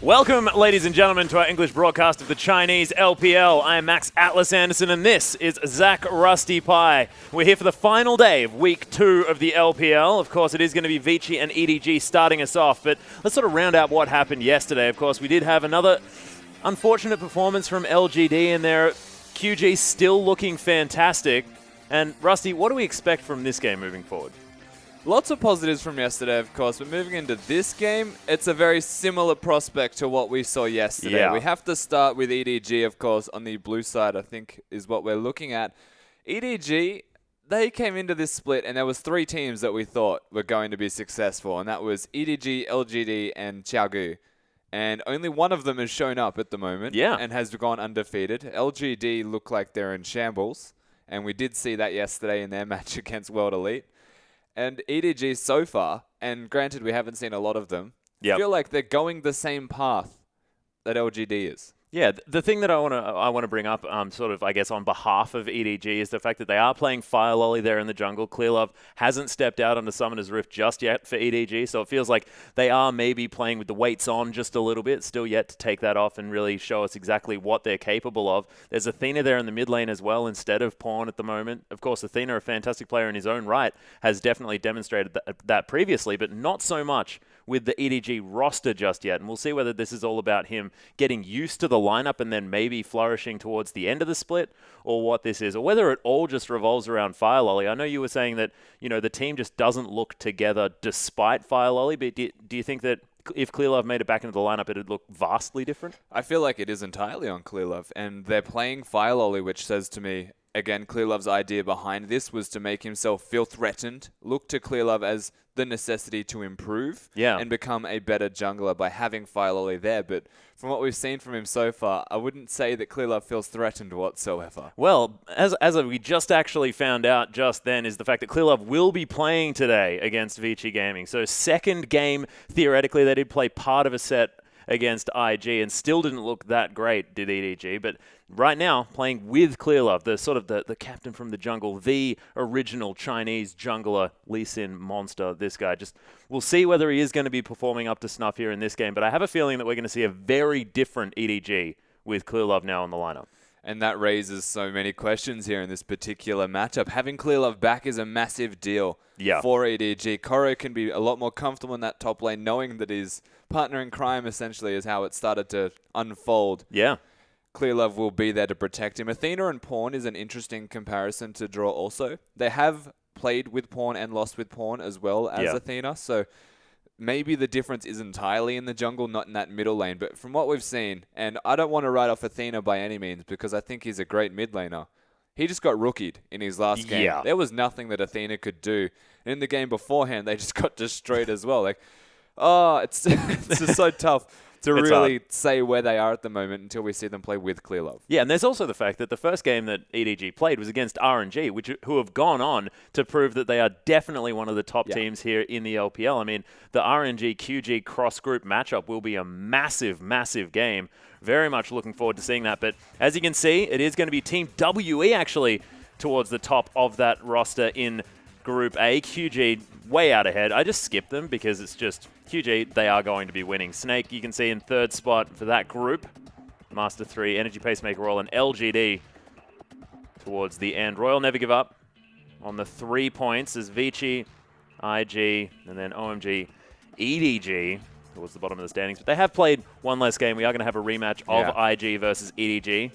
Welcome, ladies and gentlemen, to our English broadcast of the Chinese LPL. I am Max Atlas Anderson, and this is Zach Rusty Pie. We're here for the final day of Week 2 of the LPL. Of course, it is going to be Vici and EDG starting us off, but let's sort of round out what happened yesterday. Of course, we did have another unfortunate performance from LGD, and their QG still looking fantastic. And Rusty, what do we expect from this game moving forward? Lots of positives from yesterday, of course, but moving into this game, it's a very similar prospect to what we saw yesterday. Yeah. We have to start with EDG, of course, on the blue side, I think, is what we're looking at. EDG, they came into this split, and there was 3 teams that we thought were going to be successful, and that was EDG, LGD, and Xiaogu. And only one of them has shown up at the moment and has gone undefeated. LGD look like they're in shambles, and we did see that yesterday in their match against World Elite. And EDG so far, and granted we haven't seen a lot of them, feel like they're going the same path that LGD is. Yeah, the thing that I want to bring up, sort of, I guess, on behalf of EDG is the fact that they are playing Fire Lolly there in the jungle. Clearlove hasn't stepped out onto Summoner's Rift just yet for EDG, so it feels like they are maybe playing with the weights on just a little bit, still yet to take that off and really show us exactly what they're capable of. There's Athena there in the mid lane as well instead of Pawn at the moment. Of course, Athena, a fantastic player in his own right, has definitely demonstrated that previously, but not so much with the EDG roster just yet. And we'll see whether this is all about him getting used to the lineup and then maybe flourishing towards the end of the split, or what this is, or whether it all just revolves around Fire Lolly. I know you were saying that, you know, the team just doesn't look together despite Fire Lolly, but do you think that if Clearlove made it back into the lineup, it'd look vastly different? I feel like it is entirely on Clearlove, and they're playing Fire Lolly, which says to me, again, Clearlove's idea behind this was to make himself feel threatened, look to Clearlove as the necessity to improve and become a better jungler by having Fire Lolly there. But from what we've seen from him so far, I wouldn't say that Clearlove feels threatened whatsoever. Well, as we just actually found out just then, is the fact that Clearlove will be playing today against Vici Gaming. So second game, theoretically, they did play part of a set against IG and still didn't look that great, did EDG. But right now, playing with Clearlove, the captain from the jungle, the original Chinese jungler, Lee Sin monster, this guy. We'll see whether he is going to be performing up to snuff here in this game. But I have a feeling that we're going to see a very different EDG with Clearlove now in the lineup. And that raises so many questions here in this particular matchup. Having Clearlove back is a massive deal for EDG. Koro can be a lot more comfortable in that top lane, knowing that his partner in crime essentially is how it started to unfold. Yeah. Clearlove will be there to protect him. Athena and Pawn is an interesting comparison to draw also. They have played with Pawn and lost with Pawn as well as Athena, so maybe the difference is entirely in the jungle, not in that middle lane. But from what we've seen, and I don't want to write off Athena by any means because I think he's a great mid laner, he just got rookied in his last game. Yeah. There was nothing that Athena could do. And in the game beforehand, they just got destroyed as well. It's just so tough to really say where they are at the moment until we see them play with Clearlove. Yeah, and there's also the fact that the first game that EDG played was against RNG, who have gone on to prove that they are definitely one of the top teams here in the LPL. I mean, the RNG-QG cross-group matchup will be a massive, massive game. Very much looking forward to seeing that. But as you can see, it is going to be Team WE actually towards the top of that roster in Group A. QG way out ahead. I just skipped them because it's just QG, they are going to be winning. Snake, you can see in third spot for that group. Master 3, Energy Pacemaker Royal, and LGD towards the end. Royal never give up on the 3 points as Vici, IG, and then OMG, EDG towards the bottom of the standings. But they have played one less game. We are going to have a rematch of IG versus EDG,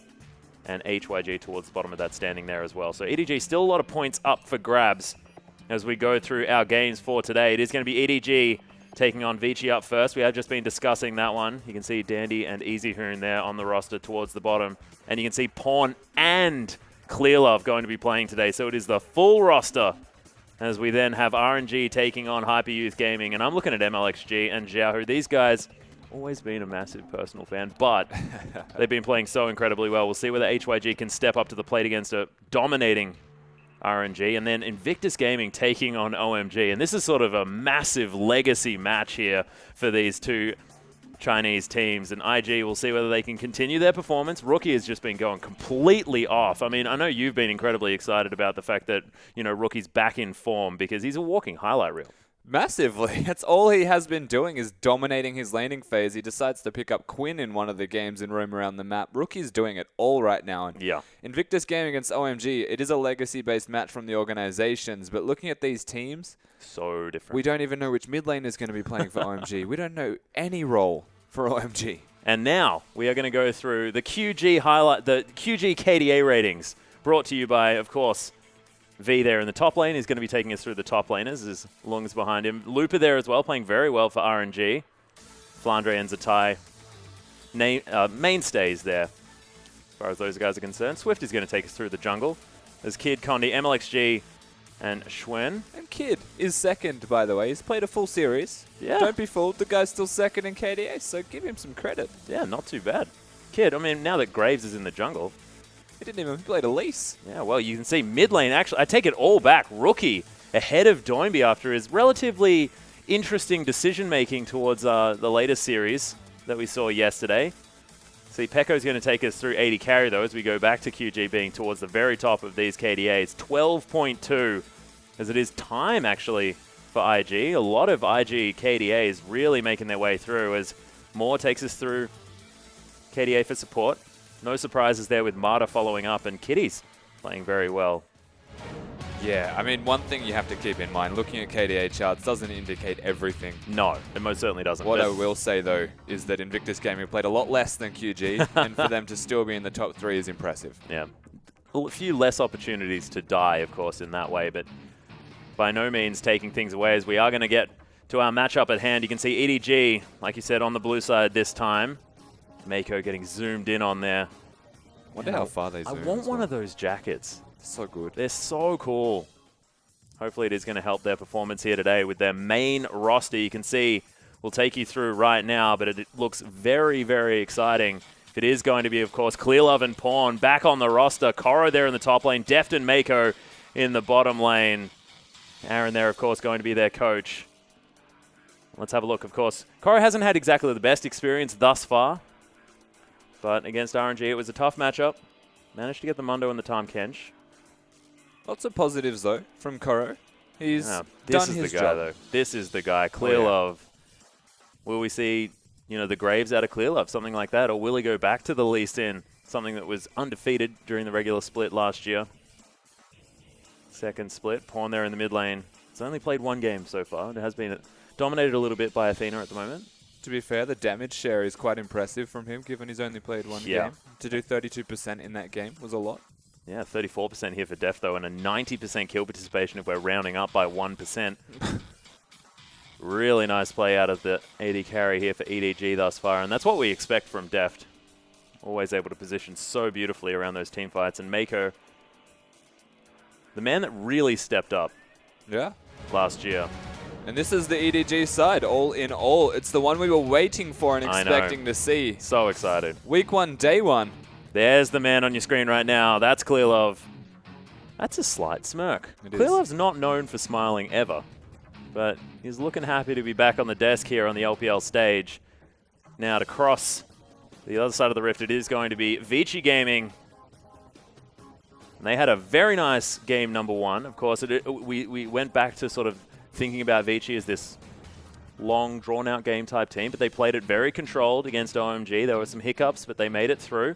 and HYG towards the bottom of that standing there as well. So EDG still a lot of points up for grabs as we go through our games for today. It is going to be EDG taking on Vici up first. We have just been discussing that one. You can see Dandy and Easyhoon there on the roster towards the bottom. And you can see Pawn and Clearlove going to be playing today. So it is the full roster as we then have RNG taking on Hyperyouth Gaming. And I'm looking at MLXG and Xiaohu. These guys, always been a massive personal fan, but they've been playing so incredibly well. We'll see whether HYG can step up to the plate against a dominating RNG, and then Invictus Gaming taking on OMG. And this is sort of a massive legacy match here for these two Chinese teams. And IG will see whether they can continue their performance. Rookie has just been going completely off. I mean, I know you've been incredibly excited about the fact that, you know, Rookie's back in form because he's a walking highlight reel. Massively. That's all he has been doing is dominating his laning phase. He decides to pick up Quinn in one of the games and roam around the map. Rookie's doing it all right now. And Yeah. Invictus game against OMG, it is a legacy-based match from the organizations, but looking at these teams, So different. we don't even know which mid lane is going to be playing for OMG. We don't know any role for OMG. And now we are going to go through the QG highlight, the QG KDA ratings, brought to you by, of course, V there in the top lane. He's going to be taking us through the top laners as Lung's behind him. Looper there as well, playing very well for RNG. Flandre and Zatai, mainstays there as far as those guys are concerned. Swift is going to take us through the jungle. There's Kid, Condi, MLXG, and Schwen. And Kid is second, by the way. He's played a full series. Yeah. Don't be fooled. The guy's still second in KDA, so give him some credit. Yeah, not too bad. Kid, I mean, now that Graves is in the jungle. He didn't even play Elise. Yeah, well, you can see mid lane, actually, I take it all back. Rookie ahead of Doinby after his relatively interesting decision-making towards the latest series that we saw yesterday. See, Pecco's going to take us through 80 carry, though, as we go back to QG being towards the very top of these KDAs. 12.2, as it is time, actually, for IG. A lot of IG KDAs really making their way through as Moore takes us through KDA for support. No surprises there with Marta following up, and Kitty's playing very well. Yeah, I mean, one thing you have to keep in mind, looking at KDA charts doesn't indicate everything. No, it most certainly doesn't. What I will say, though, is that Invictus Gaming played a lot less than QG, and for them to still be in the top 3 is impressive. Yeah. A few less opportunities to die, of course, in that way, but by no means taking things away, as we are going to get to our matchup at hand. You can see EDG, like you said, on the blue side this time. Mako getting zoomed in on there. Wonder how far they zoom. I want one of those jackets. So good. They're so cool. Hopefully it is going to help their performance here today with their main roster. You can see, we'll take you through right now, but it looks very, very exciting. It is going to be, of course, Clearlove and Pawn back on the roster. Koro there in the top lane. Deft and Mako in the bottom lane. Aaron there, of course, going to be their coach. Let's have a look, of course. Koro hasn't had exactly the best experience thus far. But against RNG, it was a tough matchup. Managed to get the Mundo and the Tahm Kench. Lots of positives, though, from Koro. He's done his guy, job. though. This is the guy. Clearlove. Will we see, the Graves out of Clearlove, something like that? Or will he go back to the Lee Sin, something that was undefeated during the regular split last year? Second split. Pawn there in the mid lane. It's only played one game so far. It has been dominated a little bit by Athena at the moment. To be fair, the damage share is quite impressive from him, given he's only played one game. To do 32% in that game was a lot. Yeah, 34% here for Def, though, and a 90% kill participation if we're rounding up by 1%. Really nice play out of the AD carry here for EDG thus far, and that's what we expect from Deft. Always able to position so beautifully around those team fights, and Mako, the man that really stepped up last year. And this is the EDG side, all in all. It's the one we were waiting for and expecting to see. So excited. Week 1, day 1. There's the man on your screen right now. That's Clearlove. That's a slight smirk. Clearlove's not known for smiling ever, but he's looking happy to be back on the desk here on the LPL stage. Now to cross the other side of the rift, it is going to be Vici Gaming. And they had a very nice game number 1. Of course, we went back to sort of thinking about Vici as this long, drawn-out game type team, but they played it very controlled against OMG. There were some hiccups, but they made it through.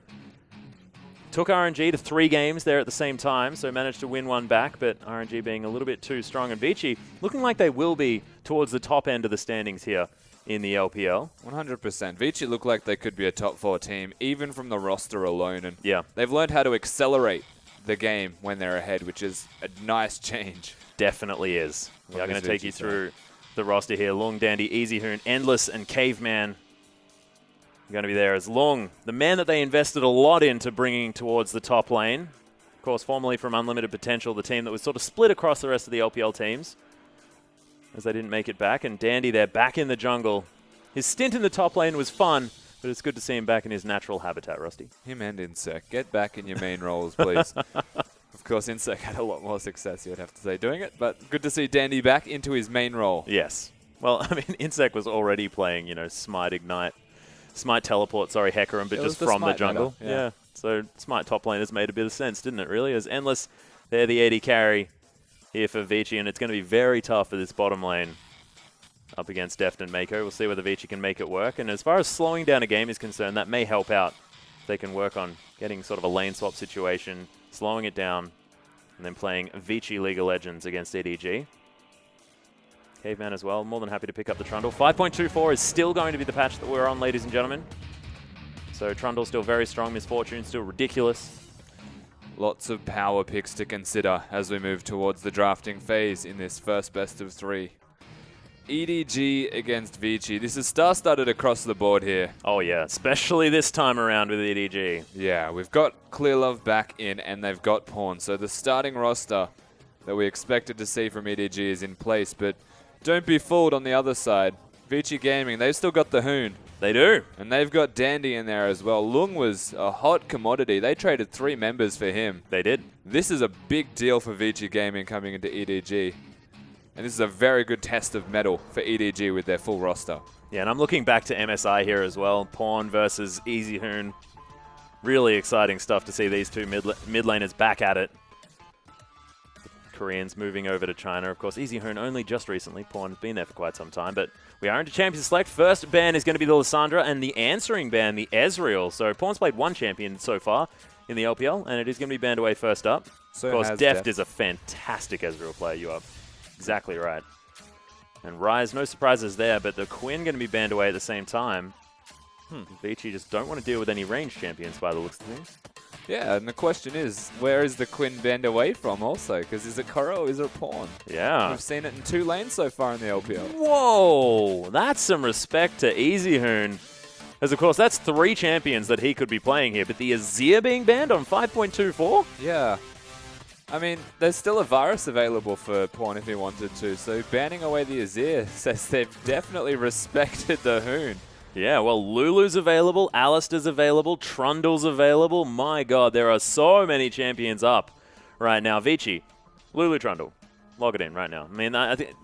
Took RNG to 3 games there at the same time, so managed to win one back, but RNG being a little bit too strong. And Vici looking like they will be towards the top end of the standings here in the LPL. 100%. Vici look like they could be a top 4 team, even from the roster alone. And yeah, they've learned how to accelerate the game when they're ahead, which is a nice change. Definitely is. We are going to take you through the roster here. Lung, Dandy, Easy Hoon, Endless, and Caveman are going to be there as Lung, the man that they invested a lot into bringing towards the top lane. Of course, formerly from Unlimited Potential, the team that was sort of split across the rest of the LPL teams as they didn't make it back. And Dandy there back in the jungle. His stint in the top lane was fun, but it's good to see him back in his natural habitat, Rusty. Him and Insect. Get back in your main roles, please. Of course, Insect had a lot more success, you'd have to say, doing it. But good to see Dandy back into his main role. Yes. Well, I mean, Insect was already playing, Smite Ignite. Smite Teleport, Hecarim, but just from the jungle. Yeah. So Smite top laners made a bit of sense, didn't it, really? As Endless, they're the AD carry here for Vici, and it's going to be very tough for this bottom lane. up against Deft and Mako. We'll see whether Vici can make it work. And as far as slowing down a game is concerned, that may help out. If they can work on getting sort of a lane swap situation, slowing it down, and then playing Vici League of Legends against EDG. Caveman as well, more than happy to pick up the Trundle. 5.24 is still going to be the patch that we're on, ladies and gentlemen. So Trundle still very strong, Misfortune still ridiculous. Lots of power picks to consider as we move towards the drafting phase in this first best of 3. EDG against Vici. This is star-studded across the board here. Oh yeah, especially this time around with EDG. Yeah, we've got Clearlove back in and they've got Pawn. So the starting roster that we expected to see from EDG is in place, but don't be fooled on the other side. Vici Gaming, they've still got the Hoon. They do. And they've got Dandy in there as well. Lung was a hot commodity. They traded 3 members for him. They did. This is a big deal for Vici Gaming coming into EDG. And this is a very good test of mettle for EDG with their full roster. Yeah, and I'm looking back to MSI here as well. Pawn versus Easy Hoon. Really exciting stuff to see these two mid laners back at it. Koreans moving over to China. Of course, Easy Hoon only just recently. Pawn's been there for quite some time, but we are into Champions Select. First ban is going to be the Lissandra, and the answering ban, the Ezreal. So Pawn's played 1 champion so far in the LPL, and it is going to be banned away first up. So of course, Deft is a fantastic Ezreal player. You are exactly right. And Rise, no surprises there, but the Quinn going to be banned away at the same time. Vici just don't want to deal with any ranged champions by the looks of things. Yeah, and the question is, where is the Quinn banned away from also? Because is it Koro or is it Pawn? Yeah. We've seen it in 2 lanes so far in the LPL. Whoa! That's some respect to Easy Hoon. As of course, that's 3 champions that he could be playing here, but the Azir being banned on 5.24? Yeah. I mean, there's still a virus available for Pawn if he wanted to, so banning away the Azir says they've definitely respected the Hoon. Yeah, well, Lulu's available, Alistair's available, Trundle's available. My god, there are so many champions up right now. Vici, Lulu, Trundle. Log it in right now. I mean, I think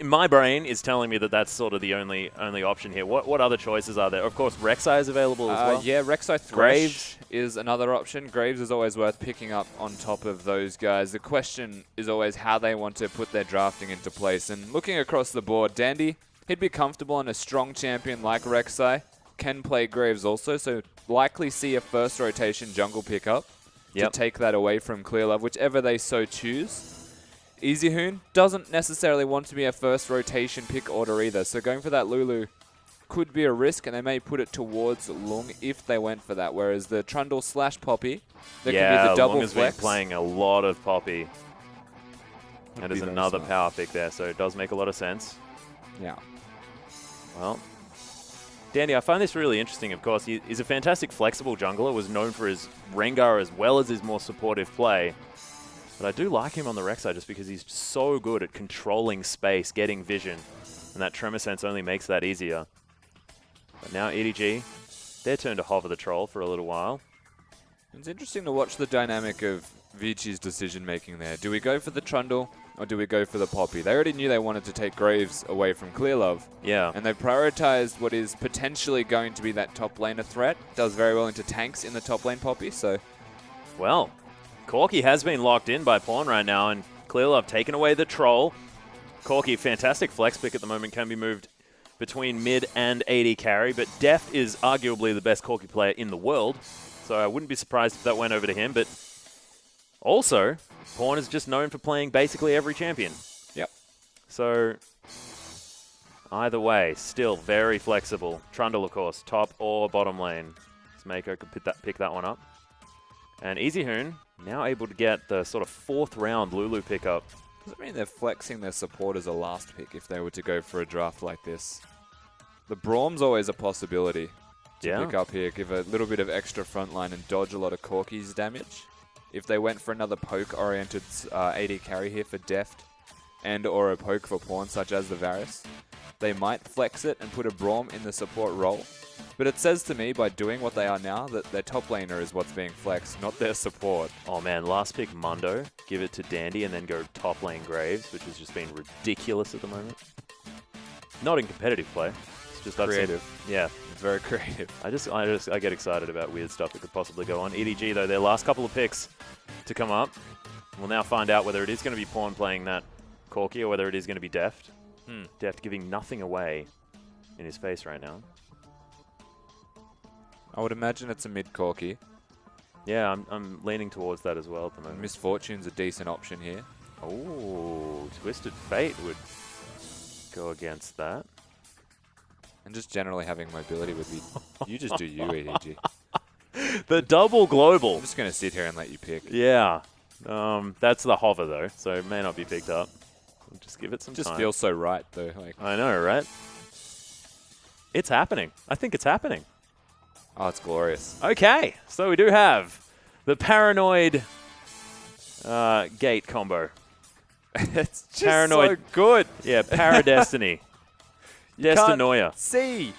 my brain is telling me that that's sort of the only option here. What other choices are there? Of course, Rek'Sai is available as well. Yeah, Rek'Sai Graves is another option. Graves is always worth picking up on top of those guys. The question is always how they want to put their drafting into place. And looking across the board, Dandy, he'd be comfortable on a strong champion like Rek'Sai. Can play Graves also, so likely see a first rotation jungle pickup to take that away from Clearlove, whichever they so choose. Easy Hoon doesn't necessarily want to be a first rotation pick order either, so going for that Lulu could be a risk, and they may put it towards Lung if they went for that, whereas the Trundle / Poppy, there can be the double Lung has flex. been playing a lot of Poppy. That is another power pick there, so it does make a lot of sense. Yeah. Well, Dandy, I find this really interesting. Of course, he's a fantastic flexible jungler, was known for his Rengar as well as his more supportive play. But I do like him on the Rek'Sai just because he's so good at controlling space, getting vision, and that Tremor Sense only makes that easier. But now EDG, their turn to hover the troll for a little while. It's interesting to watch the dynamic of Vici's decision-making there. Do we go for the Trundle or do we go for the Poppy? They already knew they wanted to take Graves away from Clearlove. Yeah. And they've prioritized what is potentially going to be that top laner threat. Does very well into tanks in the top lane Poppy, so... Well, Corki has been locked in by Pawn right now, and Clearlove taken away the troll. Corki, fantastic flex pick at the moment, can be moved between mid and AD carry, but Deft is arguably the best Corki player in the world, so I wouldn't be surprised if that went over to him, but also, Pawn is just known for playing basically every champion. Yep. So, either way, still very flexible. Trundle, of course, top or bottom lane. Mako could pick that one up. And Easy Hoon now able to get the sort of 4th round Lulu pickup. Does it mean they're flexing their support as a last pick if they were to go for a draft like this? The Braum's always a possibility to pick up here, give a little bit of extra frontline and dodge a lot of Corki's damage. If they went for another poke-oriented AD carry here for Deft and or a poke for Pawn such as the Varus, they might flex it and put a Braum in the support role. But it says to me, by doing what they are now, that their top laner is what's being flexed, not their support. Oh man, last pick Mundo, give it to Dandy and then go top lane Graves, which has just been ridiculous at the moment. Not in competitive play. It's just creative. Yeah. It's very creative. I get excited about weird stuff that could possibly go on. EDG though, their last couple of picks to come up. We'll now find out whether it is going to be Pawn playing that Corki or whether it is going to be Deft. Deft giving nothing away in his face right now. I would imagine it's a mid Corki. Yeah, I'm leaning towards that as well at the moment. Misfortune's a decent option here. Oh, Twisted Fate would go against that. And just generally having mobility would be... You just do you, EDG. The double global. I'm just going to sit here and let you pick. Yeah. That's the hover, though, so it may not be picked up. We'll just give it some time. Just feels so right, though. Like, I know, right? It's happening. I think it's happening. oh, it's glorious. Okay, so we do have the Paranoid Gate combo. It's just Paranoid. so good. Yeah, Paradestiny. Destinoia. See.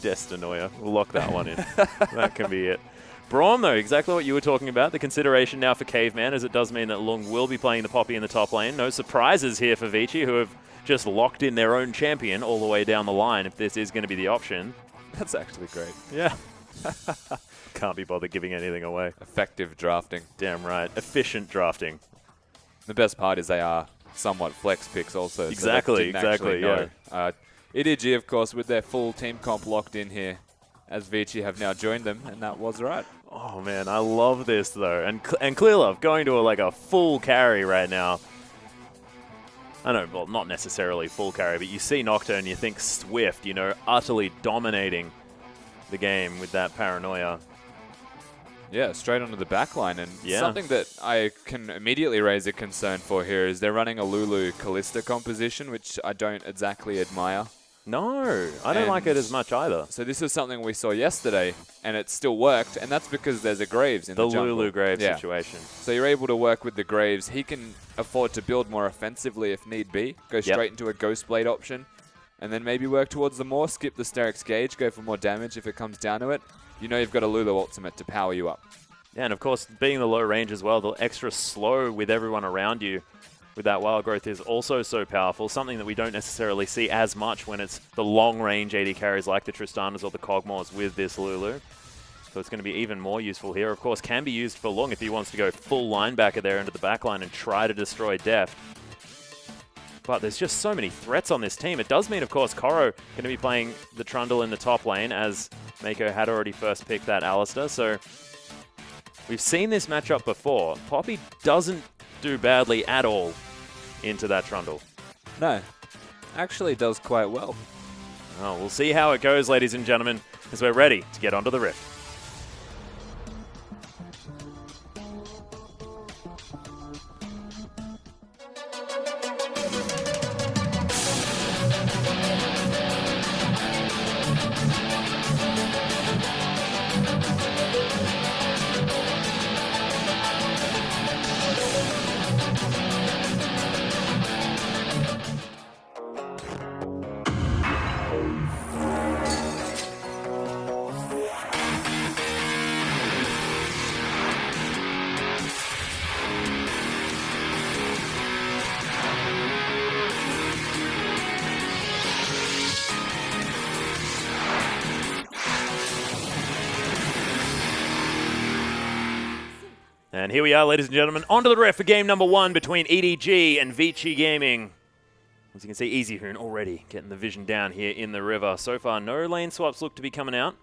Destinoia. We'll lock that one in. That can be it. Braum, though, exactly what you were talking about. The consideration now for Caveman, as it does mean that Lung will be playing the Poppy in the top lane. No surprises here for Vici, who have just locked in their own champion all the way down the line if this is going to be the option. That's actually great. Yeah. Can't be bothered giving anything away. Effective drafting. Damn right. Efficient drafting. The best part is they are somewhat flex picks also. Exactly, so exactly, yeah. EDG, of course, with their full team comp locked in here, as Vici have now joined them, and that was right. Oh, man, I love this, though. And Clear Love going to a full carry right now. I know, well, not necessarily full carry, but you see Nocturne, you think Swift, utterly dominating the game with that Paranoia. Yeah, straight onto the back line. And Yeah. something that I can immediately raise a concern for here is they're running a Lulu Callista composition, which I don't exactly admire. No, I don't like it as much either. So this is something we saw yesterday, and it still worked, and that's because there's a Graves in the jungle. Lulu Graves Yeah. situation. So you're able to work with the Graves. He can afford to build more offensively if need be, go straight into a Ghost Blade option, and then maybe work towards the Maw, skip the Sterix Gauge, go for more damage if it comes down to it. You know you've got a Lulu ultimate to power you up. Yeah, and of course, being the low range as well, the extra slow with everyone around you with that wild growth is also so powerful, something that we don't necessarily see as much when it's the long-range AD carries like the Tristanas or the Kog'Maws with this Lulu. So it's going to be even more useful here. Of course, can be used for Lung if he wants to go full linebacker there into the backline and try to destroy Deft. But there's just so many threats on this team. It does mean, of course, Koro going to be playing the Trundle in the top lane, as Mako had already first picked that Alistar. So we've seen this matchup before. Poppy doesn't do badly at all into that Trundle. No, actually does quite well. Oh, we'll see how it goes, ladies and gentlemen, as we're ready to get onto the Rift. And here we are, ladies and gentlemen, onto the ref for game number 1 between EDG and Vici Gaming. As you can see, Easy Hoon already getting the vision down here in the river. So far, no lane swaps look to be coming out.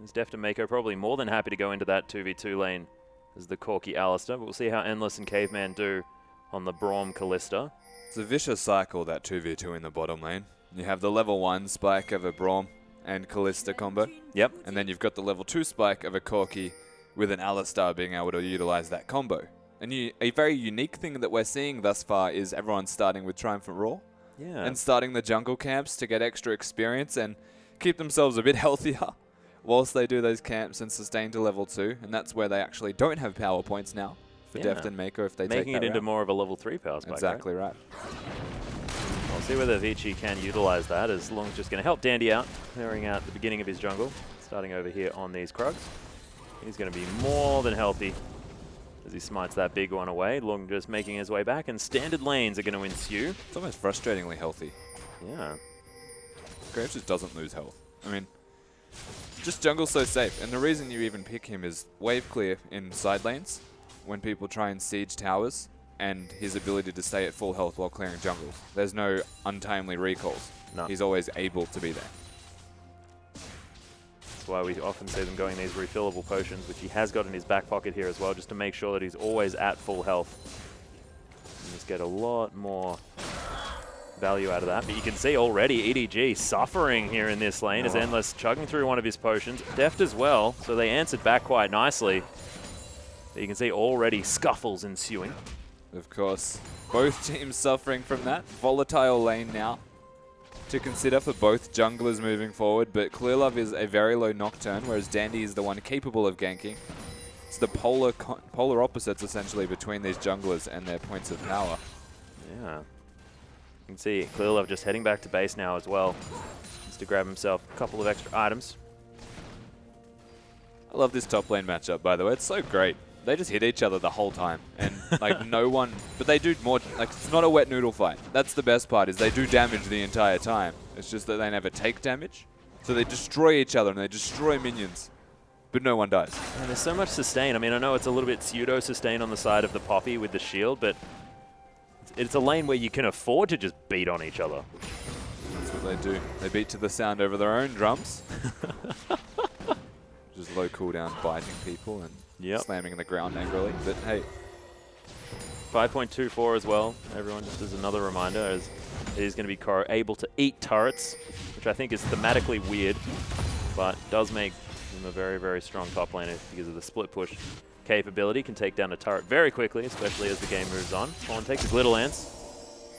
As Deft and Mako probably more than happy to go into that 2v2 lane as the Corki Alistar. But we'll see how Endless and Caveman do on the Braum Callista. It's a vicious cycle, that 2v2 in the bottom lane. You have the level 1 spike of a Braum and Callista combo. Yep. And then you've got the level 2 spike of a Corki with an Alistar being able to utilize that combo. And a very unique thing that we're seeing thus far is everyone starting with Triumphant Roar. Yeah. And starting the jungle camps to get extra experience and keep themselves a bit healthier whilst they do those camps and sustain to level 2. And that's where they actually don't have power points now for Deft and Mako if they take that Making it into route. more of a level 3 power spike. Exactly right. We'll see whether Vici can utilize that, as Lung's just going to help Dandy out, clearing out the beginning of his jungle, starting over here on these Krugs. He's going to be more than healthy as he smites that big one away. Lung just making his way back, and standard lanes are going to ensue. It's almost frustratingly healthy. Yeah. Graves just doesn't lose health. I mean, just jungle's so safe. And the reason you even pick him is wave clear in side lanes when people try and siege towers. and his ability to stay at full health while clearing jungles. There's no untimely recalls. No. He's always able to be there. That's why we often see them going these refillable potions, which he has got in his back pocket here as well, just to make sure that he's always at full health. And just get a lot more value out of that. But you can see already EDG suffering here in this lane as Endless chugging through one of his potions. Deft as well, so they answered back quite nicely. But you can see already scuffles ensuing. Of course, both teams suffering from that. Volatile lane now to consider for both junglers moving forward, but Clearlove is a very low Nocturne, whereas Dandy is the one capable of ganking. It's the polar opposites, essentially, between these junglers and their points of power. Yeah. You can see Clearlove just heading back to base now as well, just to grab himself a couple of extra items. I love this top lane matchup, by the way. It's so great. They just hit each other the whole time, and like no one, but they do more, like it's not a wet noodle fight. That's the best part, is they do damage the entire time. It's just that they never take damage. So they destroy each other and they destroy minions, but no one dies. And there's so much sustain. I mean, I know it's a little bit pseudo-sustain on the side of the Poppy with the shield, but it's a lane where you can afford to just beat on each other. That's what they do. They beat to the sound over their own drums. Just low cooldown biting people and slamming in the ground angrily, but hey. 5.24 as well, everyone, just as another reminder, as he's going to be able to eat turrets, which I think is thematically weird, but does make him a very, very strong top laner because of the split push capability. Can take down a turret very quickly, especially as the game moves on. Pawn takes his Little Lance.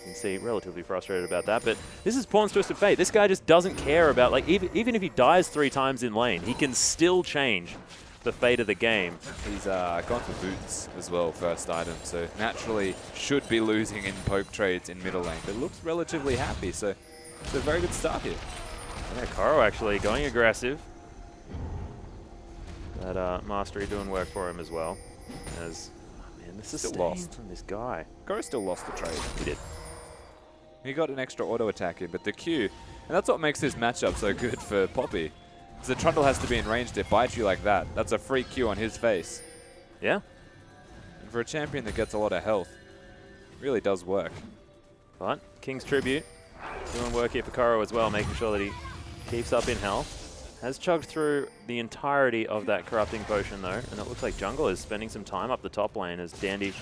You can see relatively frustrated about that, but this is Pawn's Twisted Fate. This guy just doesn't care about, like, even if he dies 3 times in lane, he can still change the fate of the game. He's gone for boots as well, first item, so naturally should be losing in poke trades in middle lane, but looks relatively happy, so it's a very good start here. Yeah, Koro actually going aggressive. That Mastery doing work for him as well. As, oh man, this is still lost from this guy. Koro still lost the trade. He did. He got an extra auto attack in, but the Q, and that's what makes this matchup so good for Poppy. Because the Trundle has to be in range to bite you like that. That's a free Q on his face. Yeah. And for a champion that gets a lot of health, it really does work. But King's Tribute doing work here for Koro as well, making sure that he keeps up in health. Has chugged through the entirety of that Corrupting Potion though, and it looks like Jungle is spending some time up the top lane as Dandy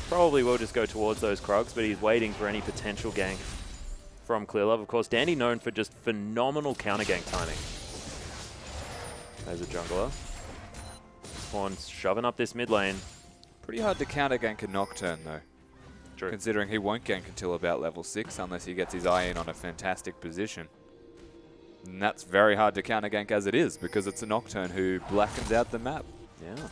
probably will just go towards those Krogs, but he's waiting for any potential gank from Clearlove. Of course, Dandy known for just phenomenal counter gank timing as a jungler. Pawn's shoving up this mid lane. Pretty hard to counter gank a Nocturne though. True. Considering he won't gank until about level 6 unless he gets his eye in on a fantastic position. And that's very hard to counter gank as it is because it's a Nocturne who blackens out the map. Yeah.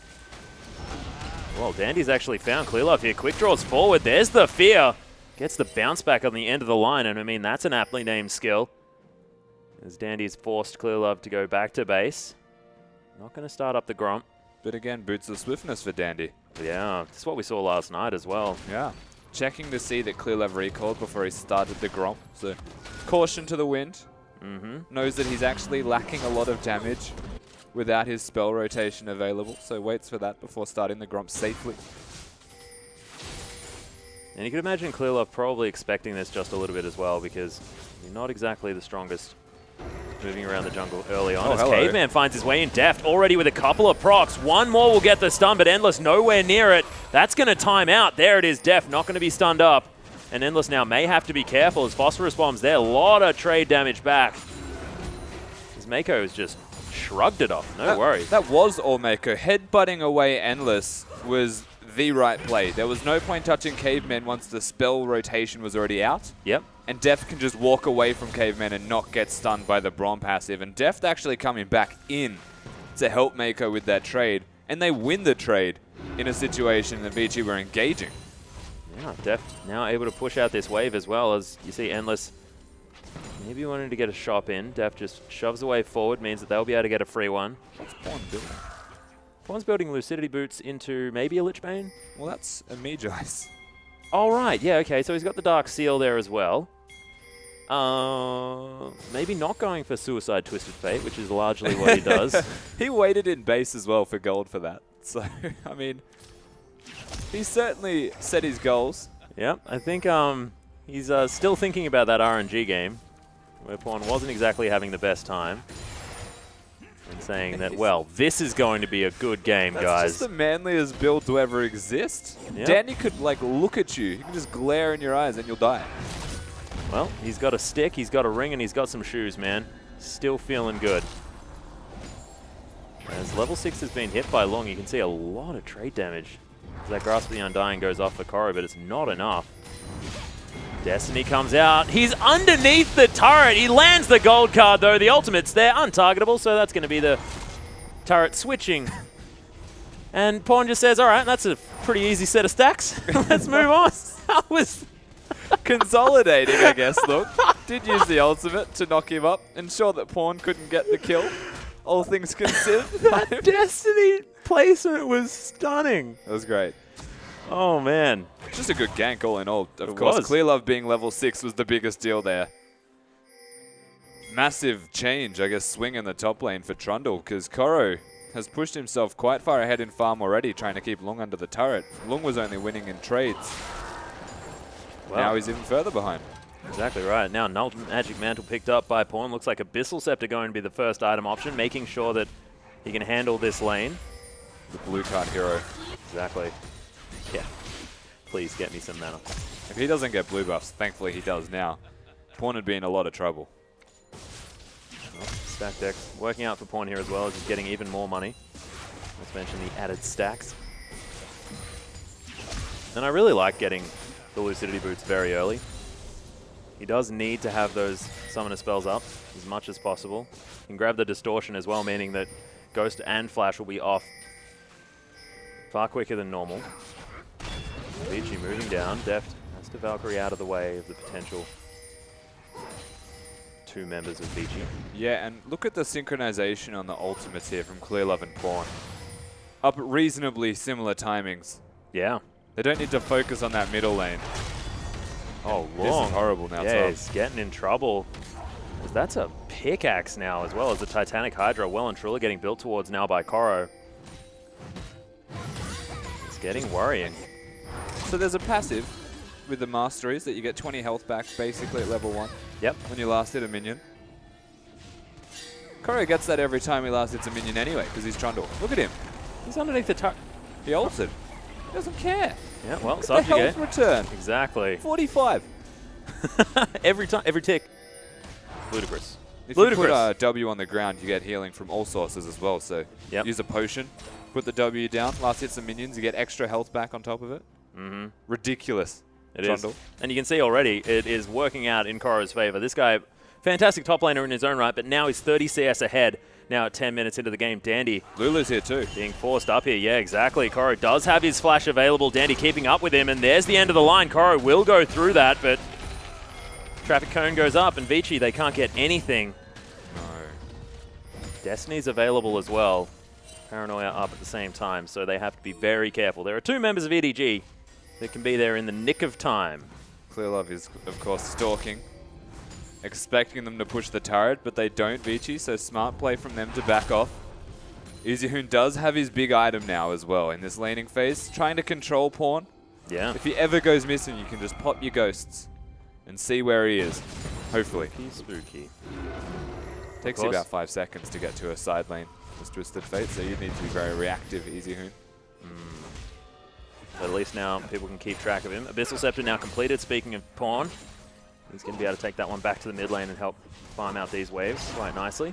Well, Dandy's actually found Clearlove here. Quick draws forward. There's the fear. Gets the bounce back on the end of the line, and I mean, that's an aptly named skill. As Dandy's forced Clearlove to go back to base. Not going to start up the Gromp. But again, boots of swiftness for Dandy. Yeah, this is what we saw last night as well. Yeah. Checking to see that Clearlove recalled before he started the Gromp. So, caution to the wind. Knows that he's actually lacking a lot of damage without his spell rotation available, so waits for that before starting the Gromp safely. And you can imagine Clearlove probably expecting this just a little bit as well, because you're not exactly the strongest moving around the jungle early on. As Caveman finds his way in deft, already with a couple of procs. One more will get the stun, but Endless nowhere near it. That's going to time out. There it is, deft, not going to be stunned up. And Endless now may have to be careful as Phosphorus Bombs there. A lot of trade damage back. As Mako has just shrugged it off. No worries. That was all Mako. Headbutting away Endless was the right play. There was no point touching Caveman once the spell rotation was already out. Yep. And Deft can just walk away from Caveman and not get stunned by the Braum passive. And Deft actually coming back in to help Mako with that trade. And they win the trade in a situation that Vici were engaging. Yeah, Deft now able to push out this wave as well, as you see Endless maybe wanting to get a shop in. Deft just shoves away forward, means that they'll be able to get a free one. What's Pawn building? Pawn's building Lucidity Boots into maybe a Lich Bane? Well, that's a Magi. Oh, right. Yeah, okay. So he's got the Dark Seal there as well. Maybe not going for Suicide Twisted Fate, which is largely what he does. He waited in base as well for gold for that. So, I mean, He's certainly set his goals. Yep, I think he's still thinking about that RNG game, where Pawn wasn't exactly having the best time. And saying that, well, this is going to be a good game, That's guys. just the manliest build to ever exist. Yep. Danny could, like, look at you. He can just glare in your eyes and you'll die. Well, he's got a stick, he's got a ring, and he's got some shoes, man. Still feeling good. As level 6 has been hit by Long, you can see a lot of trade damage. As that Grasp of the Undying goes off for Koro, but it's not enough. Destiny comes out. He's underneath the turret. He lands the gold card, though. The ultimate's there, untargetable, so that's going to be the turret switching. And Pawn just says, all right, that's a pretty easy set of stacks. Let's move on. That was consolidating, I guess, look. Did use the ultimate to knock him up. Ensure that Pawn couldn't get the kill. All things considered. That Destiny placement was stunning. That was great. Oh, man. Just a good gank all in all. Of It course, was. Clear Love being level 6 was the biggest deal there. Massive change, I guess, swing in the top lane for Trundle, because Koro has pushed himself quite far ahead in farm already, trying to keep Lung under the turret. Lung was only winning in trades. Well, now he's even further behind. Exactly right. Now, Null Magic Mantle picked up by Pawn. Looks like Abyssal Scepter going to be the first item option, making sure that he can handle this lane. The blue card hero. Exactly. Yeah. Please get me some mana. If he doesn't get blue buffs, thankfully he does now, Pawn would be in a lot of trouble. Well, stack deck working out for Pawn here as well, as he's getting even more money. Let's mention the added stacks. And I really like getting the Lucidity Boots very early. He does need to have those summoner spells up as much as possible. He can grab the Distortion as well, meaning that Ghost and Flash will be off far quicker than normal. Vici moving down. Deft has to Valkyrie out of the way of the potential two members of Vici. Yeah, and look at the synchronization on the ultimates here from Clear Love and Pawn. Up at reasonably similar timings. Yeah. They don't need to focus on that middle lane. Oh, This Long. is horrible now. Yeah, Tom. he's getting in trouble. 'Cause that's a pickaxe now, as well as the Titanic Hydra, well and truly getting built towards now by Koro. It's getting worrying. So there's a passive with the Masteries that you get 20 health back basically at level 1. Yep. When you last hit a minion. Koro gets that every time he last hits a minion anyway, because he's Trundle. Look at him. He's underneath the turret. He ulted. He doesn't care. Yeah, well, Look at the health subjugate. return. Exactly. 45. Every time, every tick. Ludicrous. If Ludicrous. you put W on the ground, you get healing from all sources as well. So Yep. use a potion, put the W down, last hit some minions, you get extra health back on top of it. Mm-hmm. Ridiculous. It is. Trundle. And you can see already it is working out in Koro's favor. This guy, fantastic top laner in his own right, but now he's 30 CS ahead. Now at 10 minutes into the game, Dandy Lulu's here too. being forced up here. Yeah, exactly. Koro does have his flash available. Dandy keeping up with him, and there's the end of the line. Koro will go through that, but traffic cone goes up, and Vici, they can't get anything. No. Destiny's available as well. Paranoia up at the same time, so they have to be very careful. There are two members of EDG that can be there in the nick of time. Clear Love is, of course, stalking. Expecting them to push the turret, but they don't, Vici, so smart play from them to back off. Easyhoon does have his big item now as well in this laning phase, trying to control Pawn. Yeah. If he ever goes missing, you can just pop your ghosts and see where he is, hopefully. Spooky. Takes you about 5 seconds to get to a side lane, this Twisted Fate, so you need to be very reactive, Easyhoon. But at least now people can keep track of him. Abyssal Scepter now completed. Speaking of Pawn, he's going to be able to take that one back to the mid lane and help farm out these waves quite nicely.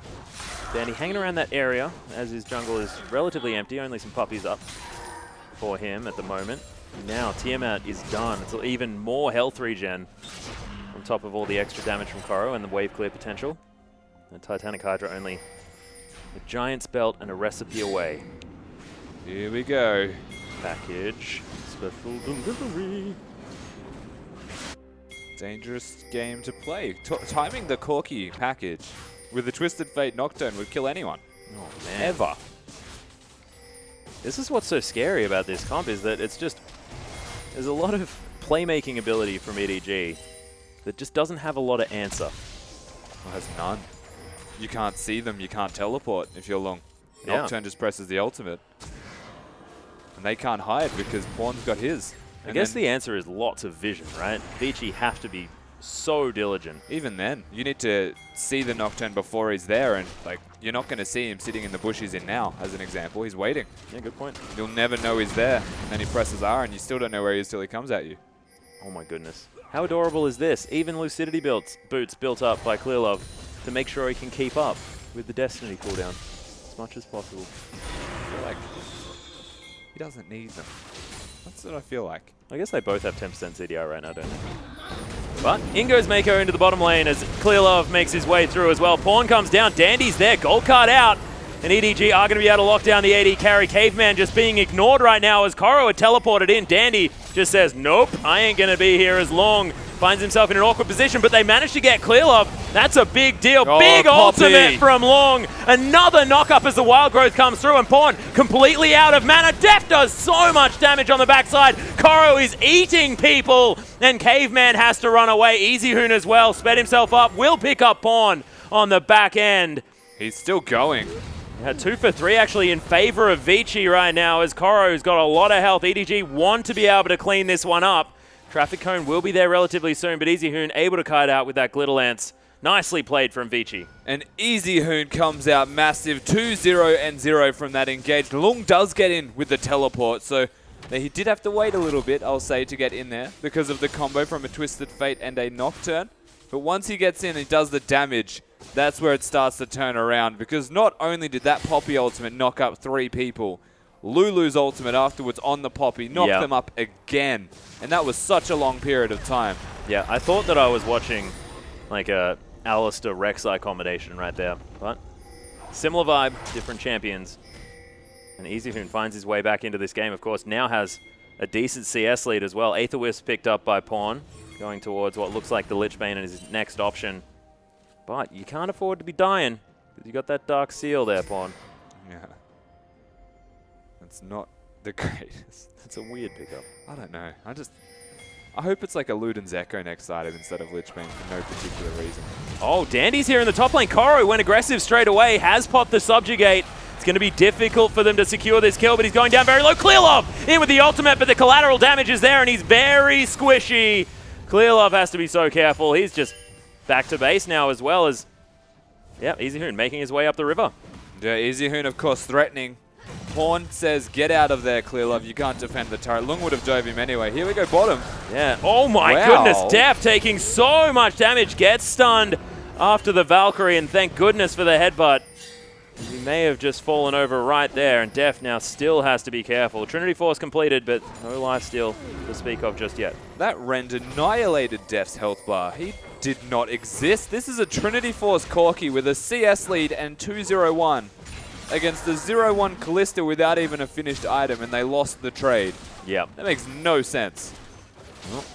Danny hanging around that area as his jungle is relatively empty. Only some puppies up for him at the moment. Now Tiamat is done. It's even more health regen on top of all the extra damage from Koro and the wave clear potential. And Titanic Hydra only a Giant's Belt and a recipe away. Here we go. Package. Special delivery. Dangerous game to play. Timing the Corki package with the Twisted Fate Nocturne would kill anyone. Oh, man. Ever. This is what's so scary about this comp, is that it's just... There's a lot of playmaking ability from EDG that just doesn't have a lot of answer. It has none. You can't see them, you can't teleport if you're long. Yeah. Nocturne just presses the ultimate. And they can't hide because Pawn's got his. I guess the answer is lots of vision, right? Vici have to be so diligent. Even then, you need to see the Nocturne before he's there, and like you're not going to see him sitting in the bush he's in now, as an example. He's waiting. Yeah, good point. You'll never know he's there. And then he presses R, and you still don't know where he is till he comes at you. Oh my goodness. How adorable is this? Even Lucidity boots built up by Clearlove to make sure he can keep up with the Destiny cooldown as much as possible. I feel like he doesn't need them. That's what I feel like. I guess they both have 10% CDR right now, don't they? But in goes Mako into the bottom lane as Clearlove makes his way through as well. Pawn comes down, Dandy's there, gold card out. And EDG are going to be able to lock down the AD carry. Caveman just being ignored right now as Koro had teleported in. Dandy just says, nope, I ain't going to be here as long. Finds himself in an awkward position, but they managed to get Clearlove. That's a big deal. Oh, big Poppy. ultimate from Long. Another knock-up as the Wild Growth comes through, and Pawn completely out of mana. Def does so much damage on the backside. Koro is eating people, and Caveman has to run away. Easy Hoon as well, sped himself up, will pick up Pawn on the back end. He's still going. Yeah, 2 for 3 actually in favor of Vici right now as Koro's got a lot of health. EDG want to be able to clean this one up. Traffic Cone will be there relatively soon, but Easy Hoon able to kite out with that Glitter Lance. Nicely played from Vici. And Easy Hoon comes out massive, 2-0 and 0 from that engaged. Lung does get in with the teleport, so he did have to wait a little bit, I'll say, to get in there because of the combo from a Twisted Fate and a Nocturne. But once he gets in and does the damage, that's where it starts to turn around, because not only did that Poppy ultimate knock up 3 people, Lulu's ultimate afterwards on the Poppy knocked them up again. And that was such a long period of time. Yeah, I thought that I was watching like a Alistair Rek'Sai combination right there. But similar vibe, different champions. And Easy Hoon finds his way back into this game, of course. Now has a decent CS lead as well. Aether Wisp picked up by Pawn, going towards what looks like the Lich Bane as his next option. But you can't afford to be dying, because you got that Dark Seal there, Pawn. Yeah. That's not the greatest. That's a weird pickup. I don't know. I hope it's like a Luden's Echo next item instead of Lich Bane for no particular reason. Oh, Dandy's here in the top lane. Koro went aggressive straight away, has popped the Subjugate. It's going to be difficult for them to secure this kill, but he's going down very low. Clearlove in with the ultimate, but the collateral damage is there, and he's very squishy. Clearlove has to be so careful. He's just back to base now as well as, yeah, Easy Hoon making his way up the river. Yeah, Easy Hoon, of course, threatening. Pawn says, get out of there, Clearlove. You can't defend the turret. Lung would have dove him anyway. Here we go, bottom. Yeah. Oh my goodness. Def taking so much damage. Gets stunned after the Valkyrie, and thank goodness for the headbutt. He may have just fallen over right there, and Def now still has to be careful. Trinity Force completed, but no lifesteal to speak of just yet. That rend annihilated Def's health bar. He did not exist. This is a Trinity Force Corki with a CS lead and 2-0-1 against the 0-1 Callista without even a finished item, and they lost the trade. Yep. That makes no sense. Well,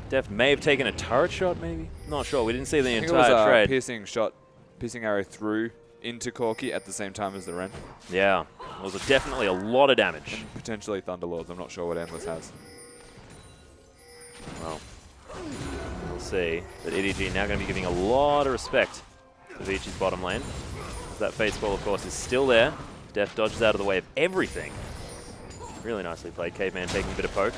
Def may have taken a turret shot, maybe? Not sure. We didn't see the I think entire it was trade. Piercing shot, piercing arrow through into Corki at the same time as the Ren. Yeah. It was definitely a lot of damage. And potentially Thunderlords. I'm not sure what Endless has. Well, we'll see. But EDG now going to be giving a lot of respect to Vici's bottom lane. That Fate Scroll, of course, is still there. Def dodges out of the way of everything. Really nicely played. Caveman taking a bit of poke.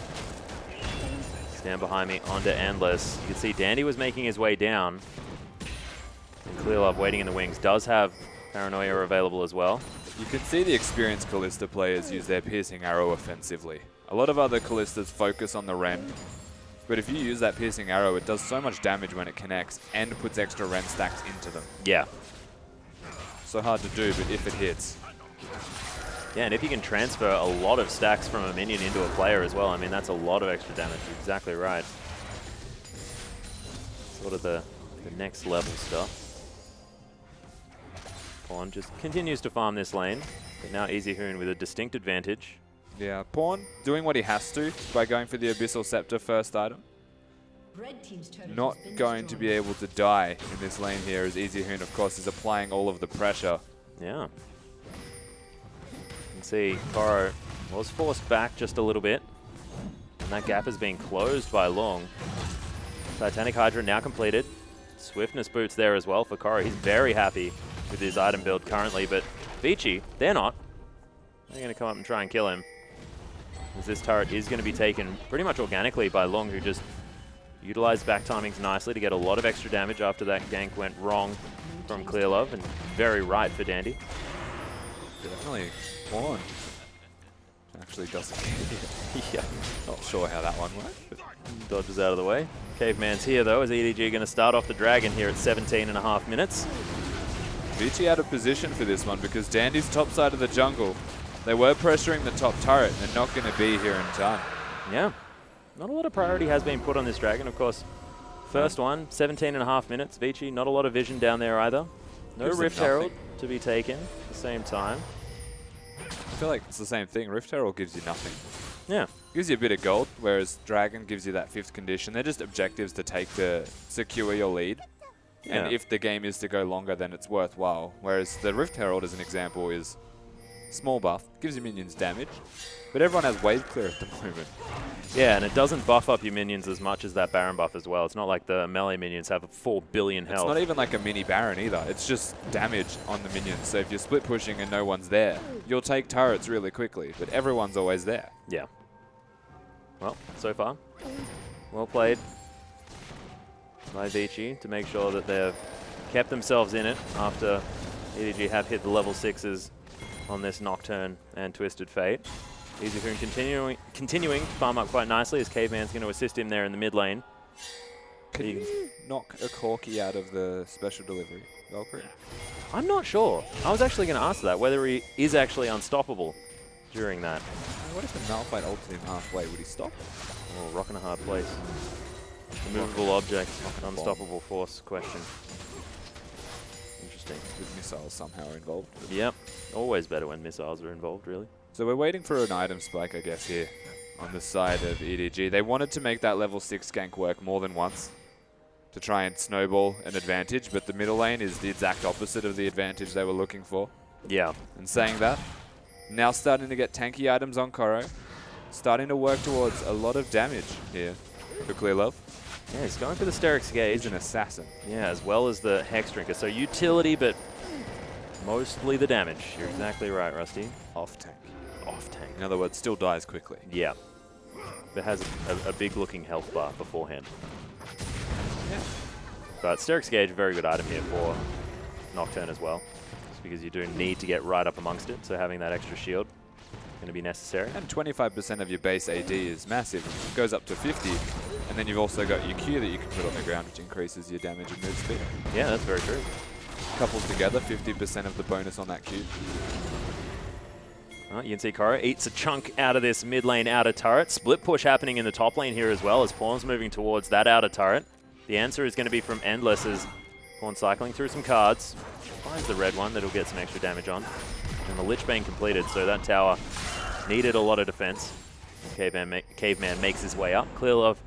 Stand behind me onto Endless. You can see Dandy was making his way down. And Clearlove waiting in the wings. Does have Paranoia available as well. You can see the experienced Callista players use their piercing arrow offensively. A lot of other Callistas focus on the Ren. But if you use that piercing arrow, it does so much damage when it connects and puts extra Ren stacks into them. Yeah. So hard to do, but if it hits. Yeah, and if you can transfer a lot of stacks from a minion into a player as well, I mean, that's a lot of extra damage. You're exactly right. Sort of the next level stuff. Pawn just continues to farm this lane, but now Easy Hoon with a distinct advantage. Yeah, Pawn doing what he has to by going for the Abyssal Scepter first item. Not going to be able to die in this lane here, as Easy Hoon, of course, is applying all of the pressure. Yeah. You can see Koro was forced back just a little bit, and that gap is being closed by Long. Titanic Hydra now completed. Swiftness boots there as well for Koro. He's very happy with his item build currently, but Vici, they're not. They're going to come up and try and kill him. as this turret is going to be taken pretty much organically by Long, who just utilized back timings nicely to get a lot of extra damage after that gank went wrong from Clear Love, and very right for Dandy. Definitely Quan actually doesn't care. Yeah, not sure how that one worked. But dodges out of the way. Caveman's here though, as EDG going to start off the Dragon here at 17.5 minutes. Vici out of position for this one because Dandy's top side of the jungle. They were pressuring the top turret. They're not going to be here in time. Yeah. Not a lot of priority has been put on this Dragon, of course. First one, 17.5 minutes. Vici, not a lot of vision down there either. No Rift Herald to be taken at the same time. I feel like it's the same thing. Rift Herald gives you nothing. Yeah. Gives you a bit of gold, whereas Dragon gives you that 5th condition. They're just objectives to take to secure your lead. Yeah. And if the game is to go longer, then it's worthwhile. Whereas the Rift Herald, as an example, is small buff, gives your minions damage, but everyone has wave clear at the moment. Yeah, and it doesn't buff up your minions as much as that Baron buff as well. It's not like the melee minions have 4 billion health. It's not even like a mini Baron either. It's just damage on the minions. So if you're split pushing and no one's there, you'll take turrets really quickly, but everyone's always there. Yeah. Well, so far, well played by Vici to make sure that they've kept themselves in it after EDG have hit the level 6s on this Nocturne and Twisted Fate. Easyhoon continuing to farm up quite nicely as Caveman's going to assist him there in the mid lane. Can you knock a Corki out of the special delivery, Valkyrie? I'm not sure. I was actually going to ask that, whether he is actually unstoppable during that. What if the Malphite ulted him halfway? Would he stop? Oh, rock in a hard place. Immovable object, unstoppable force question. Interesting. With missiles somehow involved. Yep. Always better when missiles are involved, really. So we're waiting for an item spike, I guess, here on the side of EDG. They wanted to make that level 6 gank work more than once to try and snowball an advantage, but the middle lane is the exact opposite of the advantage they were looking for. Yeah. And saying that, now starting to get tanky items on Koro, starting to work towards a lot of damage here for Clear Love. Yeah, he's going for the Sterix Gauge. He's an assassin. Yeah, as well as the Hex Drinker. So utility, but mostly the damage. You're exactly right, Rusty. Off tank. Off tank. In other words, still dies quickly. Yeah. But has a big looking health bar beforehand. Yeah. But Sterix Gauge, a very good item here for Nocturne as well. Just because you do need to get right up amongst it, so having that extra shield going to be necessary. And 25% of your base AD is massive. It goes up to 50. And then you've also got your Q that you can put on the ground, which increases your damage and move speed. Yeah, that's very true. Coupled together, 50% of the bonus on that Q. You can see Koro eats a chunk out of this mid lane outer turret. Split push happening in the top lane here as well as Pawn's moving towards that outer turret. The answer is going to be from Endless as Pawn cycling through some cards. Finds the red one that he'll get some extra damage on. And the Lich Bane completed, so that tower needed a lot of defense. Caveman makes his way up. Clear Love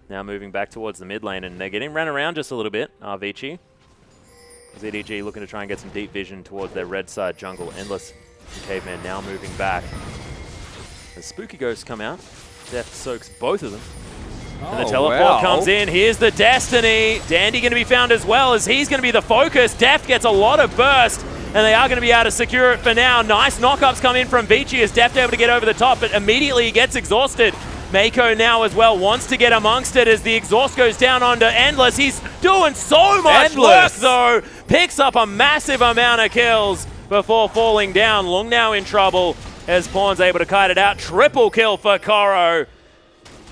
now moving back towards the mid lane, and they're getting run around just a little bit. Vici. ZDG looking to try and get some deep vision towards their red side jungle. Endless and Caveman now moving back. As Spooky Ghosts come out, Death soaks both of them. And the teleport comes in. Here's the Destiny. Dandy going to be found as well, as he's going to be the focus. Deft gets a lot of burst, and they are going to be able to secure it for now. Nice knockups come in from Vici as Deft able to get over the top, but immediately he gets exhausted. Mako now as well wants to get amongst it as the exhaust goes down onto Endless. He's doing so much work though. Picks up a massive amount of kills before falling down. Lung now in trouble as Pawn's able to kite it out. Triple kill for Koro.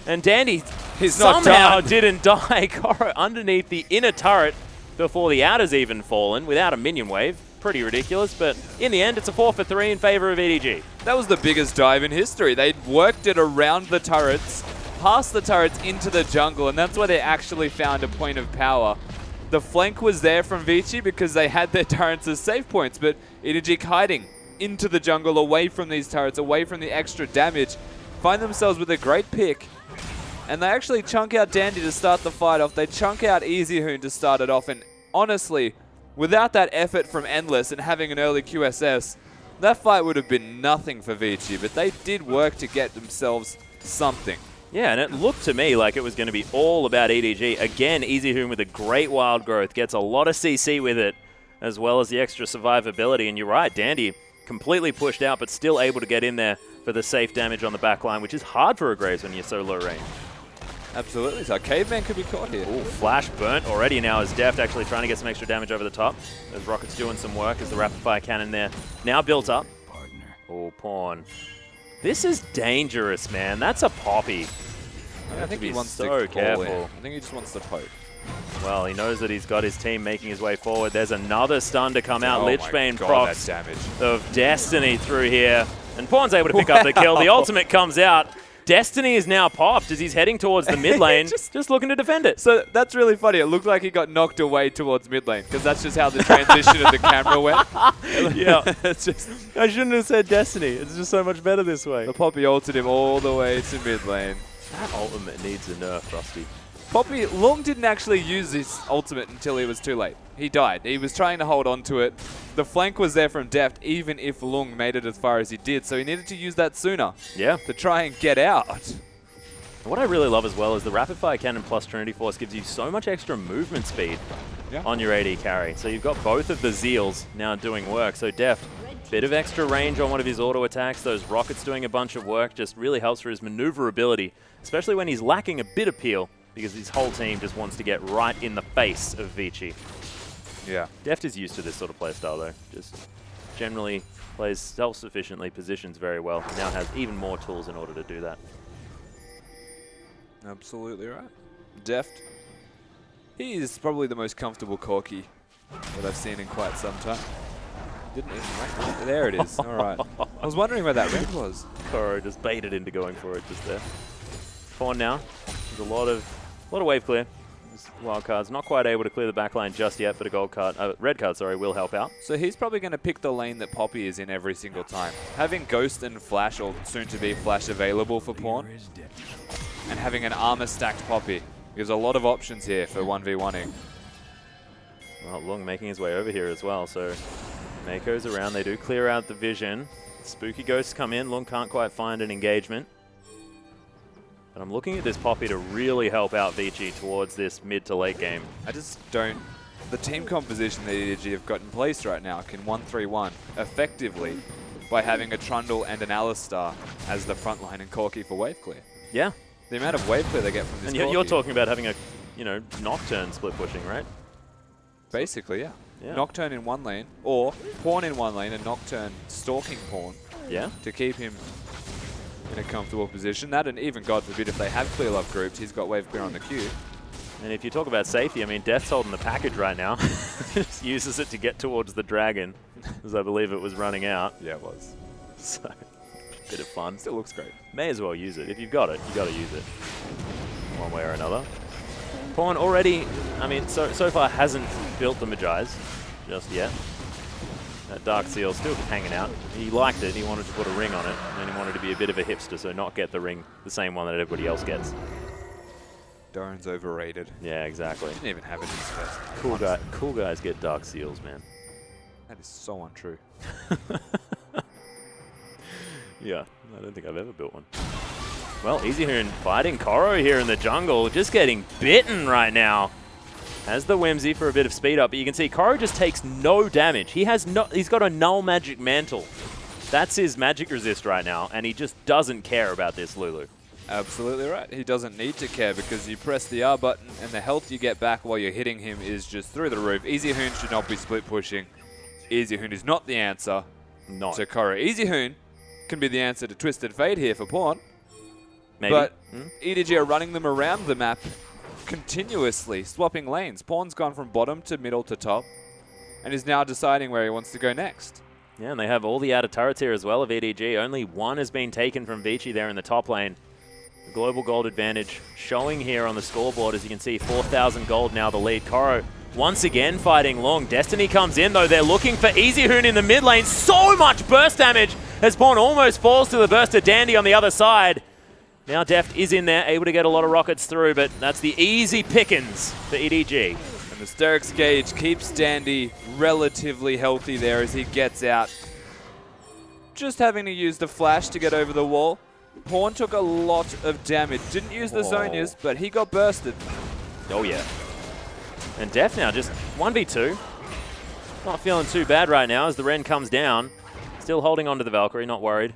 And Dandy somehow didn't die. Koro underneath the inner turret before the outer's even fallen without a minion wave. Pretty ridiculous, but in the end, it's a 4 for 3 in favor of EDG. That was the biggest dive in history. They'd worked it around the turrets, past the turrets into the jungle, and that's where they actually found a point of power. The flank was there from Vici because they had their turrets as save points, but EDG kiting into the jungle, away from these turrets, away from the extra damage, find themselves with a great pick, and they actually chunk out Dandy to start the fight off. They chunk out Easyhoon to start it off, and honestly, without that effort from Endless and having an early QSS, that fight would have been nothing for Vici, but they did work to get themselves something. Yeah, and it looked to me like it was going to be all about EDG. Again, Easyhoon with a great wild growth, gets a lot of CC with it, as well as the extra survivability. And you're right, Dandy completely pushed out, but still able to get in there for the safe damage on the back line, which is hard for a Graves when you're so low range. Absolutely. So Caveman could be caught here. Ooh, flash burnt already now as Deft actually trying to get some extra damage over the top. As Rocket's doing some work as the rapid fire cannon there now built up. Oh, Pawn. This is dangerous, man. That's a Poppy. I think he wants so to careful. in. I think he just wants to poke. Well, he knows that he's got his team making his way forward. There's another stun to come out. Oh Lichbane procs damage of Destiny through here. And Pawn's able to pick up the kill. The ultimate comes out. Destiny is now popped as he's heading towards the mid lane, just looking to defend it. So that's really funny. It looked like he got knocked away towards mid lane because that's just how the transition of the camera went. Yeah, it's just, I shouldn't have said Destiny. It's just so much better this way. The Poppy ulted him all the way to mid lane. That ultimate needs a nerf, Frosty. Poppy, Long didn't actually use his ultimate until he was too late. He died. He was trying to hold on to it. The flank was there from Deft, even if Long made it as far as he did, so he needed to use that sooner. Yeah. To try and get out. What I really love as well is the Rapid Fire Cannon plus Trinity Force gives you so much extra movement speed on your AD carry. So you've got both of the Zeals now doing work. So Deft, bit of extra range on one of his auto attacks. Those rockets doing a bunch of work just really helps for his maneuverability, especially when he's lacking a bit of peel, because his whole team just wants to get right in the face of Vici. Yeah. Deft is used to this sort of playstyle though. Just generally plays self-sufficiently, positions very well. Now has even more tools in order to do that. Absolutely right. Deft. He is probably the most comfortable Corki that I've seen in quite some time. Didn't even rank. There it is. All right. I was wondering where that rank was. Koro just baited into going for it just there. Pawn now. There's a lot of wave clear. Wild cards not quite able to clear the backline just yet, but a gold card, red card, sorry, will help out. So he's probably going to pick the lane that Poppy is in every single time. Having Ghost and Flash, or soon to be Flash, available for Pawn, and having an armor stacked Poppy gives a lot of options here for 1v1ing. Well, Lung making his way over here as well, so Mako's around. They do clear out the vision. Spooky Ghosts come in. Lung can't quite find an engagement. But I'm looking at this Poppy to really help out Vici towards this mid to late game. I just don't... The team composition that EDG have got in place right now can 1-3-1 effectively by having a Trundle and an Alistar as the front line and Corki for wave clear. Yeah. The amount of wave clear they get from this And Corki. you're talking about having a, Nocturne split pushing, right? Basically, yeah. Nocturne in one lane, or Pawn in one lane and Nocturne stalking Pawn. Yeah. To keep him in a comfortable position. That, and even, God forbid, if they have clear love groups, he's got wave clear on the queue. And if you talk about safety, I mean, Death's holding the package right now. Just uses it to get towards the dragon, as I believe it was running out. Yeah, it was. So, bit of fun. Still looks great. May as well use it. If you've got it, you got to use it. One way or another. Pawn already, I mean, so far hasn't built the Magi's just yet. That Dark Seal still hanging out. He liked it. He wanted to put a ring on it. And he wanted to be a bit of a hipster, so not get the ring, the same one that everybody else gets. Doran's overrated. Yeah, exactly. Didn't even have it in his first. Cool guys get Dark Seals, man. That is so untrue. Yeah, I don't think I've ever built one. Well, Easyhoon fighting Koro here in the jungle, just getting bitten right now. Has the Whimsy for a bit of speed up, but you can see Koro just takes no damage. He's got a null magic mantle. That's his magic resist right now, and he just doesn't care about this Lulu. Absolutely right. He doesn't need to care because you press the R button and the health you get back while you're hitting him is just through the roof. Easyhoon should not be split pushing. Easyhoon is not the answer to Koro. Easyhoon can be the answer to Twisted Fate here for Pawn. Maybe. But EDG are running them around the map continuously, swapping lanes. Pawn's gone from bottom to middle to top and is now deciding where he wants to go next. Yeah, and they have all the outer turrets here as well of EDG. Only one has been taken from Vici there in the top lane. The global gold advantage showing here on the scoreboard. As you can see, 4,000 gold now the lead. Koro once again fighting long. Destiny comes in though. They're looking for Easyhoon in the mid lane. So much burst damage as Pawn almost falls to the burst of Dandy on the other side. Now Deft is in there, able to get a lot of rockets through, but that's the easy pickings for EDG. And the Sterix Gauge keeps Dandy relatively healthy there as he gets out. Just having to use the flash to get over the wall. Pawn took a lot of damage. Didn't use the Zonias, but he got bursted. Oh yeah. And Deft now just 1v2. Not feeling too bad right now as the Ren comes down. Still holding on to the Valkyrie, not worried.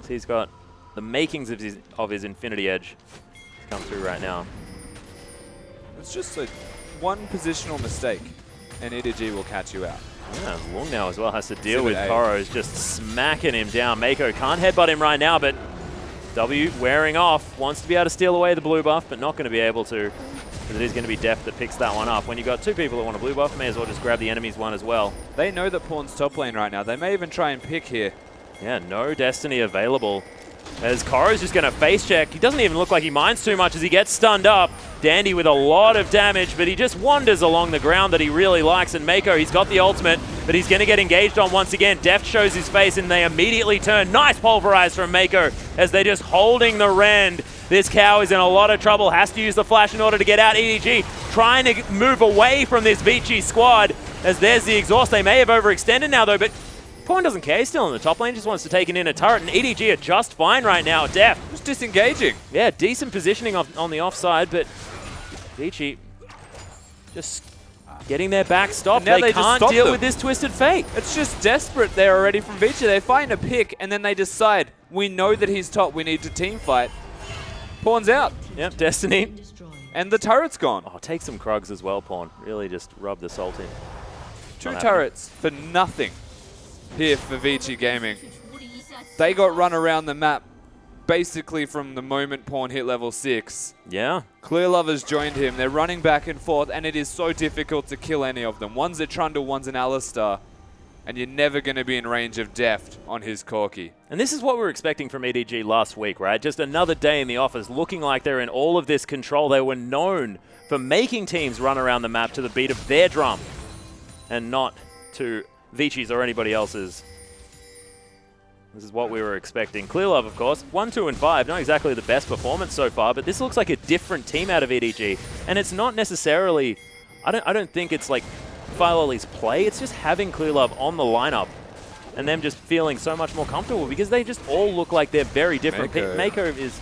So he's got the makings of his Infinity Edge come through right now. It's just one positional mistake, and EDG will catch you out. Yeah, Lung now as well has to deal with Koro's just smacking him down. Mako can't headbutt him right now, but W wearing off. Wants to be able to steal away the blue buff, but not going to be able to, because it is going to be Deft that picks that one up. When you've got two people that want a blue buff, may as well just grab the enemy's one as well. They know that Pawn's top lane right now. They may even try and pick here. Yeah, no Destiny available. As Koro's just going to face check. He doesn't even look like he minds too much as he gets stunned up. Dandy with a lot of damage, but he just wanders along the ground that he really likes. And Mako, he's got the ultimate, but he's going to get engaged on once again. Deft shows his face, and they immediately turn. Nice pulverize from Mako as they're just holding the rend. This cow is in a lot of trouble. Has to use the flash in order to get out. EDG trying to move away from this Vici squad as there's the exhaust. They may have overextended now, though, but Pawn doesn't care. He's still in the top lane, just wants to take an inner turret, and EDG are just fine right now. Deft just disengaging. Yeah, decent positioning on the offside, but Vici just getting their back stopped. They can't deal with this Twisted Fate. It's just desperate there already from Vici. They find a pick, and then they decide, we know that he's top, we need to team fight. Pawn's out. Yep, Destiny. And the turret's gone. Oh, take some Krugs as well, Pawn. Really just rub the salt in. Two turrets for nothing here for Vici Gaming. They got run around the map basically from the moment Pawn hit level 6. Yeah. Clear Lovers joined him. They're running back and forth, and it is so difficult to kill any of them. One's a Trundle, one's an Alistar, and you're never going to be in range of Deft on his Corki. And this is what we were expecting from EDG last week, right? Just another day in the office, looking like they're in all of this control. They were known for making teams run around the map to the beat of their drum, and not to Vici's or anybody else's. This is what we were expecting. Clear Love, of course, 1, 2, and 5. Not exactly the best performance so far, but this looks like a different team out of EDG. And it's not necessarily, I don't think it's like Fireloli's play. It's just having Clear Love on the lineup and them just feeling so much more comfortable because they just all look like they're very different. Mako is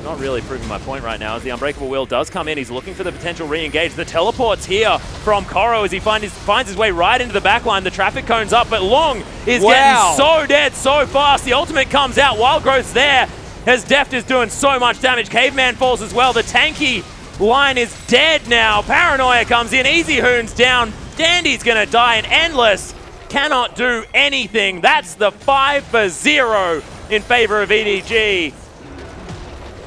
not really proving my point right now as the Unbreakable Wheel does come in. He's looking for the potential re-engage. The teleport's here from Koro as he finds his way right into the backline. The traffic cone's up, but Long is getting so dead so fast. The ultimate comes out. Wild Growth's there as Deft is doing so much damage. Caveman falls as well. The tanky line is dead now. Paranoia comes in. Easy Hoon's down. Dandy's going to die, and Endless cannot do anything. That's the 5-0 in favor of EDG.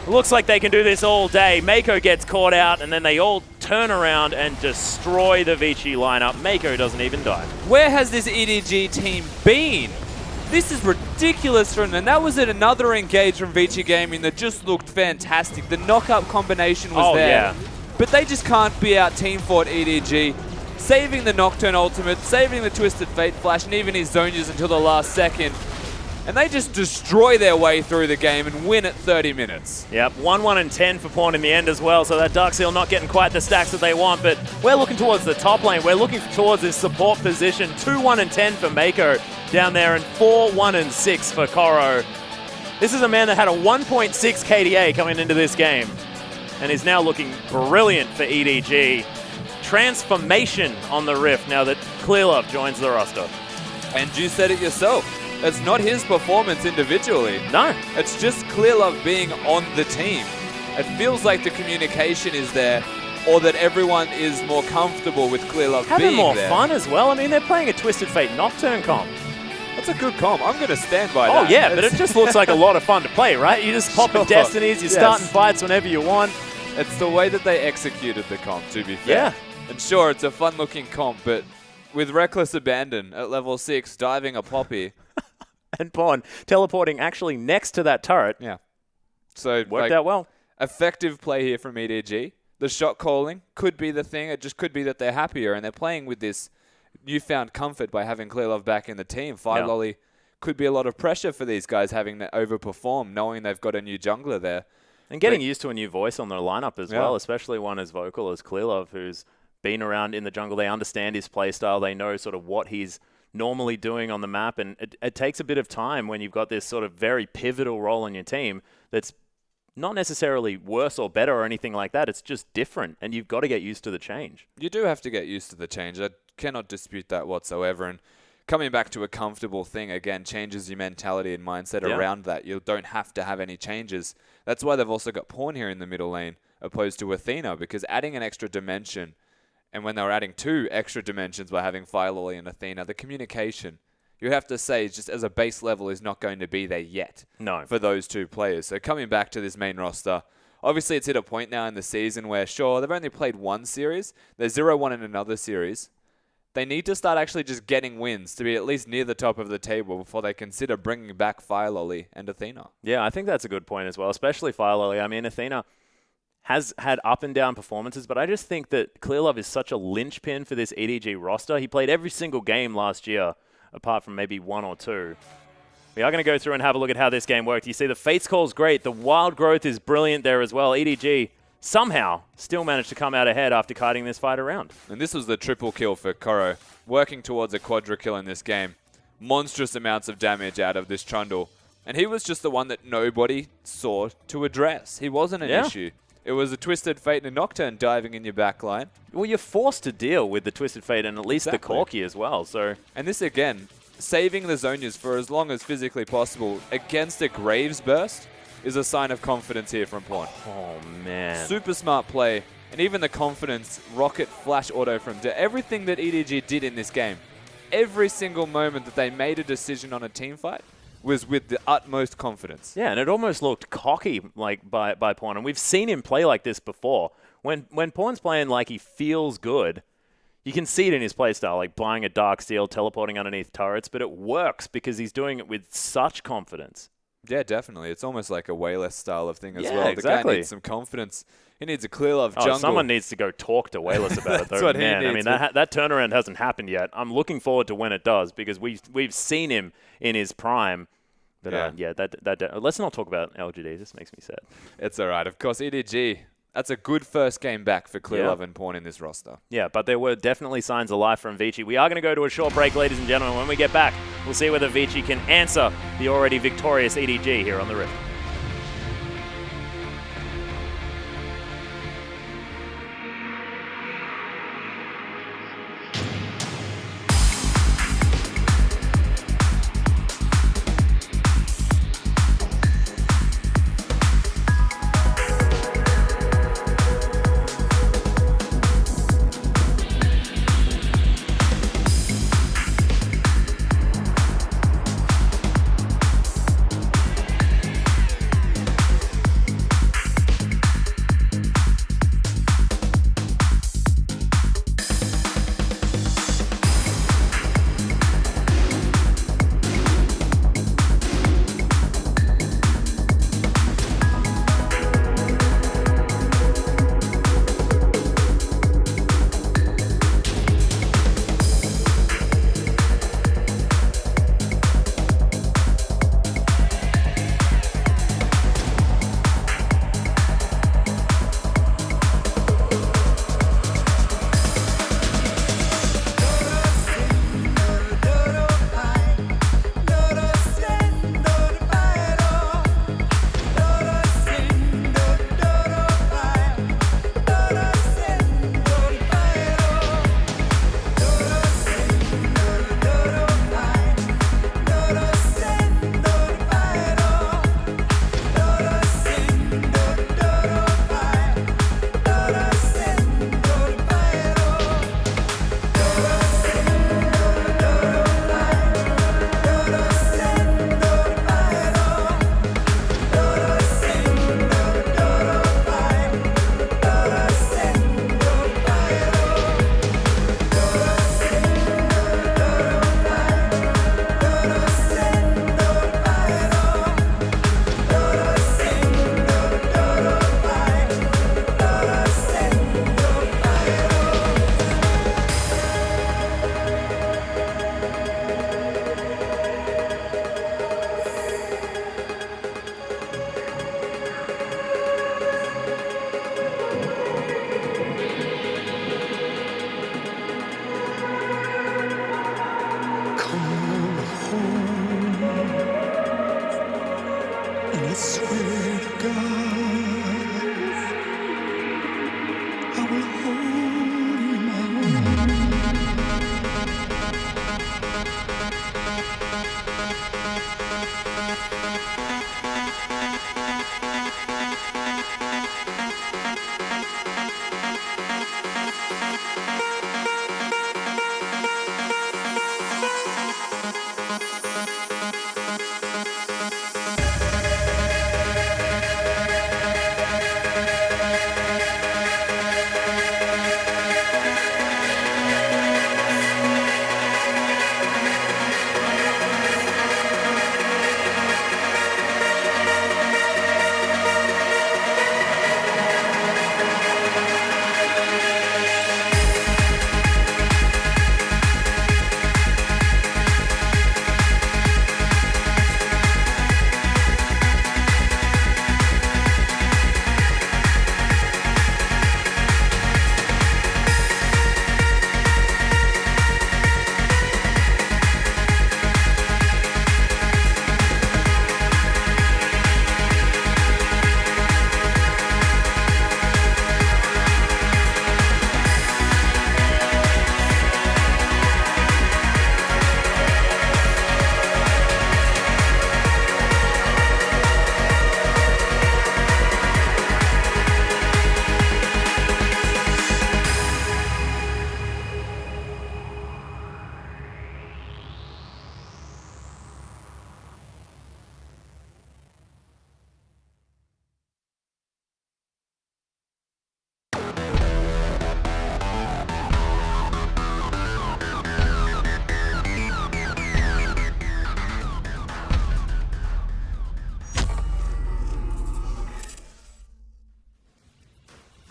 Looks like they can do this all day. Mako gets caught out, and then they all turn around and destroy the Vici lineup. Mako doesn't even die. Where has this EDG team been? This is ridiculous from them. That was another engage from Vici Gaming that just looked fantastic. The knock-up combination was there. Yeah. But they just can't be out team fought EDG. Saving the Nocturne ultimate, saving the Twisted Fate flash, and even his Zonias until the last second. And they just destroy their way through the game and win at 30 minutes. Yep, 1, 1, and 10 for Pawn in the end as well, so that Darkseal not getting quite the stacks that they want, but we're looking towards the top lane. We're looking towards this support position. 2, 1, and 10 for Mako down there, and 4, 1, and 6 for Koro. This is a man that had a 1.6 KDA coming into this game, and is now looking brilliant for EDG. Transformation on the Rift now that Clearlove joins the roster. And you said it yourself. It's not his performance individually. No. It's just Clearlove being on the team. It feels like the communication is there, or that everyone is more comfortable with Clearlove being there. Having more fun as well. I mean, they're playing a Twisted Fate Nocturne comp. That's a good comp. I'm going to stand by that. Oh, yeah, but it just looks like a lot of fun to play, right? You just pop in Destinies, you're starting fights whenever you want. It's the way that they executed the comp, to be fair. Yeah. And sure, it's a fun-looking comp, but with Reckless Abandon at level 6, diving a Poppy. And Pawn teleporting actually next to that turret. Yeah. So worked out well. Effective play here from EDG. The shot calling could be the thing. It just could be that they're happier and they're playing with this newfound comfort by having Clearlove back in the team. Fireloli could be a lot of pressure for these guys having to overperform, knowing they've got a new jungler there. And getting used to a new voice on their lineup as well, especially one as vocal as Clearlove, who's been around in the jungle. They understand his playstyle. They know sort of what he's normally doing on the map, and it takes a bit of time when you've got this sort of very pivotal role in your team that's not necessarily worse or better or anything like that. It's just different, and you've got to get used to the change. You do have to get used to the change. I cannot dispute that whatsoever. And coming back to a comfortable thing, again, changes your mentality and mindset around that. You don't have to have any changes. That's why they've also got Pawn here in the middle lane, opposed to Athena, because adding an extra dimension, and when they were adding 2 extra dimensions by having Firelily and Athena, the communication, you have to say, just as a base level, is not going to be there yet for those 2 players. So coming back to this main roster, obviously it's hit a point now in the season where, sure, they've only played 1 series. They're 0-1 in another series. They need to start actually just getting wins to be at least near the top of the table before they consider bringing back Firelily and Athena. Yeah, I think that's a good point as well, especially Firelily. I mean, Athena has had up and down performances, but I just think that Clearlove is such a linchpin for this EDG roster. He played every single game last year, apart from maybe 1 or 2. We are going to go through and have a look at how this game worked. You see the Fates call's great. The wild growth is brilliant there as well. EDG somehow still managed to come out ahead after kiting this fight around. And this was the triple kill for Koro, working towards a quadra kill in this game. Monstrous amounts of damage out of this Trundle. And he was just the one that nobody saw to address. He wasn't an issue. It was a Twisted Fate and a Nocturne diving in your backline. Well, you're forced to deal with the Twisted Fate and at least the Corki as well. So, and this again, saving the Zonias for as long as physically possible against a Graves burst is a sign of confidence here from Pawn. Oh, man. Super smart play. And even the confidence, rocket flash auto from everything that EDG did in this game. Every single moment that they made a decision on a team fight was with the utmost confidence. Yeah, and it almost looked cocky like by Pawn. And we've seen him play like this before. When Pawn's playing like he feels good, you can see it in his playstyle, like buying a Dark Steel, teleporting underneath turrets, but it works because he's doing it with such confidence. Yeah, definitely. It's almost like a Wayless style of thing as well. Yeah, exactly. The guy needs some confidence. He needs a Clearlove jungle. Someone needs to go talk to Wayless about it, though. That's what Man, he needs. I mean, that turnaround hasn't happened yet. I'm looking forward to when it does because we've seen him in his prime. But let's not talk about LGD. This makes me sad. It's all right. Of course, EDG, that's a good first game back for Clearlove and Pawn in this roster. Yeah, but there were definitely signs of life from Vici. We are going to go to a short break, ladies and gentlemen. When we get back, we'll see whether Vici can answer the already victorious EDG here on the Rift.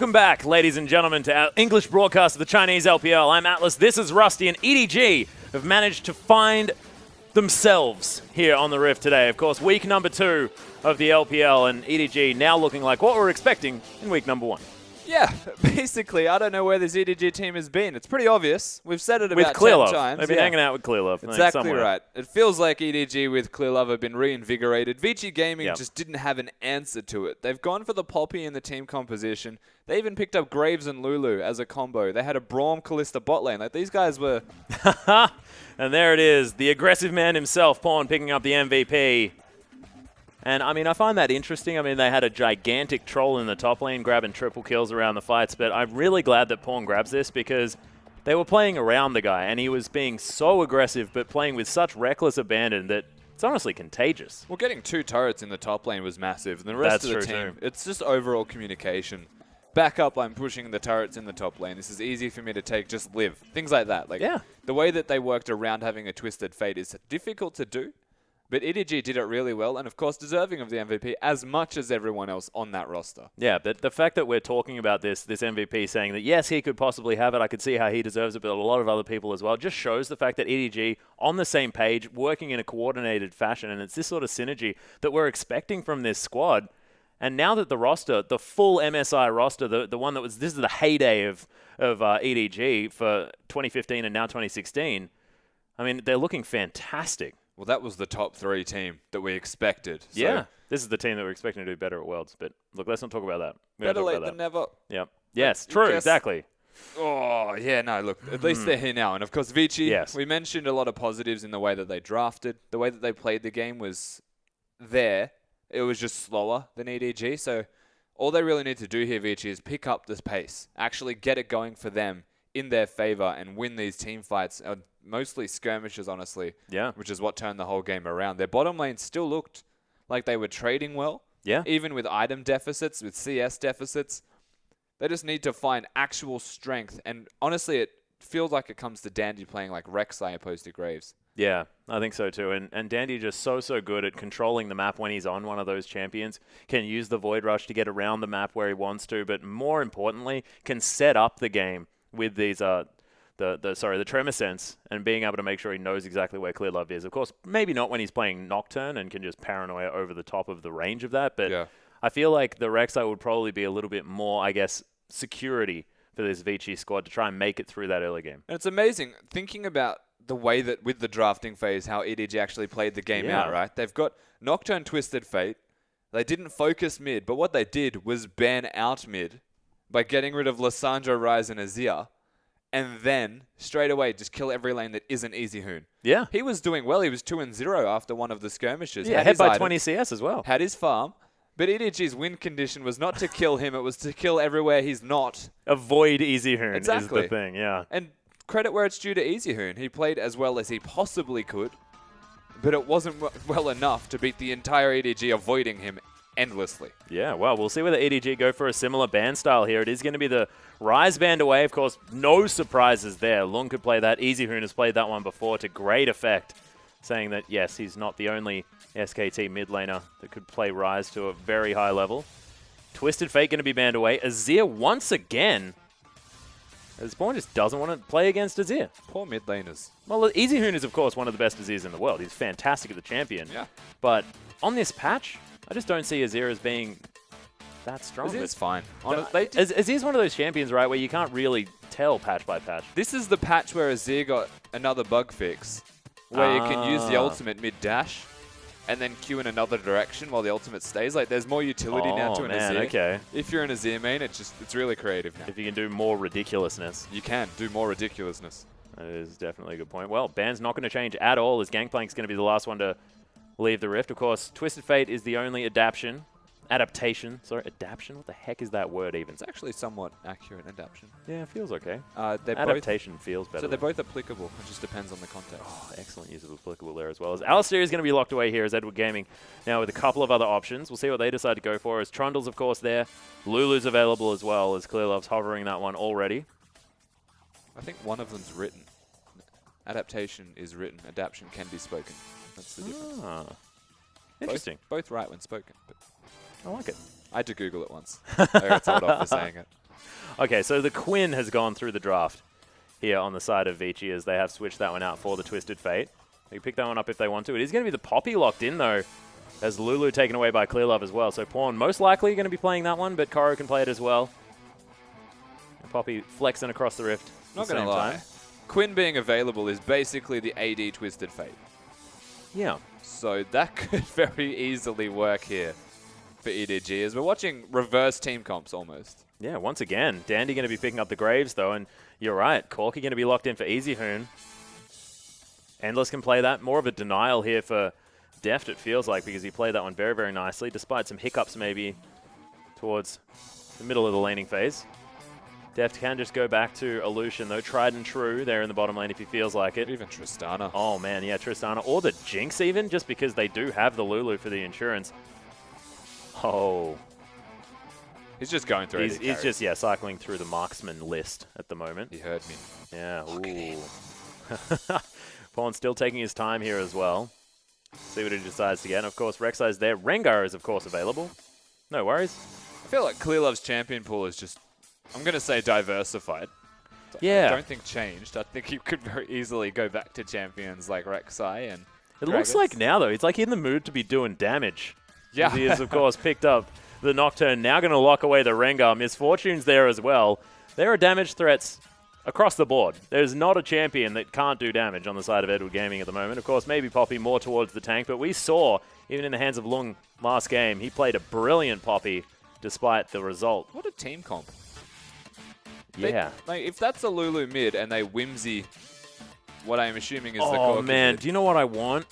Welcome back, ladies and gentlemen, to our English broadcast of the Chinese LPL. I'm Atlas, this is Rusty, and EDG have managed to find themselves here on the Rift today. Of course, week number 2 of the LPL, and EDG now looking like what we're expecting in week number 1. Yeah, basically, I don't know where this EDG team has been. It's pretty obvious. We've said it With about Clear 10 Love. times. They've been hanging out with Clear Love. Exactly right. It feels like EDG with Clear Love have been reinvigorated. Vici Gaming just didn't have an answer to it. They've gone for the Poppy in the team composition. They even picked up Graves and Lulu as a combo. They had a Braum Kalista bot lane. Like, these guys were... And there it is. The aggressive man himself, Pawn, picking up the MVP. And, I mean, I find that interesting. I mean, they had a gigantic troll in the top lane grabbing triple kills around the fights, but I'm really glad that Pawn grabs this because they were playing around the guy, and he was being so aggressive but playing with such reckless abandon that it's honestly contagious. Well, getting 2 turrets in the top lane was massive. And the rest of the team, true. It's just overall communication. Back up, I'm pushing the turrets in the top lane. This is easy for me to take, just live. Things like that. Like, the way that they worked around having a Twisted Fate is difficult to do. But EDG did it really well, and of course deserving of the MVP as much as everyone else on that roster. Yeah, but the fact that we're talking about this MVP saying that, yes, he could possibly have it, I could see how he deserves it, but a lot of other people as well, just shows the fact that EDG, on the same page, working in a coordinated fashion, and it's this sort of synergy that we're expecting from this squad. And now that the roster, the full MSI roster, the one that was, this is the heyday of EDG for 2015 and now 2016, I mean, they're looking fantastic. Well, that was the top 3 team that we expected. So yeah, this is the team that we're expecting to do better at Worlds. But look, let's not talk about that. Better late than never. Yep. Yes, true, exactly. Oh, yeah, no, look, at least they're here now. And, of course, Vici, we mentioned a lot of positives in the way that they drafted. The way that they played the game was there. It was just slower than EDG. So all they really need to do here, Vici, is pick up this pace, actually get it going for them in their favor and win these team fights, mostly skirmishes, honestly, which is what turned the whole game around. Their bottom lane still looked like they were trading well, even with item deficits, with CS deficits. They just need to find actual strength, and honestly, it feels like it comes to Dandy playing like Rek'Sai opposed to Graves. Yeah, I think so too. And Dandy just so good at controlling the map when he's on one of those champions, can use the Void Rush to get around the map where he wants to, but more importantly, can set up the game with these the Tremor Sense and being able to make sure he knows exactly where Clear Love is. Of course, maybe not when he's playing Nocturne and can just paranoia over the top of the range of that, but I feel like the Rek'Sai would probably be a little bit more, I guess, security for this Vici squad to try and make it through that early game. And it's amazing thinking about the way that with the drafting phase, how EDG actually played the game out, right? They've got Nocturne Twisted Fate. They didn't focus mid, but what they did was ban out mid by getting rid of Lissandra, Ryze, and Azir, and then straight away just kill every lane that isn't Easy Hoon. Yeah. He was doing well. He was 2-0 after one of the skirmishes. Yeah, head by 20 CS as well. Had his farm. But EDG's win condition was not to kill him, it was to kill everywhere he's not. Avoid Easy Hoon is Exactly. the thing, yeah. And credit where it's due to Easy Hoon. He played as well as he possibly could, but it wasn't well enough to beat the entire EDG, avoiding him endlessly. Yeah, well, we'll see whether EDG go for a similar ban style here. It is going to be the Ryze band away. Of course, no surprises there. Lung could play that. Easy Hoon has played that one before to great effect, saying that, yes, he's not the only SKT mid laner that could play Ryze to a very high level. Twisted Fate going to be banned away. Azir once again. Spawn just doesn't want to play against Azir. Poor mid laners. Well, Easy Hoon is, of course, one of the best Azirs in the world. He's fantastic at the champion. Yeah. But on this patch, I just don't see Azir as being that strong. Azir's fine. Azir's one of those champions, right, where you can't really tell patch by patch. This is the patch where Azir got another bug fix, where you can use the ultimate mid-dash and then Q in another direction while the ultimate stays. Like, there's more utility now to an Azir. Okay. If you're an Azir main, it's really creative now. If you can do more ridiculousness. You can do more ridiculousness. That is definitely a good point. Well, ban's not going to change at all, as Gangplank's going to be the last one to leave the Rift. Of course, Twisted Fate is the only adaptation. Adaptation? What the heck is that word even? It's actually somewhat accurate, adaptation. Yeah, it feels okay. Adaptation feels better. So they're both applicable. It just depends on the context. Oh, excellent use of applicable there as well. As Alistair is going to be locked away here as Edward Gaming now with a couple of other options. We'll see what they decide to go for. As Trundle's, of course, there. Lulu's available as well, as Clearlove's hovering that one already. I think one of them's written. Adaptation is written. Adaptation can be spoken. That's the difference. Interesting. Both right when spoken. But I like it. I had to Google it once. I got told off for saying it. Okay, so the Quinn has gone through the draft here on the side of Vici as they have switched that one out for the Twisted Fate. They can pick that one up if they want to. It is going to be the Poppy locked in, though, as Lulu taken away by Clear Love as well. So Pawn most likely going to be playing that one, but Koro can play it as well. And Poppy flexing across the rift. Not going to lie. Quinn being available is basically the AD Twisted Fate. Yeah. So that could very easily work here for EDG as we're watching reverse team comps almost. Yeah, once again, Dandy going to be picking up the Graves, though, and you're right, Corky going to be locked in for Easy Hoon. Endless can play that. More of a denial here for Deft, it feels like, because he played that one very, very nicely, despite some hiccups maybe towards the middle of the laning phase. Deft can just go back to Illusion, though. Tried and true there in the bottom lane if he feels like it. Even Tristana. Oh, man, yeah, Tristana. Or the Jinx even, just because they do have the Lulu for the insurance. Oh. He's just going through it. He's just, yeah, cycling through the marksman list at the moment. He heard me. Yeah, ooh. Pawn still taking his time here as well. See what he decides to get. And, of course, Rek'Sai's there. Rengar is, of course, available. No worries. I feel like Clear Love's champion pool is just, I'm going to say diversified. Yeah. I don't think changed. I think you could very easily go back to champions like Rek'Sai and It looks like now, though, he's like in the mood to be doing damage. Yeah. He has, of course, picked up the Nocturne. Now going to lock away the Rengar. Misfortune's there as well. There are damage threats across the board. There's not a champion that can't do damage on the side of Edward Gaming at the moment. Of course, maybe Poppy more towards the tank, but we saw, even in the hands of Lung last game, he played a brilliant Poppy despite the result. What a team comp. Yeah. Like, if that's a Lulu mid and they whimsy what I'm assuming is the Oh, man. mid. Do you know what I want?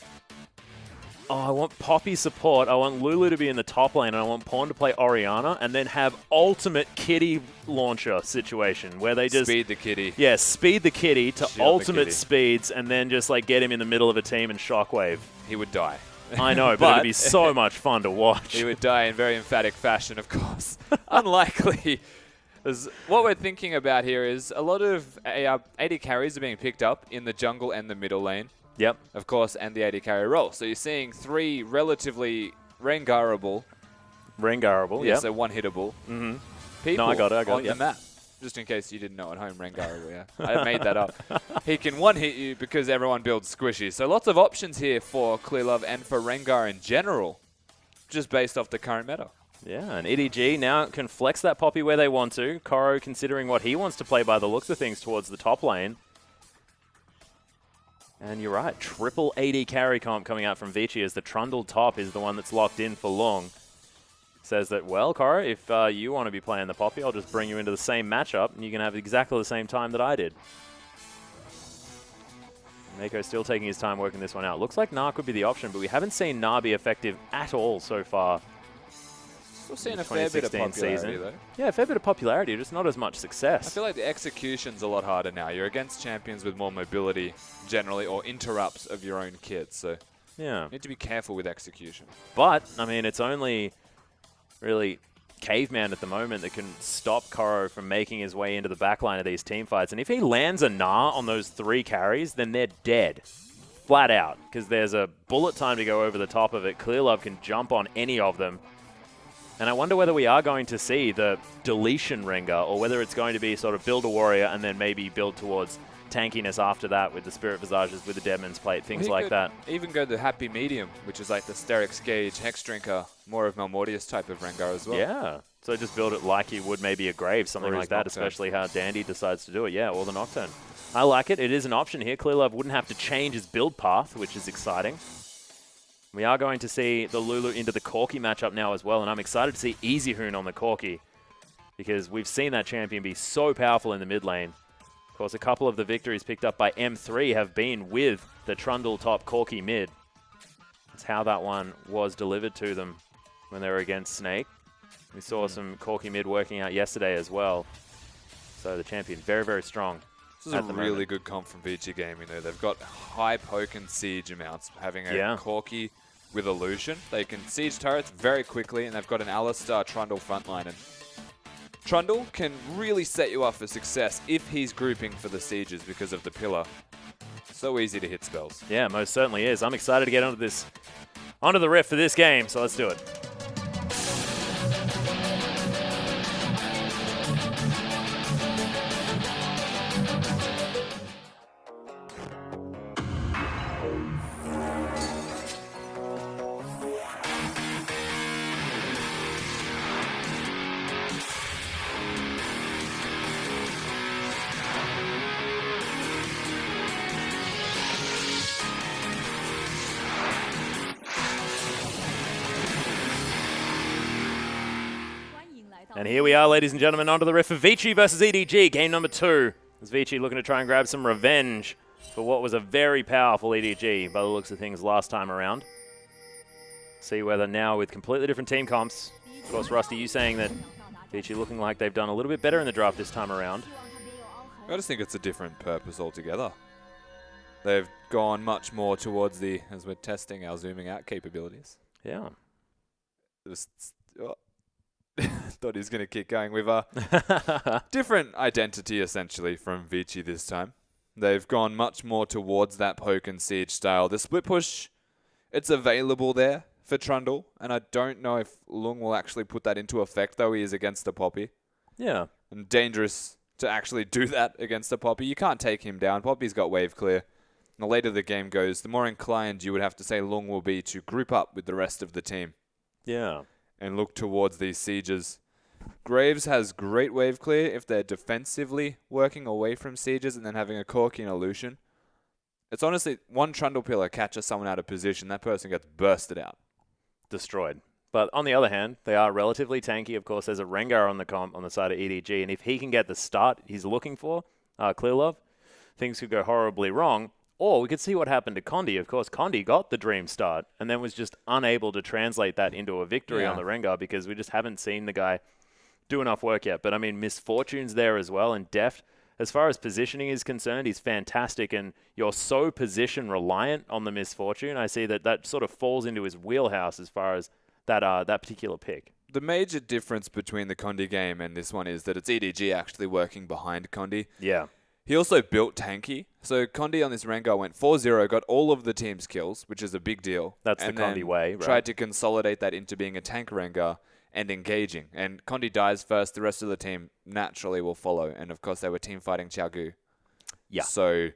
Oh, I want Poppy support. I want Lulu to be in the top lane, and I want Pawn to play Orianna, and then have ultimate kitty launcher situation where they just speed the kitty. Yeah, speed the kitty to Shield ultimate speeds, and then just like get him in the middle of a team and shockwave. He would die. I know, but it'd be so much fun to watch. He would die in very emphatic fashion, of course. Unlikely. What we're thinking about here is a lot of AD carries are being picked up in the jungle and the middle lane. Yep. Of course, and the AD carry role. So you're seeing three relatively Rengarable. Rengarable, yeah. yep. So one-hittable. Mm-hmm. People No, I got it, on yep. the map. Just in case you didn't know at home, Rengarable, yeah. I made that up. He can one-hit you because everyone builds squishy. So lots of options here for Clear Love and for Rengar in general, just based off the current meta. Yeah, and EDG now can flex that Poppy where they want to. Koro considering what he wants to play by the looks of things towards the top lane. And you're right, triple AD carry comp coming out from Vici as the Trundle top is the one that's locked in for long. Says that, well, Koro, if you want to be playing the Poppy, I'll just bring you into the same matchup, and you can have exactly the same time that I did. Mako still taking his time working this one out. Looks like Gnar could be the option, but we haven't seen Gnar be effective at all so far. Still seeing a fair bit of popularity, though. Yeah, a fair bit of popularity, just not as much success. I feel like the execution's a lot harder now. You're against champions with more mobility, generally, or interrupts of your own kit, so yeah, you need to be careful with execution. But, I mean, it's only really Caveman at the moment that can stop Koro from making his way into the backline of these team fights. And if he lands a Gnar on those three carries, then they're dead. Flat out, because there's a bullet time to go over the top of it. Clear Love can jump on any of them. And I wonder whether we are going to see the deletion Rengar, or whether it's going to be sort of build a warrior and then maybe build towards tankiness after that with the Spirit Visages, with the Deadman's Plate, things like that. Even go the happy medium, which is like the Sterix Gauge, Hex Drinker, more of Malmortius type of Rengar as well. Yeah, so just build it like you would maybe a Grave, something like that, Nocturne. Especially how Dandy decides to do it. Yeah, or the Nocturne. I like it. It is an option here. Clear Love wouldn't have to change his build path, which is exciting. We are going to see the Lulu into the Corki matchup now as well, and I'm excited to see Easy Hoon on the Corki, because we've seen that champion be so powerful in the mid lane. Of course, a couple of the victories picked up by M3 have been with the Trundle top Corki mid. That's how that one was delivered to them when they were against Snake. We saw some Corki mid working out yesterday as well. So the champion, very, very strong. This is a really good comp from Vici Gaming, though. They've got high poke and siege amounts, having a Corki with Illusion. They can siege turrets very quickly, and they've got an Alistar Trundle frontline. And Trundle can really set you up for success if he's grouping for the sieges because of the pillar. So easy to hit spells. Yeah, most certainly is. I'm excited to get onto the riff for this game, so let's do it. And here we are, ladies and gentlemen, onto the riff of Vici versus EDG, game number 2. As Vici looking to try and grab some revenge for what was a very powerful EDG by the looks of things last time around. See whether now with completely different team comps. Of course, Rusty, you saying that Vici looking like they've done a little bit better in the draft this time around. I just think it's a different purpose altogether. They've gone much more towards the, as we're testing our zooming out capabilities. Yeah. Thought he was going to keep going with a different identity, essentially, from Vici this time. They've gone much more towards that poke and siege style. The split push, it's available there for Trundle, and I don't know if Lung will actually put that into effect, though he is against the Poppy. Yeah. And dangerous to actually do that against the Poppy. You can't take him down. Poppy's got wave clear. And the later the game goes, the more inclined you would have to say Lung will be to group up with the rest of the team. Yeah. And look towards these sieges. Graves has great wave clear if they're defensively working away from sieges and then having a Corki and a Lucian. It's honestly one Trundle pillar catches someone out of position, that person gets bursted out. Destroyed. But on the other hand, they are relatively tanky. Of course, there's a Rengar on the comp on the side of EDG, and if he can get the start he's looking for, Clearlove, things could go horribly wrong. Or we could see what happened to Condi. Of course, Condi got the dream start and then was just unable to translate that into a victory on the Rengar because we just haven't seen the guy do enough work yet. But, I mean, Misfortune's there as well. And Deft, as far as positioning is concerned, he's fantastic. And you're so position-reliant on the Misfortune. I see that that sort of falls into his wheelhouse as far as that particular pick. The major difference between the Condi game and this one is that it's EDG actually working behind Condi. Yeah. He also built tanky. So Condi on this Rengar went 4-0, got all of the team's kills, which is a big deal. That's the Condi way, right? Tried to consolidate that into being a tank Rengar and engaging. And Condi dies first, the rest of the team naturally will follow. And of course they were team fighting Xiaogu. Yeah. So,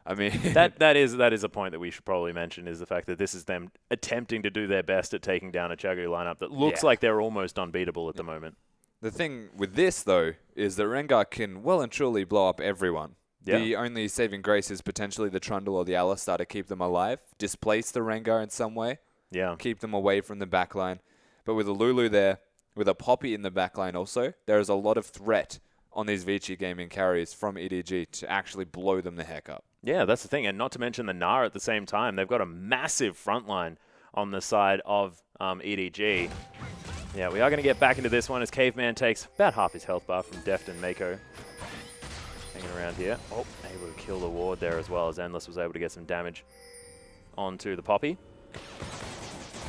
I mean... that is a point that we should probably mention, is the fact that this is them attempting to do their best at taking down a Xiaogu lineup that looks like they're almost unbeatable at the moment. The thing with this, though, is that Rengar can well and truly blow up everyone. Yeah. The only saving grace is potentially the Trundle or the Alistar to keep them alive, displace the Rengar in some way, keep them away from the backline. But with a Lulu there, with a Poppy in the backline also, there is a lot of threat on these Vici gaming carries from EDG to actually blow them the heck up. Yeah, that's the thing. And not to mention the Gnar at the same time. They've got a massive front line on the side of EDG. Yeah, we are going to get back into this one as Caveman takes about half his health bar from Deft and Mako. Hanging around here. Oh, able to kill the ward there as well as Endless was able to get some damage onto the Poppy.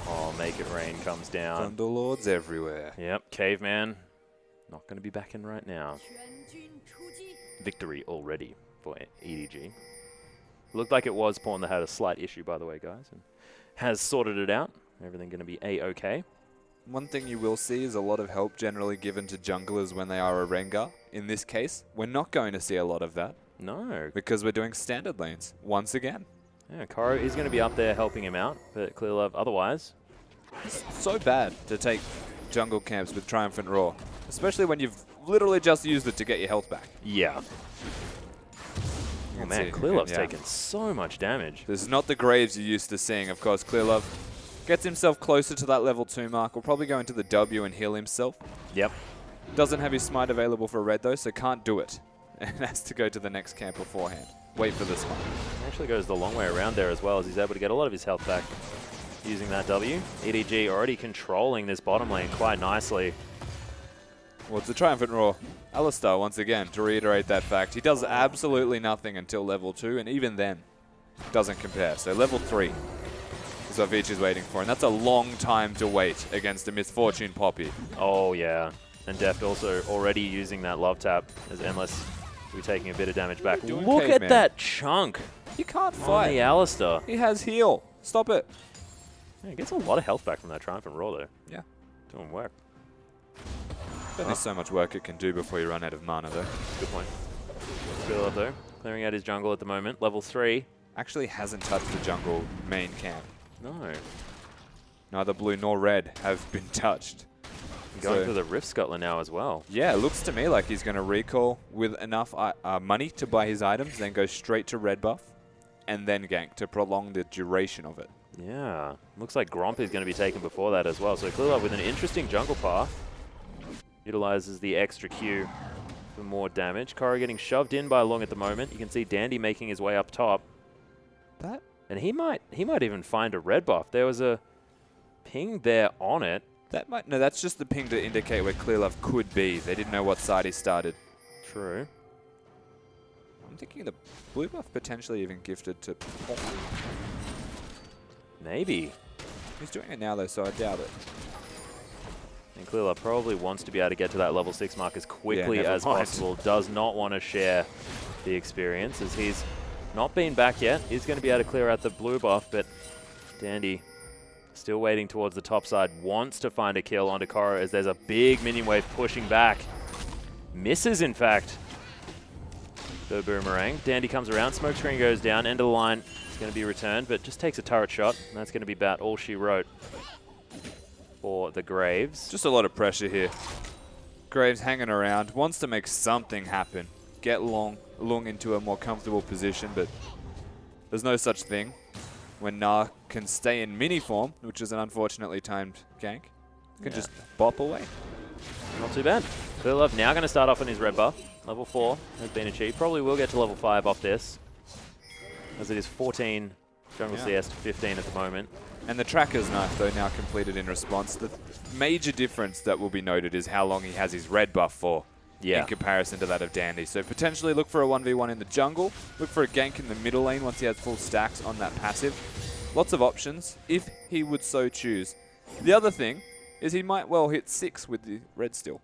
Oh, Make It Rain comes down. Thunder Lords everywhere. Yep, Caveman not going to be back in right now. Victory already for EDG. Looked like it was Pawn that had a slight issue, by the way, guys, and has sorted it out. Everything going to be A-okay. One thing you will see is a lot of help generally given to junglers when they are a Rengar. In this case, we're not going to see a lot of that. No. Because we're doing standard lanes once again. Yeah, Koro is going to be up there helping him out, but Clearlove otherwise. It's so bad to take jungle camps with Triumphant Roar, especially when you've literally just used it to get your health back. Yeah. Oh man, Clearlove's taken so much damage. This is not the Graves you're used to seeing. Of course, Clearlove gets himself closer to that level 2 mark. Will probably go into the W and heal himself. Yep. Doesn't have his smite available for red though, so can't do it. And has to go to the next camp beforehand. Wait for this one. Actually goes the long way around there as well, as he's able to get a lot of his health back using that W. EDG already controlling this bottom lane quite nicely. Well, it's a Triumphant Roar. Alistar, once again, to reiterate that fact, he does absolutely nothing until level 2, and even then, doesn't compare. So level 3 is what Vici's waiting for, and that's a long time to wait against a Misfortune Poppy. Oh, yeah. And Deft also already using that love tap as Endless will be taking a bit of damage back. Look at that chunk. He can't fight. On the Alistar. He has heal. Stop it. Yeah, he gets a lot of health back from that Triumphant Roar, though. Yeah. Doing work. Only so much work it can do before you run out of mana, though. Good point. Clearlove, though, clearing out his jungle at the moment. Level 3. Actually hasn't touched the jungle main camp. No. Neither blue nor red have been touched. Going for the Rift Scuttler now as well. Yeah, it looks to me like he's going to recall with enough money to buy his items, then go straight to red buff, and then gank to prolong the duration of it. Yeah. Looks like Gromp is going to be taken before that as well. So Clearlove with an interesting jungle path. utilizes the extra Q for more damage. Koro getting shoved in by Long at the moment. You can see Dandy making his way up top. And he might even find a red buff. There was a ping there on it. No, that's just the ping to indicate where Clearlove could be. They didn't know what side he started. True. I'm thinking the blue buff potentially even gifted to Pawn. Maybe. He's doing it now though, so I doubt it. And Clearlove probably wants to be able to get to that level 6 mark as quickly as possible. Does not want to share the experience as he's not been back yet. He's going to be able to clear out the blue buff, but Dandy still waiting towards the top side. Wants to find a kill onto Koro as there's a big minion wave pushing back. Misses, in fact, the boomerang. Dandy comes around. Smoke screen goes down. End of the line is going to be returned, but just takes a turret shot. And that's going to be about all she wrote for the Graves. Just a lot of pressure here. Graves hanging around. Wants to make something happen. Get Long into a more comfortable position, but there's no such thing. When Na can stay in mini form, which is an unfortunately timed gank, can just bop away. Not too bad. Clearlove now going to start off on his red buff. Level 4 has been achieved. Probably will get to level 5 off this, as it is 14 jungle CS to 15 at the moment. And the tracker's knife, though, now completed in response. The major difference that will be noted is how long he has his red buff for in comparison to that of Dandy. So potentially look for a 1v1 in the jungle. Look for a gank in the middle lane once he has full stacks on that passive. Lots of options, if he would so choose. The other thing is he might well hit 6 with the red still.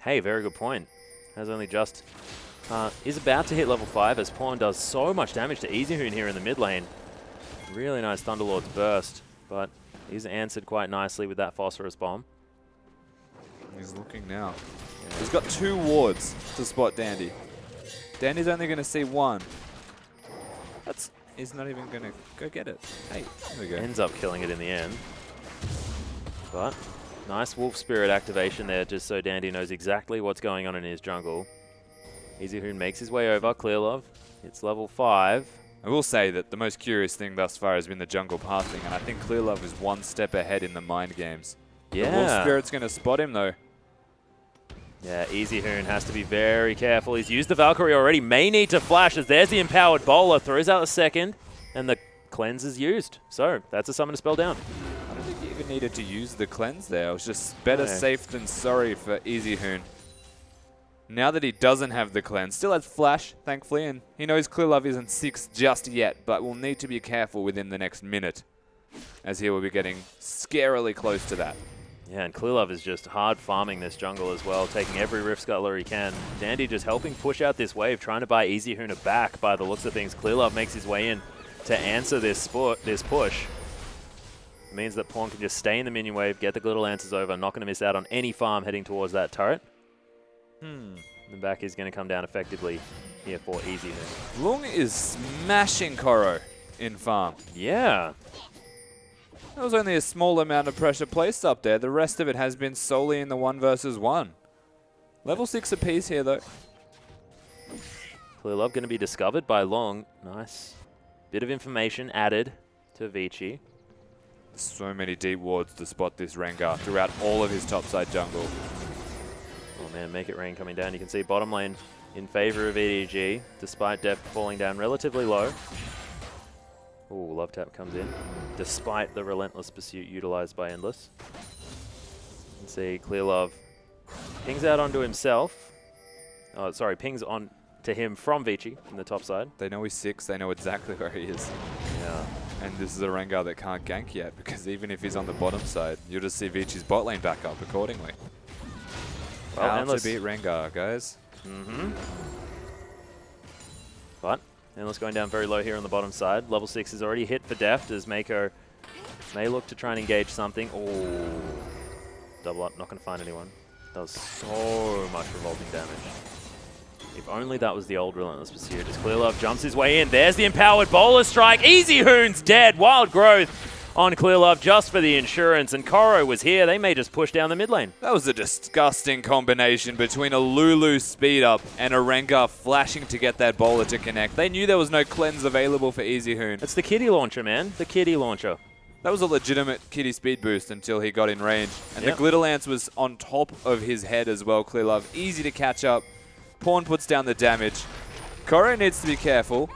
Hey, very good point. Has only just... is about to hit level 5 as Pawn does so much damage to EasyHoon here in the mid lane. Really nice Thunderlord's burst, but he's answered quite nicely with that Phosphorus Bomb. He's looking now. Yeah. He's got 2 wards to spot Dandy. Dandy's only going to see 1. He's not even going to go get it. Hey, there we go. Ends up killing it in the end. But nice Wolf Spirit activation there, just so Dandy knows exactly what's going on in his jungle. EasyHoon makes his way over. Clearlove, it's level 5. I will say that the most curious thing thus far has been the jungle pathing, and I think Clearlove is 1 step ahead in the mind games. Yeah. The Wolf Spirit's going to spot him, though. Yeah, EasyHoon has to be very careful. He's used the Valkyrie already. May need to flash as there's the empowered bowler. Throws out the second, and the cleanse is used. So that's a summon to spell down. I don't think he even needed to use the cleanse there. It was just better safe than sorry for EasyHoon. Now that he doesn't have the cleanse, still has flash, thankfully, and he knows Clearlove isn't 6 just yet, but will need to be careful within the next minute, as he will be getting scarily close to that. Yeah, and Clearlove is just hard farming this jungle as well, taking every Rift Scuttler he can. Dandy just helping push out this wave, trying to buy EasyHoon a back by the looks of things. Clearlove makes his way in to answer this push. It means that Pawn can just stay in the minion wave, get the Glitter Lancers over, not going to miss out on any farm heading towards that turret. The back is going to come down effectively here for EasyHoon. Long is smashing Koro in farm. Yeah. There was only a small amount of pressure placed up there. The rest of it has been solely in the 1 versus 1. Level 6 apiece here, though. Clearlove going to be discovered by Long. Nice. Bit of information added to Vici. So many deep wards to spot this Rengar throughout all of his topside jungle. Oh man, Make It Rain coming down. You can see bottom lane in favor of EDG, despite depth falling down relatively low. Ooh, Love Tap comes in, despite the relentless pursuit utilized by Endless. You can see Clearlove pings out onto himself. Oh, sorry, pings on to him from Vici in the top side. They know he's 6. They know exactly where he is. Yeah. And this is a Rengar that can't gank yet, because even if he's on the bottom side, you'll just see Vici's bot lane back up accordingly. Well, How Endless to beat Rengar, guys. But Endless going down very low here on the bottom side. Level 6 is already hit for Deft as Mako may look to try and engage something. Oh, double up, not going to find anyone. Does so much revolting damage. If only that was the old Relentless Pursuit. As Clearlove jumps his way in. There's the empowered bowler strike. EasyHoon's dead. Wild growth on Clearlove just for the insurance. And Koro was here. They may just push down the mid lane. That was a disgusting combination between a Lulu speed up and a Rengar flashing to get that bowler to connect. They knew there was no cleanse available for EasyHoon. It's the kitty launcher, man. The kitty launcher. That was a legitimate kitty speed boost until he got in range. And Yep. the Glitter Lance was on top of his head as well, Clear Love. Easy to catch up. Pawn puts down the damage. Koro needs to be careful.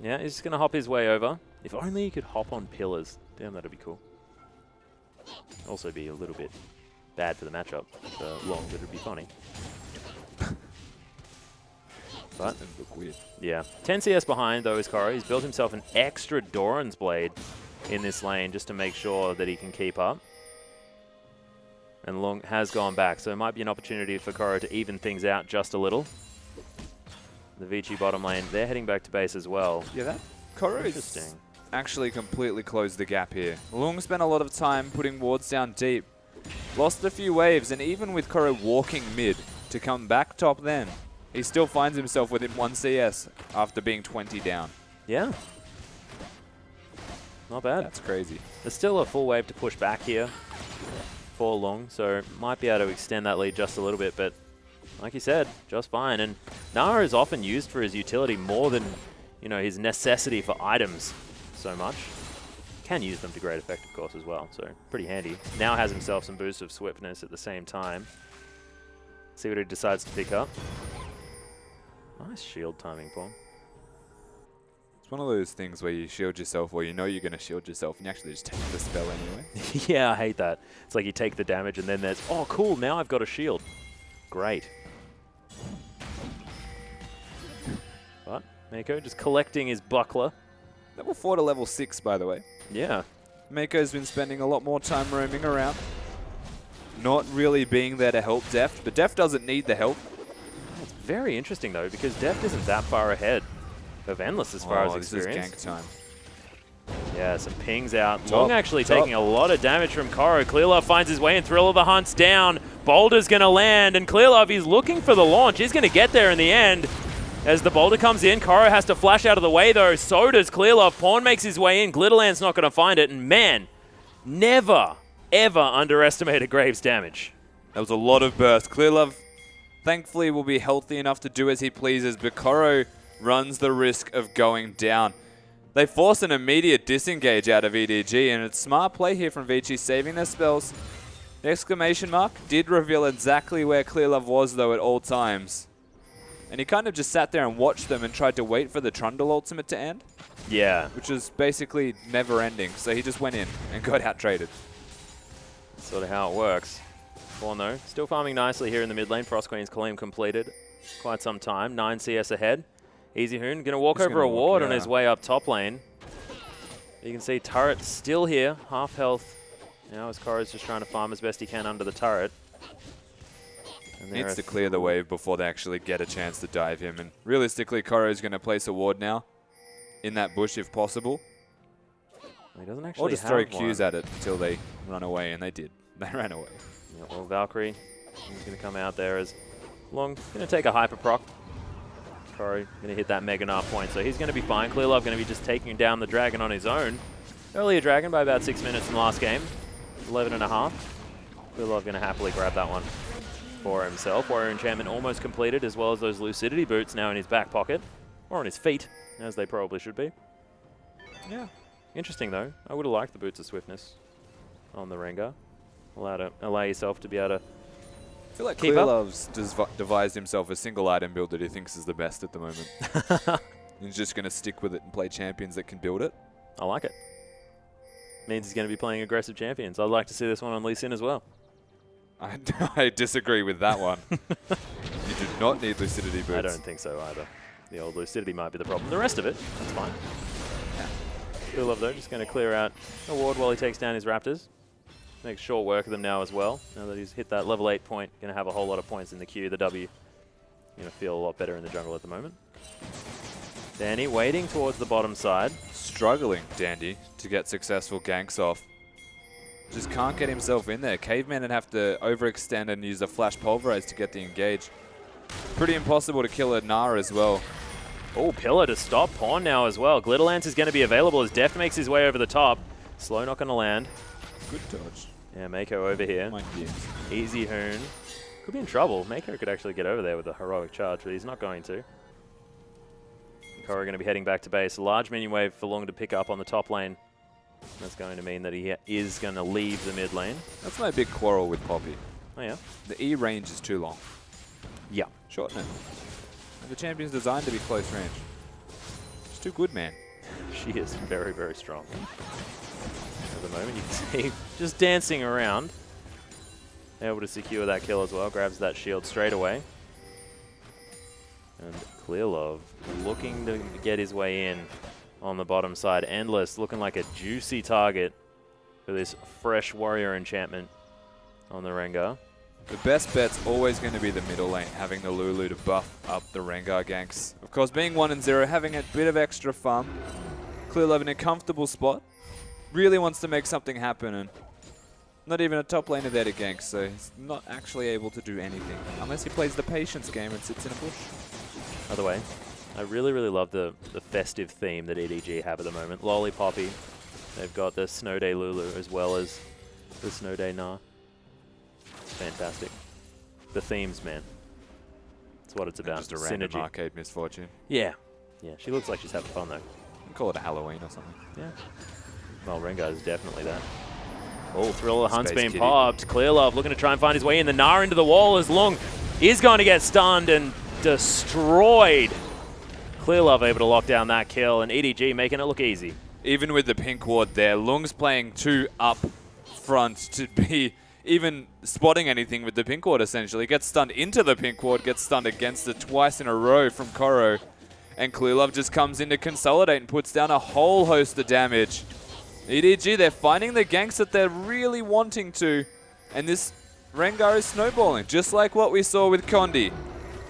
Yeah, he's just going to hop his way over. If only he could hop on pillars. Damn, that'd be cool. Also be a little bit bad for the matchup. Long, but it'd be funny. But, Look weird. yeah. 10 CS behind, though, is Koro. He's built himself an extra Doran's Blade in this lane just to make sure that he can keep up. And Long has gone back, so it might be an opportunity for Koro to even things out just a little. The Vici bottom lane, they're heading back to base as well. Yeah, that Koro's actually completely closed the gap here. Lung spent a lot of time putting wards down deep. Lost a few waves, and even with Koro walking mid to come back top then, he still finds himself within 1 CS after being 20 down. Yeah. Not bad. That's crazy. There's still a full wave to push back here for Long, so might be able to extend that lead just a little bit, but like you said, just fine. And Nara is often used for his utility more than, you know, his necessity for items so much. Can use them to great effect, of course, as well, so pretty handy. Now has himself some boost of swiftness at the same time. See what he decides to pick up. Nice shield timing, Paul. It's one of those things where you shield yourself, or you know you're going to shield yourself, and you actually just take the spell anyway. Yeah, I hate that. It's like you take the damage, and then there's, oh, cool, now I've got a shield. Great. But Mako just collecting his buckler. Level 4 to level 6, by the way. Yeah. Mako's been spending a lot more time roaming around. Not really being there to help Deft, but Deft doesn't need the help. It's very interesting, though, because Deft isn't that far ahead of Endless as far as experience. This is gank time. Yeah, some pings out. Top, Long actually top. taking a lot of damage from Koro. Clearlove finds his way, and Thrill of the Hunt's down. Boulder's going to land, and Clearlove, he's looking for the launch. He's going to get there in the end. As the boulder comes in, Koro has to flash out of the way, though. So does Clearlove. Pawn makes his way in. Glitterland's not going to find it. And man, never, ever underestimated Graves' damage. That was a lot of burst. Clearlove, thankfully, will be healthy enough to do as he pleases, but Koro runs the risk of going down. They force an immediate disengage out of EDG, and it's smart play here from Vici, saving their spells. The exclamation mark did reveal exactly where Clearlove was, though, at all times. And he kind of just sat there and watched them and tried to wait for the Trundle ultimate to end. Yeah. Which was basically never ending. So he just went in and got out-traded. That's sort of how it works. Fawn, though, still farming nicely here in the mid lane. Frost Queen's claim completed. Quite some time. 9 CS ahead. Easy Hoon going to walk over a ward on his way up top lane. You can see turret still here. Half health. Now as Koro's just trying to farm as best he can under the turret. Needs to clear the wave before they actually get a chance to dive him. And realistically, Koro's going to place a ward now in that bush if possible. He doesn't actually or just throw Qs at it until they run away, and they did. They ran away. Yeah, well, Valkyrie is going to come out there as Long. Going to take a hyper proc. Koro going to hit that Mega Gnar point, so he's going to be fine. Clearlove going to be just taking down the dragon on his own. Earlier dragon by about 6 minutes in the last game. 11.5. Clearlove going to happily grab that one for himself. Warrior Enchantment almost completed, as well as those Lucidity boots now in his back pocket. Or on his feet, as they probably should be. Yeah. Interesting, though. I would have liked the boots of swiftness on the Rengar. Allow yourself to be able to I feel like Clearlove's devised himself a single item build that he thinks is the best at the moment. He's just going to stick with it and play champions that can build it. I like it. Means he's going to be playing aggressive champions. I'd like to see this one on Lee Sin as well. I disagree with that one. You do not need Lucidity boots. I don't think so either. The old Lucidity might be the problem. The rest of it, that's fine. Yeah. Clearlove, though, just going to clear out a ward while he takes down his Raptors. Makes short work of them now as well. Now that he's hit that level 8 point, going to have a whole lot of points in the queue. The W going to feel a lot better in the jungle at the moment. Danny waiting towards the bottom side. Struggling, Dandy, to get successful ganks off. Just can't get himself in there. Caveman would have to overextend and use a flash pulverize to get the engage. Pretty impossible to kill a Gnar as well. Oh, Pillar to stop Pawn now as well. Glitterlance is going to be available as Deft makes his way over the top. Slow not going to land. Good dodge. Yeah, Mako over here. Easy Hoon. Could be in trouble. Mako could actually get over there with a heroic charge, but he's not going to. Koro going to be heading back to base. Large minion wave for Long to pick up on the top lane. That's going to mean that he is going to leave the mid lane. That's my big quarrel with Poppy. Oh, yeah? The E range is too long. Yeah. Shorten it. And the champion's designed to be close range. It's too good, man. She is very, very strong. At the moment, you can see just dancing around. Able to secure that kill as well. Grabs that shield straight away. And Clearlove looking to get his way in on the bottom side. Endless looking like a juicy target for this fresh warrior enchantment on the Rengar. The best bet's always going to be the middle lane, having the Lulu to buff up the Rengar ganks. Of course, being 1-0, having a bit of extra farm. Clearlove in a comfortable spot. Really wants to make something happen, and not even a top laner there to gank, so he's not actually able to do anything. Unless he plays the patience game and sits in a bush. By the way, I really, really love the festive theme that EDG have at the moment. Lollipoppy. They've got the Snow Day Lulu as well as the Snow Day Na. Fantastic. The themes, man. That's what it's about. Just a random synergy. arcade misfortune. Yeah. Yeah, she looks like she's having fun, though. You can call it a Halloween or something. Yeah. Well, Rengar is definitely that. Oh, Thriller Hunt's Space been Kitty. popped. Clearlove looking to try and find his way in. The Gnar into the wall as Lung is going to get stunned and destroyed. Clearlove able to lock down that kill, and EDG making it look easy. Even with the pink ward there, Lung's playing too up front to be even spotting anything with the pink ward, essentially. Gets stunned into the pink ward, gets stunned against it twice in a row from Koro. And Clearlove just comes in to consolidate and puts down a whole host of damage. EDG, they're finding the ganks that they're really wanting to. And this Rengar is snowballing, just like what we saw with Condi.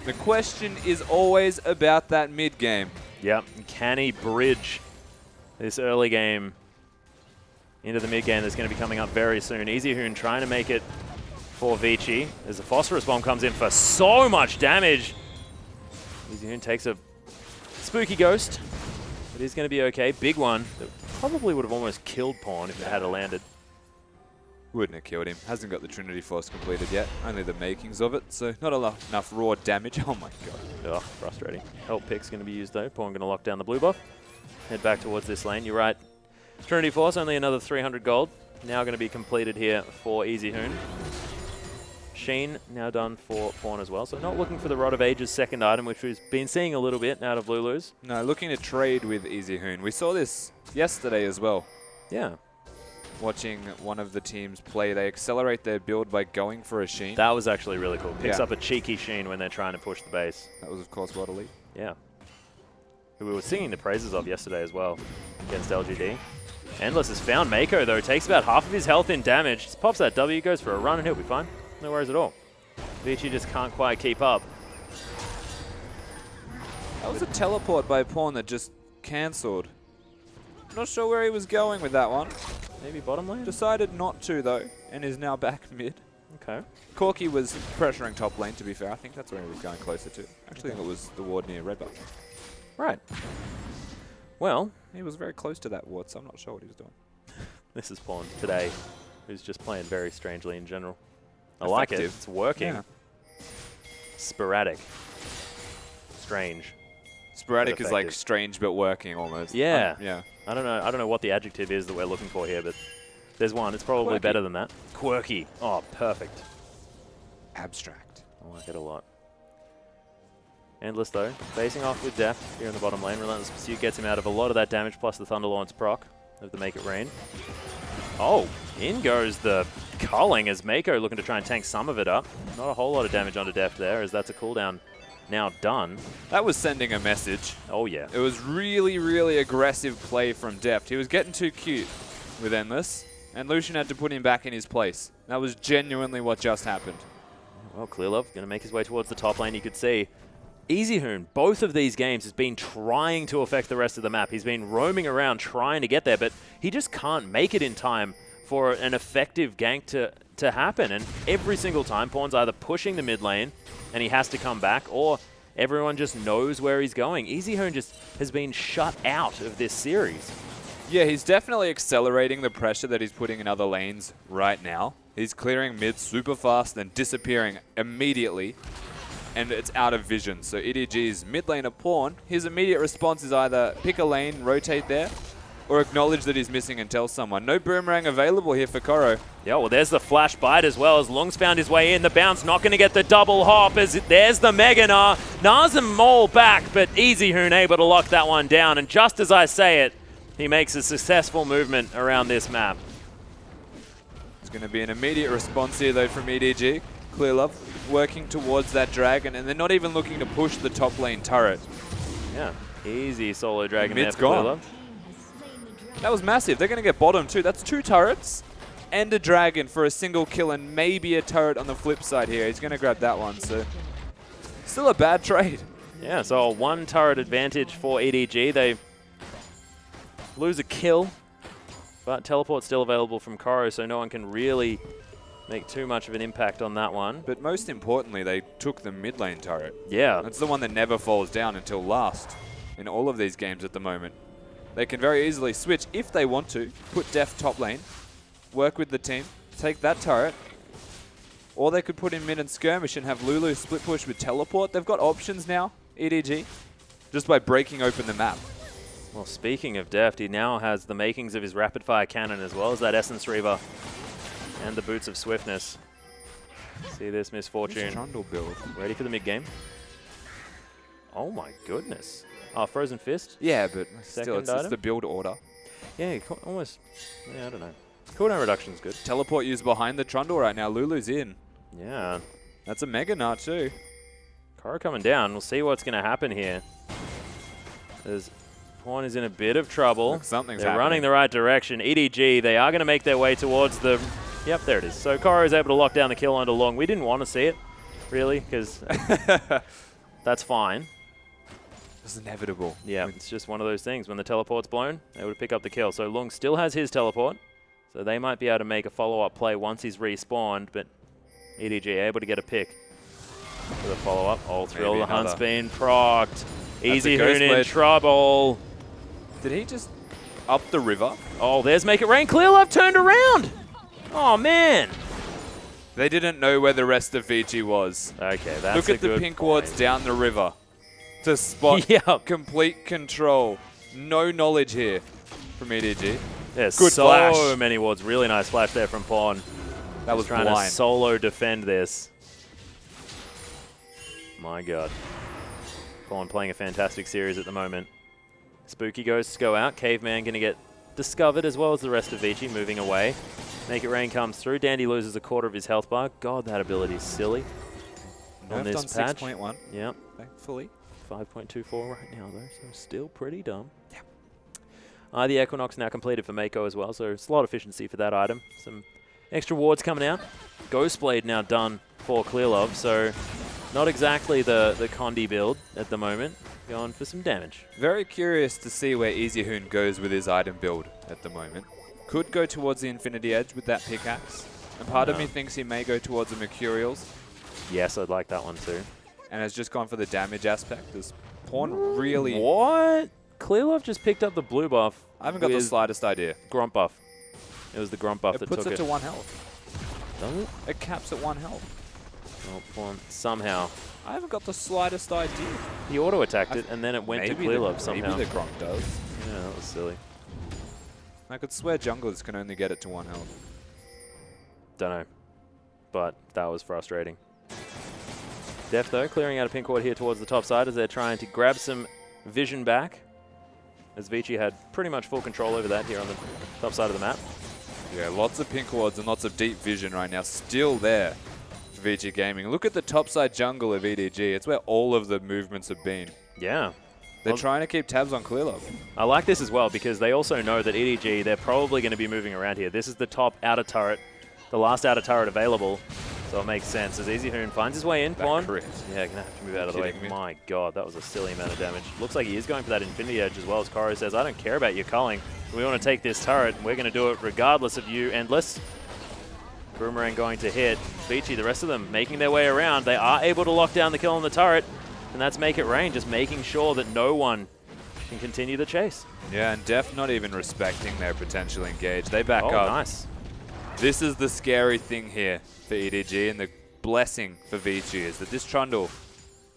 The question is always about that mid game. Yep, can he bridge this early game into the mid game that's going to be coming up very soon? EasyHoon trying to make it for Vici as the Phosphorus Bomb comes in for so much damage. EasyHoon takes a spooky ghost, but he's going to be okay. Big one that probably would have almost killed Pawn if it had landed. Wouldn't have killed him. Hasn't got the Trinity Force completed yet. Only the makings of it, so not enough raw damage. Oh my god. Ugh, frustrating. Help pick's going to be used though. Pawn going to lock down the blue buff. Head back towards this lane. You're right. Trinity Force, only another 300 gold. Now going to be completed here for EasyHoon. Sheen now done for Pawn as well. So not looking for the Rod of Age's second item, which we've been seeing a little bit out of Lulu's. No, looking to trade with EasyHoon. We saw this yesterday as well. Yeah. Watching one of the teams play, they accelerate their build by going for a Sheen. That was actually really cool. Picks Yeah. up a cheeky Sheen when they're trying to push the base. That was, of course, Rod Elite. Yeah. Who we were singing the praises of yesterday as well against LGD. Endless has found Mako, though. Takes about half of his health in damage. Just pops that W, goes for a run, and he'll be fine. No worries at all. Vici just can't quite keep up. That was a teleport by Pawn that just cancelled. Not sure where he was going with that one. Maybe bottom lane? Decided not to, though, and is now back mid. Okay. Corki was pressuring top lane, to be fair. I think that's where he was going closer to. Actually, I think it was the ward near red buff. Right. Well, He was very close to that ward, so I'm not sure what he was doing. this is Pawn today, who's just playing very strangely in general. I like it. It's working. Yeah. Sporadic. Strange. Sporadic is like effective. strange but working almost. Yeah. Yeah. I don't know what the adjective is that we're looking for here, but there's one. It's probably Quirky. better than that. Quirky. Oh, perfect. Abstract. I like it a lot. Endless, though, facing off with Death here in the bottom lane. Relentless Pursuit gets him out of a lot of that damage, plus the Thunderlord's proc of the Make It Rain. Oh, in goes the culling as Mako looking to try and tank some of it up. Not a whole lot of damage onto Deft there, as that's a cooldown now done. That was sending a message. Oh, yeah. It was really, really aggressive play from Deft. He was getting too cute with Endless, and Lucian had to put him back in his place. That was genuinely what just happened. Well, Clearlove going to make his way towards the top lane. You could see EasyHoon, both of these games, has been trying to affect the rest of the map. He's been roaming around trying to get there, but he just can't make it in time for an effective gank to happen. And every single time, Pawn's either pushing the mid lane and he has to come back, or everyone just knows where he's going. EasyHoon just has been shut out of this series. Yeah, he's definitely accelerating the pressure that he's putting in other lanes right now. He's clearing mid super fast, then disappearing immediately, and it's out of vision. So EDG's mid laner Pawn, his immediate response is either pick a lane, rotate there, or acknowledge that he's missing and tell someone. No boomerang available here for Koro. Yeah, well, there's the flash bite as well as Lung's found his way in. The bounce not going to get the double hop as there's the Mega Gnar. Gna's a mole back, but Easy Hoon able to lock that one down. And just as I say it, he makes a successful movement around this map. There's going to be an immediate response here, though, from EDG. Clearlove working towards that dragon, and they're not even looking to push the top lane turret. Yeah, easy solo dragon there Mid's for gone. Clearlove. That was massive. They're going to get bottom too. That's 2 turrets and a dragon for a single kill, and maybe a turret on the flip side here. He's going to grab that one, so still a bad trade. Yeah, so a 1 turret advantage for EDG. They lose a kill, but teleport's still available from Koro, so no one can really make too much of an impact on that one. But most importantly, they took the mid lane turret. Yeah. That's the one that never falls down until last in all of these games at the moment. They can very easily switch if they want to, put Def top lane, work with the team, take that turret, or they could put in mid and skirmish and have Lulu split push with teleport. They've got options now, EDG, just by breaking open the map. Well, speaking of Deft, he now has the makings of his rapid fire cannon as well as that Essence Reaver and the Boots of Swiftness. See this misfortune. Trundle build. Ready for the mid game. Oh my goodness. Oh, Frozen Fist? Yeah, but still, it's item? the build order. Yeah, almost. Yeah, I don't know. Cooldown reduction's good. Teleport used behind the Trundle right now. Lulu's in. Yeah. That's a Mega Gnar too. Koro coming down. We'll see what's going to happen here. As Pawn is in a bit of trouble. Look, something's They're happening. running the right direction. EDG, they are going to make their way towards the... Yep, there it is. So Koro is able to lock down the kill onto Long. We didn't want to see it, really, because that's fine. It's inevitable. Yeah, it's just one of those things. When the teleport's blown, they would pick up the kill. So Lung still has his teleport, so they might be able to make a follow-up play once he's respawned, but EDG able to get a pick for the follow-up. Oh, Thrill, Maybe the Hunt's another. been procced. Easy Ghost Hoon in Blade. trouble. Did he just up the river? Oh, there's Make It Rain. Clearlove turned around. Oh, man. They didn't know where the rest of Vici was. Okay, that's Look a at the good pink point. wards down the river to spot Yep. complete control. No knowledge here from EDG. There's Good so flash. many wards. Really nice flash there from Pawn. That was trying blind. to solo defend this. My God. Pawn playing a fantastic series at the moment. Spooky Ghosts go out. Caveman going to get discovered as well as the rest of Vici moving away. Make It Rain comes through. Dandy loses a quarter of his health bar. God, that ability is silly. On Nerfed this on patch. 6.1, Yep. thankfully. 5.24 right now, though, so still pretty dumb. Yeah. The Equinox now completed for Mako as well, so it's a lot of efficiency for that item. Some extra wards coming out. Ghostblade now done for Clearlove, so not exactly the Condi build at the moment. Going for some damage. Very curious to see where Easy Hoon goes with his item build at the moment. Could go towards the Infinity Edge with that pickaxe. And part of me thinks he may go towards the Mercurials. Yes, I'd like that one too. And has just gone for the damage aspect. This Pawn really... What? Clearlove just picked up the blue buff. I haven't got the with slightest idea. Grunt buff. It was the Grunt buff It that puts took it to 1 health. Does it? It caps at 1 health. Oh, Pawn. Somehow. I haven't got the slightest idea. He auto-attacked it, and then it went to Clearlove somehow. Maybe the Grunt does. Yeah, that was silly. I could swear junglers can only get it to 1 health. Don't know. But that was frustrating. Def, though, clearing out a pink ward here towards the top side as they're trying to grab some vision back. As Vici had pretty much full control over that here on the top side of the map. Yeah, lots of pink wards and lots of deep vision right now. Still there for VG Gaming. Look at the topside jungle of EDG. It's where all of the movements have been. Yeah. They're Well, trying to keep tabs on Clearlove. I like this as well because they also know that EDG, they're probably going to be moving around here. This is the top outer turret, the last outer turret available. So it makes sense. As Easy Hoon finds his way in, Pawn. crit. Yeah, gonna have to move out of the way. Kidding me? My God, that was a silly amount of damage. Looks like he is going for that Infinity Edge as well, as Koro says, I don't care about your culling. We want to take this turret, and we're going to do it regardless of you, Endless. Boomerang going to hit. Vici, the rest of them making their way around. They are able to lock down the kill on the turret, and that's Make It Rain, just making sure that no one can continue the chase. Yeah, and Def not even respecting their potential engage. They back Oh, up. nice. This is the scary thing here for EDG, and the blessing for Vici is that this Trundle,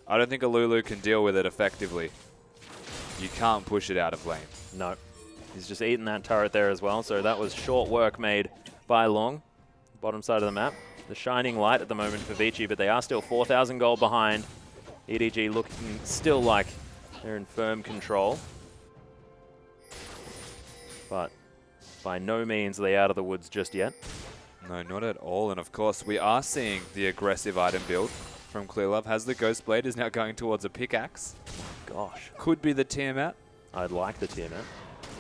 I don't think a Lulu can deal with it effectively. You can't push it out of lane. No. He's just eaten that turret there as well, so that was short work made by Long. Bottom side of the map. The shining light at the moment for Vici, but they are still 4,000 gold behind. EDG looking still like they're in firm control. But by no means are they out of the woods just yet. No, not at all. And of course, we are seeing the aggressive item build from Clearlove. Has the Ghost Blade is now going towards a pickaxe. Gosh. Could be the Tiamat. I'd like the Tiamat.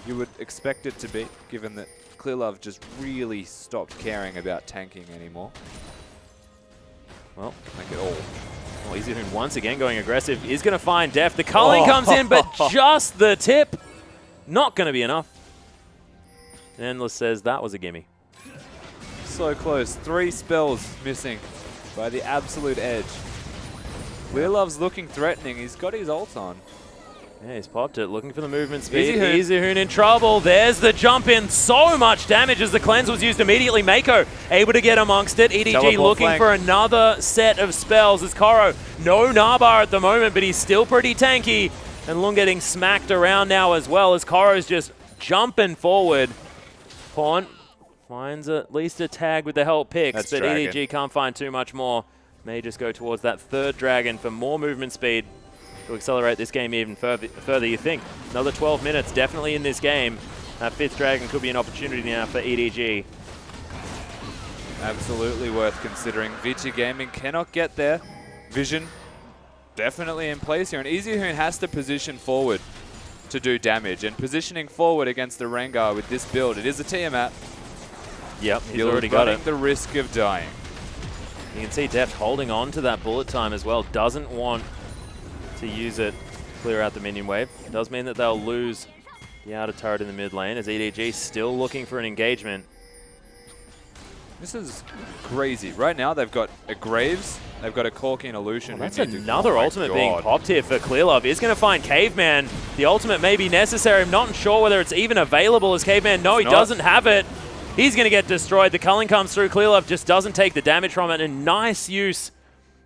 You would expect it to be, given that Clearlove just really stopped caring about tanking anymore. Well, like at all. Well, Easyhoon once again going aggressive. Is going to find Def. The culling comes in, but just the tip. Not going to be enough. Endless says that was a gimme. So close. 3 spells missing by the absolute edge. Clearlove's looking threatening. He's got his ult on. Yeah, he's popped it, looking for the movement speed. Easyhoon. Easyhoon in trouble. There's the jump in. So much damage as the cleanse was used immediately. Mako able to get amongst it. EDG Teleport looking flank. for another set of spells as Koro. No Narbar at the moment, but he's still pretty tanky. And Lung getting smacked around now as well as Koro's just jumping forward. Pawn finds at least a tag with the help picks, That's but Dragon. EDG can't find too much more. May just go towards that third dragon for more movement speed to accelerate this game even further, you think. Another 12 minutes definitely in this game. That 5th dragon could be an opportunity now for EDG. Absolutely worth considering. Vici Gaming cannot get there. Vision definitely in place here. And Easyhoon has to position forward to do damage. And positioning forward against the Rengar with this build, it is a Tiamat. Yep, he's You're already got it. running the risk of dying. You can see Deft holding on to that bullet time as well. Doesn't want to use it, clear out the minion wave. It does mean that they'll lose the outer turret in the mid lane as EDG still looking for an engagement. This is crazy. Right now they've got a Graves, they've got a Corki and a Lucian. Well, that's who need to- another oh my ultimate being God. popped here for Clearlove. He's going to find Caveman. The ultimate may be necessary. I'm not sure whether it's even available as Caveman. No, he doesn't have it. He's going to get destroyed. The culling comes through. Clearlove just doesn't take the damage from it. And nice use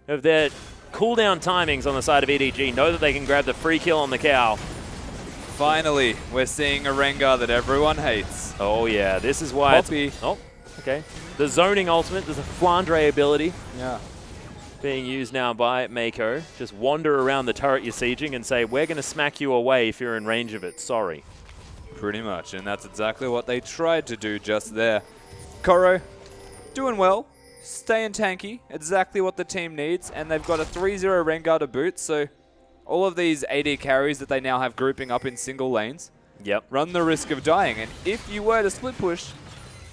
of their cooldown timings on the side of EDG. Know that they can grab the free kill on the cow. Finally, we're seeing a Rengar that everyone hates. Oh, yeah. This is why Poppy. Oh, okay. The zoning ultimate. There's a Flandre ability Yeah. being used now by Mako. Just wander around the turret you're sieging and say, we're going to smack you away if you're in range of it. Sorry. Pretty much, and that's exactly what they tried to do just there. Koro, doing well, staying tanky, exactly what the team needs, and they've got a 3-0 Rengar to boot, so all of these AD carries that they now have grouping up in single lanes Yep. run the risk of dying, and if you were to split push,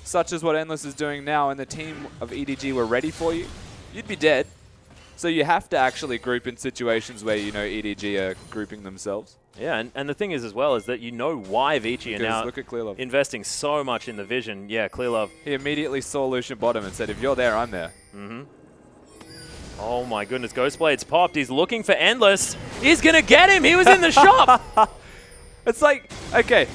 such as what Endless is doing now, and the team of EDG were ready for you, you'd be dead. So you have to actually group in situations where you know EDG are grouping themselves. Yeah, and the thing is as well is that you know why Vici are Because now look at Clearlove. investing so much in the vision. Yeah, Clearlove. He immediately saw Lucian bottom and said, if you're there, I'm there. Oh my goodness, Ghostblade's popped. He's looking for Endless. He's going to get him. He was in the shop. It's like, okay,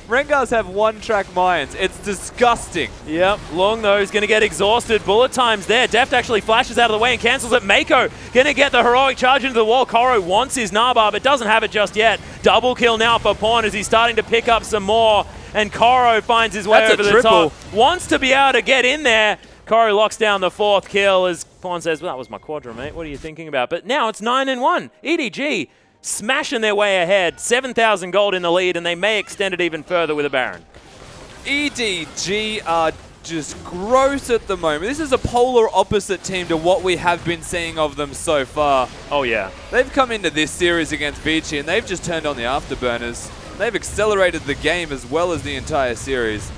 Rengars have one-track minds. It's disgusting. Yep, Long though is going to get exhausted. Bullet time's there. Deft actually flashes out of the way and cancels it. Mako going to get the heroic charge into the wall. Koro wants his Narbar, but doesn't have it just yet. Double kill now for Pawn as he's starting to pick up some more. And Koro finds his way That's a over the triple. top. Wants to be able to get in there. Koro locks down the 4th kill as Pawn says, well, that was my quadra, mate. What are you thinking about? But now it's 9-1. EDG smashing their way ahead. 7,000 gold in the lead, and they may extend it even further with a Baron. EDG are just gross at the moment. This is a polar opposite team to what we have been seeing of them so far. Oh, yeah. They've come into this series against Vici, and they've just turned on the afterburners. They've accelerated the game as well as the entire series.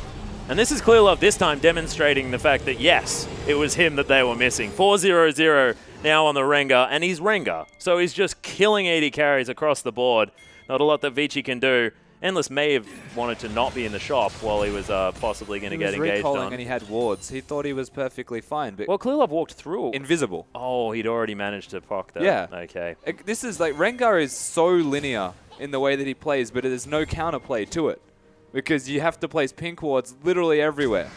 And this is Clearlove this time demonstrating the fact that, yes, it was him that they were missing. 4-0-0 now on the Rengar, and he's Rengar. So he's just killing 80 carries across the board. Not a lot that Vici can do. Endless may have wanted to not be in the shop while he was possibly going to get engaged He was on. recalling and he had wards. He thought he was perfectly fine, but Well, Clearlove walked through. invisible. Oh, he'd already managed to proc that. Yeah. Okay. This is like, Rengar is so linear in the way that he plays, but there's no counterplay to it. Because you have to place pink wards literally everywhere.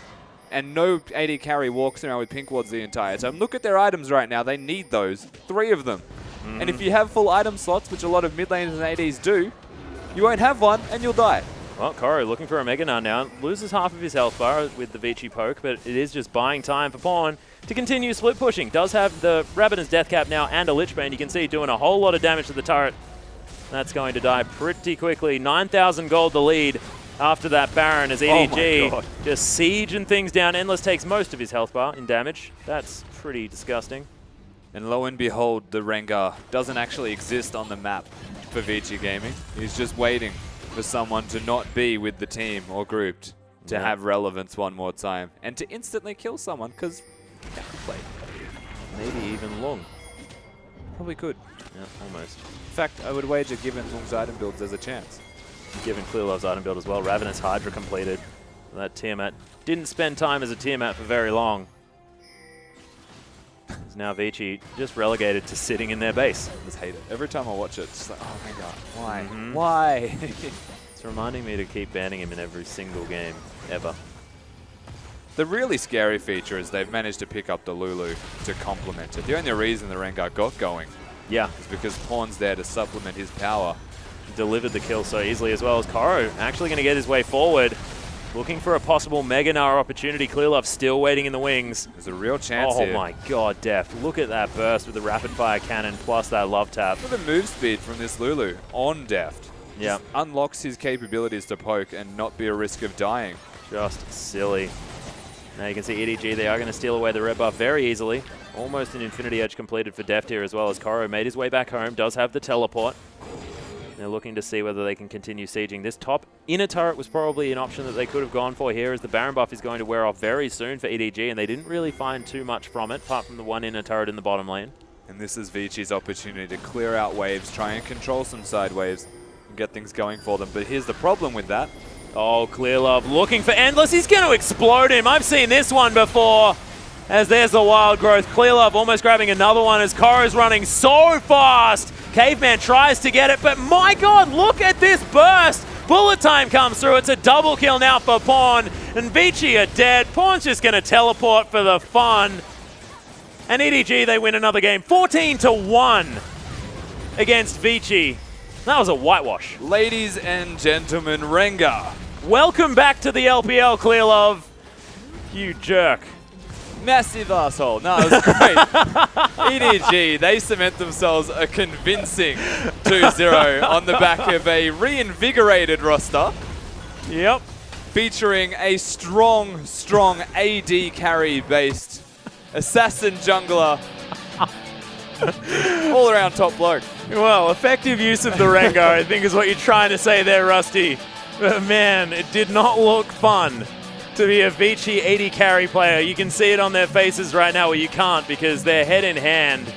And no AD carry walks around with pink wards the entire time. Look at their items right now. They need those. 3 of them. And if you have full item slots, which a lot of mid laners and ADs do, you won't have one and you'll die. Well, Koro looking for a Mega Nut now. Loses half of his health bar with the Vici poke, but it is just buying time for Pawn to continue split pushing. Does have the Rabadon's Death Cap now and a Lich Bane. You can see doing a whole lot of damage to the turret. That's going to die pretty quickly. 9,000 gold the lead after that Baron as EDG just sieging things down. Endless takes most of his health bar in damage. That's pretty disgusting. And lo and behold, the Rengar doesn't actually exist on the map for Vici Gaming. He's just waiting for someone to not be with the team or grouped to have relevance one more time and to instantly kill someone because they could play. Maybe even Lung. Probably could. Yeah, almost. In fact, I would wager given Lung's item builds there's a chance. Given Clearlove's item build as well. Ravenous Hydra completed. That Tiamat didn't spend time as a Tiamat for very long. It's now Vici just relegated to sitting in their base. I just hate it. Every time I watch it, it's just like, oh my god, why? Why? It's reminding me to keep banning him in every single game, ever. The really scary feature is they've managed to pick up the Lulu to complement it. The only reason the Rengar got going is because Pawn's there to supplement his power. Delivered the kill so easily as well as Koro actually going to get his way forward. Looking for a possible Mega Gnar opportunity. Clearlove still waiting in the wings. There's a real chance here. Oh my god, Deft. Look at that burst with the rapid fire cannon plus that love tap. Look at the move speed from this Lulu on Deft. Yeah. Unlocks his capabilities to poke and not be a risk of dying. Just silly. Now you can see EDG, they are going to steal away the red buff very easily. Almost an Infinity Edge completed for Deft here as well as Koro made his way back home. Does have the teleport. They're looking to see whether they can continue sieging. This top inner turret was probably an option that they could have gone for here as the Baron buff is going to wear off very soon for EDG, and they didn't really find too much from it, apart from the one inner turret in the bottom lane. And this is Vici's opportunity to clear out waves, try and control some side waves, and get things going for them. But here's the problem with that. Oh, Clearlove looking for Endless. He's going to explode him. I've seen this one before. As there's the wild growth. Clearlove almost grabbing another one as Koro's running so fast. Caveman tries to get it, but my god, look at this burst. Bullet time comes through. It's a double kill now for Pawn. And Vici are dead. Pawn's just going to teleport for the fun. And EDG, they win another game. 14-1 against Vici. That was a whitewash. Ladies and gentlemen, Rengar. Welcome back to the LPL, Clearlove. You jerk. Massive asshole. No, it was great. EDG, they cement themselves a convincing 2-0 on the back of a reinvigorated roster. Yep. Featuring a strong AD carry-based assassin jungler. All around top bloke. Well, effective use of the Rengar, I think is what you're trying to say there, Rusty. But man, it did not look fun to be a Vici 80 carry player. You can see it on their faces right now, well you can't because they're head in hand.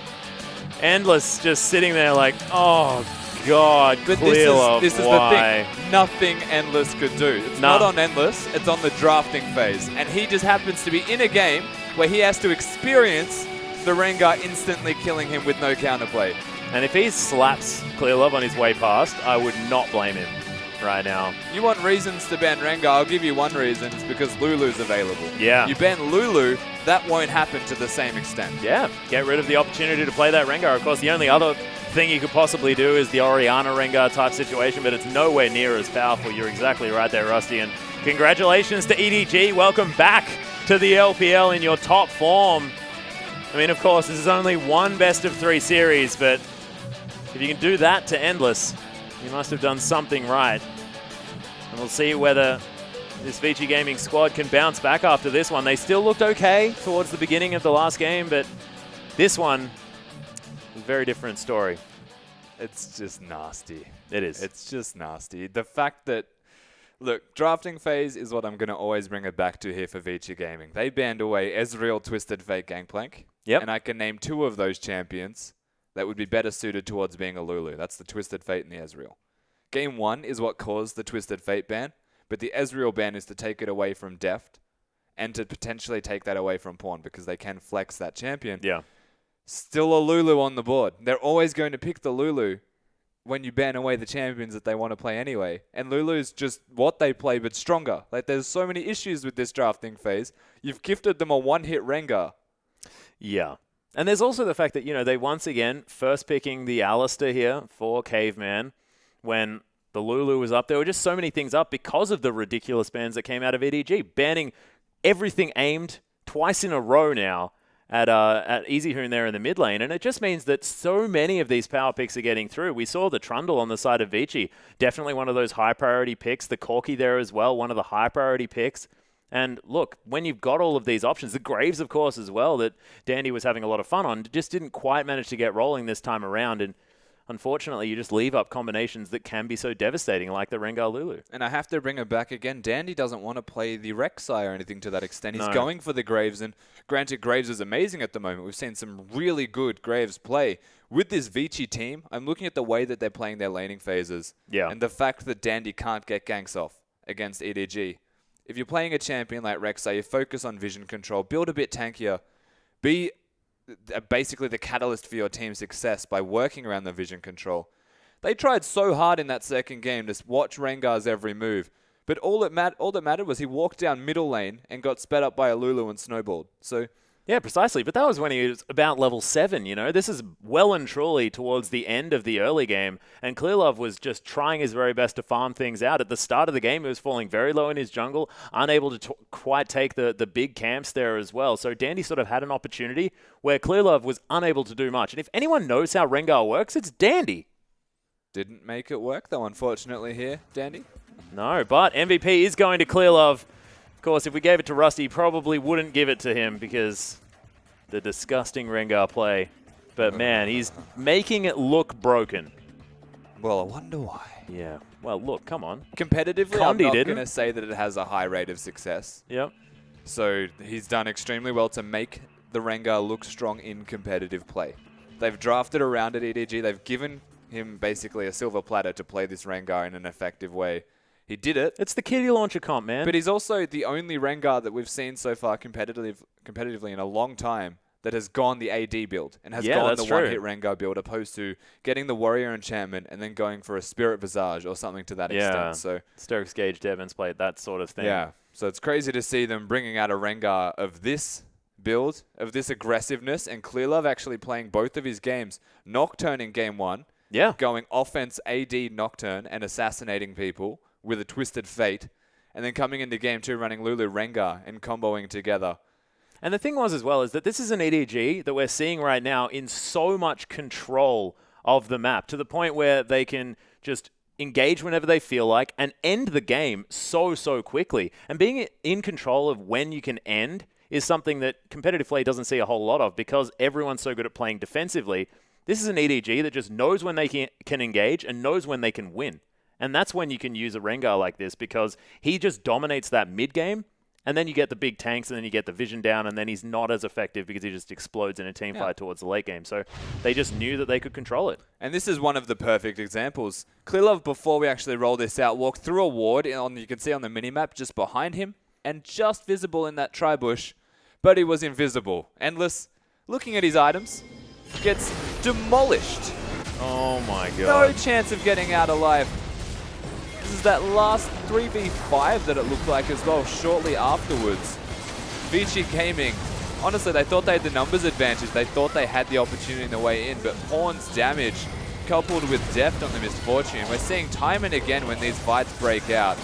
Endless just sitting there like, oh god, but Clearlove, this is the thing. Nothing Endless could do. It's not on Endless, it's on the drafting phase. And he just happens to be in a game where he has to experience the Rengar instantly killing him with no counterplay. And if he slaps Clearlove on his way past, I would not blame him right now. You want reasons to ban Rengar, I'll give you one reason. It's because Lulu's available. Yeah. You ban Lulu, that won't happen to the same extent. Yeah, get rid of the opportunity to play that Rengar. Of course, the only other thing you could possibly do is the Orianna Rengar type situation, but it's nowhere near as powerful. You're exactly right there, Rusty. And congratulations to EDG. Welcome back to the LPL in your top form. I mean, of course, this is only one best-of-3 series, but if you can do that to Endless, you must have done something right. And we'll see whether this Vici Gaming squad can bounce back after this one. They still looked okay towards the beginning of the last game, but this one is a very different story. It's just nasty. It is. It's just nasty. The fact that, look, drafting phase is what I'm going to always bring it back to here for Vici Gaming. They banned away Ezreal Twisted Fate Gangplank. Yep. And I can name 2 of those champions that would be better suited towards being a Lulu. That's the Twisted Fate and the Ezreal. Game 1 is what caused the Twisted Fate ban, but the Ezreal ban is to take it away from Deft and to potentially take that away from Pawn because they can flex that champion. Yeah. Still a Lulu on the board. They're always going to pick the Lulu when you ban away the champions that they want to play anyway. And Lulu's just what they play, but stronger. Like, there's so many issues with this drafting phase. You've gifted them a one-hit Rengar. Yeah. And there's also the fact that, you know, they once again first picking the Alistair here for Caveman when The Lulu was up. There were just so many things up because of the ridiculous bans that came out of EDG, banning everything aimed twice in a row now at Easy Hoon there in the mid lane. And it just means that so many of these power picks are getting through. We saw the Trundle on the side of Vici, definitely one of those high priority picks. The Corki there as well, one of the high priority picks. And look, when you've got all of these options, the Graves, of course, as well, that Dandy was having a lot of fun on, just didn't quite manage to get rolling this time around. And unfortunately, you just leave up combinations that can be so devastating, like the Rengar Lulu. And I have to bring it back again. Dandy doesn't want to play the Rek'Sai or anything to that extent. He's No. going for the Graves, and granted, Graves is amazing at the moment. We've seen some really good Graves play. With this Vici team, I'm looking at the way that they're playing their laning phases. Yeah. And the fact that Dandy can't get ganks off against EDG. If you're playing a champion like Rek'Sai, you focus on vision control, build a bit tankier, be basically the catalyst for your team's success by working around the vision control. They tried so hard in that second game to watch Rengar's every move, but all that mattered was he walked down middle lane and got sped up by a Lulu and snowballed. So Yeah, precisely. But that was when he was about level 7, you know. This is well and truly towards the end of the early game, and Clearlove was just trying his very best to farm things out. At the start of the game, he was falling very low in his jungle, unable to quite take the big camps there as well. So Dandy sort of had an opportunity where Clearlove was unable to do much. And if anyone knows how Rengar works, it's Dandy. didn't make it work, though, unfortunately, here, Dandy. No, but MVP is going to Clearlove. Of course, if we gave it to Rusty, he probably wouldn't give it to him because the disgusting Rengar play. But man, he's making it look broken. Well, I wonder why. Yeah. Well, look, come on. Competitively, Condi I'm not didn't. going to say that it has a high rate of success. Yep. So he's done extremely well to make the Rengar look strong in competitive play. They've drafted around at EDG. They've given him basically a silver platter to play this Rengar in an effective way. He did it. It's the kitty launcher comp, man. But he's also the only Rengar that we've seen so far competitively in a long time that has gone the AD build and has gone the one-hit Rengar build, opposed to getting the Warrior Enchantment and then going for a Spirit Visage or something to that extent. So Stokes Gage Devon's played that sort of thing. yeah, so it's crazy to see them bringing out a Rengar of this build, of this aggressiveness, and Clearlove actually playing both of his games. Nocturne in game 1, going offense AD Nocturne and assassinating people with a Twisted Fate, and then coming into game 2 running Lulu Rengar and comboing together. And the thing was as well is that this is an EDG that we're seeing right now in so much control of the map, to the point where they can just engage whenever they feel like and end the game so quickly. And being in control of when you can end is something that competitive play doesn't see a whole lot of, because everyone's so good at playing defensively. This is an EDG that just knows when they can engage and knows when they can win. And that's when you can use a Rengar like this, because he just dominates that mid game. And then you get the big tanks, and then you get the vision down, and then he's not as effective because he just explodes in a team fight towards the late game. So they just knew that they could control it. And this is one of the perfect examples. Clearlove, before we actually roll this out, walked through a ward, you can see on the minimap just behind him, and just visible in that tri-bush, but he was invisible. Endless, looking at his items, gets demolished. Oh my No god. chance of getting out alive. This is that last 3v5 that it looked like as well, shortly afterwards. Vici Gaming, honestly, they thought they had the numbers advantage. They thought they had the opportunity in the way in, but Horn's damage, coupled with Deft on the Misfortune, we're seeing time and again when these fights break out.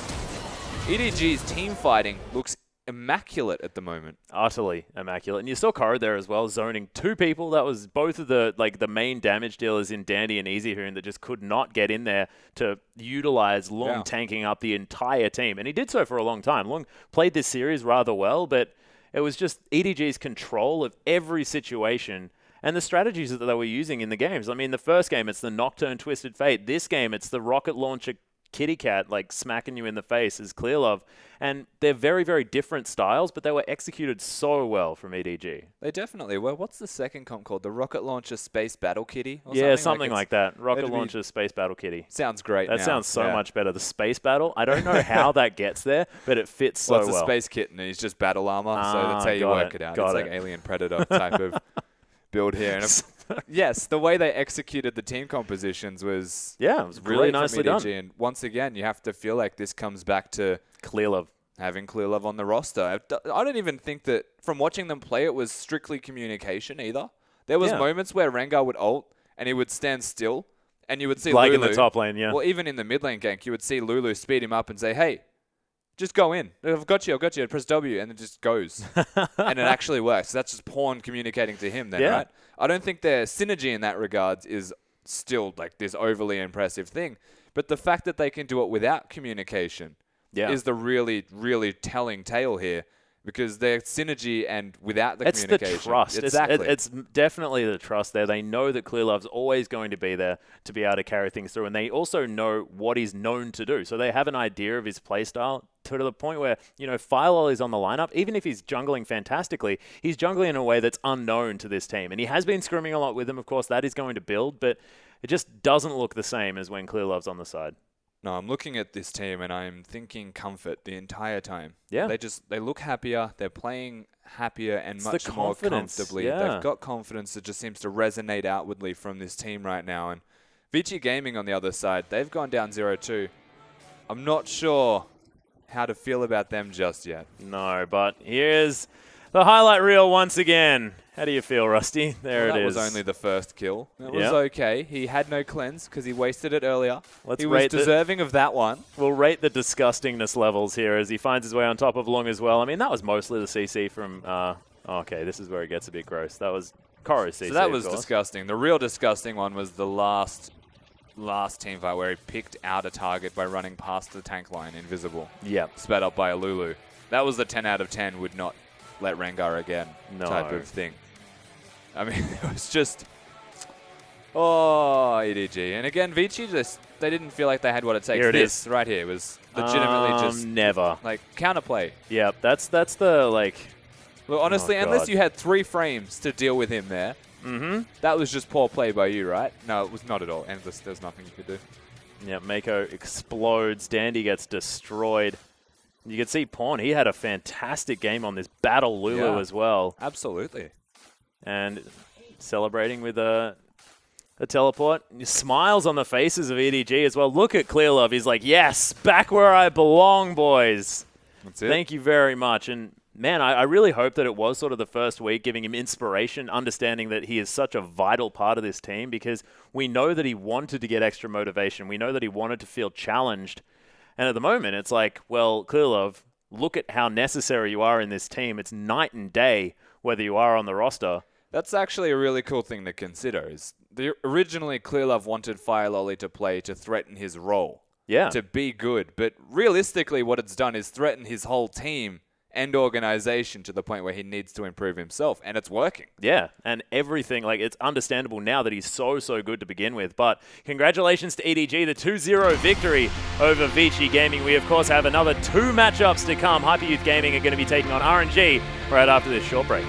EDG's team fighting looks immaculate at the moment. Utterly immaculate. And you saw Corrid there as well, zoning 2 people. That was both of the main damage dealers in Dandy and Easy Hoon that just could not get in there to utilize Lung tanking up the entire team. And he did so for a long time. Lung played this series rather well, but it was just EDG's control of every situation and the strategies that they were using in the games. I mean, the first game, it's the Nocturne Twisted Fate. This game, it's the rocket launcher kitty cat smacking you in the face as Clearlove. And they're very different styles, but they were executed so well from EDG. They definitely were. What's the second comp called? The Rocket Launcher Space Battle Kitty? Or Yeah, something like that. Rocket Launcher Space Battle Kitty. Sounds great. That sounds so much better. The Space Battle, I don't know how that gets there, but it fits so well. It's a Space Kitten, and he's just battle armor, so that's how you work it out. It's like Alien Predator type of build here. And yes, the way they executed the team compositions was it was really nicely done. And once again, you have to feel like this comes back to Clearlove. Having Clearlove on the roster. I don't even think that from watching them play, it was strictly communication either. There was moments where Rengar would ult and he would stand still And you would see like Lulu, in the top lane, yeah. Well, even in the mid lane gank, you would see Lulu speed him up and say, hey, just go in. I've got you. Press W, and it just goes. And it actually works. That's just Pawn communicating to him then, right? I don't think their synergy in that regard is still like this overly impressive thing. But the fact that they can do it without communication is the really, really telling tale here. Because their synergy and without the communication. It's the trust. Exactly. It's definitely the trust there. They know that Clearlove's always going to be there to be able to carry things through. And they also know what he's known to do. So they have an idea of his playstyle to the point where, Firelol is on the lineup. Even if he's jungling fantastically, he's jungling in a way that's unknown to this team. And he has been scrimming a lot with them. Of course, that is going to build. But it just doesn't look the same as when Clearlove's on the side. No, I'm looking at this team and I'm thinking comfort the entire time. Yeah. They look happier. They're playing happier and much more comfortably. Yeah. They've got confidence that just seems to resonate outwardly from this team right now. And Vici Gaming on the other side, they've gone down 0-2. I'm not sure how to feel about them just yet. No, but here's the highlight reel once again. How do you feel, Rusty? There it is. That was only the first kill. It was okay. He had no cleanse because he wasted it earlier. He was deserving of that one. We'll rate the disgustingness levels here as he finds his way on top of Long as well. I mean, that was mostly the CC from... okay, this is where it gets a bit gross. That was Koro's CC, so that was disgusting. The real disgusting one was the last team fight where he picked out a target by running past the tank line invisible. Yep. Sped up by a Lulu. That was the 10 out of 10 would not let Rengar again type of thing. I mean, it was just... Oh, EDG. And again, Vici they didn't feel like they had what it takes. Here it is. Right here was legitimately just... Never. Like, counterplay. Yep, that's the, like... Well, honestly, unless you had 3 frames to deal with him there, that was just poor play by you, right? No, it was not at all. Endless, there's nothing you could do. Yeah, Mako explodes. Dandy gets destroyed. You can see Pawn, he had a fantastic game on this Battle Lulu as well. Absolutely. And celebrating with a teleport. Smiles on the faces of EDG as well. Look at Clearlove. He's like, yes, back where I belong, boys. That's it. Thank you very much. And, man, I really hope that it was sort of the first week giving him inspiration, understanding that he is such a vital part of this team because we know that he wanted to get extra motivation. We know that he wanted to feel challenged. And at the moment, it's like, well, Clearlove, look at how necessary you are in this team. It's night and day whether you are on the roster. That's actually a really cool thing to consider. Originally, Clearlove wanted Firelolly to play to threaten his role. Yeah. To be good. But realistically, what it's done is threaten his whole team and organization to the point where he needs to improve himself. And it's working. Yeah. And everything, like, it's understandable now that he's so good to begin with. But congratulations to EDG, the 2-0 victory over Vici Gaming. We, of course, have another 2 matchups to come. Hyper Youth Gaming are going to be taking on RNG right after this short break.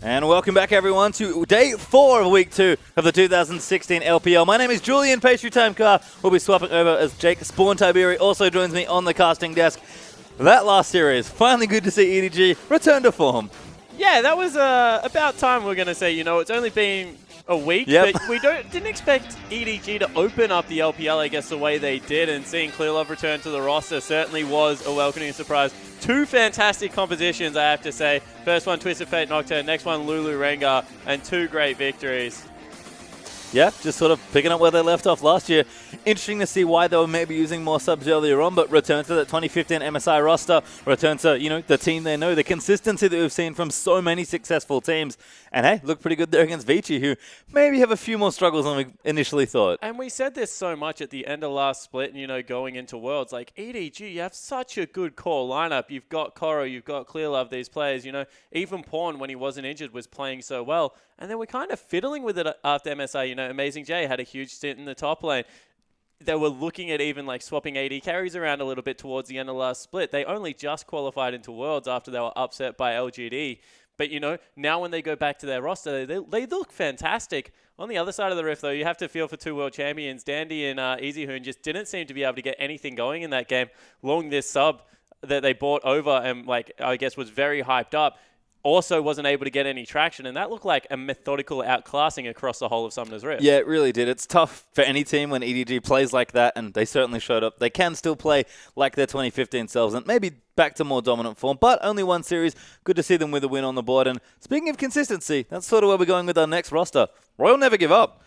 And welcome back, everyone, to day 4 of week 2 of the 2016 LPL. My name is Julian Pastry Time Car. We'll be swapping over as Jake Spawn Tiberi also joins me on the casting desk. That last series, finally good to see EDG return to form. Yeah, that was about time we're going to say, it's only been a week, Yep. but we didn't expect EDG to open up the LPL, I guess, the way they did, and seeing Clearlove return to the roster certainly was a welcoming surprise. 2 fantastic compositions, I have to say. First one, Twisted Fate Nocturne, next one, Lulu Rengar, and 2 great victories. Yeah, just sort of picking up where they left off last year. Interesting to see why they were maybe using more subs earlier on, but return to that 2015 MSI roster, return to, the team they know, the consistency that we've seen from so many successful teams. And hey, look pretty good there against Vici, who maybe have a few more struggles than we initially thought. And we said this so much at the end of last split, and, going into Worlds, like, EDG, you have such a good core lineup. You've got Koro, you've got Clearlove, these players, even Pawn, when he wasn't injured, was playing so well. And then we're kind of fiddling with it after MSI, Amazing J had a huge stint in the top lane. They were looking at even like swapping AD carries around a little bit towards the end of last split. They only just qualified into Worlds after they were upset by LGD. But, now when they go back to their roster, they look fantastic. On the other side of the rift, though, you have to feel for 2 world champions. Dandy and EasyHoon just didn't seem to be able to get anything going in that game. Long this sub that they bought over and, I guess was very hyped up, also wasn't able to get any traction, and that looked like a methodical outclassing across the whole of Summoner's Rift. Yeah, it really did. It's tough for any team when EDG plays like that, and they certainly showed up. They can still play like their 2015 selves, and maybe back to more dominant form, but only one series. Good to see them with a win on the board, and speaking of consistency, that's sort of where we're going with our next roster. Royal never give up.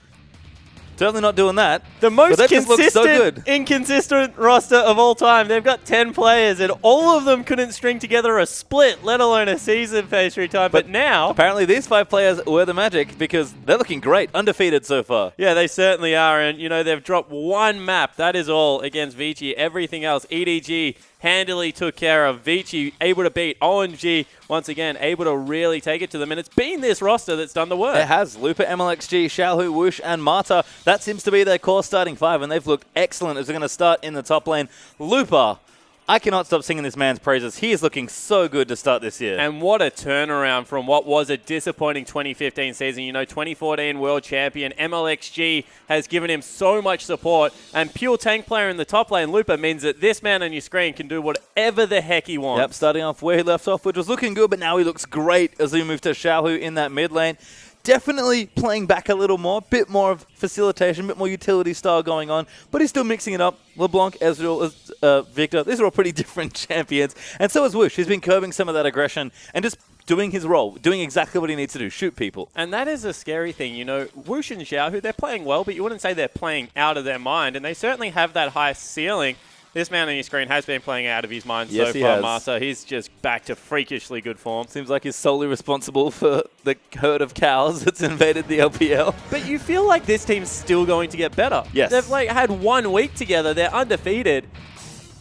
Certainly not doing that. The most consistent, inconsistent roster of all time. They've got 10 players, and all of them couldn't string together a split, let alone a season Pastry Time. But now, apparently these 5 players were the magic because they're looking great, undefeated so far. Yeah, they certainly are. And, they've dropped 1 map. That is all against Vici. Everything else, EDG handily took care of. Vici able to beat OMG once again, able to really take it to them. And it's been this roster that's done the work. It has. Lupa, MLXG, Xiaohu, Whoosh, and Marta. That seems to be their core starting 5, and they've looked excellent as they're going to start in the top lane. Lupa, I cannot stop singing this man's praises. He is looking so good to start this year. And what a turnaround from what was a disappointing 2015 season. 2014 world champion. MLXG has given him so much support. And pure tank player in the top lane, Lupa, means that this man on your screen can do whatever the heck he wants. Yep, starting off where he left off, which was looking good, but now he looks great as we move to Xiaohu in that mid lane. Definitely playing back a little more, bit more of facilitation, bit more utility style going on, but he's still mixing it up. LeBlanc, Ezreal, Victor, these are all pretty different champions. And so is Whoosh. He's been curbing some of that aggression and just doing his role, doing exactly what he needs to do, shoot people. And that is a scary thing. Whoosh and Xiaohu, they're playing well, but you wouldn't say they're playing out of their mind, and they certainly have that high ceiling. This man on your screen has been playing out of his mind so far, Martha. He's just back to freakishly good form. Seems like he's solely responsible for the herd of cows that's invaded the LPL. But you feel like this team's still going to get better. Yes. They've had 1 week together. They're undefeated.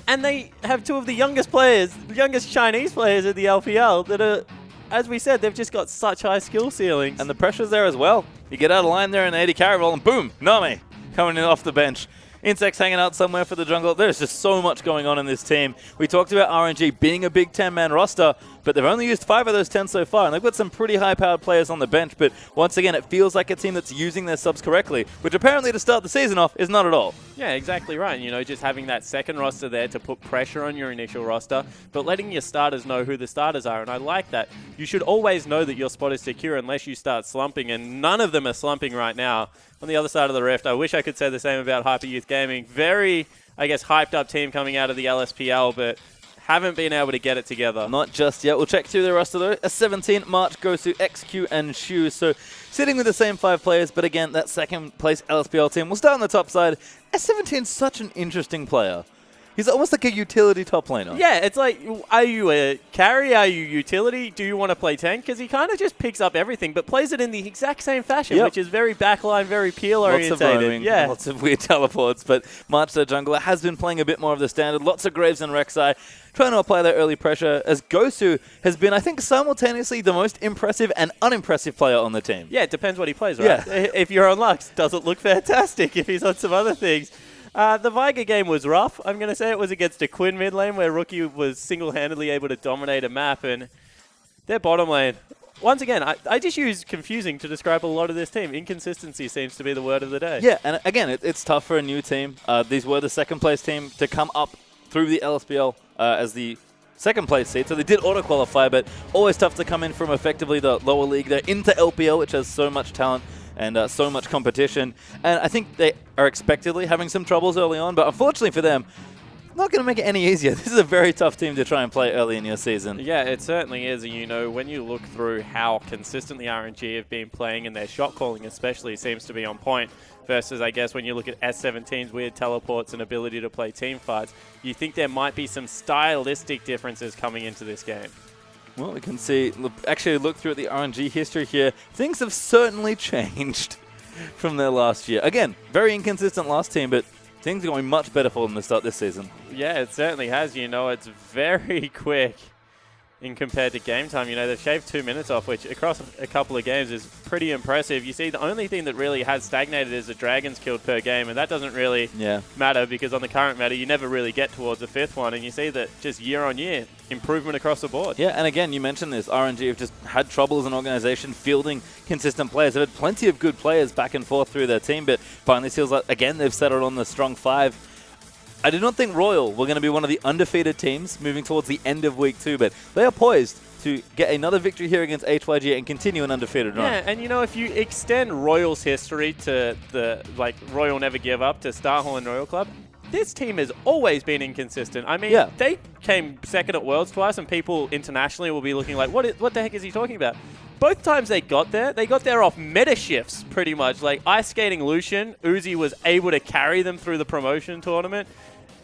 And they have 2 of the youngest Chinese players in the LPL that are, as we said, they've just got such high skill ceilings. And the pressure's there as well. You get out of line there in the 80 carry roll and boom, Nami coming in off the bench. Insects hanging out somewhere for the jungle. There's just so much going on in this team. We talked about RNG being a big 10-man roster, but they've only used 5 of those 10 so far, and they've got some pretty high-powered players on the bench, but once again, it feels like a team that's using their subs correctly, which apparently to start the season off is not at all. Yeah, exactly right. Just having that second roster there to put pressure on your initial roster, but letting your starters know who the starters are, and I like that. You should always know that your spot is secure unless you start slumping, and none of them are slumping right now. On the other side of the rift, I wish I could say the same about Hyper Youth Gaming. Very, hyped up team coming out of the LSPL, but haven't been able to get it together. Not just yet. We'll check through the roster though. A 17, March goes to XQ and Shu. So sitting with the same 5 players, but again, that second place LSPL team. We'll start on the top side. S17 is such an interesting player. He's almost like a utility top laner. Yeah, it's like, are you a carry? Are you utility? Do you want to play tank? Because he kind of just picks up everything, but plays it in the exact same fashion, which is very backline, very peel-orientated. Lots of roaming, lots of weird teleports, but March, the jungler, has been playing a bit more of the standard. Lots of Graves and Rek'Sai, trying to apply that early pressure, as Gosu has been, I think, simultaneously the most impressive and unimpressive player on the team. Yeah, it depends what he plays, right? Yeah. If you're on Lux, does it look fantastic? If he's on some other things. The Viger game was rough. I'm going to say it was against a Quinn mid lane where Rookie was single-handedly able to dominate a map, and their bottom lane, once again, I just use confusing to describe a lot of this team. Inconsistency seems to be the word of the day. Yeah, and again, it's tough for a new team. These were the second-place team to come up through the LSPL as the second-place seed, so they did auto-qualify, but always tough to come in from effectively the lower league there into LPL, which has so much talent and so much competition. And I think they are expectedly having some troubles early on, but unfortunately for them, not going to make it any easier. This is a very tough team to try and play early in your season. Yeah, it certainly is. And, you know, when you look through how consistent the RNG have been playing and their shot calling especially seems to be on point versus, I guess, when you look at S17's weird teleports and ability to play team fights, you think there might be some stylistic differences coming into this game. Well, we can see, actually look through at the RNG history here. Things have certainly changed from their last year. Again, very inconsistent last team, but things are going much better for them to start this season. Yeah, it certainly has. You know, it's very quick in compared to game time. You know, they've shaved 2 minutes off, which across a couple of games is pretty impressive. You see, the only thing that really has stagnated is the dragons killed per game, and that doesn't really matter because on the current meta, you never really get towards the 5th one, and you see that just year on year, improvement across the board. Yeah, and again, you mentioned this. RNG have just had trouble as an organization fielding consistent players. They've had plenty of good players back and forth through their team, but finally feels like, again, they've settled on the strong 5. I did not think Royal were going to be one of the undefeated teams moving towards the end of week 2, but they are poised to get another victory here against HYG and continue an undefeated run. Yeah, and you know, if you extend Royal's history to the, Royal Never Give Up to Star Hall and Royal Club, this team has always been inconsistent. I mean, they came second at Worlds twice, and people internationally will be looking like, what the heck is he talking about? Both times they got there off meta shifts, pretty much. Like, ice skating Lucian, Uzi was able to carry them through the promotion tournament.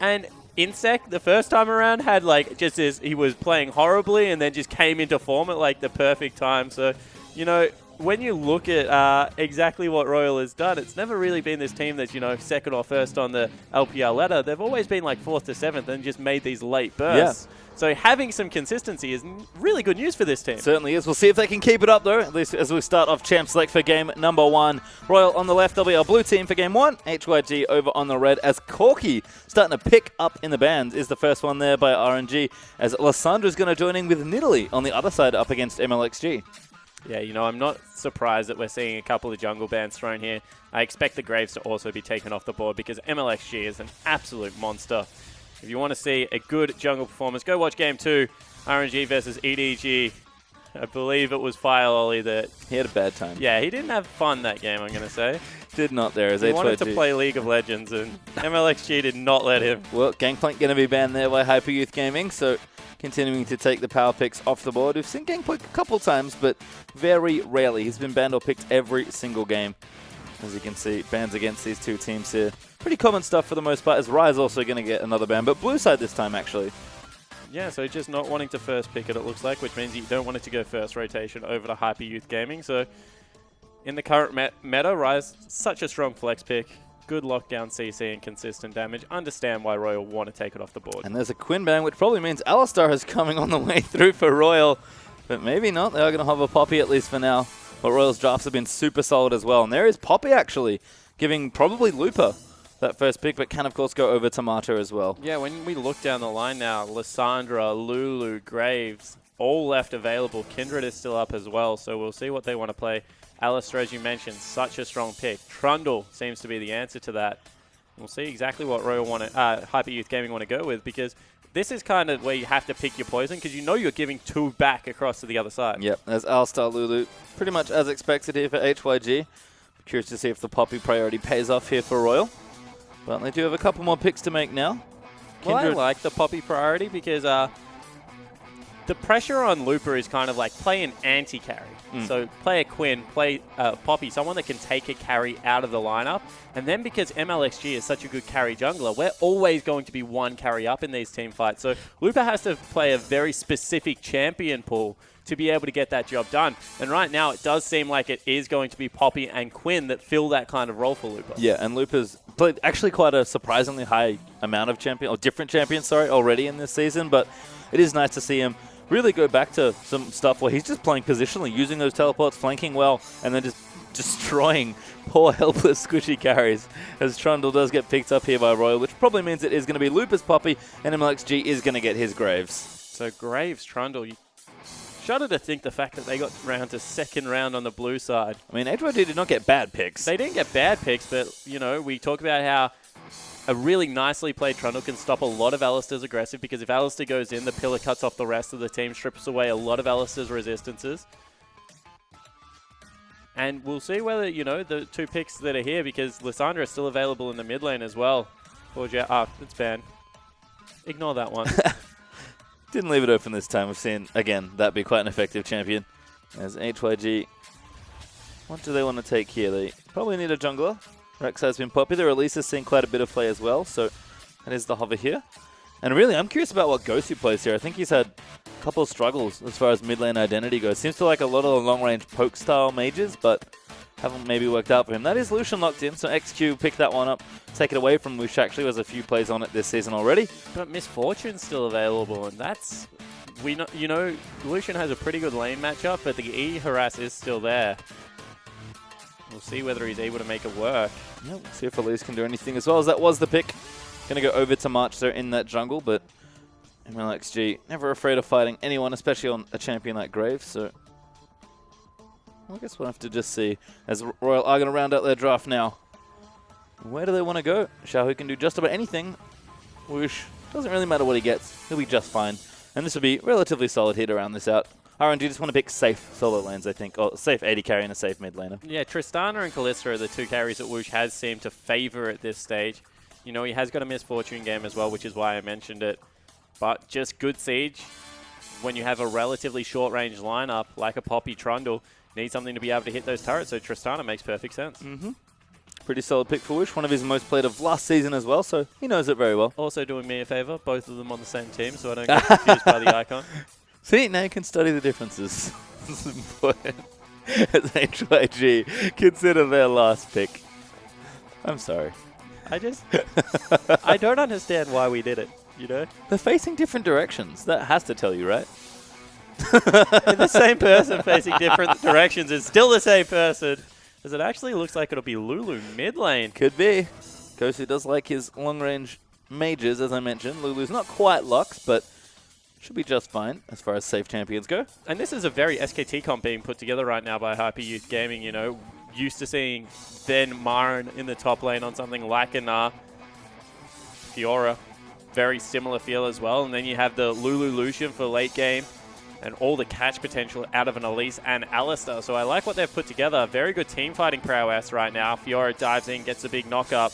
And Insect, the first time around, had, just as he was playing horribly and then just came into form at, the perfect time. So, you know, when you look at exactly what Royal has done, it's never really been this team that's, you know, second or first on the LPL ladder. They've always been, 4th to 7th and just made these late bursts. Yeah. So having some consistency is really good news for this team. Certainly is. We'll see if they can keep it up, though, at least as we start off Champ Select for game number 1. Royal on the left, they'll be our blue team for game 1. HYG over on the red, as Corky starting to pick up in the band is the first one there by RNG, as Lyssandra's going to join in with Nidalee on the other side up against MLXG. Yeah, you know, I'm not surprised that we're seeing a couple of jungle bans thrown here. I expect the Graves to also be taken off the board because MLXG is an absolute monster. If you want to see a good jungle performance, go watch Game 2, RNG versus EDG. I believe it was Fire Lolly that... He had a bad time. Yeah, he didn't have fun that game, I'm going to say. Did not there as he wanted to play League of Legends, and MLXG did not let him. Well, Gangplank going to be banned there by Hyper Youth Gaming, so continuing to take the power picks off the board. We've seen Gangplank a couple times, but very rarely. He's been banned or picked every single game. As you can see, bans against these two teams here. Pretty common stuff for the most part, as Rye's also going to get another ban, but blue side this time, actually. Yeah, so just not wanting to first pick it looks like, which means you don't want it to go first rotation over to Hyper Youth Gaming. So in the current meta, Rye's such a strong flex pick. Good lockdown CC and consistent damage. Understand why Royal want to take it off the board. And there's a Quinn ban, which probably means Alistar is coming on the way through for Royal. But maybe not. They are going to have a Poppy at least for now. But Royal's drafts have been super solid as well. And there is Poppy, actually, giving probably Looper that first pick, but can, of course, go over to Mata as well. Yeah, when we look down the line now, Lysandra, Lulu, Graves, all left available. Kindred is still up as well, so we'll see what they want to play. Alistair, as you mentioned, such a strong pick. Trundle seems to be the answer to that. We'll see exactly what Royal Hyper Youth Gaming want to go with, because this is kind of where you have to pick your poison, because you know you're giving 2 back across to the other side. Yep, there's Alistar, Lulu, pretty much as expected here for HYG. Curious to see if the Poppy priority pays off here for Royal. But they do have a couple more picks to make now. Well, I like the Poppy priority because the pressure on Looper is kind of like play an anti-carry. So play a Quinn, play Poppy, someone that can take a carry out of the lineup. And then because MLXG is such a good carry jungler, we're always going to be 1 carry up in these team fights. So Looper has to play a very specific champion pool to be able to get that job done. And right now, it does seem like it is going to be Poppy and Quinn that fill that kind of role for Looper. Yeah, and Looper's played actually quite a surprisingly high amount of different champions, already in this season. But it is nice to see him really go back to some stuff where he's just playing positionally, using those teleports, flanking well, and then just destroying poor, helpless, squishy carries, as Trundle does get picked up here by Royal, which probably means it is going to be Looper's Poppy, and MLXG is going to get his Graves. So Graves, Trundle, Shudder to think the fact that they got round to second round on the blue side. I mean, HYG did not get bad picks. They didn't get bad picks, but, you know, we talk about how a really nicely played Trundle can stop a lot of Alistair's aggressive, because if Alistair goes in, the pillar cuts off the rest of the team, strips away a lot of Alistair's resistances. And we'll see whether, you know, the 2 picks that are here, because Lysandra is still available in the mid lane as well. It's banned. Ignore that one. Didn't leave it open this time. We've seen, again, that be quite an effective champion. As HYG, what do they want to take here? They probably need a jungler. Rex has been popular. Elise has seen quite a bit of play as well, so that is the hover here. And really, I'm curious about what Gosu plays here. I think he's had a couple of struggles as far as mid lane identity goes. Seems to like a lot of the long-range poke-style mages, but haven't maybe worked out for him. That is Lucian locked in, so XQ picked that one up. Take it away from Lush, actually. There's a few plays on it this season already. But Misfortune's still available, and that's... you know, Lucian has a pretty good lane matchup, but the E harass is still there. We'll see whether he's able to make it work. Yeah, we'll see if Elise can do anything as well, as that was the pick. Going to go over to March there in that jungle, but MLXG never afraid of fighting anyone, especially on a champion like Graves, so I guess we'll have to just see, as Royal are going to round out their draft now. Where do they want to go? Xiaohu can do just about anything. Whoosh, doesn't really matter what he gets, he'll be just fine. And this will be relatively solid here to round this out. RNG just want to pick safe solo lanes, I think, or safe AD carry and a safe mid laner. Yeah, Tristana and Kalista are the 2 carries that Woosh has seemed to favor at this stage. You know, he has got a Misfortune game as well, which is why I mentioned it. But just good siege, when you have a relatively short-range lineup, like a Poppy Trundle, need something to be able to hit those turrets, so Tristana makes perfect sense. Pretty solid pick for Woosh, one of his most played of last season as well, so he knows it very well. Also doing me a favor, both of them on the same team, so I don't get confused by the icon. See, now you can study the differences. This is important. As HYG consider their last pick. I'm sorry. I don't understand why we did it, you know? They're facing different directions. That has to tell you, right? The same person facing different directions is still the same person. As it actually looks like it'll be Lulu mid lane. Could be. Gosu does like his long-range mages, as I mentioned. Lulu's not quite Lux, but should be just fine as far as safe champions go. And this is a very SKT comp being put together right now by Hyper Youth Gaming, you know. Used to seeing then Marin in the top lane on something like a Fiora. Very similar feel as well. And then you have the Lulu Lucian for late game. And all the catch potential out of an Elise and Alistair. So I like what they've put together. Very good team fighting prowess right now. Fiora dives in, gets a big knock-up.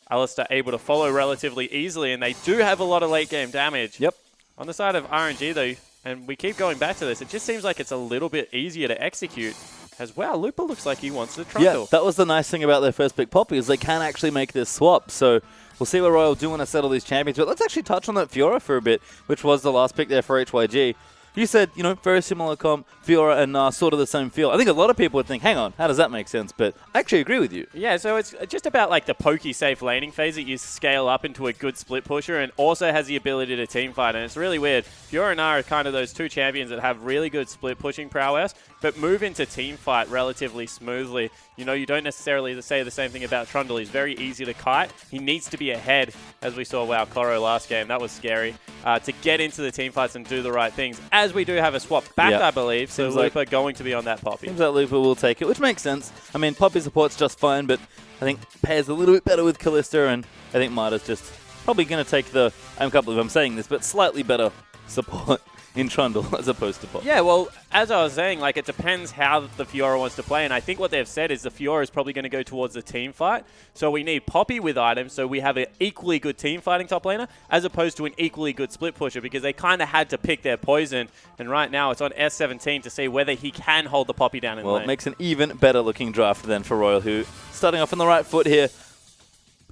Alistair able to follow relatively easily, and they do have a lot of late-game damage. Yep. On the side of RNG, though, and we keep going back to this, it just seems like it's a little bit easier to execute. As, wow, Lupa looks like he wants to Trundle. Yeah, that was the nice thing about their first pick Poppy, is they can actually make this swap. So we'll see what Royal do want to settle these champions. But let's actually touch on that Fiora for a bit, which was the last pick there for HYG. You said, you know, very similar comp, Fiora and sort of the same feel. I think a lot of people would think, hang on, how does that make sense? But I actually agree with you. Yeah, so it's just about like the pokey safe laning phase that you scale up into a good split pusher and also has the ability to team fight. And it's really weird. Fiora and Nara are kind of those 2 champions that have really good split pushing prowess, but move into team fight relatively smoothly. You know, you don't necessarily say the same thing about Trundle. He's very easy to kite. He needs to be ahead, as we saw, wow, Koro last game. That was scary. To get into the team fights and do the right things. As we do have a swap back, I believe, so Lupa going to be on that Poppy. Seems like Lupa will take it, which makes sense. I mean, Poppy support's just fine, but I think pairs a little bit better with Kalista, and I think Marta's just probably going to take the, I can't believe I'm saying this, but slightly better support in Trundle as opposed to Poppy. Yeah, well, as I was saying, like, it depends how the Fiora wants to play, and I think what they've said is the Fiora is probably going to go towards the team fight, so we need Poppy with items, so we have an equally good team fighting top laner, as opposed to an equally good split pusher, because they kind of had to pick their poison, and right now it's on S17 to see whether he can hold the Poppy down in lane. Well, it makes an even better looking draft then for Royal, who starting off on the right foot here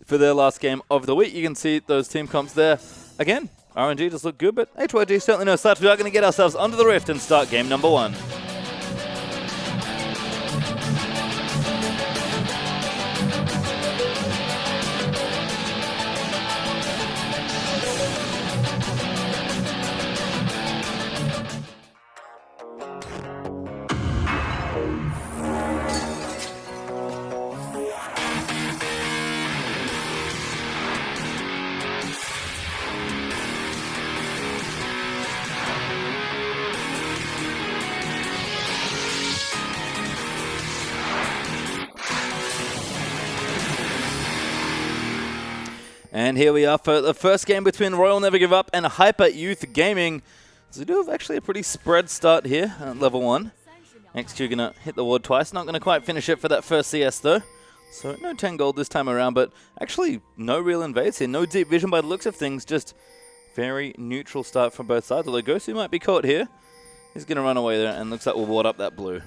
for their last game of the week. You can see those team comps there. Again, RNG does look good, but HYG certainly no slouch. We are going to get ourselves onto the Rift and start game number 1. And here we are for the first game between Royal Never Give Up and Hyper Youth Gaming. So we do have actually a pretty spread start here at level 1. XQ going to hit the ward twice. Not going to quite finish it for that first CS though. So no 10 gold this time around, but actually no real invades here. No deep vision by the looks of things. Just very neutral start from both sides. Although Gosu might be caught here. He's going to run away there and looks like we'll ward up that blue.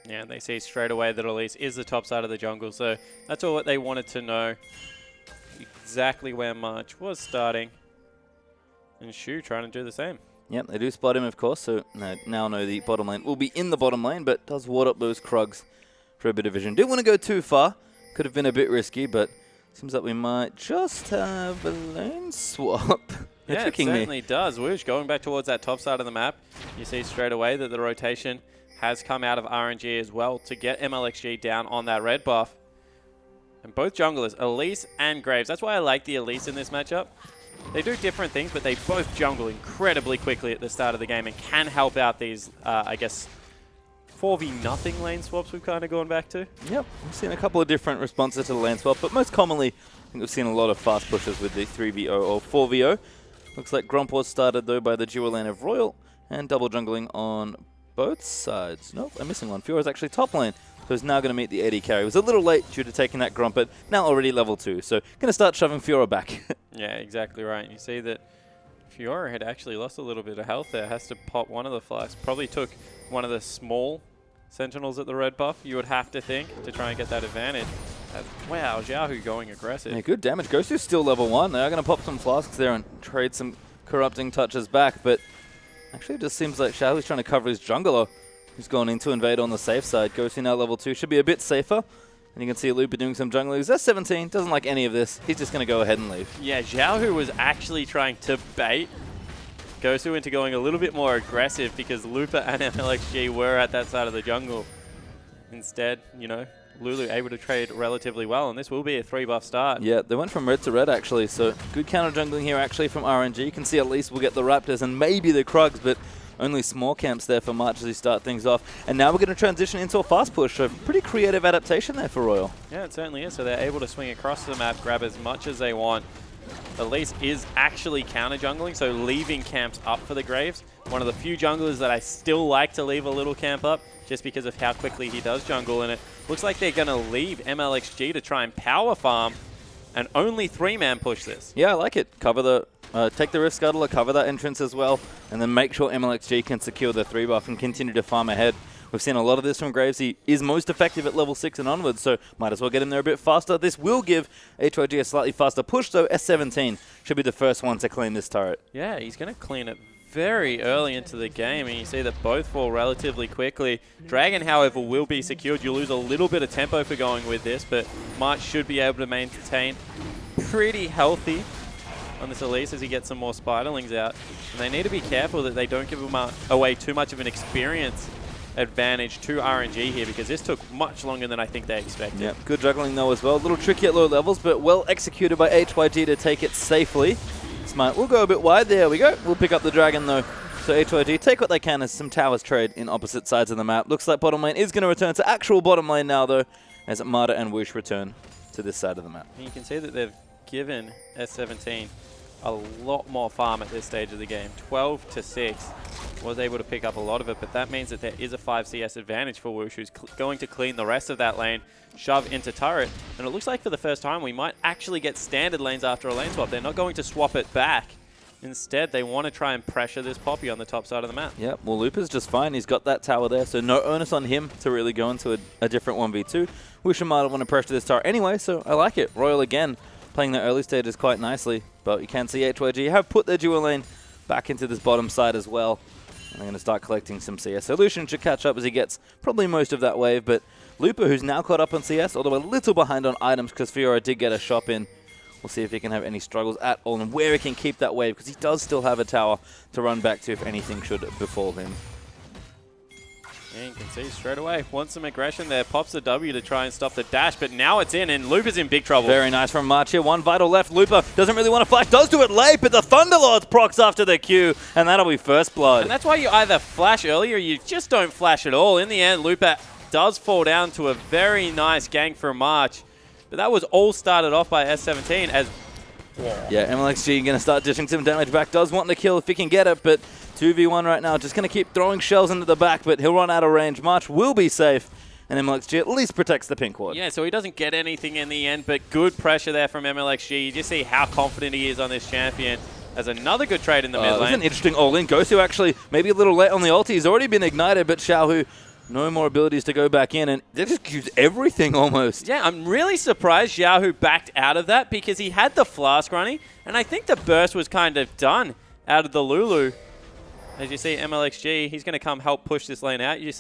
Yeah, and they see straight away that Elise is the top side of the jungle. So that's all what they wanted to know. Exactly where March was starting. And Shu trying to do the same. Yep, they do spot him, of course, so now know the bottom lane will be in the bottom lane, but does ward up those Krugs for a bit of vision. Didn't want to go too far. Could have been a bit risky, but seems like we might just have a lane swap. Yeah, it certainly does. Woosh going back towards that top side of the map. You see straight away that the rotation has come out of RNG as well to get MLXG down on that red buff. And both junglers, Elise and Graves. That's why I like the Elise in this matchup. They do different things, but they both jungle incredibly quickly at the start of the game and can help out these, I guess, 4v0 lane swaps we've kind of gone back to. Yep, we've seen a couple of different responses to the lane swap, but most commonly, I think we've seen a lot of fast pushes with the 3v0 or 4v0. Looks like Gromp was started, though, by the dual lane of Royal and double jungling on both sides. Nope, I'm missing one. Fiora's actually top lane. So he's now going to meet the AD carry. He was a little late due to taking that Grump, but now already level 2. So going to start shoving Fiora back. Yeah, exactly right. You see that Fiora had actually lost a little bit of health there. Has to pop one of the flasks. Probably took one of the small sentinels at the red buff, you would have to think, to try and get that advantage. Wow, Xiaohu going aggressive. Yeah, good damage. Gosu's still level 1. They are going to pop some flasks there and trade some corrupting touches back, but actually it just seems like Xiaohu's trying to cover his jungler. Who's gone in to invade on the safe side. Gosu now level 2. Should be a bit safer. And you can see Lupa doing some jungling. He's S17. Doesn't like any of this. He's just going to go ahead and leave. Yeah, Xiaohu was actually trying to bait Gosu into going a little bit more aggressive because Lupa and MLXG were at that side of the jungle. Instead, you know, Lulu able to trade relatively well, and this will be a 3-buff start. Yeah, they went from red to red, actually. So good counter jungling here, actually, from RNG. You can see at least we'll get the Raptors and maybe the Krugs, but only small camps there for March as we start things off. And now we're going to transition into a fast push. So pretty creative adaptation there for Royal. Yeah, it certainly is. So they're able to swing across the map, grab as much as they want. Elise is actually counter jungling, so leaving camps up for the Graves. One of the few junglers that I still like to leave a little camp up just because of how quickly he does jungle. And it looks like they're going to leave MLXG to try and power farm and only 3-man push this. Yeah, I like it. Cover the take the Rift Scuttler, cover that entrance as well, and then make sure MLXG can secure the 3-buff and continue to farm ahead. We've seen a lot of this from Graves. He is most effective at level 6 and onwards, so might as well get him there a bit faster. This will give HYG a slightly faster push, though. S17 should be the first one to clean this turret. Yeah, he's going to clean it very early into the game, and you see that both fall relatively quickly. Dragon, however, will be secured. You lose a little bit of tempo for going with this, but March should be able to maintain pretty healthy on this Elise as he gets some more Spiderlings out. And they need to be careful that they don't give him away too much of an experience advantage to RNG here, because this took much longer than I think they expected. Yeah, good juggling though as well. A little tricky at low levels, but well executed by HYG to take it safely. Smart. We'll go a bit wide. There we go. We'll pick up the dragon though. So HYG take what they can as some towers trade in opposite sides of the map. Looks like bottom lane is going to return to actual bottom lane now though, as Marta and Woosh return to this side of the map. And you can see that they've given S17 a lot more farm at this stage of the game. 12 to 6. Was able to pick up a lot of it, but that means that there is a 5 CS advantage for Woosh, who's going to clean the rest of that lane, shove into turret, and it looks like for the first time we might actually get standard lanes after a lane swap. They're not going to swap it back. Instead, they want to try and pressure this Poppy on the top side of the map. Yeah, well, Lupa's just fine. He's got that tower there, so no onus on him to really go into a different 1v2. Woosh and Marta want to pressure this tower anyway, so I like it. Royal again, playing the early stages quite nicely, but you can see HYG have put their dual lane back into this bottom side as well. And they're going to start collecting some CS. Solution should catch up as he gets probably most of that wave, but Lupa, who's now caught up on CS, although a little behind on items because Fiora did get a shop in. We'll see if he can have any struggles at all and where he can keep that wave, because he does still have a tower to run back to if anything should befall him. Yeah, you can see straight away. Wants some aggression there. Pops the W to try and stop the dash, but now it's in, and Lupa's in big trouble. Very nice from March here. One vital left. Lupa doesn't really want to flash. Does do it late, but the Thunderlords procs after the Q, and that'll be first blood. And that's why you either flash early or you just don't flash at all. In the end, Lupa does fall down to a very nice gank from March. But that was all started off by S17 as Yeah, MLXG going to start dishing some damage back. Does want the kill if he can get it, but 2v1 right now. Just going to keep throwing shells into the back, but he'll run out of range. March will be safe, and MLXG at least protects the pink ward. Yeah, so he doesn't get anything in the end, but good pressure there from MLXG. You just see how confident he is on this champion. There's another good trade in the mid lane. This is an interesting all-in. Gosu actually maybe a little late on the ulti. He's already been ignited, but Xiaohu, no more abilities to go back in, and they just use everything almost. Yeah, I'm really surprised Xiaohu backed out of that because he had the flask running, and I think the burst was kind of done out of the Lulu. As you see, MLXG, he's going to come help push this lane out, you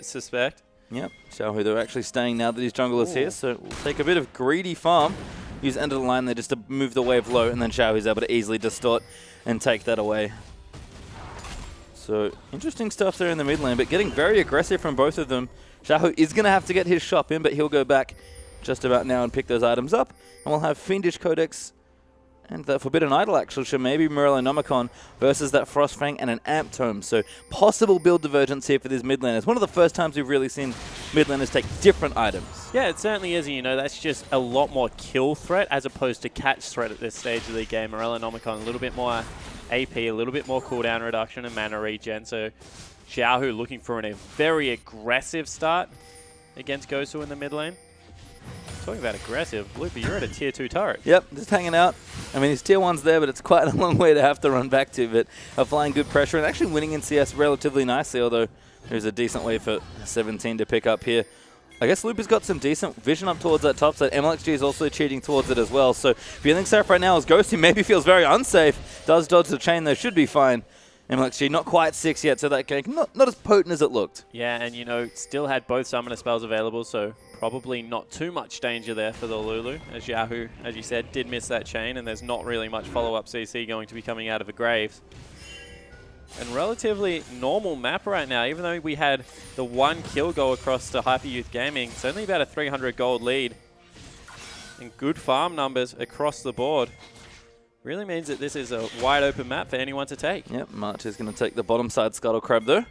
suspect. Yep, Xiaohu, they're actually staying now that his jungle is here, so we'll take a bit of greedy farm. Use end of the line there just to move the wave low, and then Xiaohu's able to easily distort and take that away. So, interesting stuff there in the mid lane, but getting very aggressive from both of them. Xiaohu is going to have to get his shop in, but he'll go back just about now and pick those items up. And we'll have Fiendish Codex and that Forbidden Idol actually, so maybe Morellonomicon versus that Frostfang and an Amp Tome. So, possible build divergence here for this mid lane. It's one of the first times we've really seen mid laners take different items. Yeah, it certainly is. You know, that's just a lot more kill threat as opposed to catch threat at this stage of the game. Morellonomicon a little bit more AP, a little bit more cooldown reduction and mana regen. So Xiaohu looking for a very aggressive start against Gosu in the mid lane. Talking about aggressive, Looper, you're at a tier 2 turret. Yep, just hanging out. I mean, his tier 1's there, but it's quite a long way to have to run back to. But applying good pressure and actually winning in CS relatively nicely, although there's a decent way for 17 to pick up here. I guess Looper's got some decent vision up towards that top side. MLXG is also cheating towards it as well. So feeling safe right now as Ghosty maybe feels very unsafe. Does dodge the chain though, should be fine. MLXG not quite 6 yet, so that gank not as potent as it looked. Yeah, and you know, still had both summoner spells available, so probably not too much danger there for the Lulu. As Xiaohu, as you said, did miss that chain, and there's not really much follow-up CC going to be coming out of the Graves. And relatively normal map right now, even though we had the 1 kill go across to Hyperyouth Gaming. It's only about a 300 gold lead. And good farm numbers across the board. Really means that this is a wide open map for anyone to take. Yep, March is going to take the bottom side Scuttle Crab though.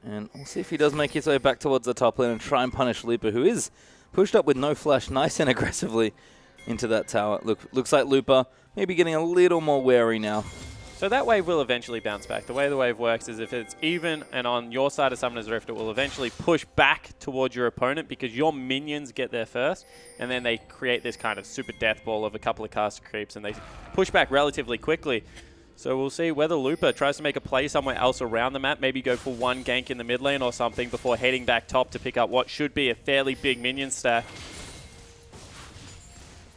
And we'll see if he does make his way back towards the top lane and try and punish Looper, who is pushed up with no flash nice and aggressively into that tower. Looks like Looper maybe getting a little more wary now. So that wave will eventually bounce back. The way the wave works is if it's even and on your side of Summoner's Rift, it will eventually push back towards your opponent because your minions get there first, and then they create this kind of super death ball of a couple of caster creeps, and they push back relatively quickly. So we'll see whether Looper tries to make a play somewhere else around the map, maybe go for 1 gank in the mid lane or something before heading back top to pick up what should be a fairly big minion stack.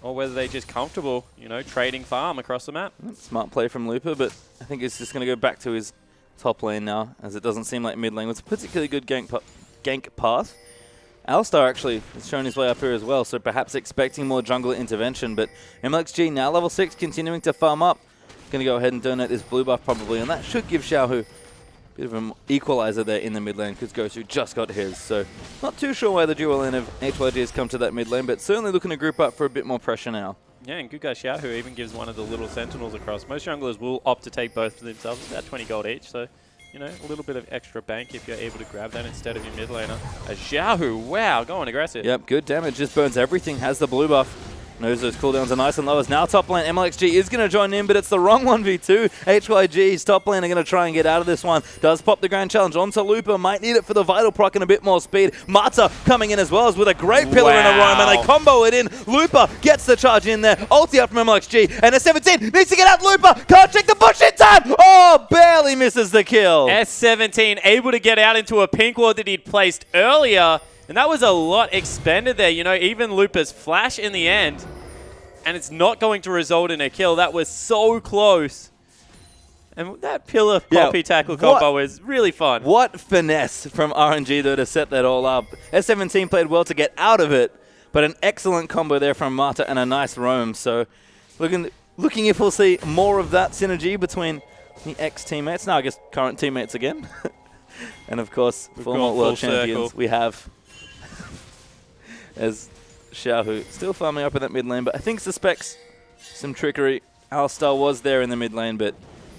Or whether they're just comfortable, you know, trading farm across the map. Smart play from Looper, but I think he's just going to go back to his top lane now, as it doesn't seem like mid lane was a particularly good gank path. Alistar actually has shown his way up here as well, so perhaps expecting more jungler intervention, but MLXG now level 6, continuing to farm up. Going to go ahead and donate this blue buff probably, and that should give Xiaohu a bit of an equalizer there in the mid lane, because Gosu just got his. So not too sure why the dual lane of HYG has come to that mid lane, but certainly looking to group up for a bit more pressure now. Yeah, and good guy Xiaohu even gives one of the little sentinels across. Most junglers will opt to take both for themselves, about 20 gold each, so you know, a little bit of extra bank if you're able to grab that instead of your mid laner. As Xiaohu, wow, going aggressive. Yep, good damage, just burns everything, has the blue buff. Knows those cooldowns are nice and low. As now top lane, MLXG is going to join in, but it's the wrong 1v2. HYG's top lane are going to try and get out of this one. Does pop the grand challenge onto Looper. Might need it for the vital proc and a bit more speed. Mata coming in as well as with a great pillar and a roam, and they combo it in. Looper gets the charge in there. Ulti up from MLXG, and a 17 needs to get out. Looper can't check the bush in time. Oh, barely misses the kill. S17 able to get out into a pink ward that he'd placed earlier. And that was a lot expended there. You know, even Looper's flash in the end. And it's not going to result in a kill. That was so close. And that pillar poppy tackle combo is really fun. What finesse from RNG, though, to set that all up. S17 played well to get out of it, but an excellent combo there from Mata and a nice roam. So looking if we'll see more of that synergy between the ex-teammates. Now, I guess current teammates again. And, of course, former world champions we have as Xiaohu still farming up in that mid lane, but I think suspects some trickery. Alistar was there in the mid lane, but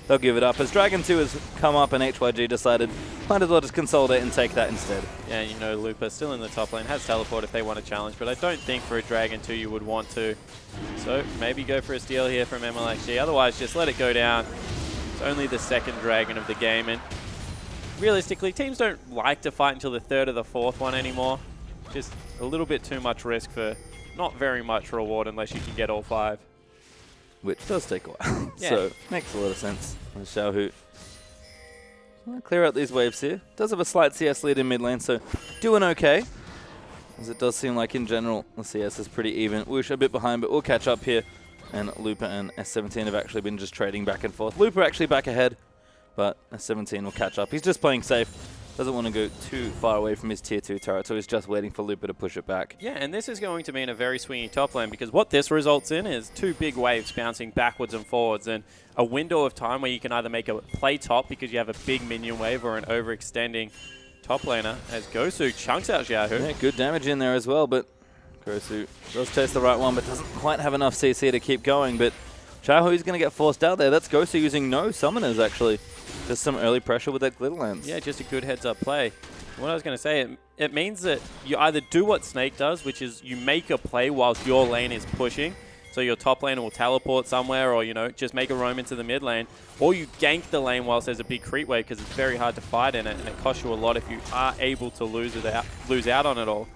they'll give it up. As Dragon 2 has come up and HYG decided, might as well just consolidate and take that instead. Yeah, you know, Lupa still in the top lane, has teleport if they want to challenge, but I don't think for a Dragon 2 you would want to. So maybe go for a steal here from MLXG, otherwise just let it go down. It's only the second Dragon of the game, and realistically, teams don't like to fight until the third or the fourth one anymore. Just a little bit too much risk for not very much reward unless you can get all 5. Which does take a while. Yeah. So, makes a lot of sense. Xiaohu clear out these waves here. Does have a slight CS lead in mid lane, so doing okay. As it does seem like in general, the CS is pretty even. Woosh a bit behind, but we'll catch up here. And Lupa and S17 have actually been just trading back and forth. Lupa actually back ahead, but S17 will catch up. He's just playing safe. Doesn't want to go too far away from his tier 2 turret, so he's just waiting for Lupa to push it back. Yeah, and this is going to mean a very swingy top lane, because what this results in is 2 big waves bouncing backwards and forwards, and a window of time where you can either make a play top because you have a big minion wave or an overextending top laner, as Gosu chunks out Xiaohu. Yeah, good damage in there as well, but Gosu does chase the right one, but doesn't quite have enough CC to keep going, but Xiaohu's going to get forced out there. That's Gosu using no summoners, actually. Just some early pressure with that glitter lance. Yeah, just a good heads-up play. What I was going to say, it means that you either do what Snake does, which is you make a play whilst your lane is pushing, so your top laner will teleport somewhere or, you know, just make a roam into the mid lane, or you gank the lane whilst there's a big creep wave because it's very hard to fight in it, and it costs you a lot if you are able to lose out on it all.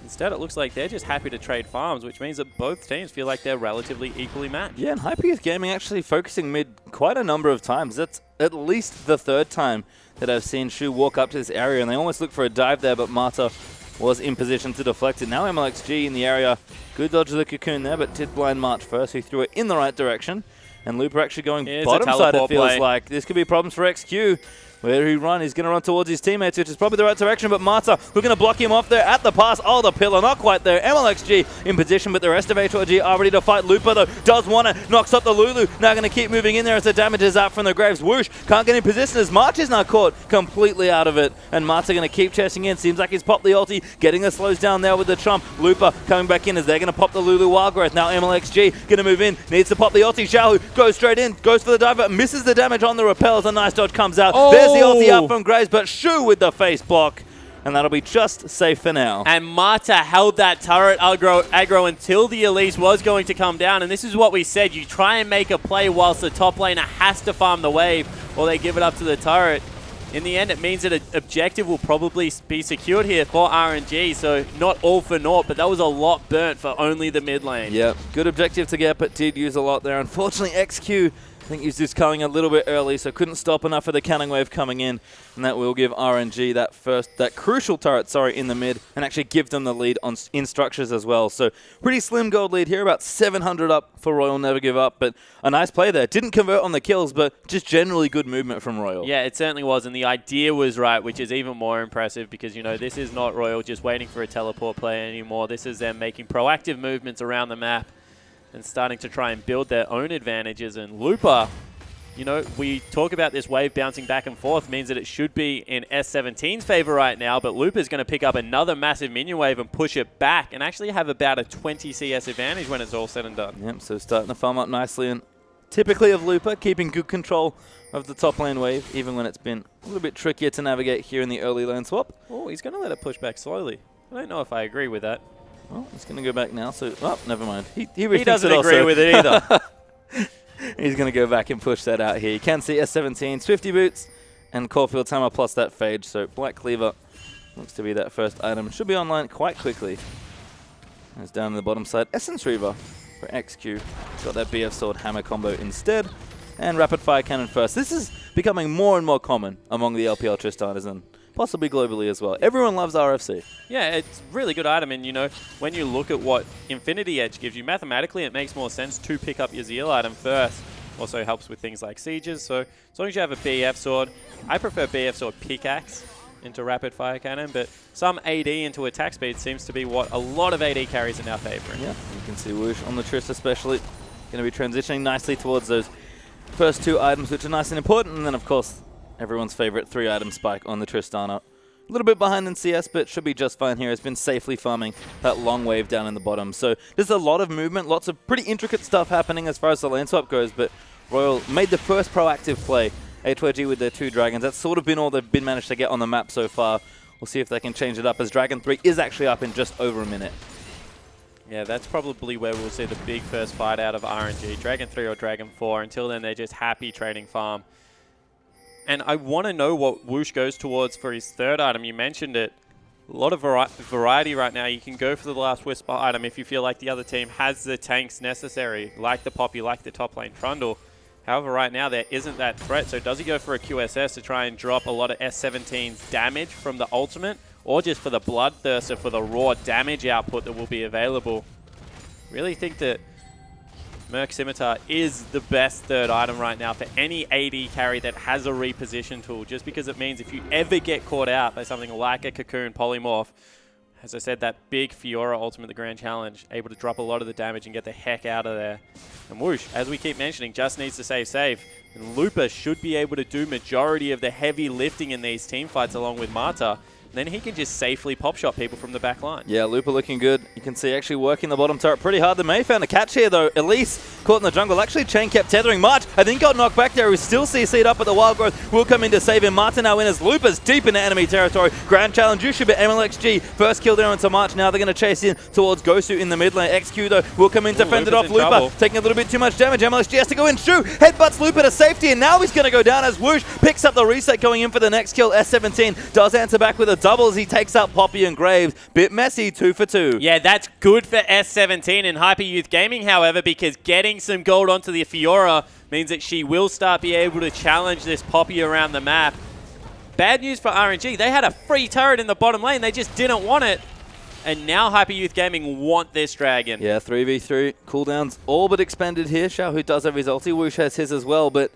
Instead, it looks like they're just happy to trade farms, which means that both teams feel like they're relatively equally matched. Yeah, and Hyper Gaming actually focusing mid quite a number of times. That's at least the 3rd time that I've seen Shu walk up to this area, and they almost look for a dive there, but Marta was in position to deflect it. Now MLXG in the area. Good dodge of the cocoon there, but did blind March first, who threw it in the right direction. And Looper actually going bottom side, it feels like. This could be problems for XQ. Where he run, he's going to run towards his teammates, which is probably the right direction, but Marta looking to block him off there at the pass. Oh, the pillar, not quite there. MLXG in position, but the rest of HYG are ready to fight. Lupa, though, does want it, knocks up the Lulu. Now going to keep moving in there as the damage is out from the Graves. Whoosh, can't get in position as March is now caught completely out of it. And Marta going to keep chasing in. Seems like he's popped the ulti, getting the slows down there with the Trump. Lupa coming back in as they're going to pop the Lulu Wild Growth. Now MLXG going to move in, needs to pop the ulti. Xiaohu goes straight in, goes for the dive, but misses the damage on the repels. A nice dodge comes out. Oh. There's the ulti up from Graves, but Shu with the face block, and that'll be just safe for now. And Marta held that turret aggro until the Elise was going to come down, and this is what we said. You try and make a play whilst the top laner has to farm the wave, or they give it up to the turret. In the end, it means that an objective will probably be secured here for RNG, so not all for naught, but that was a lot burnt for only the mid lane. Yeah, good objective to get, but did use a lot there. Unfortunately, XQ, I think he's just culling a little bit early, so couldn't stop enough of the cannon wave coming in, and that will give RNG that crucial turret, in the mid, and actually give them the lead in structures as well. So pretty slim gold lead here, about 700 up for Royal Never Give Up, but a nice play there. Didn't convert on the kills, but just generally good movement from Royal. Yeah, it certainly was, and the idea was right, which is even more impressive because, you know, this is not Royal just waiting for a teleport play anymore. This is them making proactive movements around the map and starting to try and build their own advantages. And Lupa, you know, we talk about this wave bouncing back and forth means that it should be in S17's favor right now, but Lupa's going to pick up another massive minion wave and push it back and actually have about a 20 CS advantage when it's all said and done. Yep, so starting to farm up nicely, and typically of Lupa, keeping good control of the top lane wave, even when it's been a little bit trickier to navigate here in the early lane swap. Oh, he's going to let it push back slowly. I don't know if I agree with that. Well, he's going to go back now, so... Oh, never mind. He doesn't agree with it either. He's going to go back and push that out here. You can see S17, Swifty Boots, and Caulfield's Hammer plus that Phage. So Black Cleaver looks to be that first item. Should be online quite quickly. It's down on the bottom side. Essence Reaver for XQ. Got that BF Sword Hammer combo instead. And Rapid Fire Cannon first. This is becoming more and more common among the LPL Tristaners and possibly globally as well. Everyone loves RFC. Yeah, it's a really good item, and you know, when you look at what Infinity Edge gives you, mathematically it makes more sense to pick up your Zeal item first. Also helps with things like sieges, so as long as you have a BF Sword, I prefer BF Sword Pickaxe into Rapid Fire Cannon, but some AD into attack speed seems to be what a lot of AD carries are now favoring. Yeah, you can see Whoosh on the Triss especially going to be transitioning nicely towards those first 2 items, which are nice and important, and then of course everyone's favorite 3-item spike on the Tristana. A little bit behind in CS, but should be just fine here. Has been safely farming that long wave down in the bottom. So there's a lot of movement, lots of pretty intricate stuff happening as far as the lane swap goes, but Royal made the first proactive play. HYG with their 2 dragons. That's sort of been all they've been managed to get on the map so far. We'll see if they can change it up, as Dragon 3 is actually up in just over a minute. Yeah, that's probably where we'll see the big first fight out of RNG. Dragon 3 or Dragon 4. Until then, they're just happy trading farm. And I want to know what Whoosh goes towards for his third item. You mentioned it. A lot of variety right now. You can go for the last Whisper item if you feel like the other team has the tanks necessary, like the Poppy, like the top lane Trundle. However, right now there isn't that threat, so does he go for a QSS to try and drop a lot of S17's damage from the ultimate, or just for the Bloodthirster for the raw damage output that will be available? Really think that Merc Scimitar is the best third item right now for any AD carry that has a reposition tool, just because it means if you ever get caught out by something like a Cocoon Polymorph, as I said, that big Fiora ultimate, the Grand Challenge, able to drop a lot of the damage and get the heck out of there. And Whoosh, as we keep mentioning, just needs to save safe. And Looper should be able to do majority of the heavy lifting in these team fights along with Marta. Then he can just safely pop shot people from the back line. Yeah, Looper looking good. You can see actually working the bottom turret pretty hard. The May found a catch here though. Elise caught in the jungle. Actually, Chain kept tethering. March, I think, got knocked back there. He's still CC'd up, but the Wild Growth will come in to save him. Martin now in as Looper's deep into enemy territory. Grand Challenge, you should be MLXG. First kill there onto March. Now they're going to chase in towards Gosu in the mid lane. XQ though will come in to fend it off. Looper taking a little bit too much damage. MLXG has to go in. Shu headbutts Looper to safety, and now he's going to go down as Whoosh picks up the reset going in for the next kill. S17 does answer back with a double as he takes up Poppy and Graves. Bit messy, 2 for 2. Yeah, that's good for S17 and Hyper Youth Gaming, however, because getting some gold onto the Fiora means that she will start be able to challenge this Poppy around the map. Bad news for RNG. They had a free turret in the bottom lane. They just didn't want it. And now Hyper Youth Gaming want this dragon. Yeah, 3v3. Cooldowns all but expended here. Xiaohu does have his ulti. Whoosh has his as well, but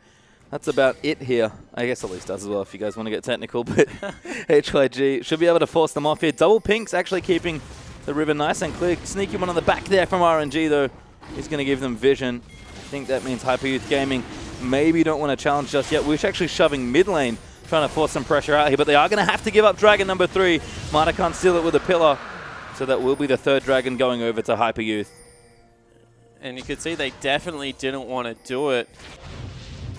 that's about it here. I guess Elise does as well if you guys want to get technical, but HYG should be able to force them off here. Double Pinks actually keeping the river nice and clear. Sneaky one on the back there from RNG though. He's going to give them vision. I think that means Hyper Youth Gaming maybe don't want to challenge just yet. Whoosh actually shoving mid lane, trying to force some pressure out here, but they are going to have to give up dragon number 3. Marta can't steal it with a pillar, so that will be the third dragon going over to Hyper Youth. And you could see they definitely didn't want to do it.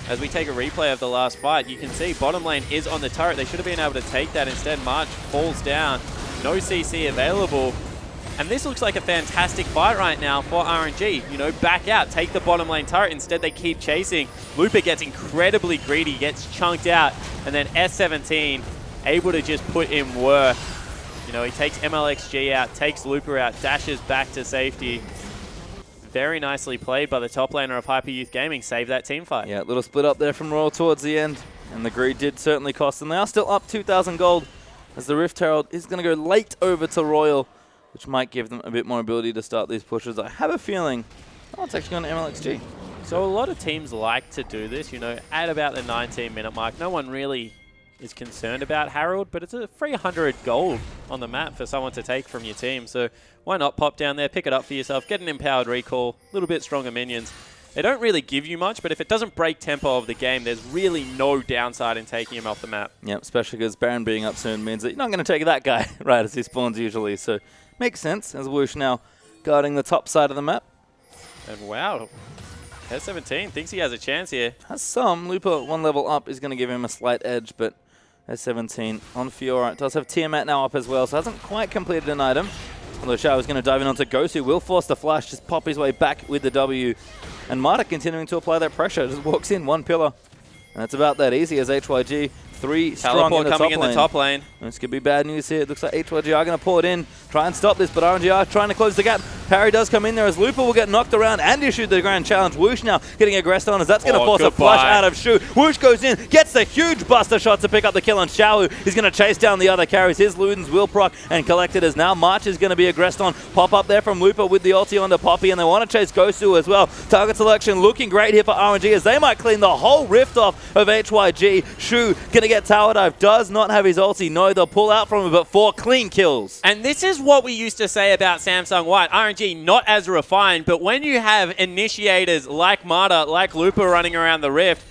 As we take a replay of the last fight, you can see bottom lane is on the turret. They should have been able to take that. Instead, March falls down. No CC available. And this looks like a fantastic fight right now for RNG. You know, back out, take the bottom lane turret. Instead, they keep chasing. Looper gets incredibly greedy, gets chunked out. And then S17 able to just put in work. You know, he takes MLXG out, takes Looper out, dashes back to safety. Very nicely played by the top laner of Hyper Youth Gaming. Save that team fight. Yeah, little split up there from Royal towards the end. And the greed did certainly cost them. They are still up 2,000 gold as the Rift Herald is going to go late over to Royal, which might give them a bit more ability to start these pushes. I have a feeling, oh, it's actually going to MLXG. So a lot of teams like to do this, you know, at about the 19-minute mark. No one really is concerned about Herald, but it's a 300 gold on the map for someone to take from your team. So why not pop down there, pick it up for yourself, get an empowered recall, a little bit stronger minions. They don't really give you much, but if it doesn't break tempo of the game, there's really no downside in taking him off the map. Yep, especially because Baron being up soon means that you're not going to take that guy right as he spawns usually. So makes sense as Whoosh now guarding the top side of the map. And wow, S17 thinks he has a chance here. Has some. Looper 1 level up is going to give him a slight edge, but S17 on Fiora. It does have Tiamat now up as well, so hasn't quite completed an item. Although Shao is going to dive in onto Gosu, will force the flash, just pop his way back with the W. And Marta continuing to apply that pressure, just walks in 1 pillar. And that's about that easy as HYG 3 strong in the top lane. Teleport coming in the top lane. This could be bad news here. It looks like HYG are going to pull it in, try and stop this, but RNG are trying to close the gap. Parry does come in there as Looper will get knocked around and issued the Grand Challenge. Whoosh now getting aggressed on as that's going to force a flush out of Shu. Whoosh goes in, gets the huge buster shot to pick up the kill on Xiaohu. He's going to chase down the other carries. His Ludens will proc and collect it as now March is going to be aggressed on. Pop up there from Looper with the ulti on the Poppy, and they want to chase Gosu as well. Target selection looking great here for RNG as they might clean the whole rift off of HYG. Shu going to get tower dive. Does not have his ulti. No, they'll pull out from him, but 4 clean kills. And this is what we used to say about Samsung White. RNG not as refined, but when you have initiators like Marta, like Looper running around the rift,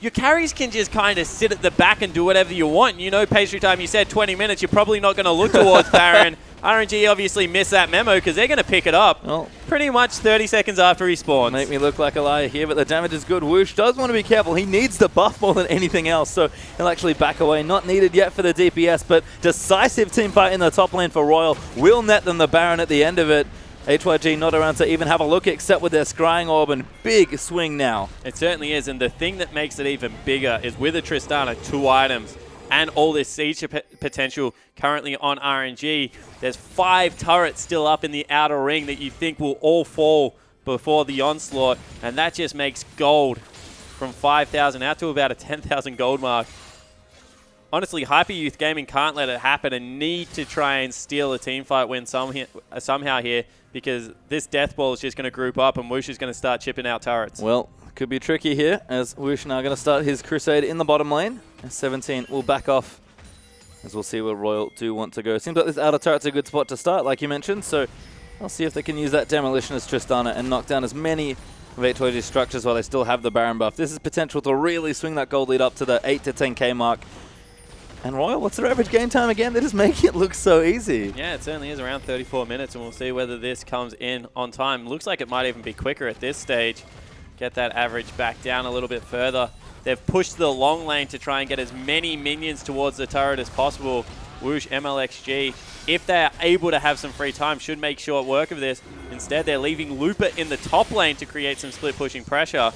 your carries can just kind of sit at the back and do whatever you want. You know, Pastry Time, you said 20 minutes. You're probably not going to look towards Baron. RNG obviously missed that memo because they're going to pick it up pretty much 30 seconds after he spawns. Make me look like a liar here, but the damage is good. Whoosh does want to be careful. He needs the buff more than anything else, so he'll actually back away. Not needed yet for the DPS, but decisive team fight in the top lane for Royal. Will net them the Baron at the end of it. HYG not around to even have a look except with their Scrying Orb, and big swing now. It certainly is, and the thing that makes it even bigger is with a Tristana, 2 items, and all this siege potential currently on RNG, there's 5 turrets still up in the outer ring that you think will all fall before the onslaught, and that just makes gold from 5,000 out to about a 10,000 gold mark. Honestly, Hyper Youth Gaming can't let it happen and need to try and steal a teamfight win somehow here, because this Death Ball is just going to group up and Whoosh is going to start chipping out turrets. Well, could be tricky here, as Whoosh now going to start his Crusade in the bottom lane. 17 will back off, as we'll see where Royal do want to go. Seems like this outer turret's a good spot to start, like you mentioned, so I'll see if they can use that Demolition as Tristana and knock down as many of HYG's structures while they still have the Baron buff. This is potential to really swing that gold lead up to the 8 to 10k mark. And Royal, what's their average game time again? They're just making it look so easy. Yeah, it certainly is around 34 minutes, and we'll see whether this comes in on time. Looks like it might even be quicker at this stage. Get that average back down a little bit further. They've pushed the long lane to try and get as many minions towards the turret as possible. Whoosh, MLXG, if they're able to have some free time, should make short work of this. Instead, they're leaving Looper in the top lane to create some split pushing pressure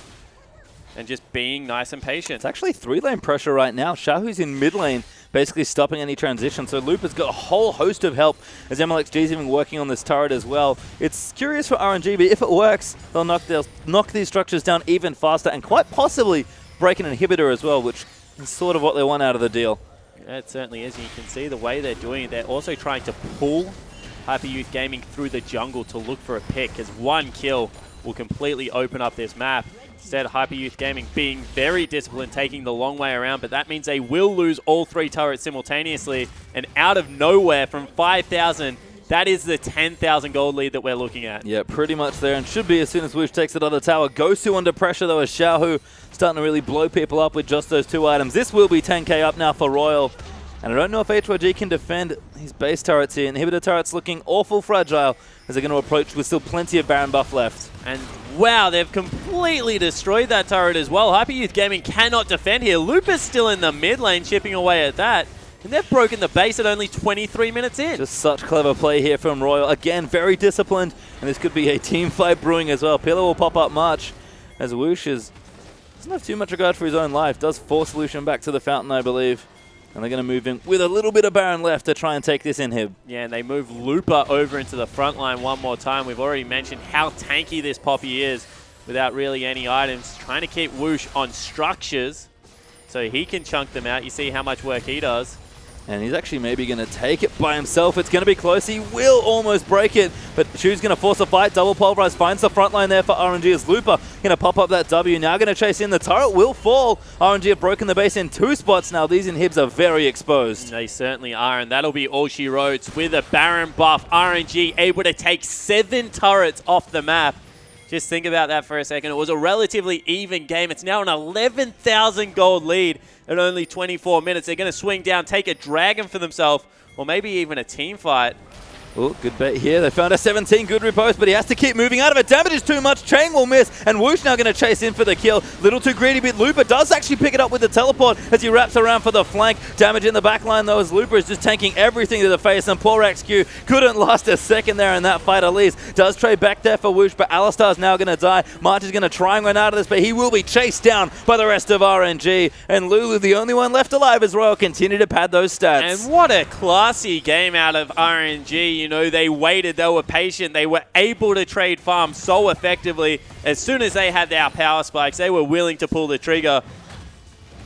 and just being nice and patient. It's actually 3-lane pressure right now. Shahu's in mid lane, basically stopping any transition. So Looper's got a whole host of help as MLXG's even working on this turret as well. It's curious for RNG, but if it works, they'll knock these structures down even faster and quite possibly break an inhibitor as well, which is sort of what they want out of the deal. Yeah, it certainly is. You can see the way they're doing it. They're also trying to pull Hyper Youth Gaming through the jungle to look for a pick, because one kill will completely open up this map. Instead, Hyper Youth Gaming being very disciplined, taking the long way around, but that means they will lose all 3 turrets simultaneously, and out of nowhere from 5,000, that is the 10,000 gold lead that we're looking at. Yeah, pretty much there, and should be as soon as Whoosh takes it on the tower. Gosu under pressure though, as Xiaohu starting to really blow people up with just those 2 items. This will be 10k up now for Royal, and I don't know if HYG can defend his base turrets here. Inhibitor turrets looking awful fragile as they're going to approach with still plenty of Baron buff left. And wow, they've completely destroyed that turret as well. Hyper Youth Gaming cannot defend here. Looper's still in the mid lane, chipping away at that. And they've broken the base at only 23 minutes in. Just such clever play here from Royal. Again, very disciplined, and this could be a team fight brewing as well. Pillar will pop up March as Whoosh doesn't have too much regard for his own life. Does force Lucian back to the fountain, I believe. And they're going to move in with a little bit of Baron left to try and take this inhib. Yeah, and they move Looper over into the front line one more time. We've already mentioned how tanky this Poppy is without really any items. Trying to keep Whoosh on structures so he can chunk them out. You see how much work he does. And he's actually maybe going to take it by himself. It's going to be close. He will almost break it, but Shu's going to force a fight. Double Pulverize finds the front line there for RNG as Looper going to pop up that W. Now going to chase in. The turret will fall. RNG have broken the base in 2 spots now. These inhibs are very exposed. They certainly are, and that'll be all she wrote. With a Baron buff, RNG able to take 7 turrets off the map. Just think about that for a second. It was a relatively even game. It's now an 11,000 gold lead at only 24 minutes. They're going to swing down, take a dragon for themselves, or maybe even a team fight. Oh, good bet here. They found a 17 good riposte, but he has to keep moving out of it. Damage is too much. Chang will miss, and Whoosh now going to chase in for the kill. Little too greedy, but Looper does actually pick it up with the teleport as he wraps around for the flank. Damage in the back line, though, as Looper is just tanking everything to the face, and poor XQ couldn't last a second there in that fight at least. Does trade back there for Whoosh, but Alistar's now going to die. March is going to try and run out of this, but he will be chased down by the rest of RNG. And Lulu, the only one left alive as Royal, continue to pad those stats. And what a classy game out of RNG. You know, they waited. They were patient. They were able to trade farm so effectively. As soon as they had their power spikes, they were willing to pull the trigger.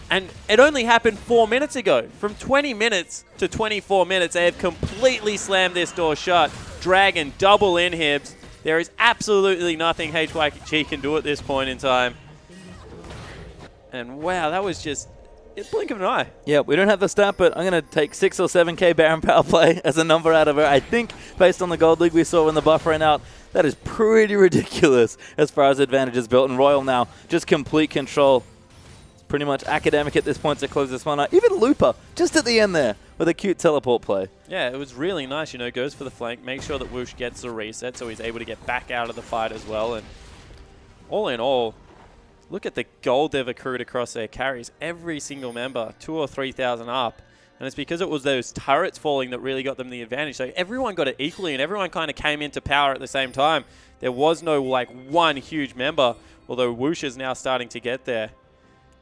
And it only happened 4 minutes ago. From 20 minutes to 24 minutes, they have completely slammed this door shut. Dragon, double inhibs. There is absolutely nothing HYG can do at this point in time. And wow, that was just a blink of an eye. Yeah, we don't have the stat, but I'm going to take 6 or 7k Baron power play as a number out of her. I think, based on the gold league we saw when the buff ran out, that is pretty ridiculous as far as advantage is built. And Royal now, just complete control. It's pretty much academic at this point to close this one out. Even Looper, just at the end there, with a cute teleport play. Yeah, it was really nice. Goes for the flank, makes sure that Whoosh gets the reset, so he's able to get back out of the fight as well. And all in all, look at the gold they've accrued across their carries. Every single member, 2,000 or 3,000 up. And it's because it was those turrets falling that really got them the advantage. So everyone got it equally, and everyone kind of came into power at the same time. There was no, one huge member, although Whoosh is now starting to get there,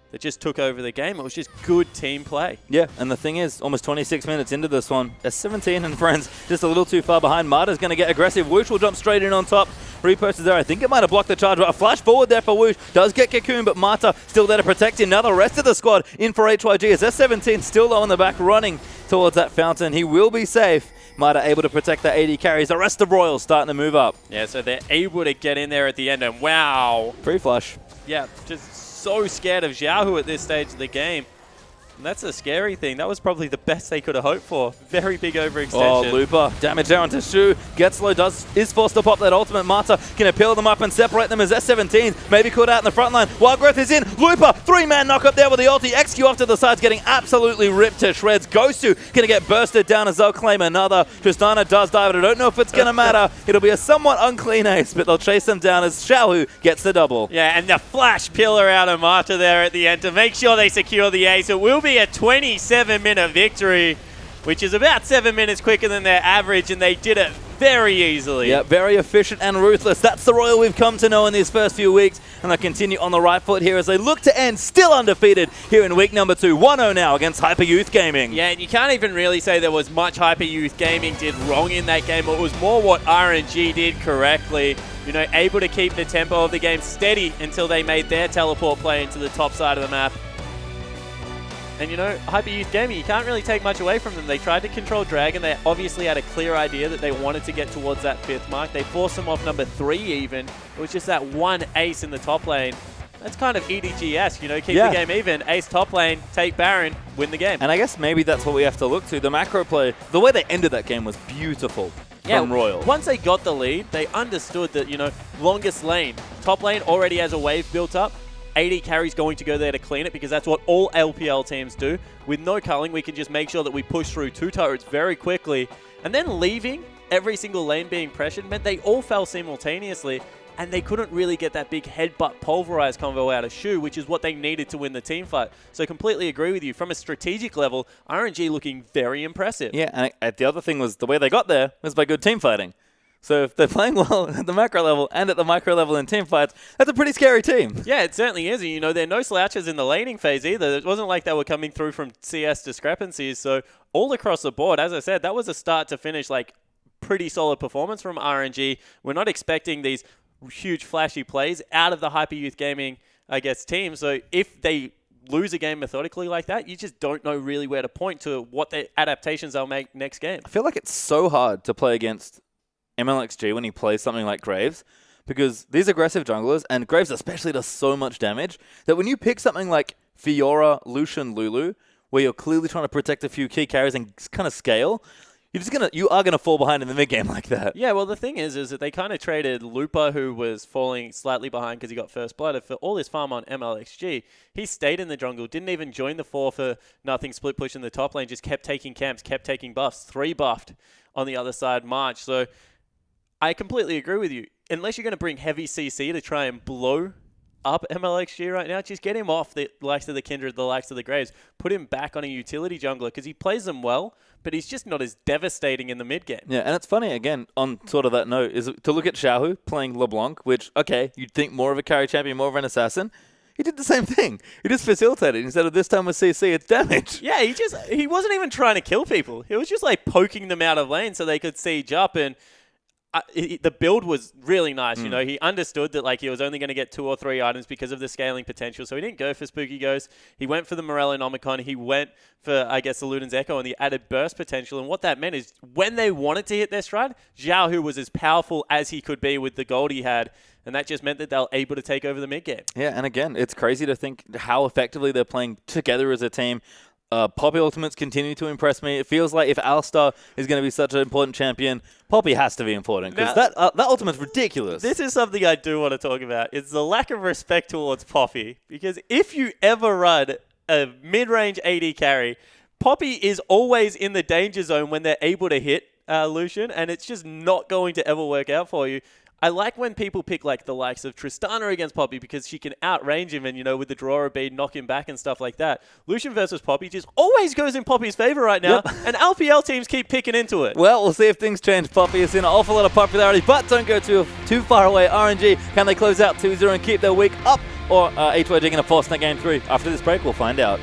that just took over the game. It was just good team play. Yeah, and the thing is, almost 26 minutes into this one, S17 and friends just a little too far behind. Marta's going to get aggressive. Whoosh will jump straight in on top. Repost is there. I think it might have blocked the charge, but a flash forward there for Whoosh. Does get Cocoon, but Marta still there to protect him. Now the rest of the squad in for HYG as S17 still low in the back, running towards that fountain. He will be safe. Marta able to protect that AD carries. The rest of Royal starting to move up. Yeah, so they're able to get in there at the end, and wow. Pre-flush. Yeah, just so scared of Xiaohu at this stage of the game. And that's a scary thing. That was probably the best they could have hoped for. Very big overextension. Oh, Looper. Damage there onto Shu. Gets low, is forced to pop that ultimate. Marta can appeal them up and separate them as S17s. Maybe caught out in the front line. Wild Growth is in. Looper, 3-man knock up there with the ulti. XQ off to the sides, getting absolutely ripped to shreds. Gosu going to get bursted down as they'll claim another. Tristana does die, but I don't know if it's going to matter. It'll be a somewhat unclean ace, but they'll chase them down as Xiaohu gets the double. Yeah, and the flash pillar out of Marta there at the end to make sure they secure the ace. It will be a 27-minute victory, which is about 7 minutes quicker than their average, and they did it very easily. Yeah, very efficient and ruthless. That's the Royal we've come to know in these first few weeks, and they continue on the right foot here as they look to end still undefeated here in week number 2. 1-0 now against Hyper Youth Gaming. Yeah, and you can't even really say there was much Hyper Youth Gaming did wrong in that game. It was more what RNG did correctly. Able to keep the tempo of the game steady until they made their teleport play into the top side of the map. And Hyper Youth Gaming, you can't really take much away from them. They tried to control Dragon. They obviously had a clear idea that they wanted to get towards that 5th mark. They forced them off number 3 even. It was just that one ace in the top lane. That's kind of EDG-esque, keep the game even. Ace top lane, take Baron, win the game. And I guess maybe that's what we have to look to. The macro play, the way they ended that game was beautiful from Royal. Once they got the lead, they understood that, longest lane, top lane already has a wave built up. AD carry's going to go there to clean it because that's what all LPL teams do. With no culling, we can just make sure that we push through 2 turrets very quickly. And then leaving every single lane being pressured meant they all fell simultaneously, and they couldn't really get that big headbutt pulverize combo out of Shu, which is what they needed to win the team fight. So I completely agree with you. From a strategic level, RNG looking very impressive. Yeah, and the other thing was the way they got there was by good team fighting. So if they're playing well at the macro level and at the micro level in team fights, that's a pretty scary team. Yeah, it certainly is. And, they're no slouches in the laning phase either. It wasn't like they were coming through from CS discrepancies. So all across the board, as I said, that was a start to finish, pretty solid performance from RNG. We're not expecting these huge flashy plays out of the Hyper Youth Gaming, team. So if they lose a game methodically like that, you just don't know really where to point to what the adaptations they'll make next game. I feel like it's so hard to play against MLXG when he plays something like Graves, because these aggressive junglers, and Graves especially does so much damage, that when you pick something like Fiora, Lucian, Lulu, where you're clearly trying to protect a few key carries and kind of scale, you are gonna fall behind in the mid game like that. Yeah, well the thing is that they kind of traded Lupa, who was falling slightly behind because he got first blooded, for all his farm on MLXG. He stayed in the jungle, didn't even join the 4 for nothing split push in the top lane, just kept taking camps, kept taking buffs, 3 buffed on the other side March. So I completely agree with you. Unless you're going to bring heavy CC to try and blow up MLXG right now, just get him off the likes of the Kindred, the likes of the Graves. Put him back on a utility jungler because he plays them well, but he's just not as devastating in the mid game. Yeah, and it's funny, again, on sort of that note, is to look at Xiaohu playing LeBlanc, which, okay, you'd think more of a carry champion, more of an assassin. He did the same thing. He just facilitated. Instead of this time with CC, it's damage. Yeah, he wasn't even trying to kill people. He was just poking them out of lane so they could siege up, and the build was really nice. He understood that he was only going to get 2 or 3 items because of the scaling potential. So he didn't go for Spooky Ghost. He went for the Morello Nomicon. He went for, the Luden's Echo and the added burst potential. And what that meant is when they wanted to hit their stride, Xiaohu was as powerful as he could be with the gold he had. And that just meant that they were able to take over the mid game. Yeah, and again, it's crazy to think how effectively they're playing together as a team. Poppy Ultimates continue to impress me. It feels like if Alistar is going to be such an important champion, Poppy has to be important, because that Ultimate's ridiculous. This is something I do want to talk about. It's the lack of respect towards Poppy. Because if you ever run a mid-range AD carry, Poppy is always in the danger zone when they're able to hit Lucian, and it's just not going to ever work out for you. I like when people pick like the likes of Tristana against Poppy because she can outrange him and, you know, with the drawer bead, knock him back and stuff like that. Lucian versus Poppy just always goes in Poppy's favor right now, and LPL teams keep picking into it. Well, we'll see if things change. Poppy has seen an awful lot of popularity, but don't go too far away. RNG, can they close out 2-0 and keep their week up? Or H-Wedge going to force in game 3? After this break, we'll find out.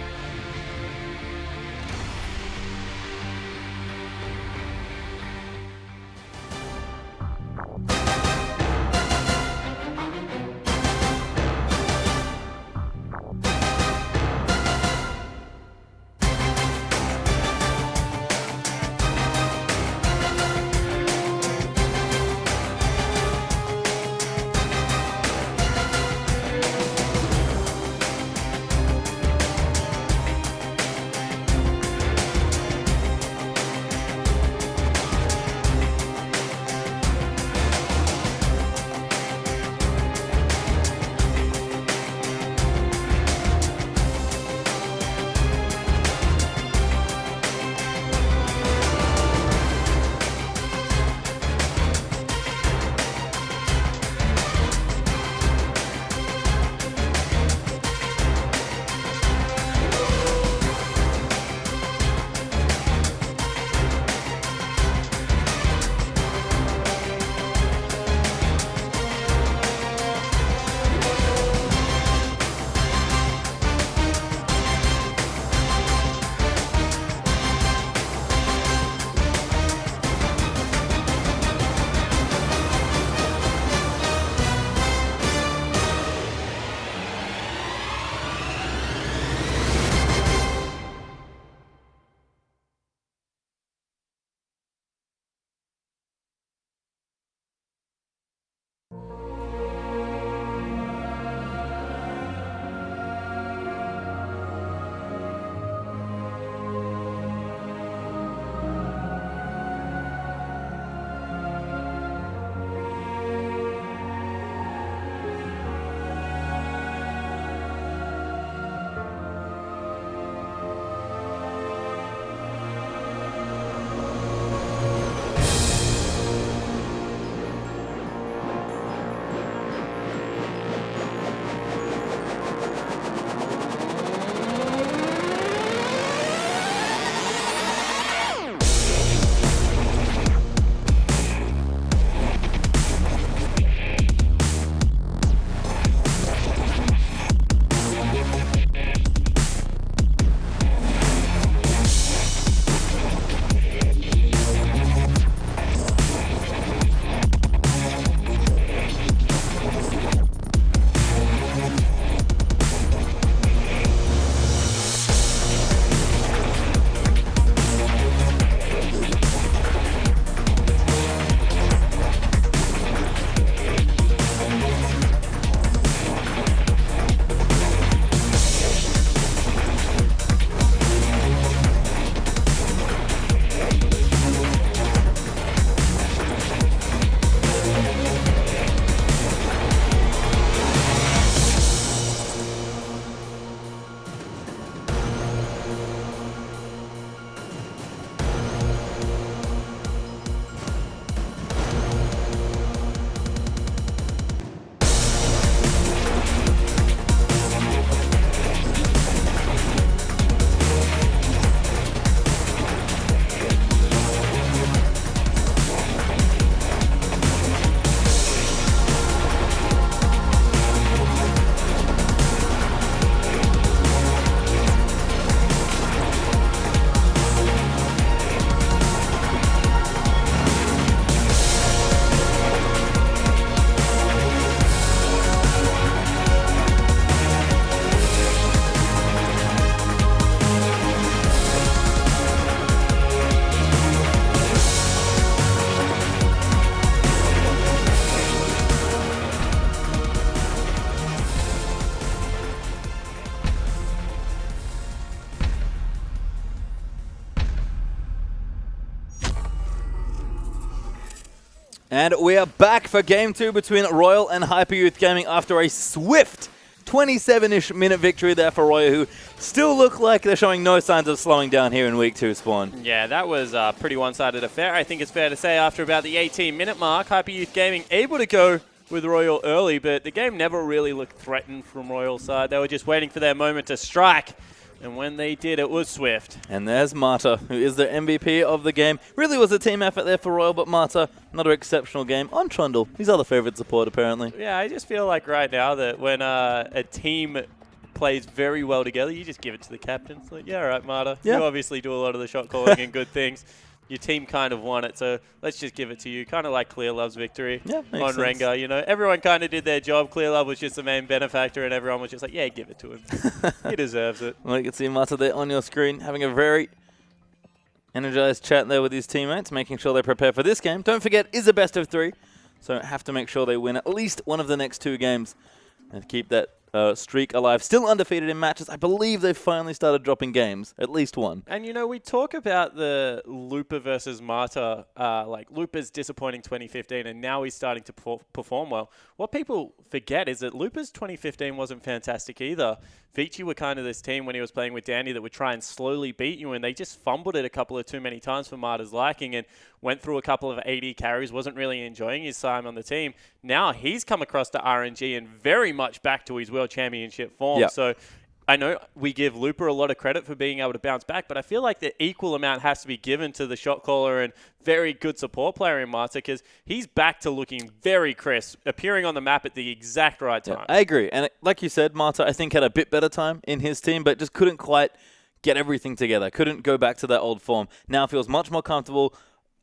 And we are back for Game 2 between Royal and Hyper Youth Gaming after a swift 27-ish minute victory there for Royal, who still look like they're showing no signs of slowing down here in Week 2, Spawn. Yeah, that was a pretty one-sided affair. I think it's fair to say after about the 18-minute mark, Hyper Youth Gaming able to go with Royal early, but the game never really looked threatened from Royal's side. They were just waiting for their moment to strike. And when they did, it was swift. And there's Marta, who is the MVP of the game. Really was a team effort there for Royal, but Marta, another exceptional game on Trundle. His other favorite support, apparently. Yeah, I just feel like right now that when a team plays very well together, you just give it to the captain. It's like, yeah, all right, Marta. Yeah. You obviously do a lot of the shot calling and good things. Your team kind of won it, so let's just give it to you. Kind of like Clear Love's victory on Rengar. You know, everyone kind of did their job. Clear Love was just the main benefactor, and everyone was just like, yeah, give it to him. He deserves it. Well, you can see Marta there on your screen having a very energized chat there with his teammates, making sure they prepare for this game. Don't forget, it is a best of 3, so have to make sure they win at least one of the next 2 games and keep that streak alive. Still undefeated in matches. I believe they've finally started dropping games. At least one. And, you know, we talk about the Looper versus Marta, like Looper's disappointing 2015, and now he's starting to perform well. What people forget is that Looper's 2015 wasn't fantastic either. Vici were kind of this team when he was playing with Danny that would try and slowly beat you, and they just fumbled it a couple of too many times for Marta's liking and went through a couple of AD carries, wasn't really enjoying his time on the team. Now he's come across to RNG and very much back to his World Championship form. Yep. So I know we give Looper a lot of credit for being able to bounce back, but I feel like the equal amount has to be given to the shot caller and very good support player in Marta, because he's back to looking very crisp, appearing on the map at the exact right time. Yeah, I agree. And like you said, Marta, I think had a bit better time in his team, but just couldn't quite get everything together. Couldn't go back to that old form. Now feels much more comfortable.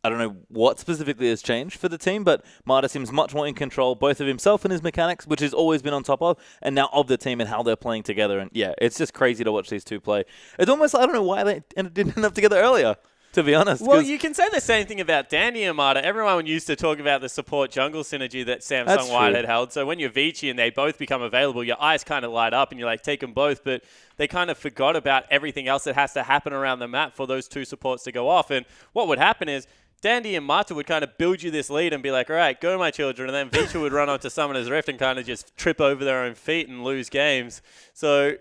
I don't know what specifically has changed for the team, but Marta seems much more in control, both of himself and his mechanics, which he's always been on top of, and now of the team and how they're playing together. And yeah, it's just crazy to watch these two play. It's almost, I don't know why they didn't end up together earlier, to be honest. Well, you can say the same thing about Danny and Marta. Everyone used to talk about the support jungle synergy that Samsung White had held. So when you're Vici and they both become available, your eyes kind of light up and you're like, take them both. But they kind of forgot about everything else that has to happen around the map for those two supports to go off. And what would happen is Dandy and Marta would kind of build you this lead and be like, all right, go my children. And then Vici would run onto Summoner's Rift and kind of just trip over their own feet and lose games. So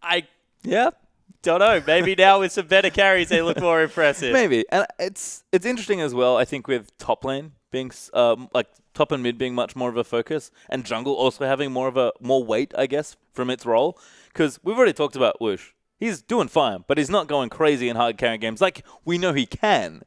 I don't know. Maybe now with some better carries, they look more impressive. Maybe. And it's interesting as well, I think, with top lane being, like top and mid being much more of a focus, and jungle also having more weight, I guess, from its role. Because we've already talked about Whoosh. He's doing fine, but he's not going crazy in hard carrying games like we know he can.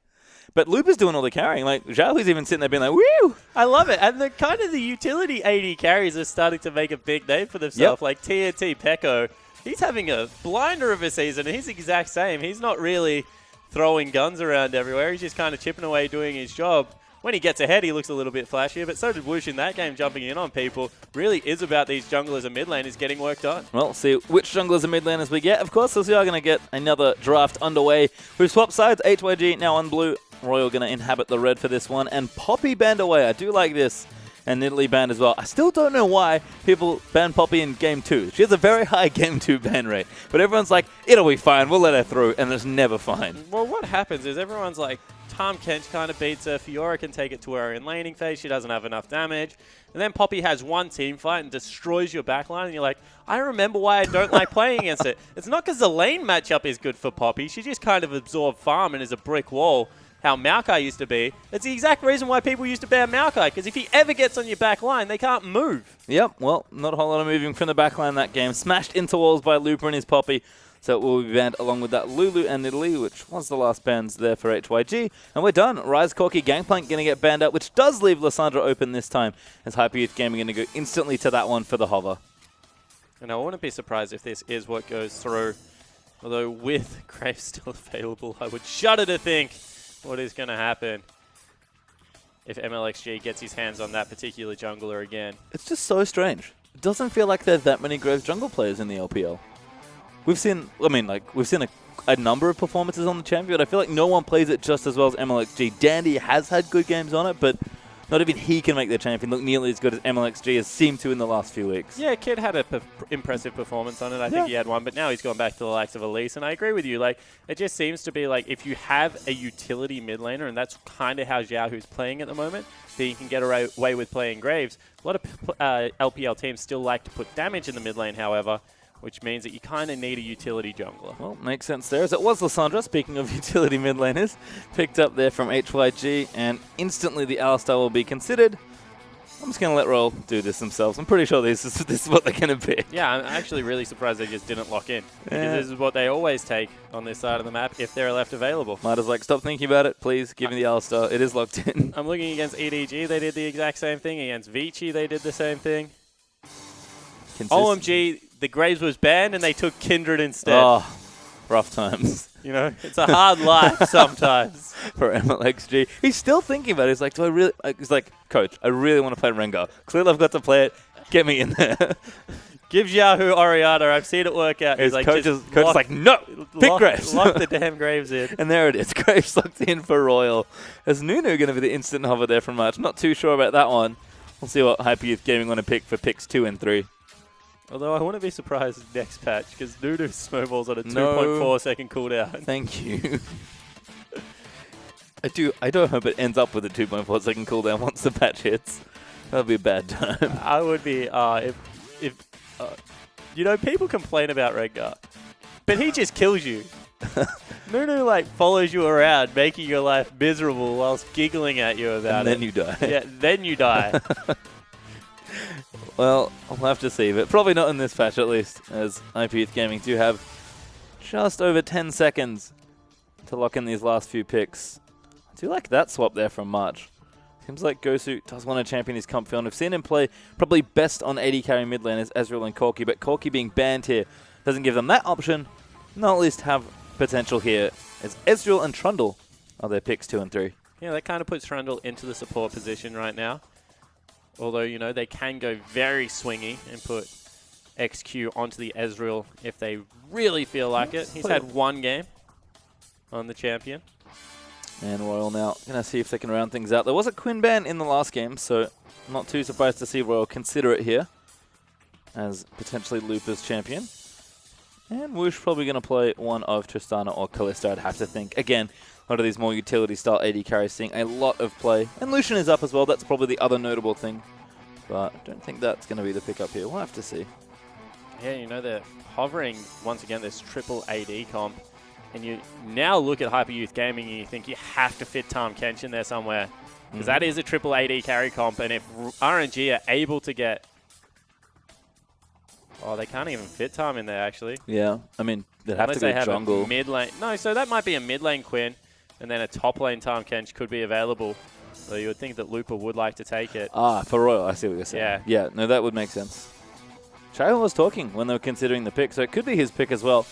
But Looper's doing all the carrying. Like, Zhao's even sitting there being like, woo! I love it. And the kind of the utility AD carries are starting to make a big name for themselves. Yep. Like TNT Pekko, he's having a blinder of a season. He's the exact same. He's not really throwing guns around everywhere. He's just kind of chipping away doing his job. When he gets ahead, he looks a little bit flashier, but so did Whoosh in that game, jumping in on people. Really is about these junglers and mid laners getting work done. Well, see which junglers and mid laners we get. Of course, we are going to get another draft underway. We've swapped sides. HYG now on blue. Royal going to inhabit the red for this one. And Poppy banned away. I do like this. And Nidalee banned as well. I still don't know why people ban Poppy in Game 2. She has a very high Game 2 ban rate. But everyone's like, it'll be fine. We'll let her through. And it's never fine. Well, what happens is everyone's like, Tom Kench kind of beats her. Fiora can take it to her in laning phase. She doesn't have enough damage. And then Poppy has one team fight and destroys your backline. And you're like, I remember why I don't like playing against it. It's not because the lane matchup is good for Poppy. She just kind of absorbs farm and is a brick wall. How Maokai used to be. It's the exact reason why people used to ban Maokai, because if he ever gets on your back line, they can't move. Yep, well, not a whole lot of moving from the back line that game. Smashed into walls by Looper and his Poppy, so it will be banned along with that Lulu and Nidalee, which was the last bans there for HYG. And we're done. Rise Corki Gangplank going to get banned out, which does leave Lissandra open this time, as Hyper Youth Gaming going to go instantly to that one for the hover. And I wouldn't be surprised if this is what goes through. Although with Graves still available, I would shudder to think what is going to happen if MLXG gets his hands on that particular jungler again. It's just so strange. It doesn't feel like there's that many Graves jungle players in the LPL. We've seen a number of performances on the champion, but I feel like no one plays it just as well as MLXG. Dandy has had good games on it, but not even he can make the champion look nearly as good as MLXG has seemed to in the last few weeks. Yeah, Kid had an impressive performance on it. I think he had one, but now he's gone back to the likes of Elise, and I agree with you. Like, it just seems to be like if you have a utility mid laner, and that's kind of how Xiaohu's playing at the moment, then you can get away with playing Graves. A lot of LPL teams still like to put damage in the mid lane, however, which means that you kind of need a utility jungler. Well, makes sense there. As it was Lissandra, speaking of utility mid laners, picked up there from HYG, and instantly the Alistar will be considered. I'm just going to let Royal do this themselves. I'm pretty sure this is what they're going to pick. Yeah, I'm actually really surprised they just didn't lock in. Because this is what they always take on this side of the map if they're left available. Midas like, stop thinking about it, please. Give me the Alistar. It is locked in. I'm looking against EDG. They did the exact same thing. Against Vici, they did the same thing. OMG, the Graves was banned and they took Kindred instead. Oh, rough times. You know, it's a hard life sometimes. For MLXG. He's still thinking about it. He's like, do I really... He's like, Coach, I really want to play Rengar. Clearly I've got to play it. Get me in there. Give Xiaohu Oriana. I've seen it work out. He's like, Coach is like, no, pick Graves. Lock the damn Graves in. And there it is. Graves locked in for Royal. Is Nunu going to be the instant hover there from March? Not too sure about that one. We'll see what Hyper Youth Gaming want to pick for picks 2 and 3. Although I wouldn't be surprised next patch because Nunu snowballs on a 2.4 second cooldown. Thank you. I do hope it ends up with a 2.4 second cooldown once the patch hits. That'll be a bad time. I would be you know, people complain about Rengar, but he just kills you. Nunu like follows you around, making your life miserable whilst giggling at you about it. And then you die. Yeah, then you die. Well, I'll have to see, but probably not in this patch at least, as IP Youth Gaming do have just over 10 seconds to lock in these last few picks. I do like that swap there from March. Seems like Gosu does want to champion his comp field. I've seen him play probably best on 80 carry mid lane as Ezreal and Corki, but Corki being banned here doesn't give them that option. They'll at least have potential here as Ezreal and Trundle are their picks 2 and 3. Yeah, that kind of puts Trundle into the support position right now. Although, you know, they can go very swingy and put XQ onto the Ezreal if they really feel like it. He's had one game on the champion. And Royal now going to see if they can round things out. There was a Quinn ban in the last game, so I'm not too surprised to see Royal consider it here as potentially Lupa's champion. And Woosh probably going to play one of Tristana or Kalista, I'd have to think. Again, a lot of these more utility-style AD carries seeing a lot of play. And Lucian is up as well. That's probably the other notable thing. But I don't think that's going to be the pickup here. We'll have to see. Yeah, you know, they're hovering, once again, this triple AD comp. And you now look at Hyper Youth Gaming and you think you have to fit Tahm Kench in there somewhere. Because that is a triple AD carry comp. And if RNG are able to get... Oh, they can't even fit Tahm in there, actually. Yeah, I mean, they'd have Unless to they go have jungle. A mid lane. No, so that might be a mid lane Quinn. And then a top lane Tahm Kench could be available. So you would think that Lupa would like to take it. Ah, for Royal, I see what you're saying. Yeah. Yeah, no, that would make sense. Chael was talking when they were considering the pick, so it could be his pick as well.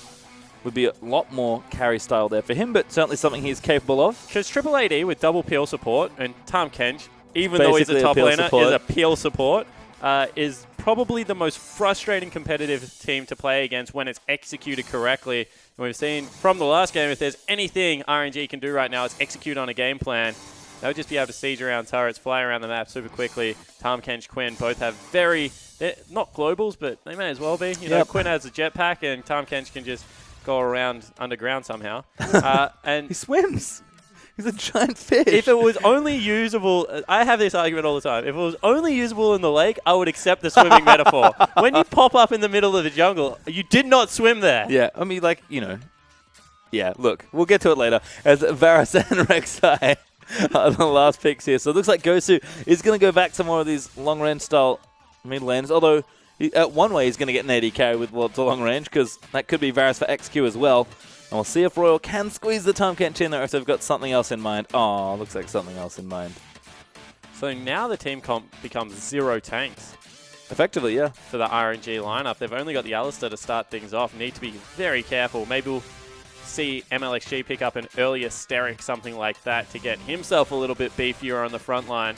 Would be a lot more carry style there for him, but certainly something he's capable of. Because triple AD with double peel support, and Tahm Kench, even though he's a Basically top a peel laner, support. is a peel support, is probably the most frustrating competitive team to play against when it's executed correctly. And we've seen from the last game, if there's anything RNG can do right now, it's execute on a game plan. They'll just be able to siege around turrets, fly around the map super quickly. Tahm Kench, Quinn both have they're not globals, but they may as well be. You know, Quinn has a jetpack, and Tahm Kench can just go around underground somehow. And He swims. He's a giant fish. if it was only usable, I have this argument all the time. If it was only usable in the lake, I would accept the swimming metaphor. When you pop up in the middle of the jungle, you did not swim there. Yeah, I mean, like, you know. Yeah, look, we'll get to it later. As Varus and Rek'Sai are the last picks here. So it looks like Gosu is going to go back to more of these long-range style mid lanes, although one way he's going to get an AD carry with lots of long range, because that could be Varus for XQ as well. And we'll see if Royal can squeeze the Tahm Kench in there, or if they've got something else in mind. Oh, looks like something else in mind. So now the team comp becomes 0 tanks Effectively, yeah. for the RNG lineup. They've only got the Alistar to start things off. Need to be very careful. Maybe we'll see MLXG pick up an earlier Steric, something like that, to get himself a little bit beefier on the front line.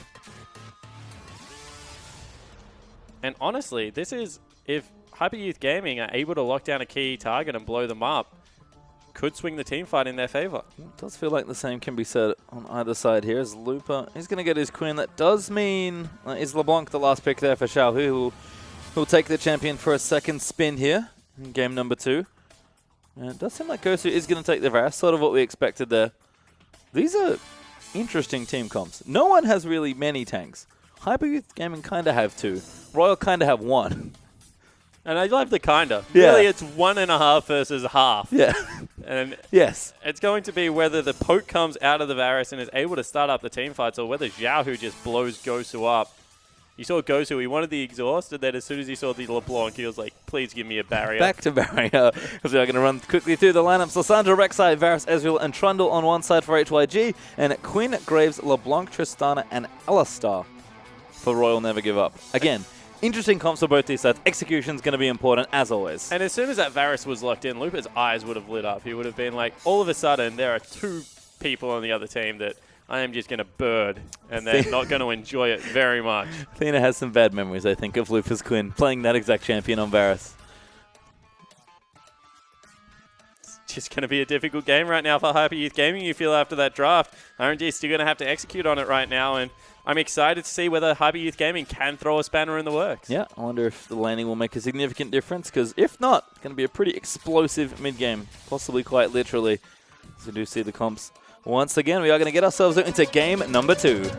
And honestly, this is, if Hyper Youth Gaming are able to lock down a key target and blow them up, could swing the team fight in their favor. It does feel like the same can be said on either side here. As Looper, he's going to get his Queen. That does mean, is LeBlanc the last pick there for Xiao, who'll take the champion for a second spin here in game number 2. And it does seem like Gosu is going to take the Varus, sort of what we expected there. These are interesting team comps. No one has really many tanks. Hyper Youth Gaming kind of have 2. Royal kind of have 1. And I love the kinda. Yeah. Really, it's 1.5 versus half. Yeah. And Yes. it's going to be whether the poke comes out of the Varus and is able to start up the team fights, or whether Xiao just blows Gosu up. You saw Gosu, he wanted the exhaust, and then as soon as he saw the LeBlanc, he was like, please give me a barrier. Back to barrier. Because we are going to run quickly through the lineups. Lissandra, Rek'Sai, Varus, Ezreal, and Trundle on one side for HYG, and Queen, Graves, LeBlanc, Tristana, and Alistar for Royal Never Give Up. Again, interesting comps for both these sides. Execution's going to be important, as always. And as soon as that Varus was locked in, Lupa's eyes would have lit up. He would have been like, all of a sudden, there are 2 people on the other team that I am just going to bird, and they're not going to enjoy it very much. Athena has some bad memories, I think, of Lupa's Quinn playing that exact champion on Varus. It's just going to be a difficult game right now for Hyper Youth Gaming, you feel, after that draft. RNG is still going to have to execute on it right now, and I'm excited to see whether Hyper Youth Gaming can throw a spanner in the works. Yeah, I wonder if the laning will make a significant difference, because if not, it's going to be a pretty explosive mid-game, possibly quite literally. As we do see the comps. Once again, we are going to get ourselves into game number 2.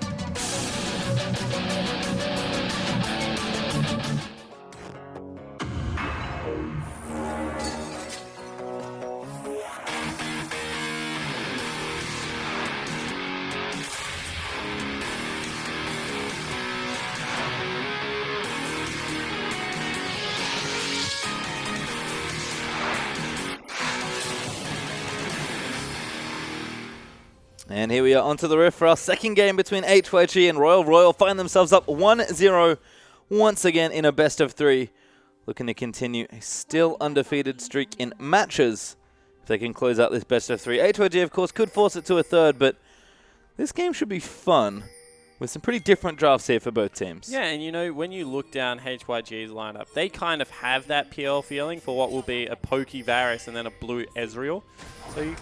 And here we are onto the riff for our second game between HYG and Royal. Royal find themselves up 1-0 once again in a best of 3. Looking to continue a still undefeated streak in matches if they can close out this best of 3. HYG, of course, could force it to a third, but this game should be fun with some pretty different drafts here for both teams. Yeah, and you know, when you look down HYG's lineup, they kind of have that PL feeling for what will be a pokey Varus and then a blue Ezreal. So you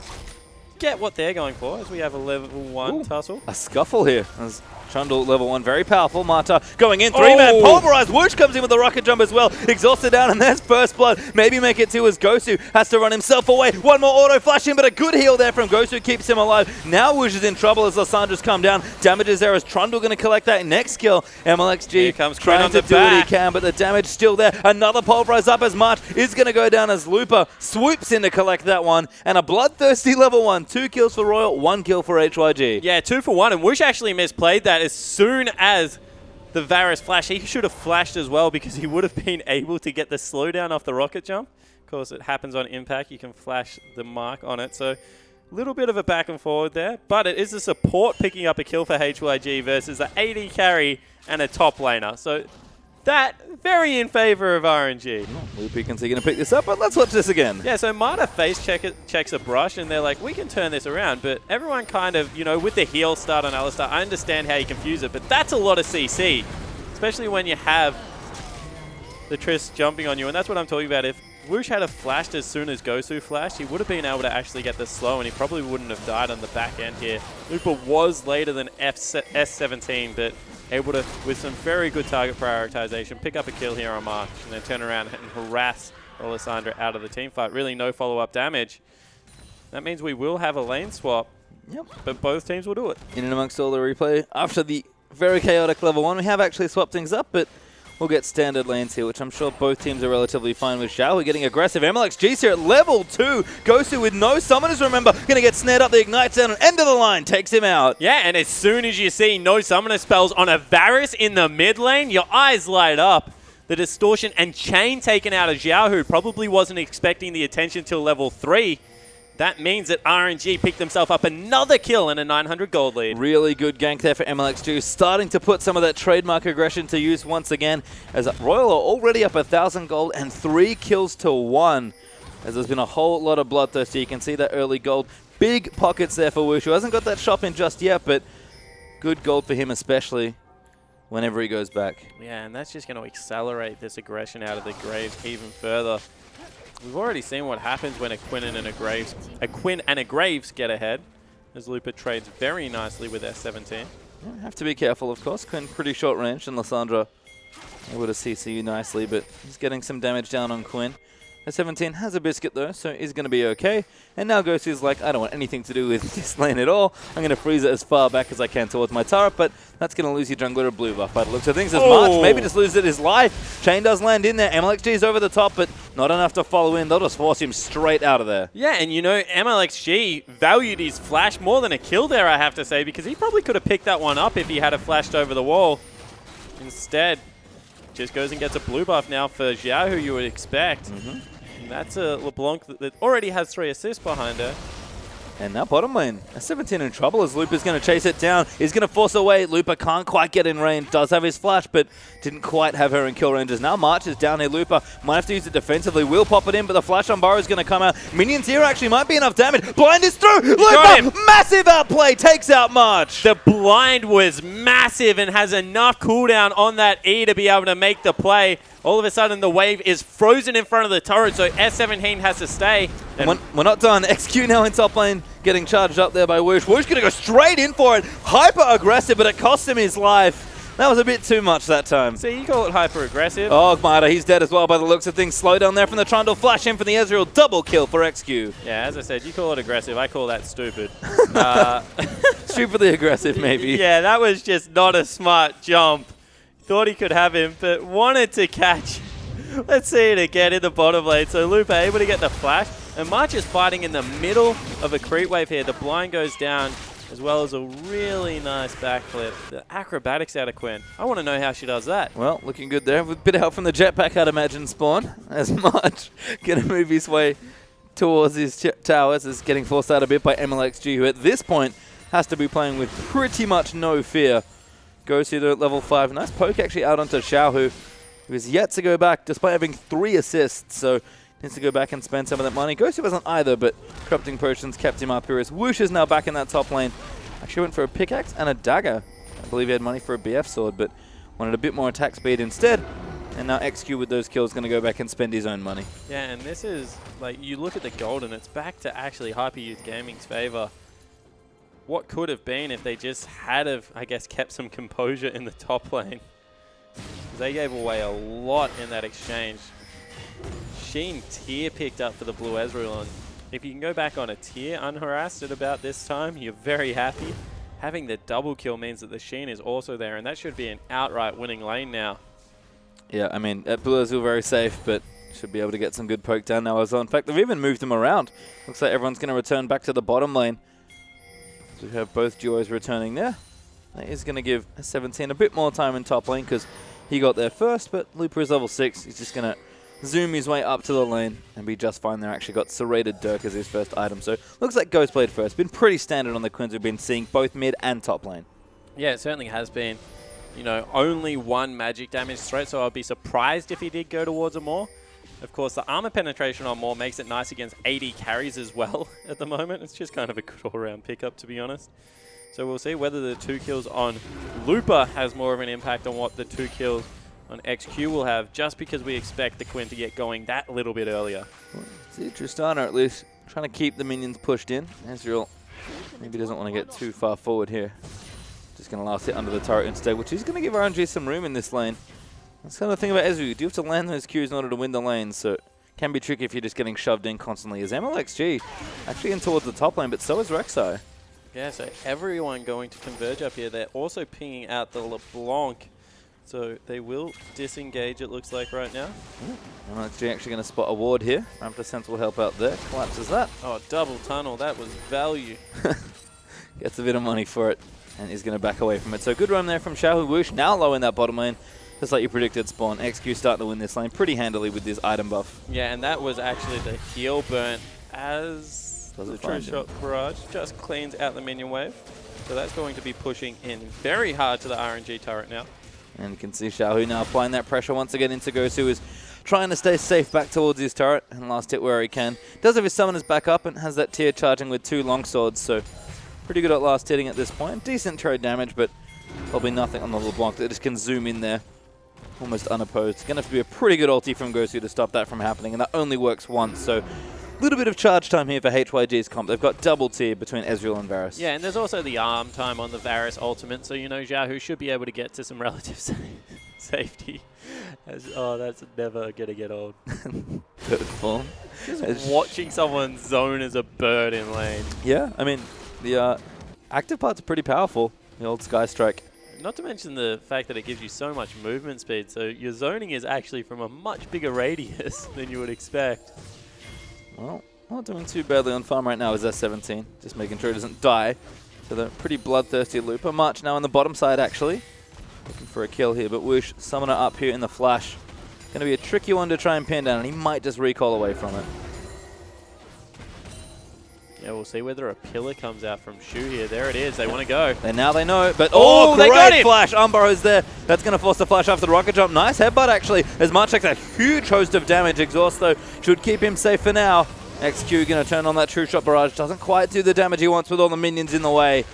get what they're going for as we have a level 1 tussle. A scuffle here. As Trundle level 1, very powerful. Marta going in, 3-man pulverized. Whoosh comes in with the rocket jump as well. Exhausted down, and there's first blood. Maybe make it 2 as Gosu has to run himself away. One more auto flash in, but a good heal there from Gosu keeps him alive. Now Whoosh is in trouble as Lissandra's come down. Damages there as Trundle going to collect that next kill. MLXG trying to do what he can, but the damage still there. Another pulverize up as March is going to go down as Lupa swoops in to collect that one. And a bloodthirsty level 1. 2 kills for Royal, 1 kill for HYG. Yeah, 2 for 1, and Whoosh actually misplayed that as soon as the Varus flash. He should have flashed as well because he would have been able to get the slowdown off the rocket jump. Of course, it happens on impact. You can flash the mark on it. So a little bit of a back and forward there, but it is a support picking up a kill for HYG versus an AD carry and a top laner. So that very in favor of RNG. Loopy can see going to pick this up, but let's watch this again. Yeah, so Marta checks a brush, and they're like, we can turn this around. But everyone kind of, you know, with the heal start on Alistar, I understand how you confuse it, but that's a lot of CC, especially when you have the Triss jumping on you, and that's what I'm talking about. If Whoosh had flashed as soon as Gosu flashed, he would have been able to actually get the slow, and he probably wouldn't have died on the back end here. Lupa was later than S17, but able to, with some very good target prioritization, pick up a kill here on March, and then turn around and harass Alessandra out of the team fight. Really no follow-up damage. That means we will have a lane swap, but both teams will do it. In and amongst all the replay, after the very chaotic level 1, we have actually swapped things up, but we'll get standard lanes here, which I'm sure both teams are relatively fine with. Xiao, we're getting aggressive. MLXG's here at level 2. Gosu with no summoners, remember. Going to get snared up. The Ignite's down and end of the line. Takes him out. Yeah, and as soon as you see no summoner spells on a Varus in the mid lane, your eyes light up. The distortion and chain taken out of Xiao, who probably wasn't expecting the attention till level 3. That means that RNG picked themselves up another kill and a 900 gold lead. Really good gank there for MLX2, starting to put some of that trademark aggression to use once again, as Royal are already up 1,000 gold and 3 kills to 1. As there's been a whole lot of bloodthirsty. You can see that early gold. Big pockets there for Wushu. Hasn't got that shop in just yet, but good gold for him, especially whenever he goes back. Yeah, and that's just going to accelerate this aggression out of the Graves even further. We've already seen what happens when a Quinn and a Graves get ahead, as Lupa trades very nicely with S17. Yeah, have to be careful, of course. Quinn pretty short range, and Lysandra able to CC you nicely, but he's getting some damage down on Quinn. S17 has a biscuit though, so he's going to be okay. And now Ghostly's like, I don't want anything to do with this lane at all. I'm going to freeze it as far back as I can towards my turret, but that's going to lose your jungler a blue buff by the looks of things. As March maybe just loses his life. Chain does land in there. MLXG's over the top, but not enough to follow in. They'll just force him straight out of there. Yeah, and you know, MLXG valued his flash more than a kill there, I have to say, because he probably could have picked that one up if he had flashed over the wall. Instead, just goes and gets a blue buff now for Xiao, who you would expect. That's a LeBlanc that already has 3 assists behind her. And now bottom lane, S17 in trouble as Lupa's going to chase it down. He's going to force away. Lupa can't quite get in range. Does have his flash, but didn't quite have her in kill ranges. Now March is down here. Lupa might have to use it defensively. Will pop it in, but the flash on Burrow is going to come out. Minions here actually might be enough damage. Blind is through. Lupa, massive outplay, takes out March. The blind was massive and has enough cooldown on that E to be able to make the play. All of a sudden, the wave is frozen in front of the turret, so S17 has to stay. And we're not done. XQ now in top lane, getting charged up there by Woosh. Woosh going to go straight in for it. Hyper aggressive, but it cost him his life. That was a bit too much that time. See, you call it hyper aggressive. Oh, Gmida, he's dead as well by the looks of things. Slow down there from the Trundle. Flash in for the Ezreal. Double kill for XQ. Yeah, as I said, you call it aggressive. I call that stupid. Stupidly aggressive, maybe. Yeah, that was just not a smart jump. Thought he could have him, but wanted to catch. Let's see it again in the bottom lane. So Lupa able to get the flash. And March is fighting in the middle of a creep wave here. The blind goes down, as well as a really nice backflip. The acrobatics out of Quinn. I want to know how she does that. Well, looking good there. With a bit of help from the jetpack, I'd imagine, Spawn. As March going to move his way towards his towers. Is getting forced out a bit by MLXG, who at this point has to be playing with pretty much no fear. Goes through the level 5. Nice poke actually out onto Xiao, who is yet to go back despite having 3 assists. So needs to go back and spend some of that money. Ghosty wasn't either, but corrupting potions kept him up here. As Woosh is now back in that top lane. Actually went for a pickaxe and a dagger. I believe he had money for a BF sword, but wanted a bit more attack speed instead. And now XQ with those kills going to go back and spend his own money. Yeah, and this is, like, you look at the gold and it's back to actually Hyper-Youth Gaming's favor. What could have been if they just had, I guess, kept some composure in the top lane. They gave away a lot in that exchange. Sheen tier picked up for the blue Ezreal, and if you can go back on a tier unharassed at about this time, you're very happy. Having the double kill means that the Sheen is also there, and that should be an outright winning lane now. Yeah, I mean, at blue Ezreal very safe, but should be able to get some good poke down now as well. In fact, they've even moved them around. Looks like everyone's going to return back to the bottom lane. So we have both duos returning there. That is going to give S17 a bit more time in top lane because he got there first, but Lupa is level 6. He's just going to zoom his way up to the lane and be just fine there. Actually got Serrated Dirk as his first item. So looks like Ghost played first. Been pretty standard on the Quins we've been seeing, both mid and top lane. Yeah, it certainly has been. You know, only 1 magic damage threat, so I'd be surprised if he did go towards a Maw. Of course, the armor penetration on Maw makes it nice against 80 carries as well at the moment. It's just kind of a good all-around pickup, to be honest. So we'll see whether the 2 kills on Lupa has more of an impact on what the 2 kills on XQ will have, just because we expect the Quinn to get going that little bit earlier. See, Tristana at least trying to keep the minions pushed in. Ezreal maybe doesn't want to get too far forward here. Just going to last hit under the turret instead, which is going to give RNG some room in this lane. That's kind of the thing about Ezreal. You do have to land those Qs in order to win the lane, so it can be tricky if you're just getting shoved in constantly. As MLXG actually in towards the top lane, but so is Rek'Sai. Yeah, so everyone going to converge up here. They're also pinging out the LeBlanc, so they will disengage, it looks like, right now. MLXG actually going to spot a ward here. Ramp Sense will help out there. Collapses that. Oh, double tunnel. That was value. Gets a bit of money for it, and is going to back away from it. So good run there from Xiao Woosh. Now low in that bottom lane. Just like you predicted, Spawn. XQ starting to win this lane pretty handily with this item buff. Yeah, and that was actually the heal burn as the True Shot Barrage just cleans out the minion wave. So that's going to be pushing in very hard to the RNG turret now. And you can see Xiaohu now applying that pressure once again into Ghost, who is trying to stay safe back towards his turret and last hit where he can. Does have his summoners back up and has that tier charging with 2 longswords, so pretty good at last hitting at this point. Decent trade damage, but probably nothing on the LeBlanc that just can zoom in there almost unopposed. It's going to have to be a pretty good ulti from Gosu to stop that from happening, and that only works once, so a little bit of charge time here for HYG's comp. They've got double tier between Ezreal and Varus. Yeah, and there's also the arm time on the Varus ultimate, so Xiaohu should be able to get to some relative safety. That's never going to get old. Third form. Just watching someone zone as a bird in lane. Yeah, I mean, the active parts are pretty powerful, the old Sky Strike. Not to mention the fact that it gives you so much movement speed, so your zoning is actually from a much bigger radius than you would expect. Well, not doing too badly on farm right now is S17, just making sure it doesn't die. So they're pretty bloodthirsty Looper. March now on the bottom side, actually. Looking for a kill here, but Whoosh, Summoner up here in the flash. Going to be a tricky one to try and pin down, and he might just recall away from it. Yeah, we'll see whether a pillar comes out from Shu here. There it is. They want to go. And now they know, but they got him! Flash. Umbro is there. That's going to force the flash after the rocket jump. Nice headbutt, actually, as March takes a huge host of damage. Exhaust, though, should keep him safe for now. XQ going to turn on that True Shot barrage. Doesn't quite do the damage he wants with all the minions in the way.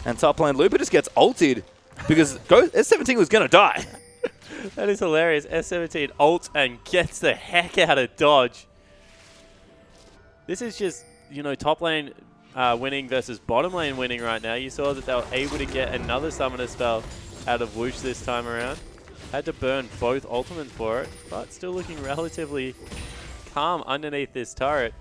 And top lane, Looper just gets ultied because S17 was going to die. That is hilarious. S17 ults and gets the heck out of dodge. This is just, top lane winning versus bottom lane winning right now. You saw that they were able to get another summoner spell out of Whoosh this time around. Had to burn both ultimates for it, but still looking relatively calm underneath this turret.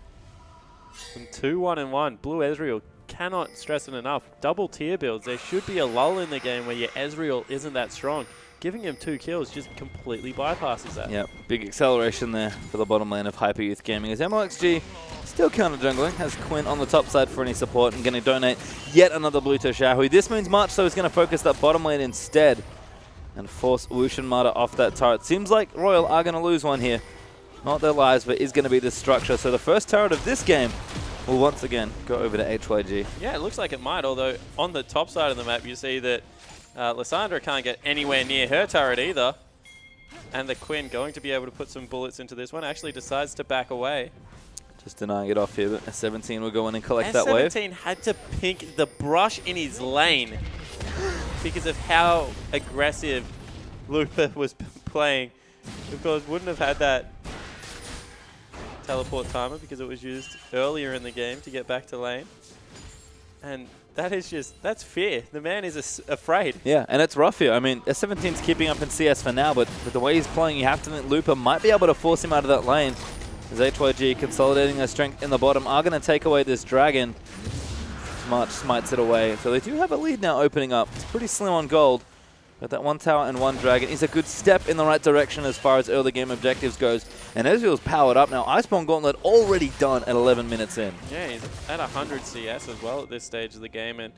From 2-1-1, Blue Ezreal cannot stress it enough. Double tier builds. There should be a lull in the game where your Ezreal isn't that strong. Giving him 2 kills just completely bypasses that. Yep, big acceleration there for the bottom lane of Hyper Youth Gaming as MLXG still counter jungling, has Quinn on the top side for any support and going to donate yet another blue to Xiaohu. This means March so is going to focus that bottom lane instead and force Whoosh and Mata off that turret. Seems like Royal are going to lose one here. Not their lives, but is going to be this structure. So the first turret of this game will once again go over to HYG. Yeah, it looks like it might, although on the top side of the map you see that Lysandra can't get anywhere near her turret either. And the Quinn going to be able to put some bullets into this one. Actually decides to back away. Just denying it off here, but S17 will go in and collect that wave. S17 had to pink the brush in his lane because of how aggressive Looper was playing. Of course, wouldn't have had that teleport timer because it was used earlier in the game to get back to lane. And that is just, that's fear. The man is afraid. Yeah, and it's rough here. I mean, S17's keeping up in CS for now, but with the way he's playing, you have to think Looper might be able to force him out of that lane. As HYG, consolidating their strength in the bottom, are going to take away this dragon. March smites it away. So they do have a lead now opening up. It's pretty slim on gold. But that 1 tower and 1 dragon is a good step in the right direction as far as early game objectives goes. And Ezreal's powered up now. Iceborne Gauntlet already done at 11 minutes in. Yeah, he's at 100 CS as well at this stage of the game. And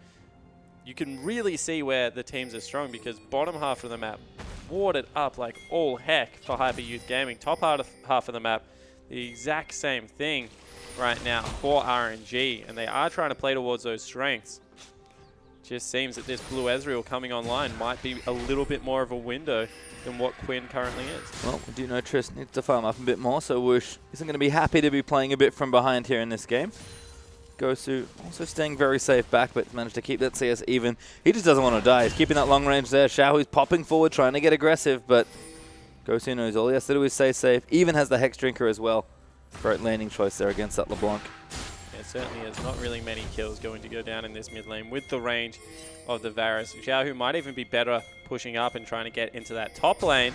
you can really see where the teams are strong because bottom half of the map warded up like all heck for Hyper Youth Gaming. Top half of the map, the exact same thing right now for RNG. And they are trying to play towards those strengths. Just seems that this Blue Ezreal coming online might be a little bit more of a window than what Quinn currently is. Well, we do know Triss needs to farm up a bit more, so Whoosh isn't going to be happy to be playing a bit from behind here in this game. Gosu also staying very safe back, but managed to keep that CS even. He just doesn't want to die. He's keeping that long range there. Xiaohu's popping forward, trying to get aggressive, but Gosu knows all he has to do is stay safe. Even has the Hex Drinker as well. Great landing choice there against that LeBlanc. Certainly there's not really many kills going to go down in this mid lane with the range of the Varus. Xiaohu might even be better pushing up and trying to get into that top lane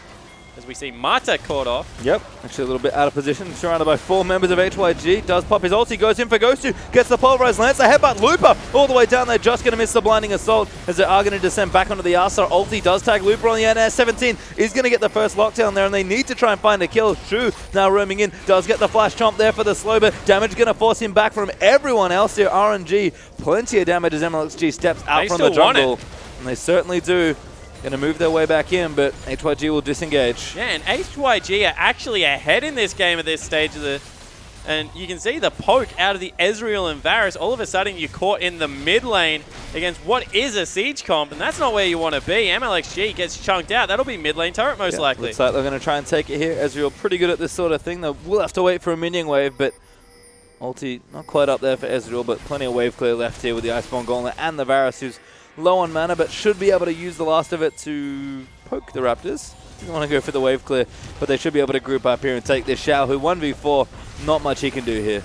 as we see Mata caught off. Yep, actually a little bit out of position, surrounded by 4 members of HYG. Does pop his ulti, goes in for Gosu, gets the pulverized lance, a headbutt, Looper all the way down there, just going to miss the blinding assault as they are going to descend back onto the Asa. Ulti does tag Looper on the end, S17 is going to get the first lockdown there, and they need to try and find a kill. Shu now roaming in, does get the flash chomp there for the slow, but damage going to force him back from everyone else here. RNG, plenty of damage as MLXG steps out from the jungle, and they certainly do. Going to move their way back in, but HYG will disengage. Yeah, and HYG are actually ahead in this game at this stage of the... And you can see the poke out of the Ezreal and Varus. All of a sudden, you're caught in the mid lane against what is a siege comp, and that's not where you want to be. MLXG gets chunked out. That'll be mid lane turret most likely. Looks like they're going to try and take it here. Ezreal pretty good at this sort of thing. They will have to wait for a minion wave, but ulti not quite up there for Ezreal, but plenty of wave clear left here with the Iceborne Gauntlet and the Varus, who's low on mana, but should be able to use the last of it to poke the Raptors. Didn't want to go for the wave clear, but they should be able to group up here and take this Xiao, who 1v4, not much he can do here.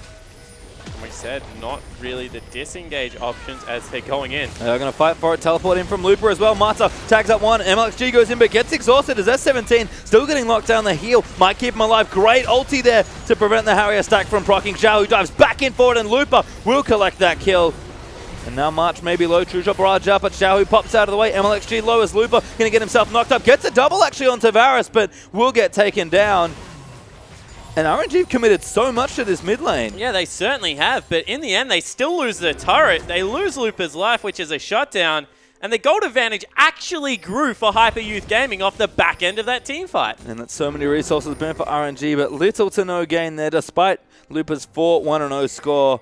And we said not really the disengage options as they're going in. They're going to fight for it. Teleport in from Looper as well. Mata tags up one. MLXG goes in but gets exhausted as S17 still getting locked down. The heal might keep him alive. Great ulti there to prevent the Harrier stack from proccing. Xiao, who dives back in forward, and Looper will collect that kill. And now March may be low. True Shot barrage up, but Xiao, who pops out of the way. MLXG low as Looper going to get himself knocked up. Gets a double actually on Tavares, but will get taken down. And RNG have committed so much to this mid lane. Yeah, they certainly have, but in the end, they still lose the turret. They lose Looper's life, which is a shutdown, and the gold advantage actually grew for Hyper Youth Gaming off the back end of that team fight. And that's so many resources burnt for RNG, but little to no gain there, despite Looper's 4-1-0 score.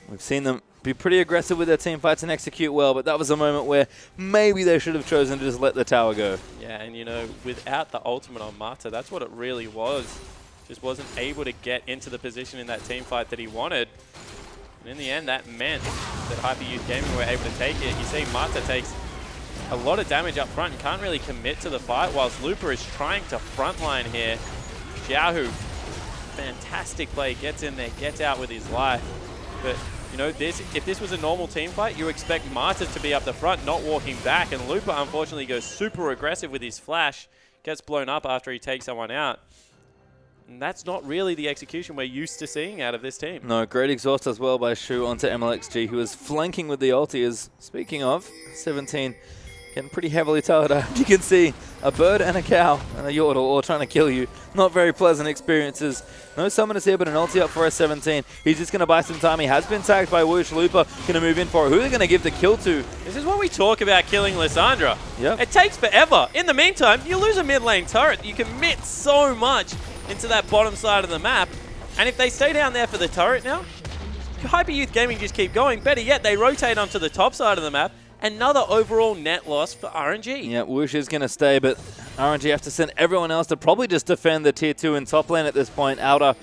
We've seen them be pretty aggressive with their team fights and execute well, but that was a moment where maybe they should have chosen to just let the tower go. Yeah, and you know, without the ultimate on Mata, that's what it really was. Just wasn't able to get into the position in that team fight that he wanted. And in the end, that meant that Hyper Youth Gaming were able to take it. You see Mata takes a lot of damage up front and can't really commit to the fight, whilst Looper is trying to frontline here. Xiaohu, fantastic play, gets in there, gets out with his life. But, you know, if this was a normal team fight, you expect Mata to be up the front, not walking back. And Looper, unfortunately, goes super aggressive with his flash, gets blown up after he takes someone out. And that's not really the execution we're used to seeing out of this team. No, great exhaust as well by Shu onto MLXG, who is flanking with the ulti. As speaking of, 17 getting pretty heavily towered up. You can see a bird and a cow and a yordle all trying to kill you. Not very pleasant experiences. No summoners here, but an ulti up for S17. He's just going to buy some time. He has been tagged by Whoosh. Looper going to move in for it. Who are they going to give the kill to? This is what we talk about killing Lissandra. Yep. It takes forever. In the meantime, you lose a mid lane turret. You commit so much into that bottom side of the map. And if they stay down there for the turret now, Hyper Youth Gaming just keep going. Better yet, they rotate onto the top side of the map. Another overall net loss for RNG. Yeah, Whoosh is going to stay, but RNG have to send everyone else to probably just defend the tier 2 in top lane at this point. Outer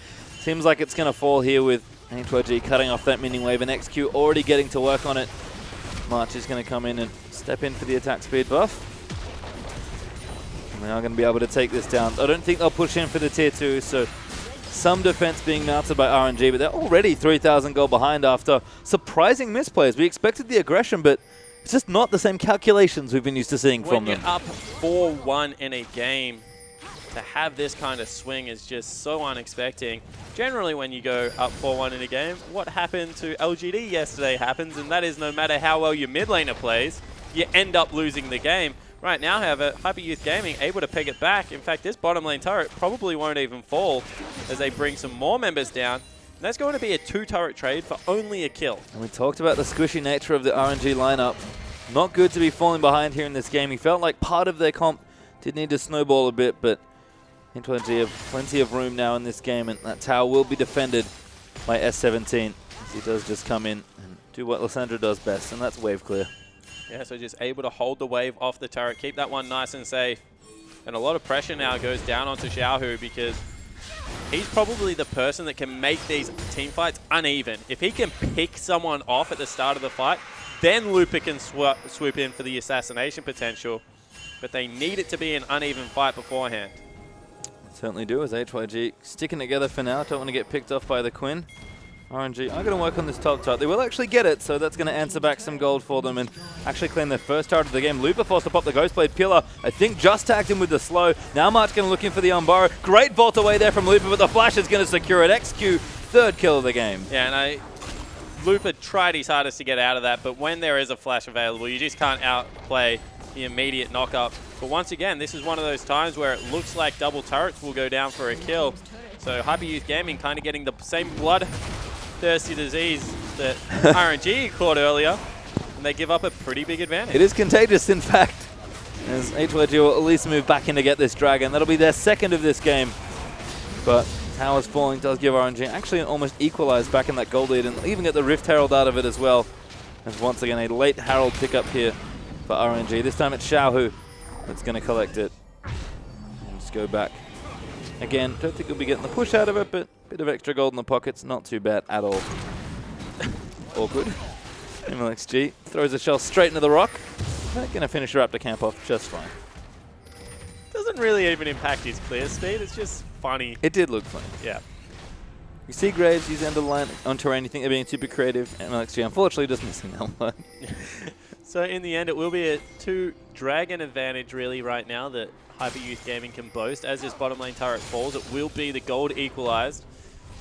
seems like it's going to fall here with HYG cutting off that minion wave and XQ already getting to work on it. March is going to come in and step in for the attack speed buff. And they are going to be able to take this down. I don't think they'll push in for the tier 2, so some defense being mounted by RNG, but they're already 3,000 gold behind after surprising misplays. We expected the aggression, but it's just not the same calculations we've been used to seeing from them. When you're up 4-1 in a game, to have this kind of swing is just so unexpected. Generally, when you go up 4-1 in a game, what happened to LGD yesterday happens, and that is no matter how well your mid laner plays, you end up losing the game. Right now, however, Hyper Youth Gaming able to peg it back. In fact, this bottom lane turret probably won't even fall as they bring some more members down. And that's going to be a 2-turret trade for only a kill. And we talked about the squishy nature of the RNG lineup. Not good to be falling behind here in this game. He felt like part of their comp did need to snowball a bit, but HYG have plenty of room now in this game, and that tower will be defended by S17 as he does just come in and do what Lissandra does best, and that's wave clear. Yeah, so just able to hold the wave off the turret, keep that one nice and safe. And a lot of pressure now goes down onto Xiaohu because he's probably the person that can make these team fights uneven. If he can pick someone off at the start of the fight, then Looper can swoop in for the assassination potential. But they need it to be an uneven fight beforehand. Certainly do, as HYG sticking together for now. Don't want to get picked off by the Quinn. RNG are going to work on this top turret. They will actually get it, so that's going to answer back some gold for them and actually claim their first turret of the game. Looper forced to pop the Ghostblade Pillar. I think just tagged him with the slow. Now March going to look in for the Unburrow. Great vault away there from Looper, but the flash is going to secure it. XQ, third kill of the game. Yeah, and Looper tried his hardest to get out of that, but when there is a flash available, you just can't outplay the immediate knock-up. But once again, this is one of those times where it looks like double turrets will go down for a kill. So Hyper Youth Gaming kind of getting the same bloodthirsty disease that RNG caught earlier, and they give up a pretty big advantage. It is contagious, in fact, as HYG will at least move back in to get this dragon. That'll be their second of this game. But towers falling does give RNG actually an almost equalized back in that gold lead, and even get the Rift Herald out of it as well. As once again, a late Herald pickup here for RNG. This time it's Xiaohu that's going to collect it. And just go back. Again, don't think we'll be getting the push out of it, but a bit of extra gold in the pockets, not too bad at all. Awkward. MLXG throws a shell straight into the rock. They're going to finish her up to camp off just fine. Doesn't really even impact his clear speed. It's just funny. It did look funny. Yeah. You see Graves use end of the line on terrain. You think they're being super creative. MLXG unfortunately just missing that one. So in the end, it will be a 2-dragon advantage really right now that Hyper Youth Gaming can boast. As this bottom lane turret falls, it will be the gold equalized.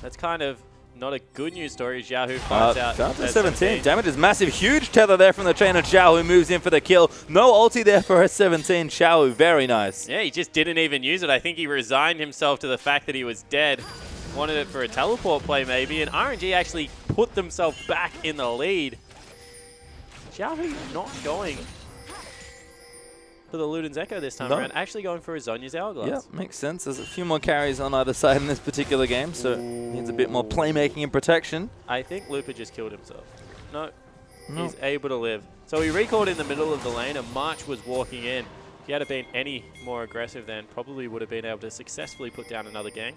That's kind of not a good news story. Xiao Hu finds out. Down to 17. Damage is massive. Huge tether there from the trainer. Xiao Hu moves in for the kill. No ulti there for her 17. Xiao Hu, very nice. Yeah, he just didn't even use it. I think he resigned himself to the fact that he was dead. Wanted it for a teleport play maybe, and RNG actually put themselves back in the lead. Xiao Hu not going for the Luden's Echo this time around, actually going for a Zhonya's Hourglass. Yeah, makes sense. There's a few more carries on either side in this particular game, so needs a bit more playmaking and protection. I think Lupa just killed himself. No, he's able to live. So he recalled in the middle of the lane, and March was walking in. If he had been any more aggressive then, probably would have been able to successfully put down another gank.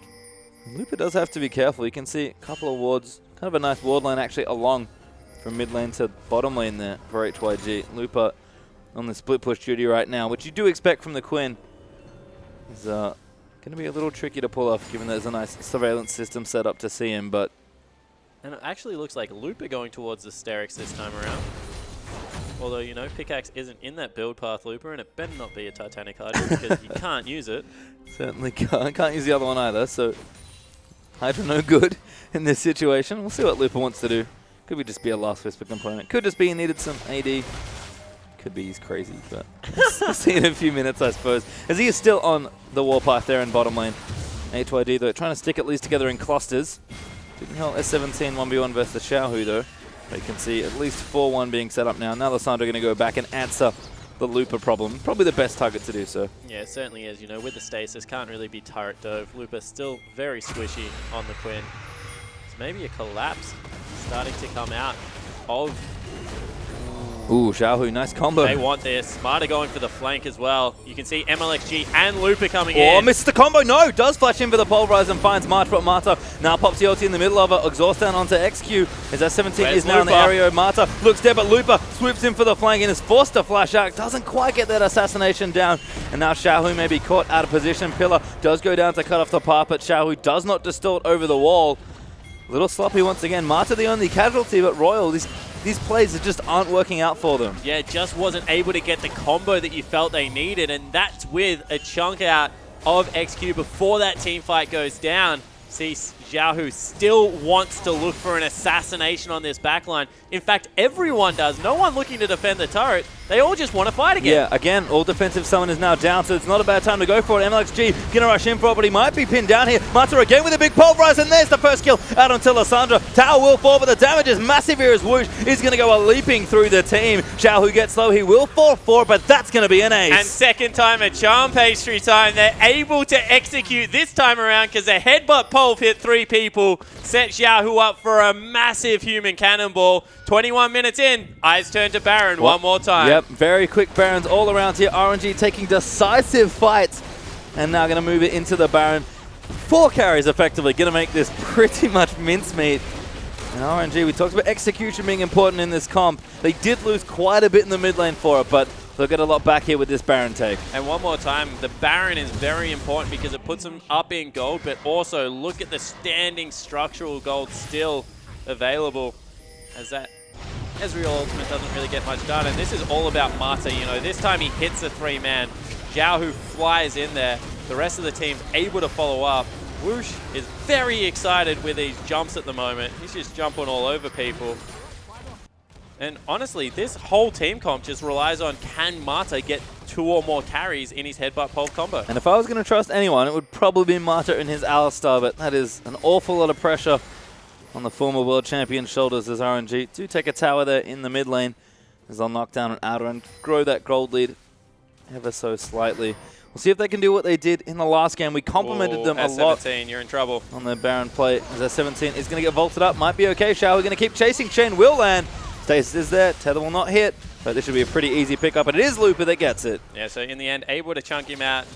Lupa does have to be careful. You can see a couple of wards, kind of a nice ward line actually along from mid lane to bottom lane there for HYG. Lupa on the split push duty right now, which you do expect from the Quinn. Is going to be a little tricky to pull off given there's a nice surveillance system set up to see him, but... And it actually looks like Lupa going towards the Sterix this time around. Although, you know, Pickaxe isn't in that build path, Lupa, and it better not be a Titanic Hydra because you can't use it. Certainly can't use the other one either, so Hydra no good in this situation. We'll see what Lupa wants to do. Could just be a Last Whisper component. Could just be he needed some AD. Could be he's crazy, but we'll see in a few minutes, I suppose. As he is still on the warpath there in bottom lane. HYD, though, trying to stick at least together in clusters. Didn't help S17 1v1 versus the Xiao Hu, though. But you can see at least 4-1 being set up now. Now Lissandra going to go back and answer the Lupa problem. Probably the best target to do so. Yeah, it certainly is. You know, with the stasis, can't really be turret dove. Lupa still very squishy on the Quinn. So maybe a collapse starting to come out of... Ooh, Xiao Hu, nice combo. They want this. Marta going for the flank as well. You can see MLXG and Lupa coming in. Oh, misses the combo. No, does flash in for the pulverize and finds Marta, but Marta now pops the ulti in the middle of it. Exhaust down onto XQ as that 17 is now in the area. Marta looks dead, but Lupa swoops in for the flank and is forced to flash out. Doesn't quite get that assassination down. And now Xiao Hu may be caught out of position. Pillar does go down to cut off the path, but Xiao Hu does not distort over the wall. Little sloppy once again. Marta the only casualty, but Royal, these plays just aren't working out for them. Yeah, just wasn't able to get the combo that you felt they needed, and that's with a chunk out of XQ before that team fight goes down. See, Xiao Hu still wants to look for an assassination on this backline. In fact, everyone does. No one looking to defend the turret. They all just want to fight again. Yeah, again, all defensive summon is now down, so it's not a bad time to go for it. MLXG gonna rush in for it, but he might be pinned down here. Marta again with a big pulverize, and there's the first kill out onto Lissandra. Tower will fall, but the damage is massive here as Whoosh is gonna go leaping through the team. Xiao Hu gets low, he will fall for it, but that's gonna be an ace. And second time at Charm Pastry time, they're able to execute this time around because a headbutt pulve hit 3 people, set Xiao Hu up for a massive human cannonball. 21 minutes in, eyes turn to Baron one more time. Yep, very quick Barons all around here. RNG taking decisive fights and now going to move it into the Baron. 4 carries effectively, going to make this pretty much mincemeat. And RNG, we talked about execution being important in this comp. They did lose quite a bit in the mid lane for it, but they'll get a lot back here with this Baron take. And one more time, the Baron is very important because it puts them up in gold, but also look at the standing structural gold still available as that Ezreal ultimate doesn't really get much done. And this is all about Marta, you know. This time he hits a 3-man. Xiao Hu flies in there. The rest of the team's able to follow up. Whoosh is very excited with these jumps at the moment. He's just jumping all over people. And honestly, this whole team comp just relies on can Marta get 2 or more carries in his headbutt pulve combo. And if I was going to trust anyone, it would probably be Marta and his Alistar, but that is an awful lot of pressure on the former world champion's shoulders as RNG do take a tower there in the mid lane as they'll knock down an outer and grow that gold lead ever so slightly. We'll see if they can do what they did in the last game. We complimented them a lot. S17, you're in trouble. On their Baron play as S17 is going to get vaulted up. Might be okay. Xiao, we're going to keep chasing. Chain will land. Stasis is there. Tether will not hit. But this should be a pretty easy pickup. And it is Lupa that gets it. Yeah, so in the end, able to chunk him out.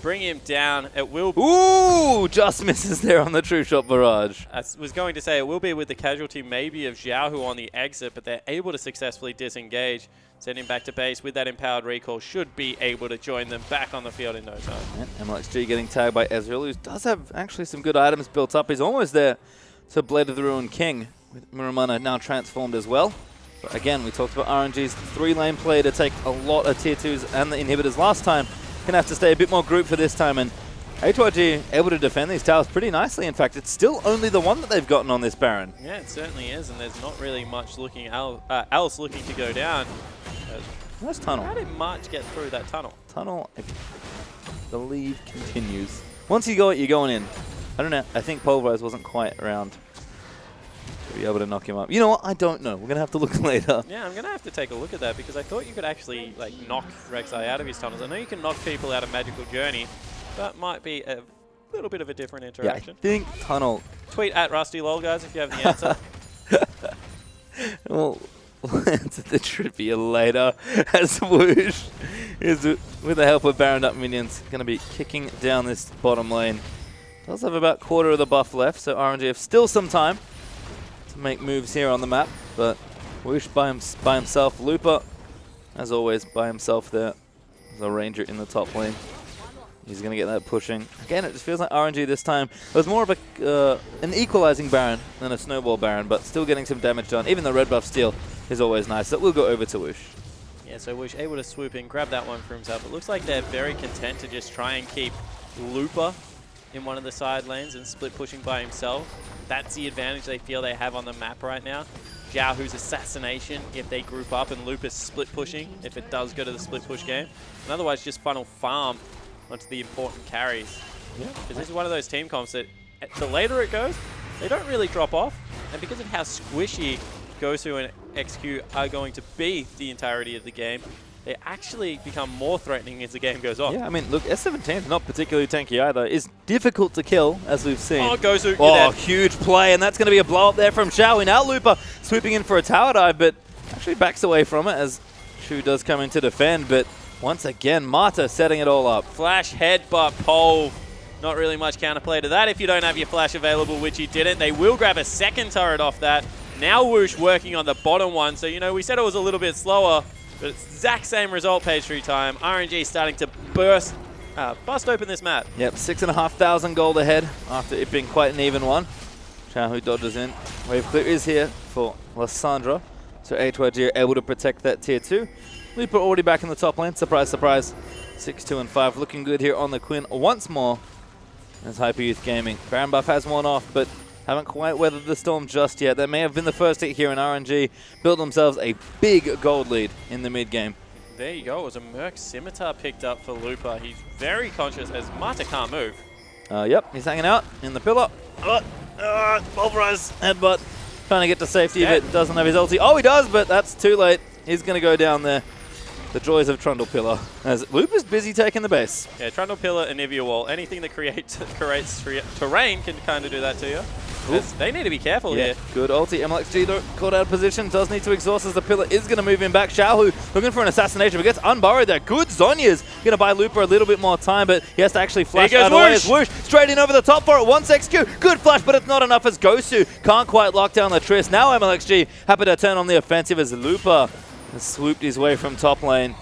bring him down. It will... Ooh, just misses there on the True Shot barrage. I was going to say it will be with the casualty maybe of Xiaohu on the exit, but they're able to successfully disengage. Sending back to base with that empowered recall, should be able to join them back on the field in no time. Yeah, MLXG getting tagged by Ezreal, who does have actually some good items built up. He's almost there to Blade of the Ruined King, with Muramana now transformed as well. But again, we talked about RNG's 3-lane play to take a lot of tier 2s and the inhibitors last time. Gonna have to stay a bit more group for this time, and HYG able to defend these towers pretty nicely. In fact, it's still only the one that they've gotten on this Baron. Yeah, it certainly is, and there's not really much looking else looking to go down. Nice tunnel. How did March get through that tunnel? Tunnel, I believe, continues. Once you go it, you're going in. I don't know. I think Pulverize wasn't quite around to be able to knock him up. You know what? I don't know. We're going to have to look later. Yeah, I'm going to have to take a look at that because I thought you could actually like knock Rek'Sai out of his tunnels. I know you can knock people out of Magical Journey. That might be a little bit of a different interaction. Yeah, I think tunnel. Tweet at RustyLol, guys, if you have the answer. Well, we'll answer the trivia later as Whoosh is, with the help of Baron up minions, going to be kicking down this bottom lane. Does have about quarter of the buff left, so RNG have still some time to make moves here on the map, but Whoosh by himself. Looper, as always, by himself there. There's a Ranger in the top lane. He's going to get that pushing. Again, it just feels like RNG this time. It was more of an equalizing Baron than a snowball Baron, but still getting some damage done. Even the red buff steal is always nice. So we'll go over to Whoosh. Yeah, so Whoosh able to swoop in, grab that one for himself. It looks like they're very content to just try and keep Looper in one of the side lanes and split pushing by himself. That's the advantage they feel they have on the map right now. Xiaohu's assassination if they group up, and Looper's split pushing if it does go to the split push game. And otherwise just funnel farm onto the important carries. Yeah. Because this is one of those team comps that the later it goes, they don't really drop off. And because of how squishy Gosu and XQ are going to be the entirety of the game, they actually become more threatening as the game goes on. Yeah, I mean, look, S17 is not particularly tanky either. It's difficult to kill, as we've seen. Oh, Gosu, oh, huge play, and that's going to be a blow up there from Xiaohu. Now Looper swooping in for a tower dive, but actually backs away from it as Shu does come in to defend. But once again, Marta setting it all up. Flash headbutt pole. Not really much counterplay to that if you don't have your flash available, which he didn't. They will grab a second turret off that. Now Whoosh working on the bottom one. So, you know, we said it was a little bit slower, but it's the exact same result page through time. RNG starting to bust open this map. Yep, 6,500 gold ahead after it being quite an even one. Xiaohu dodges in. Wave clear is here for Lysandra. So HYG are able to protect that tier 2. Looper already back in the top lane. Surprise, surprise. 6, 2, and 5. Looking good here on the Quinn once more. As Hyper Youth Gaming. Baron buff has one off, but haven't quite weathered the storm just yet. That may have been the first hit here in RNG. Built themselves a big gold lead in the mid game. There you go. It was a Merc Scimitar picked up for Looper. He's very conscious as Marta can't move. Yep, he's hanging out in the pillar. Pulverize headbutt. Trying to get to safety, but doesn't have his ulti. Oh, he does, but that's too late. He's going to go down there. The joys of Trundle Pillar, as Looper's busy taking the base. Yeah, Trundle Pillar and Nivea Wall. Anything that creates terrain can kind of do that to you. They need to be careful here. Good ulti. MLXG though, caught out of position. Does need to exhaust as the Pillar is going to move him back. Xiaohu looking for an assassination, but gets unburrowed there. Good Zonya's going to buy Looper a little bit more time, but he has to actually flash out of the way as Whoosh straight in over the top for it. Once XQ. Good flash, but it's not enough as Gosu can't quite lock down the Triss. Now MLXG happy to turn on the offensive as Looper has swooped his way from top lane.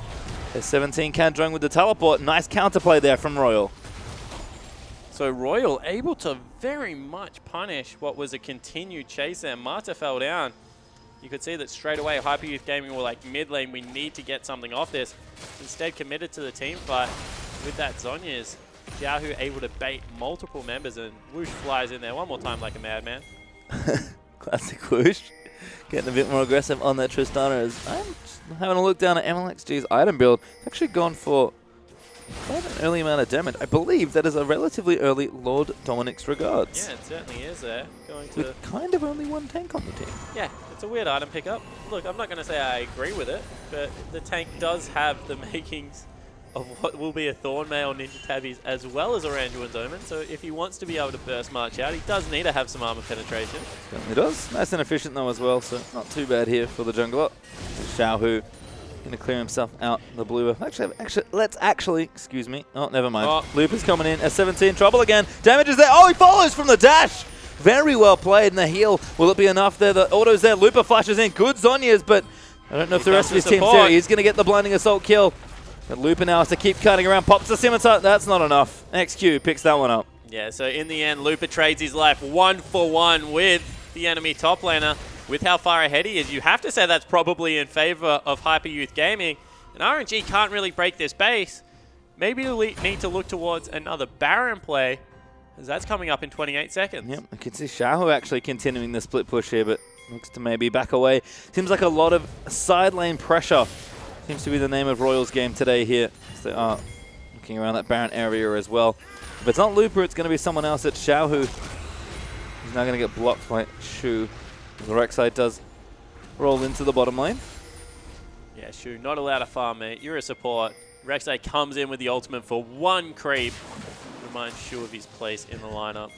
There's 17 can drone with the teleport. Nice counterplay there from Royal. So Royal able to very much punish what was a continued chase there. Marta fell down. You could see that straight away Hyper Youth Gaming were like mid lane, we need to get something off this. Instead committed to the team fight with that Zonya's. Xiaohu able to bait multiple members and Whoosh flies in there one more time like a madman. Classic Whoosh. Getting a bit more aggressive on that Tristana as I'm having a look down at MLXG's item build. It's actually gone for quite an early amount of damage. I believe that is a relatively early Lord Dominic's regards. Yeah, it certainly is there. With kind of only one tank on the team. Yeah, it's a weird item pickup. Look, I'm not going to say I agree with it, but the tank does have the makings of what will be a Thornmail Ninja Tabbies as well as Oranguin's Omen. So if he wants to be able to burst March out, he does need to have some armor penetration. Certainly does. Nice and efficient though as well, so not too bad here for the jungler. Xiaohu Going to clear himself out the blue. Actually, excuse me. Oh, never mind. Oh. Looper's coming in. S17, trouble again. Damage is there. Oh, he follows from the dash. Very well played in the heal. Will it be enough there? The auto's there. Looper flashes in. Good Zhonya's, but I don't know if the rest of his team's there. He's going to get the blinding assault kill. But Looper now has to keep cutting around. Pops the scimitar. That's not enough. XQ picks that one up. Yeah, so in the end, Looper trades his life 1-for-1 with the enemy top laner. With how far ahead he is, you have to say that's probably in favor of Hyper Youth Gaming. And RNG can't really break this base. Maybe you'll need to look towards another Baron play, as that's coming up in 28 seconds. Yep, I can see Xiaohu actually continuing the split push here, but looks to maybe back away. Seems like a lot of side lane pressure. Seems to be the name of Royal's game today here. So they are looking around that Baron area as well. If it's not Looper, it's going to be someone else. It's Xiaohu. He's now going to get blocked by Shu. The Rek'Sai does roll into the bottom lane. Yeah, Shu, not allowed to farm, mate. You're a support. Rek'Sai comes in with the ultimate for one creep. Reminds Shu of his place in the lineup.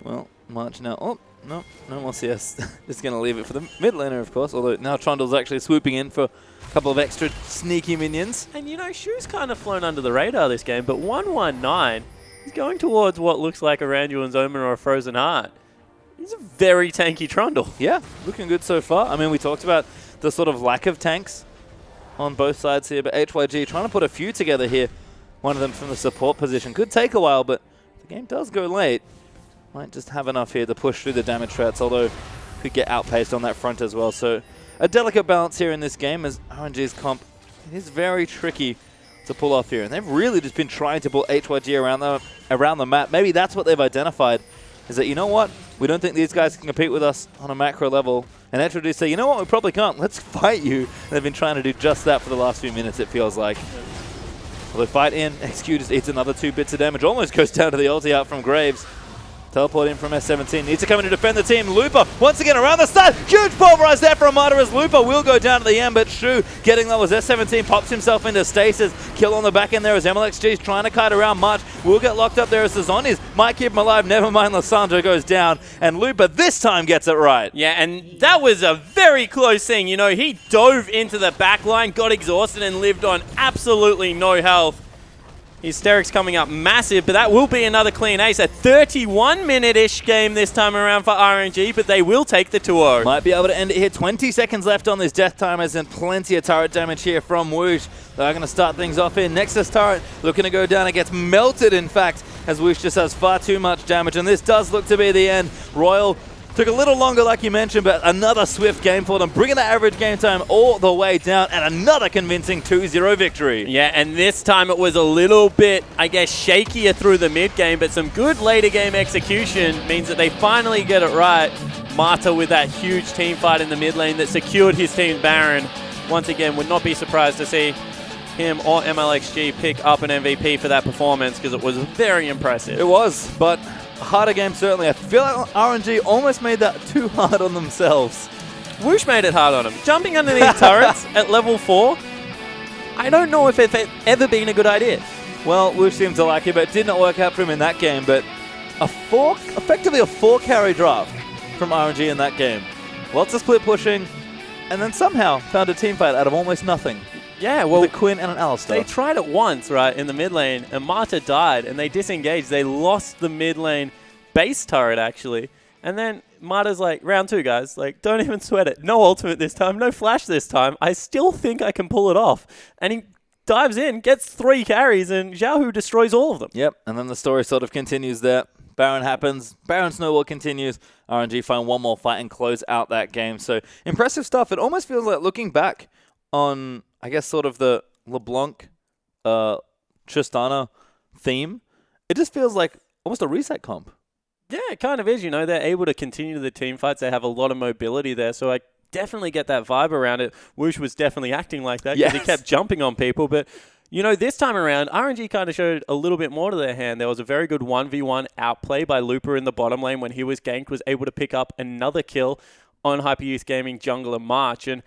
Well, March now. Oh, no more CS. Just going to leave it for the mid laner, of course. Although now Trundle's actually swooping in for a couple of extra sneaky minions. And you know, Shu's kind of flown under the radar this game, but 119, he's going towards what looks like a Randuin's Omen or a Frozen Heart. He's a very tanky Trundle. Yeah, looking good so far. I mean, we talked about the sort of lack of tanks on both sides here, but HYG trying to put a few together here. One of them from the support position. Could take a while, but the game does go late. Might just have enough here to push through the damage threats, although could get outpaced on that front as well. So a delicate balance here in this game as RNG's comp. It is very tricky to pull off here, and they've really just been trying to pull HYG around the map. Maybe that's what they've identified, is that, you know what, we don't think these guys can compete with us on a macro level. And HYG say, you know what, we probably can't. Let's fight you. And they've been trying to do just that for the last few minutes, it feels like. Well, they fight in. XQ just eats another 2 bits of damage. Almost goes down to the ulti out from Graves. Teleport in from S17. Needs to come in to defend the team. Looper, once again, around the start. Huge pulverize there from Armada as Looper will go down to the end, but Shu getting low as S17 pops himself into stasis. Kill on the back end there as MLXG is trying to kite around March. Will get locked up there as the Zonies might keep him alive. Never mind, Lissandra goes down, and Looper this time gets it right. Yeah, and that was a very close thing. You know, he dove into the back line, got exhausted, and lived on absolutely no health. Hysteric's coming up massive, but that will be another clean ace. A 31-minute-ish game this time around for RNG, but they will take the 2-0. Might be able to end it here. 20 seconds left on this death timers and plenty of turret damage here from Woosh. They're going to start things off here. Nexus turret looking to go down. It gets melted, in fact, as Woosh just has far too much damage, and this does look to be the end. Royal took a little longer, like you mentioned, but another swift game for them, bringing the average game time all the way down, and another convincing 2-0 victory. Yeah, and this time it was a little bit, I guess, shakier through the mid game, but some good later game execution means that they finally get it right. Marta with that huge team fight in the mid lane that secured his team's Baron. Once again, would not be surprised to see him or MLXG pick up an MVP for that performance, because it was very impressive. It was, but a harder game certainly. I feel like RNG almost made that too hard on themselves. Woosh made it hard on him. Jumping underneath turrets at level 4, I don't know if it's ever been a good idea. Well, Woosh seemed to like it, but it did not work out for him in that game. But effectively a 4-carry draft from RNG in that game. Lots of split pushing, and then somehow found a team fight out of almost nothing. Yeah, well, with a Quinn and an Alistar. They tried it once, right, in the mid lane, and Marta died, and they disengaged. They lost the mid lane base turret, actually. And then Marta's like, round 2, guys. Like, don't even sweat it. No ultimate this time. No flash this time. I still think I can pull it off. And he dives in, gets 3 carries, and Xiaohu destroys all of them. Yep, and then the story sort of continues there. Baron happens. Baron snowball continues. RNG find one more fight and close out that game. So, impressive stuff. It almost feels like looking back on, I guess, sort of the LeBlanc, Tristana theme. It just feels like almost a reset comp. Yeah, it kind of is. You know, they're able to continue the team fights. They have a lot of mobility there, so I definitely get that vibe around it. Woosh was definitely acting like that because he kept jumping on people. But, you know, this time around, RNG kind of showed a little bit more to their hand. There was a very good 1v1 outplay by Looper in the bottom lane when he was ganked, was able to pick up another kill on Hyper Youth Gaming jungler March. And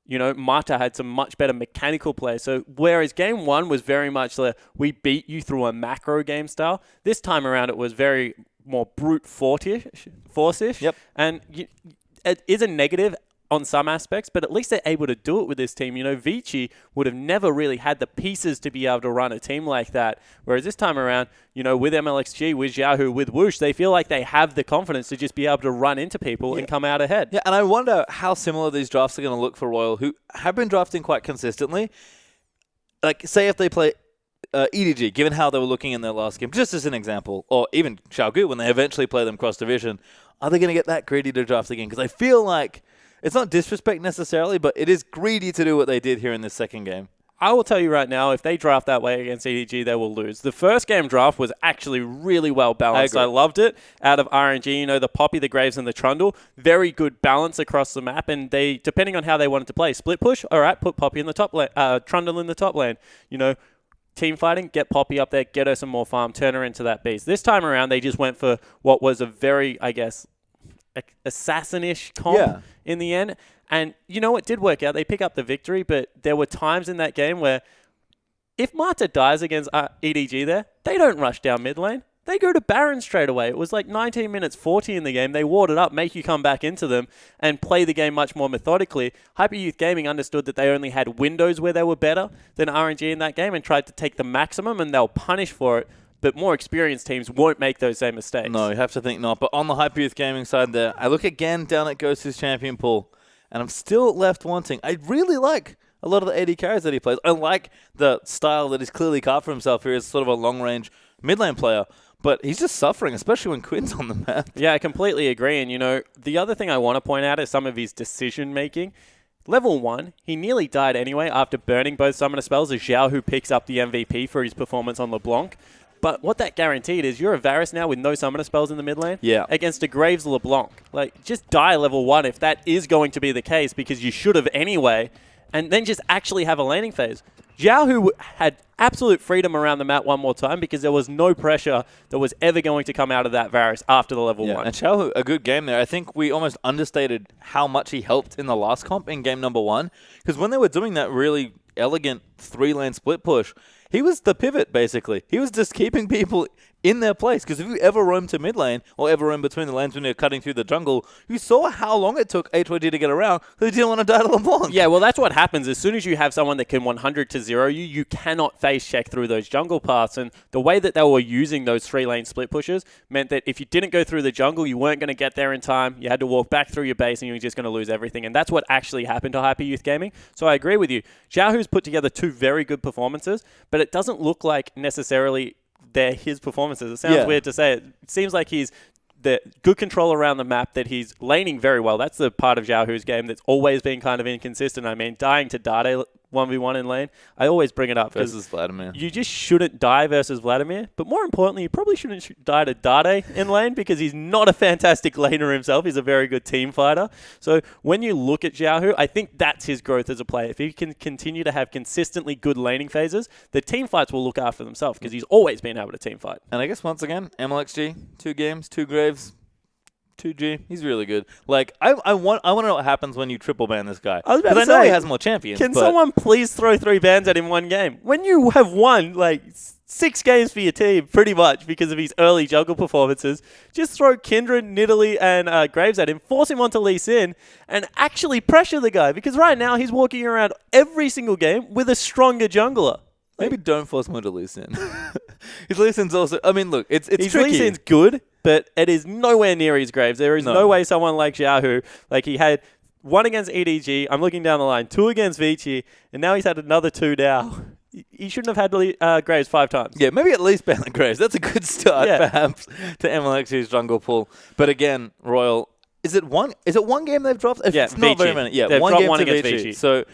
you know, Marta had some much better mechanical play. So whereas game 1 was very much the we beat you through a macro game style, this time around it was very more brute force-ish. Yep. And it is a negative on some aspects, but at least they're able to do it with this team. You know, Vici would have never really had the pieces to be able to run a team like that. Whereas this time around, you know, with MLXG, with Xiaohu, with Whoosh, they feel like they have the confidence to just be able to run into people and come out ahead. Yeah, and I wonder how similar these drafts are going to look for Royal, who have been drafting quite consistently. Like, say if they play EDG, given how they were looking in their last game, just as an example, or even Xiaogu, when they eventually play them cross-division, are they going to get that greedy to draft again? Because I feel like it's not disrespect necessarily, but it is greedy to do what they did here in this second game. I will tell you right now, if they draft that way against EDG, they will lose. The first game draft was actually really well balanced. I loved it. Out of RNG, you know, the Poppy, the Graves, and the Trundle, very good balance across the map. And they, depending on how they wanted to play, split push, all right, put Poppy in the top lane, Trundle in the top lane. You know, team fighting, get Poppy up there, get her some more farm, turn her into that beast. This time around, they just went for what was a very, I guess, assassin-ish comp in the end. And, you know, it did work out. They pick up the victory, but there were times in that game where if Marta dies against EDG there, they don't rush down mid lane. They go to Baron straight away. It was like 19 minutes 40 in the game. They ward it up, make you come back into them, and play the game much more methodically. Hyper Youth Gaming understood that they only had windows where they were better than RNG in that game and tried to take the maximum, and they'll punish for it. But more experienced teams won't make those same mistakes. No, you have to think not. But on the Hyper Youth Gaming side there, I look again down at Ghost's champion pool, and I'm still left wanting. I really like a lot of the AD carries that he plays. I like the style that he's clearly carved for himself here as sort of a long-range mid-lane player. But he's just suffering, especially when Quinn's on the map. Yeah, I completely agree. And, you know, the other thing I want to point out is some of his decision-making. Level 1, he nearly died anyway after burning both summoner spells as Xiao, who picks up the MVP for his performance on LeBlanc. But what that guaranteed is you're a Varus now with no summoner spells in the mid lane against a Graves LeBlanc. Like, just die level 1 if that is going to be the case, because you should have anyway, and then just actually have a laning phase. Xiao, who had absolute freedom around the map one more time because there was no pressure that was ever going to come out of that Varus after the level 1. And Xiao, a good game there. I think we almost understated how much he helped in the last comp in game number 1, because when they were doing that really elegant 3-lane split push, he was the pivot, basically. He was just keeping people in their place, because if you ever roam to mid lane or ever roam between the lanes when you're cutting through the jungle, you saw how long it took HYG to get around because he didn't want to die to LeBlanc. Yeah, well, that's what happens. As soon as you have someone that can 100-0 you, you cannot face check through those jungle paths. And the way that they were using those 3-lane split pushes meant that if you didn't go through the jungle, you weren't going to get there in time. You had to walk back through your base and you were just going to lose everything. And that's what actually happened to Hyper Youth Gaming. So I agree with you. Xiaohu's put together 2 very good performances, but it doesn't look like necessarily they're his performances. It sounds weird to say it. It seems like he's the good control around the map, that he's laning very well. That's the part of Xiaohu's game that's always been kind of inconsistent. I mean, dying to Dade 1v1 in lane, I always bring it up. Versus Vladimir. You just shouldn't die versus Vladimir. But more importantly, you probably shouldn't die to Dade in lane, because he's not a fantastic laner himself. He's a very good team fighter. So when you look at Xiaohu, I think that's his growth as a player. If he can continue to have consistently good laning phases, the team fights will look after themselves, because he's always been able to team fight. And I guess once again, MLXG, 2 games, 2 Graves, 2G. He's really good. Like, I want to know what happens when you triple ban this guy. I was about to say, I know he say, has more champions. Can someone please throw 3 bans at him one game? When you have won, like, 6 games for your team, pretty much, because of his early jungle performances, just throw Kindred, Nidalee, and Graves at him, force him onto Lee Sin, and actually pressure the guy, because right now he's walking around every single game with a stronger jungler. Maybe don't force him to Lee Sin. His Lee Sin's also... I mean, look, it's his tricky. Lee Sin's good, but it is nowhere near his Graves. There is no way someone like Xiaohu, like, he had 1 against EDG, I'm looking down the line, 2 against Vici, and now he's had another 2 now. He shouldn't have had Graves 5 times. Yeah, maybe at least ban the Graves. That's a good start, perhaps, to MLX's jungle pool. But again, Royal, is it one game they've dropped? It's not very many. Yeah, they've one dropped game one to against Vici. Vici. So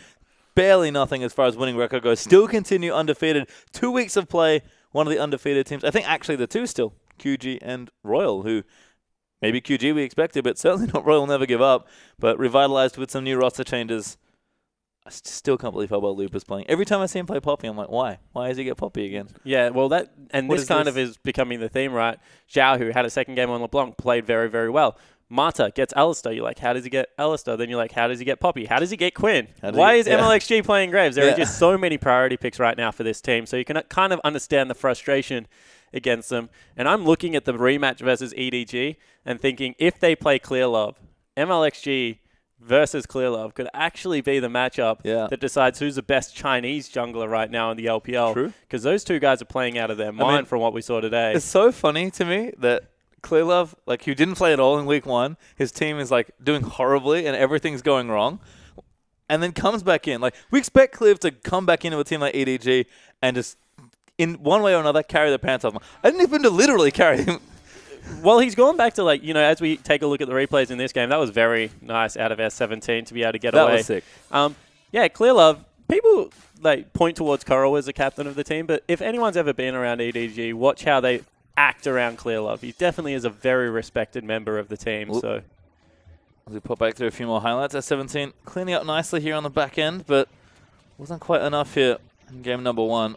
barely nothing as far as winning record goes. Still continue undefeated. 2 weeks of play, one of the undefeated teams. I think actually the 2 still, QG and Royal, who maybe QG we expected, but certainly not Royal, never give up. But revitalized with some new roster changes. I still can't believe how well Loop is playing. Every time I see him play Poppy, I'm like, why? Why does he get Poppy again? Yeah, well, this is becoming the theme, right? Xiao, who had a second game on LeBlanc, played very, very well. Marta gets Alistar. You're like, how does he get Alistar? Then you're like, how does he get Poppy? How does he get Quinn? Why is MLXG playing Graves? There are just so many priority picks right now for this team. So you can kind of understand the frustration against them. And I'm looking at the rematch versus EDG and thinking, if they play Clear Love, MLXG versus Clearlove could actually be the matchup that decides who's the best Chinese jungler right now in the LPL. True. Because those two guys are playing out of their mind from what we saw today. It's so funny to me that Clearlove, like, who didn't play at all in week 1, his team is, like, doing horribly and everything's going wrong, and then comes back in. Like, we expect Clearlove to come back into a team like EDG and just, in one way or another, carry the pants off. I didn't even literally carry him. Well, he's gone back to, like, you know, as we take a look at the replays in this game, that was very nice out of S17 to be able to get away. That was sick. Yeah, Clearlove, people, like, point towards Coral as the captain of the team, but if anyone's ever been around EDG, watch how they act around Clearlove. He definitely is a very respected member of the team. So, as we pop back through a few more highlights, S17 cleaning up nicely here on the back end, but wasn't quite enough here in game number 1.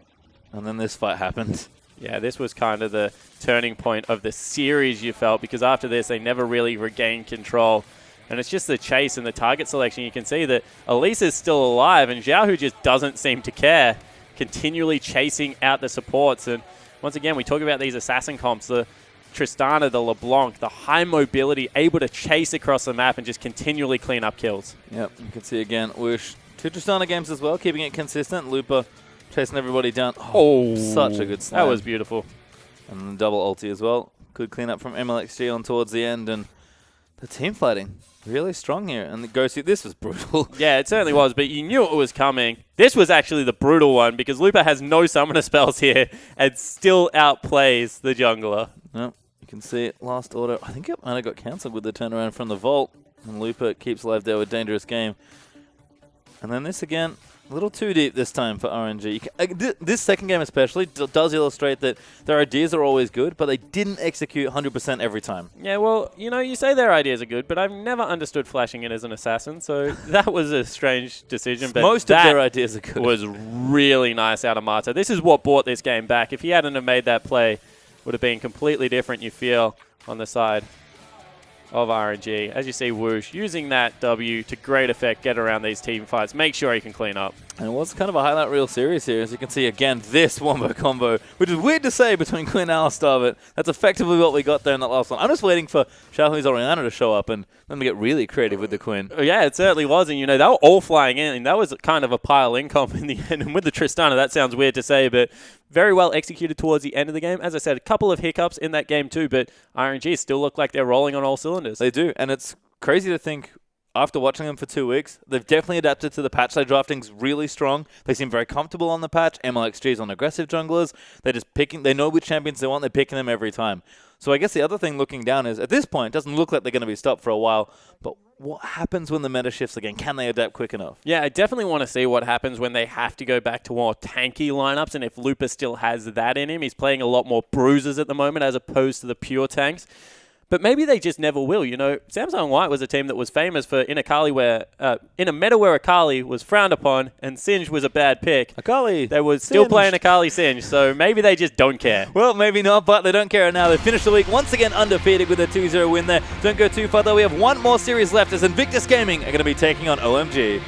And then this fight happened. Yeah, this was kind of the turning point of the series, you felt, because after this, they never really regained control. And it's just the chase and the target selection. You can see that Elise is still alive, and Xiaohu just doesn't seem to care, continually chasing out the supports. And once again, we talk about these assassin comps, the Tristana, the LeBlanc, the high mobility, able to chase across the map and just continually clean up kills. Yep, you can see again, Whoosh. 2 Tristana games as well, keeping it consistent. Lupa chasing everybody down. Oh, such a good slam. That was beautiful. And then double ulti as well. Good cleanup from MLXG on towards the end. And the team fighting really strong here. And the Ghosty, this was brutal. Yeah, it certainly was, but you knew it was coming. This was actually the brutal one because Lupa has no summoner spells here and still outplays the jungler. Yep, you can see it. Last order. I think it might have got cancelled with the turnaround from the vault. And Lupa keeps alive there with Dangerous Game. And then this again. A little too deep this time for RNG. This second game especially does illustrate that their ideas are always good, but they didn't execute 100% every time. Yeah, well, you know, you say their ideas are good, but I've never understood flashing in as an assassin, so that was a strange decision. But most of their ideas are good. Was really nice out of Marta. This is what brought this game back. If he hadn't have made that play, it would have been completely different, you feel, on the side of RNG. As you see, Whoosh using that W to great effect, get around these team fights, make sure he can clean up. And it was kind of a highlight reel series here. As you can see, again, this wombo combo, which is weird to say between Quinn and Alistar, but that's effectively what we got there in that last one. I'm just waiting for Xiaohu's Oriana to show up and then we get really creative with the Quinn. Yeah, it certainly was. And, you know, they were all flying in, and that was kind of a pile-in comp in the end. And with the Tristana, that sounds weird to say, but very well executed towards the end of the game. As I said, a couple of hiccups in that game too, but RNG still look like they're rolling on all cylinders. They do, and it's crazy to think, after watching them for 2 weeks, they've definitely adapted to the patch. Their drafting's really strong. They seem very comfortable on the patch. MLXG's on aggressive junglers. They're just picking. They know which champions they want. They're picking them every time. So I guess the other thing looking down is, at this point, it doesn't look like they're going to be stopped for a while. But what happens when the meta shifts again? Can they adapt quick enough? Yeah, I definitely want to see what happens when they have to go back to more tanky lineups. And if Lupa still has that in him, he's playing a lot more bruisers at the moment as opposed to the pure tanks. But maybe they just never will. You know, Samsung White was a team that was famous for in a meta where Akali was frowned upon and Singed was a bad pick. Akali. They were still playing Akali Singed, so maybe they just don't care. Well, maybe not, but they don't care now. They finished the week once again undefeated with a 2-0 win there. Don't go too far though. We have one more series left as Invictus Gaming are going to be taking on OMG.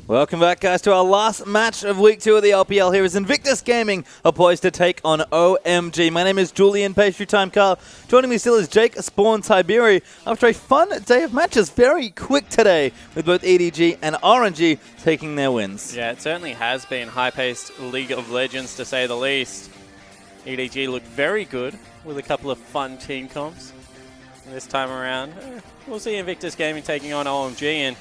Welcome back, guys, to our last match of Week 2 of the LPL. Here is Invictus Gaming, poised to take on OMG. My name is Julian Pastry Time Carl. Joining me still is Jake Spawn Tiberi. After a fun day of matches, very quick today, with both EDG and RNG taking their wins. Yeah, it certainly has been high-paced League of Legends, to say the least. EDG looked very good with a couple of fun team comps this time around. We'll see Invictus Gaming taking on OMG, and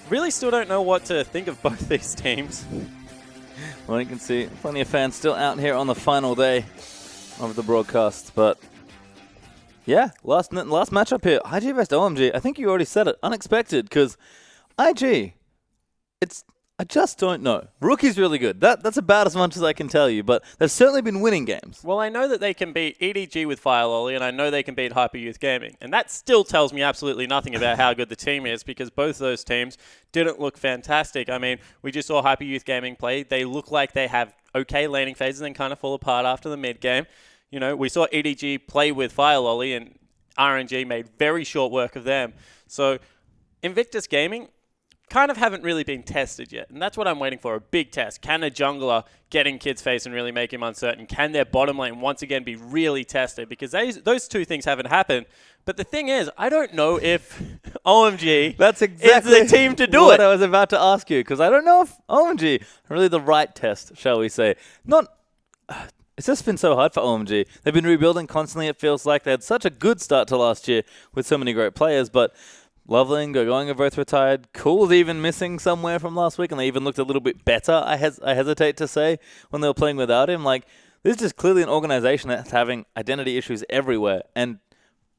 really still don't know what to think of both these teams. Well, you can see plenty of fans still out here on the final day of the broadcast. But yeah, last matchup here, IG vs OMG. I think you already said it. Unexpected, because IG, I just don't know. Rookie's really good. That's about as much as I can tell you, but they've certainly been winning games. Well, I know that they can beat EDG with Fire Lolly, and I know they can beat Hyper Youth Gaming. And that still tells me absolutely nothing about how good the team is, because both those teams didn't look fantastic. I mean, we just saw Hyper Youth Gaming play. They look like they have okay laning phases and kind of fall apart after the mid game. You know, we saw EDG play with Fire Lolly, and RNG made very short work of them. So Invictus Gaming kind of haven't really been tested yet, and that's what I'm waiting for, a big test. Can a jungler get in Kid's face and really make him uncertain? Can their bottom lane once again be really tested? Because those two things haven't happened. But the thing is, I don't know if OMG That's exactly is the team to do what it. I was about to ask you, because I don't know if OMG are really the right test, shall we say. It's just been so hard for OMG. They've been rebuilding constantly, it feels like. They had such a good start to last year with so many great players, but Loveling, Going are both retired. Cool's even missing somewhere from last week, and they even looked a little bit better, I hesitate to say, when they were playing without him. Like, this is just clearly an organization that's having identity issues everywhere, and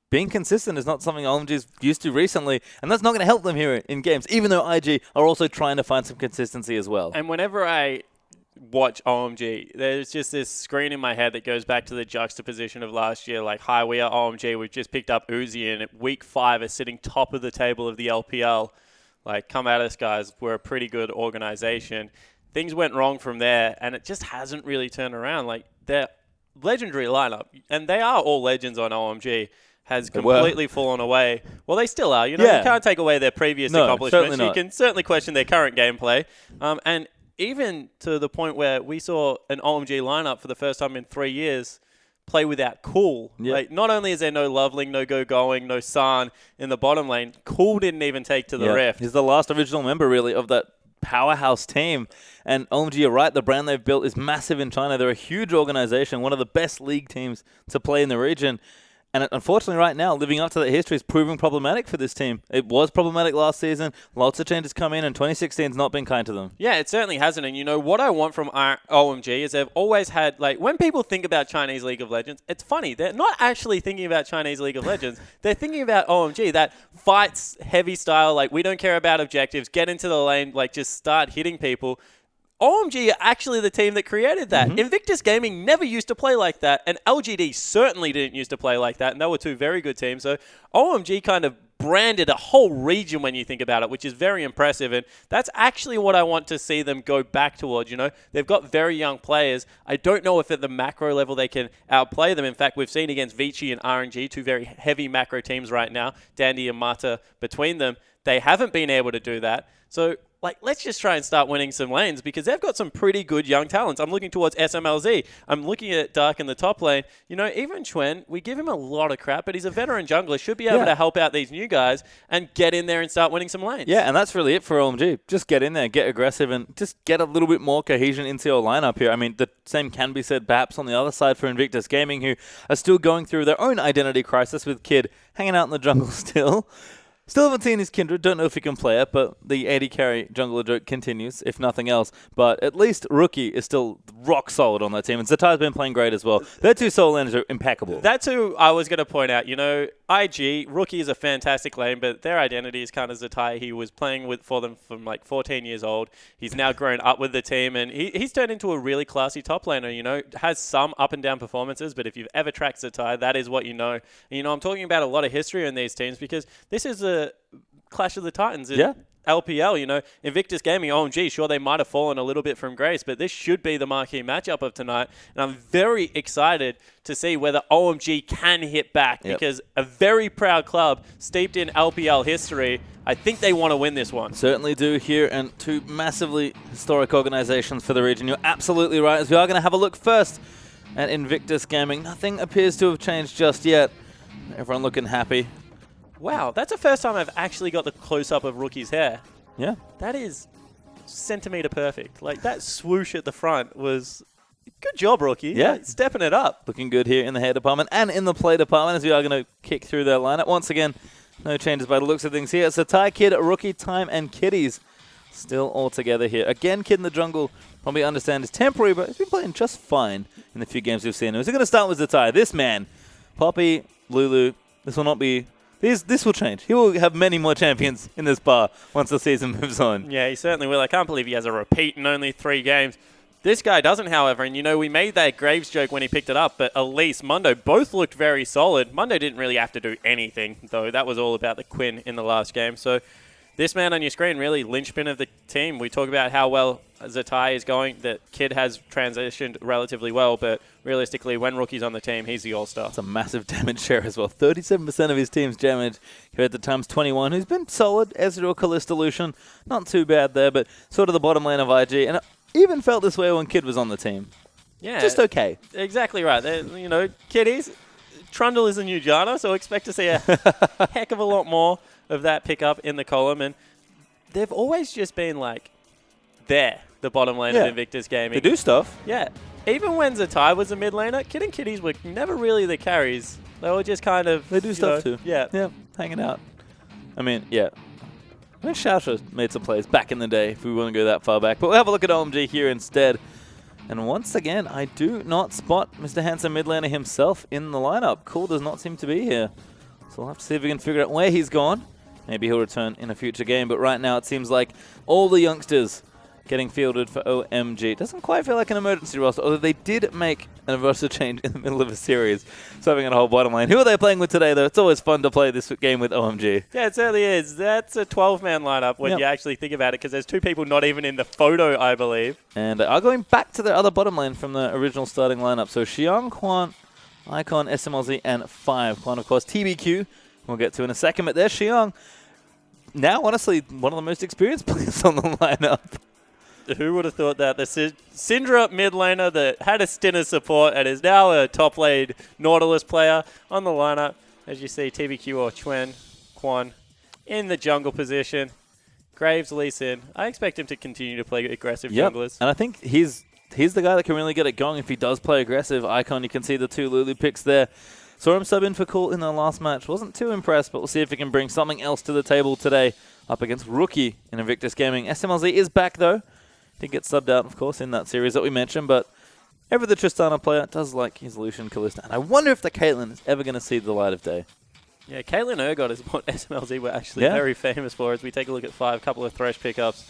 being consistent is not something OMG's used to recently, and that's not going to help them here in games, even though IG are also trying to find some consistency as well. And whenever I watch OMG, there's just this screen in my head that goes back to the juxtaposition of last year. Like, hi, we are OMG. We've just picked up Uzi, and at week 5 is sitting top of the table of the LPL. Like, come at us, guys. We're a pretty good organization. Things went wrong from there, and it just hasn't really turned around. Like, their legendary lineup, and they are all legends on OMG, has completely fallen away. Well, they still are. You know, you can't take away their previous accomplishments. You can certainly question their current gameplay. And even to the point where we saw an OMG lineup for the first time in 3 years play without Cool. Yep. Like, not only is there no Loveling, no Going, no San in the bottom lane, Cool didn't even take to the Rift. He's the last original member, really, of that powerhouse team. And OMG, you're right, the brand they've built is massive in China. They're a huge organization, one of the best league teams to play in the region. And unfortunately, right now, living up to that history is proving problematic for this team. It was problematic last season. Lots of changes come in, and 2016's not been kind to them. Yeah, it certainly hasn't. And, you know, what I want from OMG is they've always had, like, when people think about Chinese League of Legends, it's funny. They're not actually thinking about Chinese League of Legends. They're thinking about OMG, that fights heavy style, like, we don't care about objectives, get into the lane, like, just start hitting people. OMG are actually the team that created that. Mm-hmm. Invictus Gaming never used to play like that, and LGD certainly didn't used to play like that, and they were two very good teams. So OMG kind of branded a whole region when you think about it, which is very impressive, and that's actually what I want to see them go back towards. You know, they've got very young players. I don't know if at the macro level they can outplay them. In fact, we've seen against Vici and RNG, two very heavy macro teams right now, Dandy and Mata between them, they haven't been able to do that. So, like, let's just try and start winning some lanes, because they've got some pretty good young talents. I'm looking towards SMLZ. I'm looking at Dark in the top lane. You know, even Chuen, we give him a lot of crap, but he's a veteran jungler. Should be able to help out these new guys and get in there and start winning some lanes. Yeah, and that's really it for OMG. Just get in there, get aggressive, and just get a little bit more cohesion into your lineup here. I mean, the same can be said perhaps on the other side for Invictus Gaming, who are still going through their own identity crisis with Kid hanging out in the jungle still. Still haven't seen his Kindred. Don't know if he can play it, but the 80 carry jungler joke continues, if nothing else. But at least Rookie is still rock solid on that team, and Zatai's been playing great as well. Their two solo laners are impeccable. That's who I was going to point out. You know, IG, Rookie is a fantastic lane, but their identity is kind of Zatai. He was playing for them from like 14 years old. He's now grown up with the team, and he's turned into a really classy top laner. You know, has some up and down performances, but if you've ever tracked Zatai, that is what you know. And, you know, I'm talking about a lot of history in these teams, because this is a Clash of the Titans. Yeah. LPL, Invictus Gaming, OMG, sure, they might have fallen a little bit from grace, but this should be the marquee matchup of tonight. And I'm very excited to see whether OMG can hit back because a very proud club steeped in LPL history, I think they want to win this one. Certainly do here, and two massively historic organizations for the region. You're absolutely right, as we are going to have a look first at Invictus Gaming. Nothing appears to have changed just yet. Everyone looking happy. Wow, that's the first time I've actually got the close-up of Rookie's hair. Yeah. That is centimeter perfect. Like, that swoosh at the front was... Good job, Rookie. Yeah. Like, stepping it up. Looking good here in the hair department and in the play department, as we are going to kick through their lineup. Once again, no changes by the looks of things here. It's Zatai, Kid, Rookie, Time, and Kiddies still all together here. Again, Kid in the jungle, probably understand is temporary, but he's been playing just fine in the few games we've seen him. Is he going to start with Zatai? This man, Poppy, Lulu, this will not be... This will change. He will have many more champions in this bar once the season moves on. Yeah, he certainly will. I can't believe he has a repeat in only 3 games. This guy doesn't, however, and we made that Graves joke when he picked it up, but Elise, Mundo both looked very solid. Mundo didn't really have to do anything, though. That was all about the Quinn in the last game. So this man on your screen, really linchpin of the team. We talk about how well Zatai is going. That Kid has transitioned relatively well, but realistically, when Rookie's on the team, he's the all-star. It's a massive damage share as well. 37% of his team's damage compared to Times 21, who's been solid. Ezreal, Kalista, Lucian, not too bad there, but sort of the bottom lane of IG. And it even felt this way when Kid was on the team. Yeah. Just okay. Exactly right. Kiddies, Trundle is the new Janna, so expect to see a heck of a lot more of that pickup in the column. And they've always just been like, the bottom lane of Invictus Gaming. They do stuff. Yeah. Even when Zatai was a mid laner, Kid and Kiddies were never really the carries. They were just kind of... They do stuff too. Yeah. Yeah, hanging out. I mean, yeah. I mean, Shasha made some plays back in the day, if we want to go that far back. But we'll have a look at OMG here instead. And once again, I do not spot Mr. Handsome mid laner himself in the lineup. Cool does not seem to be here. So we'll have to see if we can figure out where he's gone. Maybe he'll return in a future game. But right now, it seems like all the youngsters getting fielded for OMG. Doesn't quite feel like an emergency roster, although they did make an roster change in the middle of a series, serving on a whole bottom lane. Who are they playing with today, though? It's always fun to play this game with OMG. Yeah, it certainly is. That's a 12-man lineup when you actually think about it, because there's 2 people not even in the photo, I believe. And are going back to the other bottom lane from the original starting lineup. So Xiang, Quan, Icon, SMLZ, and 5. Quan, of course, TBQ, we'll get to in a second. But there's Xiang. Now, honestly, one of the most experienced players on the lineup. Who would have thought that? The Syndra mid laner that had a stint of support and is now a top lane Nautilus player on the lineup. As you see, TBQ or Chuen, Quan in the jungle position. Graves, Lee Sin. I expect him to continue to play aggressive junglers. And I think he's the guy that can really get it going if he does play aggressive. Icon, you can see the 2 Lulu picks there. Saw him sub in for Cool in the last match. Wasn't too impressed, but we'll see if he can bring something else to the table today up against Rookie in Invictus Gaming. SMLZ is back, though. Did get subbed out, of course, in that series that we mentioned, but every the Tristana player does like his Lucian Kalista. And I wonder if the Caitlyn is ever going to see the light of day. Yeah, Caitlyn Urgot is what SMLZ were actually very famous for. As we take a look at 5, couple of Thresh pickups,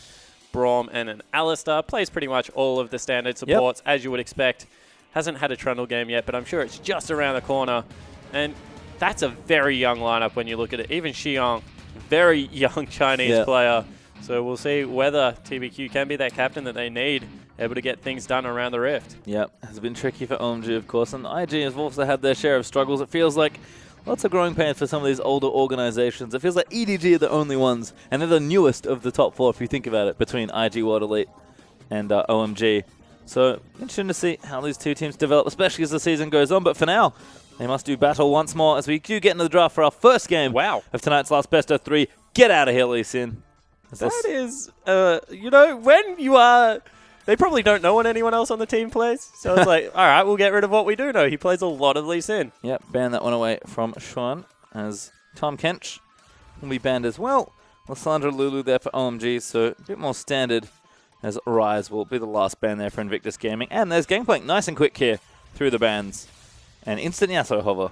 Braum and an Alistar. Plays pretty much all of the standard supports, as you would expect. Hasn't had a Trundle game yet, but I'm sure it's just around the corner. And that's a very young lineup when you look at it. Even Xiang, very young Chinese player. So we'll see whether TBQ can be that captain that they need, able to get things done around the Rift. Yep, has been tricky for OMG, of course, and IG has also had their share of struggles. It feels like lots of growing pains for some of these older organizations. It feels like EDG are the only ones, and they're the newest of the top 4, if you think about it, between IG World Elite and OMG. So interesting to see how these 2 teams develop, especially as the season goes on. But for now, they must do battle once more as we do get into the draft for our first game of tonight's last best of 3. Get out of here, Lee Sin. That is, when you are... They probably don't know what anyone else on the team plays. So it's like, all right, we'll get rid of what we do know. He plays a lot of Lee Sin. Yep, ban that one away from Sean, as Tom Kench will be banned as well. Lysandra Lulu there for OMG, so a bit more standard, as Rise will be the last ban there for Invictus Gaming. And there's Gangplank, nice and quick here through the bans. And instant Yasuo hover,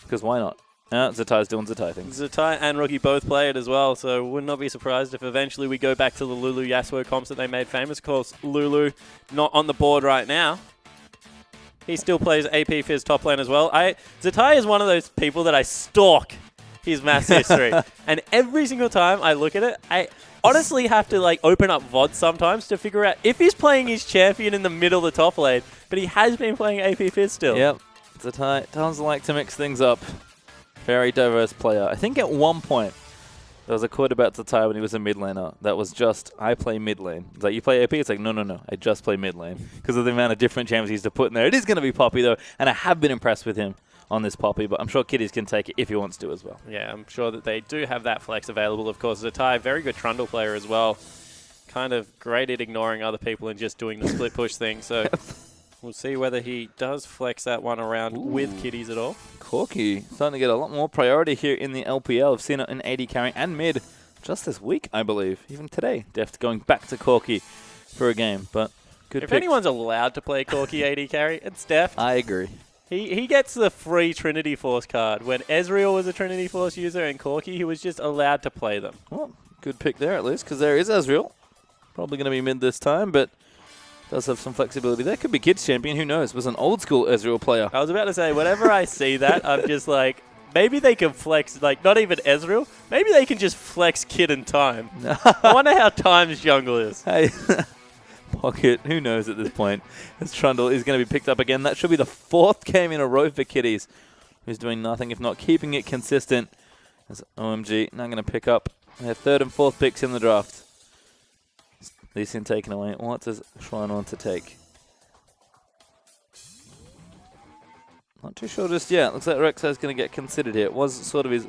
because why not? Zatai's doing Zatai things. Zatai and Rookie both play it as well, so would not be surprised if eventually we go back to the Lulu Yasuo comps that they made famous. Of course, Lulu not on the board right now. He still plays AP Fizz top lane as well. Zatai is one of those people that I stalk his mass history. And every single time I look at it, I honestly have to like open up VOD sometimes to figure out if he's playing his champion in the middle of the top lane. But he has been playing AP Fizz still. Yep. Zatai does like to mix things up. Very diverse player. I think at one point there was a quote about Zatai when he was a mid laner that was just, I play mid lane. It's like, you play AP? It's like, no, I just play mid lane. Because of the amount of different champions he used to put in there. It is going to be Poppy though, and I have been impressed with him on this Poppy, but I'm sure Kiddies can take it if he wants to as well. Yeah, I'm sure that they do have that flex available. Of course, Zatai, very good Trundle player as well. Kind of great at ignoring other people and just doing the split push thing. So we'll see whether he does flex that one around with Kiddies at all. Corki starting to get a lot more priority here in the LPL. I've seen it in AD carrying and mid just this week, I believe. Even today, Deft going back to Corki for a game, but good If pick. anyone's allowed to play Corki AD carry, it's Deft. I agree. He gets the free Trinity Force card. When Ezreal was a Trinity Force user and Corki, he was just allowed to play them. Well, good pick there at least, because there is Ezreal. Probably going to be mid this time, but does have some flexibility there. Could be Kids Champion, who knows? Was an old school Ezreal player. I was about to say, whenever I see that, I'm just like, maybe they can flex, like, not even Ezreal. Maybe they can just flex Kid and Time. I wonder how Time's jungle is. Hey, Pocket, who knows at this point? As Trundle is going to be picked up again. That should be the 4th game in a row for Kiddies, who's doing nothing if not keeping it consistent. As OMG now going to pick up their 3rd and 4th picks in the draft. Lee Sin taken away. What does Shrine want to take? Not too sure just yet. Looks like Rek'Sai is going to get considered here. It was sort of his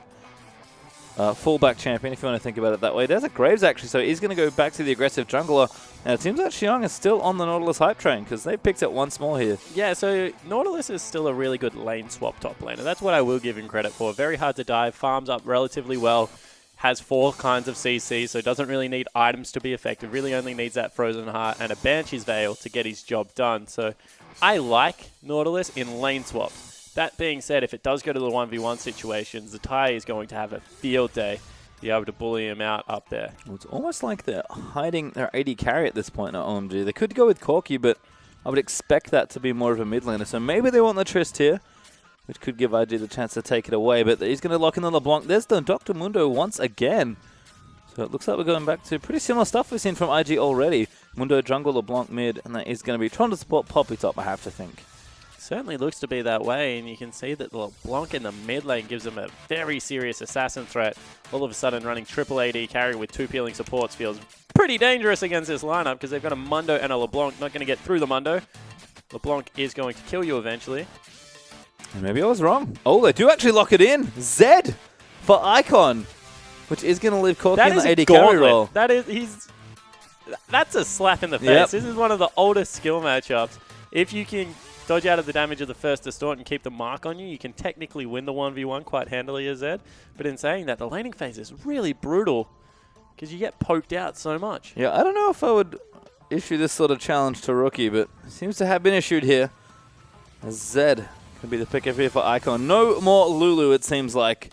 fullback champion, if you want to think about it that way. There's a Graves, actually, so he's going to go back to the aggressive jungler. And it seems like Xiong is still on the Nautilus hype train, because they picked it once more here. Yeah, so Nautilus is still a really good lane swap top laner. That's what I will give him credit for. Very hard to dive, farms up relatively well, has 4 kinds of CC, so doesn't really need items to be effective. Really only needs that Frozen Heart and a Banshee's Veil to get his job done. So I like Nautilus in lane swaps. That being said, if it does go to the 1v1 situation, Zatai is going to have a field day to be able to bully him out up there. Well, it's almost like they're hiding their AD carry at this point at OMG. They could go with Corki, but I would expect that to be more of a mid laner. So maybe they want the Trist here, which could give IG the chance to take it away. But he's going to lock in the LeBlanc. There's the Dr. Mundo once again. So it looks like we're going back to pretty similar stuff we've seen from IG already. Mundo jungle, LeBlanc mid, and that is going to be trying to support Poppy top, I have to think. Certainly looks to be that way, and you can see that LeBlanc in the mid lane gives him a very serious assassin threat. All of a sudden, running triple AD carry with 2 peeling supports feels pretty dangerous against this lineup because they've got a Mundo and a LeBlanc. Not going to get through the Mundo. LeBlanc is going to kill you eventually. And maybe I was wrong. Oh, they do actually lock it in. Zed for Icon, which is going to leave Corki in the AD carry role. That's a slap in the face. Yep. This is one of the oldest skill matchups. If you can dodge out of the damage of the first distort and keep the mark on you, you can technically win the 1v1 quite handily as Zed. But in saying that, the laning phase is really brutal because you get poked out so much. Yeah, I don't know if I would issue this sort of challenge to Rookie, but it seems to have been issued here. As Zed could be the pick up here for Icon. No more Lulu, it seems like.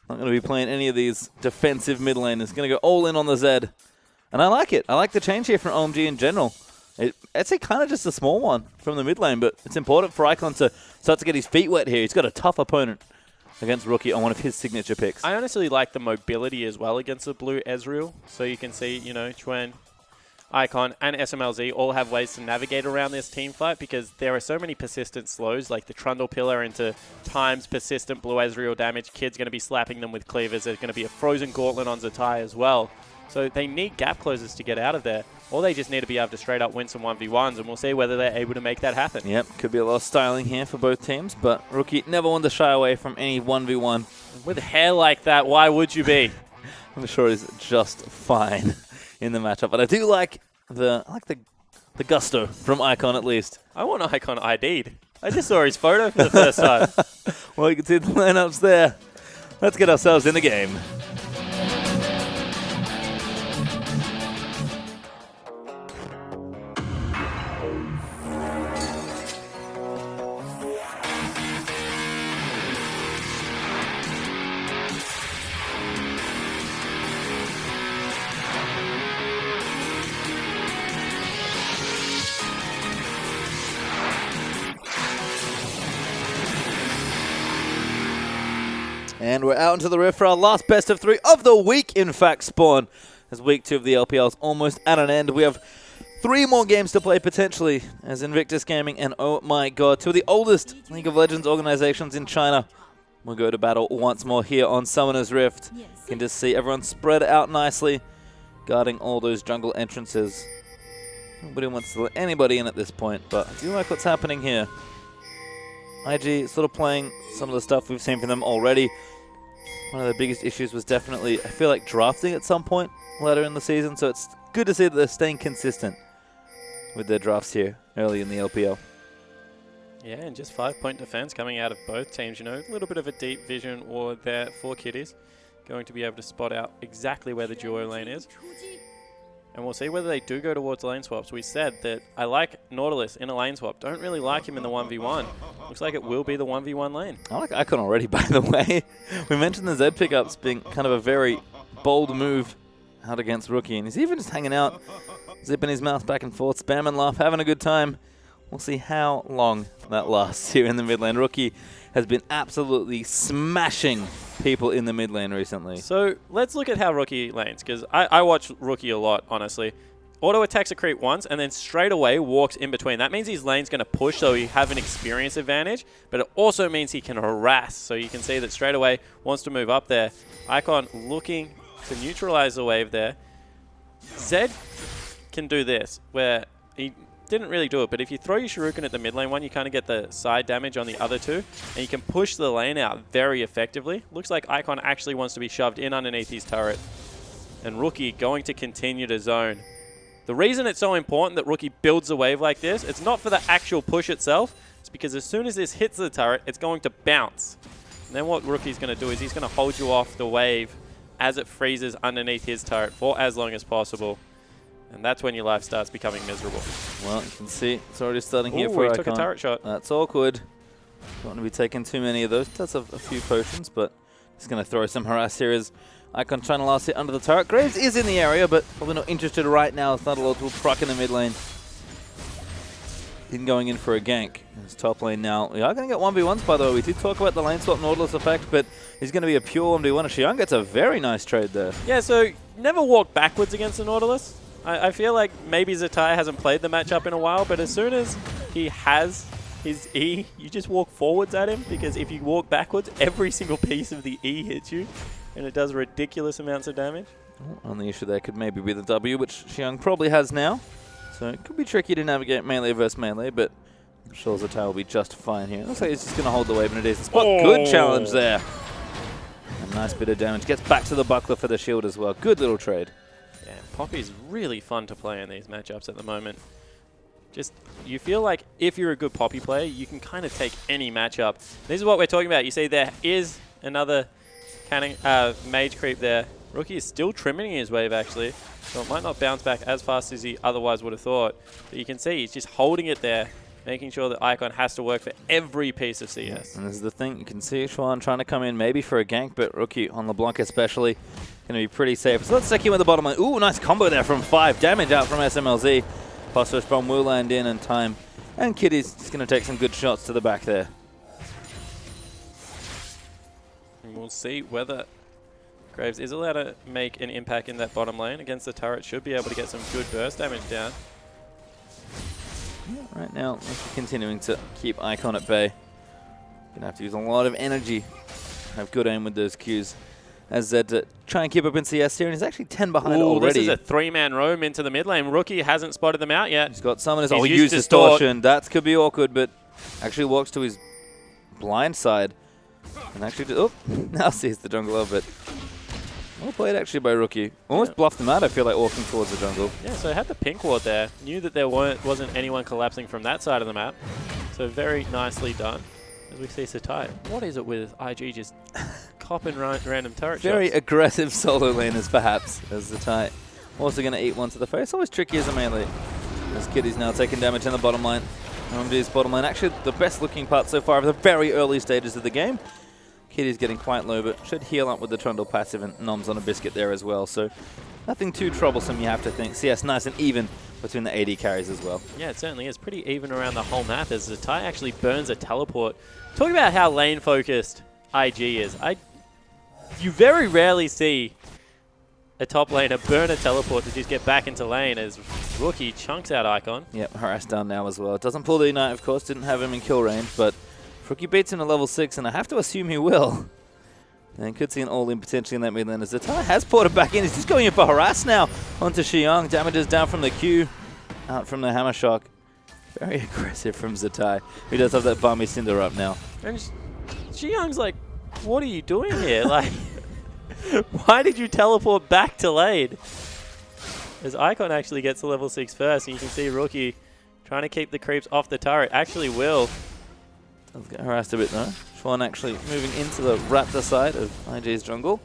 Not going to be playing any of these defensive mid laners. Going to go all in on the Zed. And I like it. I like the change here from OMG in general. It's kind of just a small one from the mid lane, but it's important for Icon to start to get his feet wet here. He's got a tough opponent against Rookie on one of his signature picks. I honestly like the mobility as well against the blue Ezreal. So you can see, Chuen, Icon, and SMLZ all have ways to navigate around this team fight because there are so many persistent slows, like the Trundle Pillar into Time's persistent blue Ezreal damage. Kid's going to be slapping them with cleavers. There's going to be a frozen gauntlet on Zatai as well. So they need gap closers to get out of there. Or they just need to be able to straight up win some 1v1s, and we'll see whether they're able to make that happen. Yep, could be a lot of styling here for both teams, but Rookie never wanted to shy away from any 1v1. With hair like that, why would you be? I'm sure he's just fine in the matchup, but I do like the gusto from Icon at least. I want Icon ID'd. I just saw his photo for the first time. Well, you can see the lineups there. Let's get ourselves in the game. And we're out into the rift for our last best of 3 of the week, in fact, Spawn. As week 2 of the LPL is almost at an end. We have 3 more games to play potentially as Invictus Gaming and, oh my god, 2 of the oldest League of Legends organizations in China will go to battle once more here on Summoner's Rift. You can just see everyone spread out nicely, guarding all those jungle entrances. Nobody wants to let anybody in at this point, but I do like what's happening here. IG sort of playing some of the stuff we've seen from them already. One of the biggest issues was definitely, I feel like, drafting at some point later in the season, so it's good to see that they're staying consistent with their drafts here early in the LPL. Yeah, and just 5-point defense coming out of both teams. You know, a little bit of a deep vision or there for Kitties. Going to be able to spot out exactly where the duo lane is. And we'll see whether they do go towards lane swaps. We said that I like Nautilus in a lane swap. Don't really like him in the 1v1. Looks like it will be the 1v1 lane. I like Icon already, by the way. We mentioned the Z pickups being kind of a very bold move out against Rookie. And he's even just hanging out, zipping his mouth back and forth, spam and laugh, having a good time. We'll see how long that lasts here in the mid lane. Rookie has been absolutely smashing people in the mid lane recently. So let's look at how Rookie lanes, because I watch Rookie a lot, honestly. Auto attacks a creep once and then straight away walks in between. That means his lane's going to push, so he have an experience advantage, but it also means he can harass. So you can see that straight away wants to move up there. Icon looking to neutralize the wave there. Zed can do this, where he didn't really do it, but if you throw your Shuriken at the mid lane one, you kind of get the side damage on the other 2, and you can push the lane out very effectively. Looks like Icon actually wants to be shoved in underneath his turret, and Rookie going to continue to zone. The reason it's so important that Rookie builds a wave like this, it's not for the actual push itself, it's because as soon as this hits the turret, it's going to bounce. And then what Rookie's going to do is he's going to hold you off the wave as it freezes underneath his turret for as long as possible. And that's when your life starts becoming miserable. Well, you can see it's already starting here for he Icon. took a turret shot. That's awkward. Don't want to be taking too many of those. That's a few potions, but he's going to throw some harass here as Icon trying to last hit under the turret. Graves is in the area, but probably not interested right now. It's not a lot to truck in the mid lane. Going in for a gank. His top lane now. We are going to get 1v1s, by the way. We did talk about the lane swap Nautilus effect, but he's going to be a pure 1v1. Xiang gets a very nice trade there. Yeah, so never walk backwards against the Nautilus. I feel like maybe Zatai hasn't played the matchup in a while, but as soon as he has his E, you just walk forwards at him, because if you walk backwards, every single piece of the E hits you, and it does ridiculous amounts of damage. Only issue there could maybe be the W, which Xiang probably has now. So it could be tricky to navigate melee versus melee, but I'm sure Zatai will be just fine here. Looks like he's just going to hold the wave in a decent spot. Oh. Good challenge there. A nice bit of damage. Gets back to the buckler for the shield as well. Good little trade. Yeah, Poppy's really fun to play in these matchups at the moment. Just, you feel like if you're a good Poppy player, you can kind of take any matchup. This is what we're talking about. You see there is another mage creep there. Rookie is still trimming his wave, actually, so it might not bounce back as fast as he otherwise would have thought. But you can see he's just holding it there, making sure that Icon has to work for every piece of CS. And this is the thing. You can see Xuan trying to come in maybe for a gank, but Rookie on LeBlanc especially going to be pretty safe. So let's check in with the bottom line. Ooh, nice combo there from 5. Damage out from SMLZ. Phosphorus Bomb will land in time. And Kitty's just going to take some good shots to the back there. And we'll see whether Graves is allowed to make an impact in that bottom lane against the turret. Should be able to get some good burst damage down. Yeah, right now, we're continuing to keep Icon at bay. Going to have to use a lot of energy. Have good aim with those Qs. As Zed to try and keep up in CS here, and he's actually 10 behind already. This is a 3-man roam into the mid lane. Rookie hasn't spotted them out yet. He's got summoners. He's he used used Distort. distortion. That could be awkward, but actually walks to his blind side. And actually, now sees the jungle of it. Well played actually by Rookie. Almost bluffed him out, I feel like, walking towards the jungle. Yeah, so had the pink ward there. Knew that there wasn't anyone collapsing from that side of the map. So very nicely done. As we see Satai. What is it with IG just copping random turret Very shots? aggressive solo laners, perhaps, as Satai. Also going to eat one to the face. Always tricky as a melee. As Kitty's now taking damage in the bottom lane. OMG's bottom lane. Actually, the best looking part so far of the very early stages of the game. Kitty's getting quite low, but should heal up with the Trundle passive, and Nom's on a biscuit there as well. So nothing too troublesome, you have to think. CS nice and even between the AD carries as well. Yeah, it certainly is. Pretty even around the whole map as Zatai actually burns a teleport. Talking about how lane-focused IG is. you very rarely see a top laner burn a teleport to just get back into lane as Rookie chunks out Icon. Yep, harass down now as well. It doesn't pull the Ignite, of course, didn't have him in kill range, but if Rookie beats him to level 6, and I have to assume he will. And could see an all-in potentially in that mid lane as Zatai has ported back in. He's just going in for harass now onto Xiang. Damages down from the Q, out from the Hammer Shock. Very aggressive from Zatai, who does have that Balmy Cinder up now. And Xiang's like, what are you doing here? Like, why did you teleport back to lane? As Icon actually gets to level 6 first, and you can see Rookie trying to keep the creeps off the turret. Actually will. Does get harassed a bit though. Schwan actually moving into the Raptor side of IG's jungle.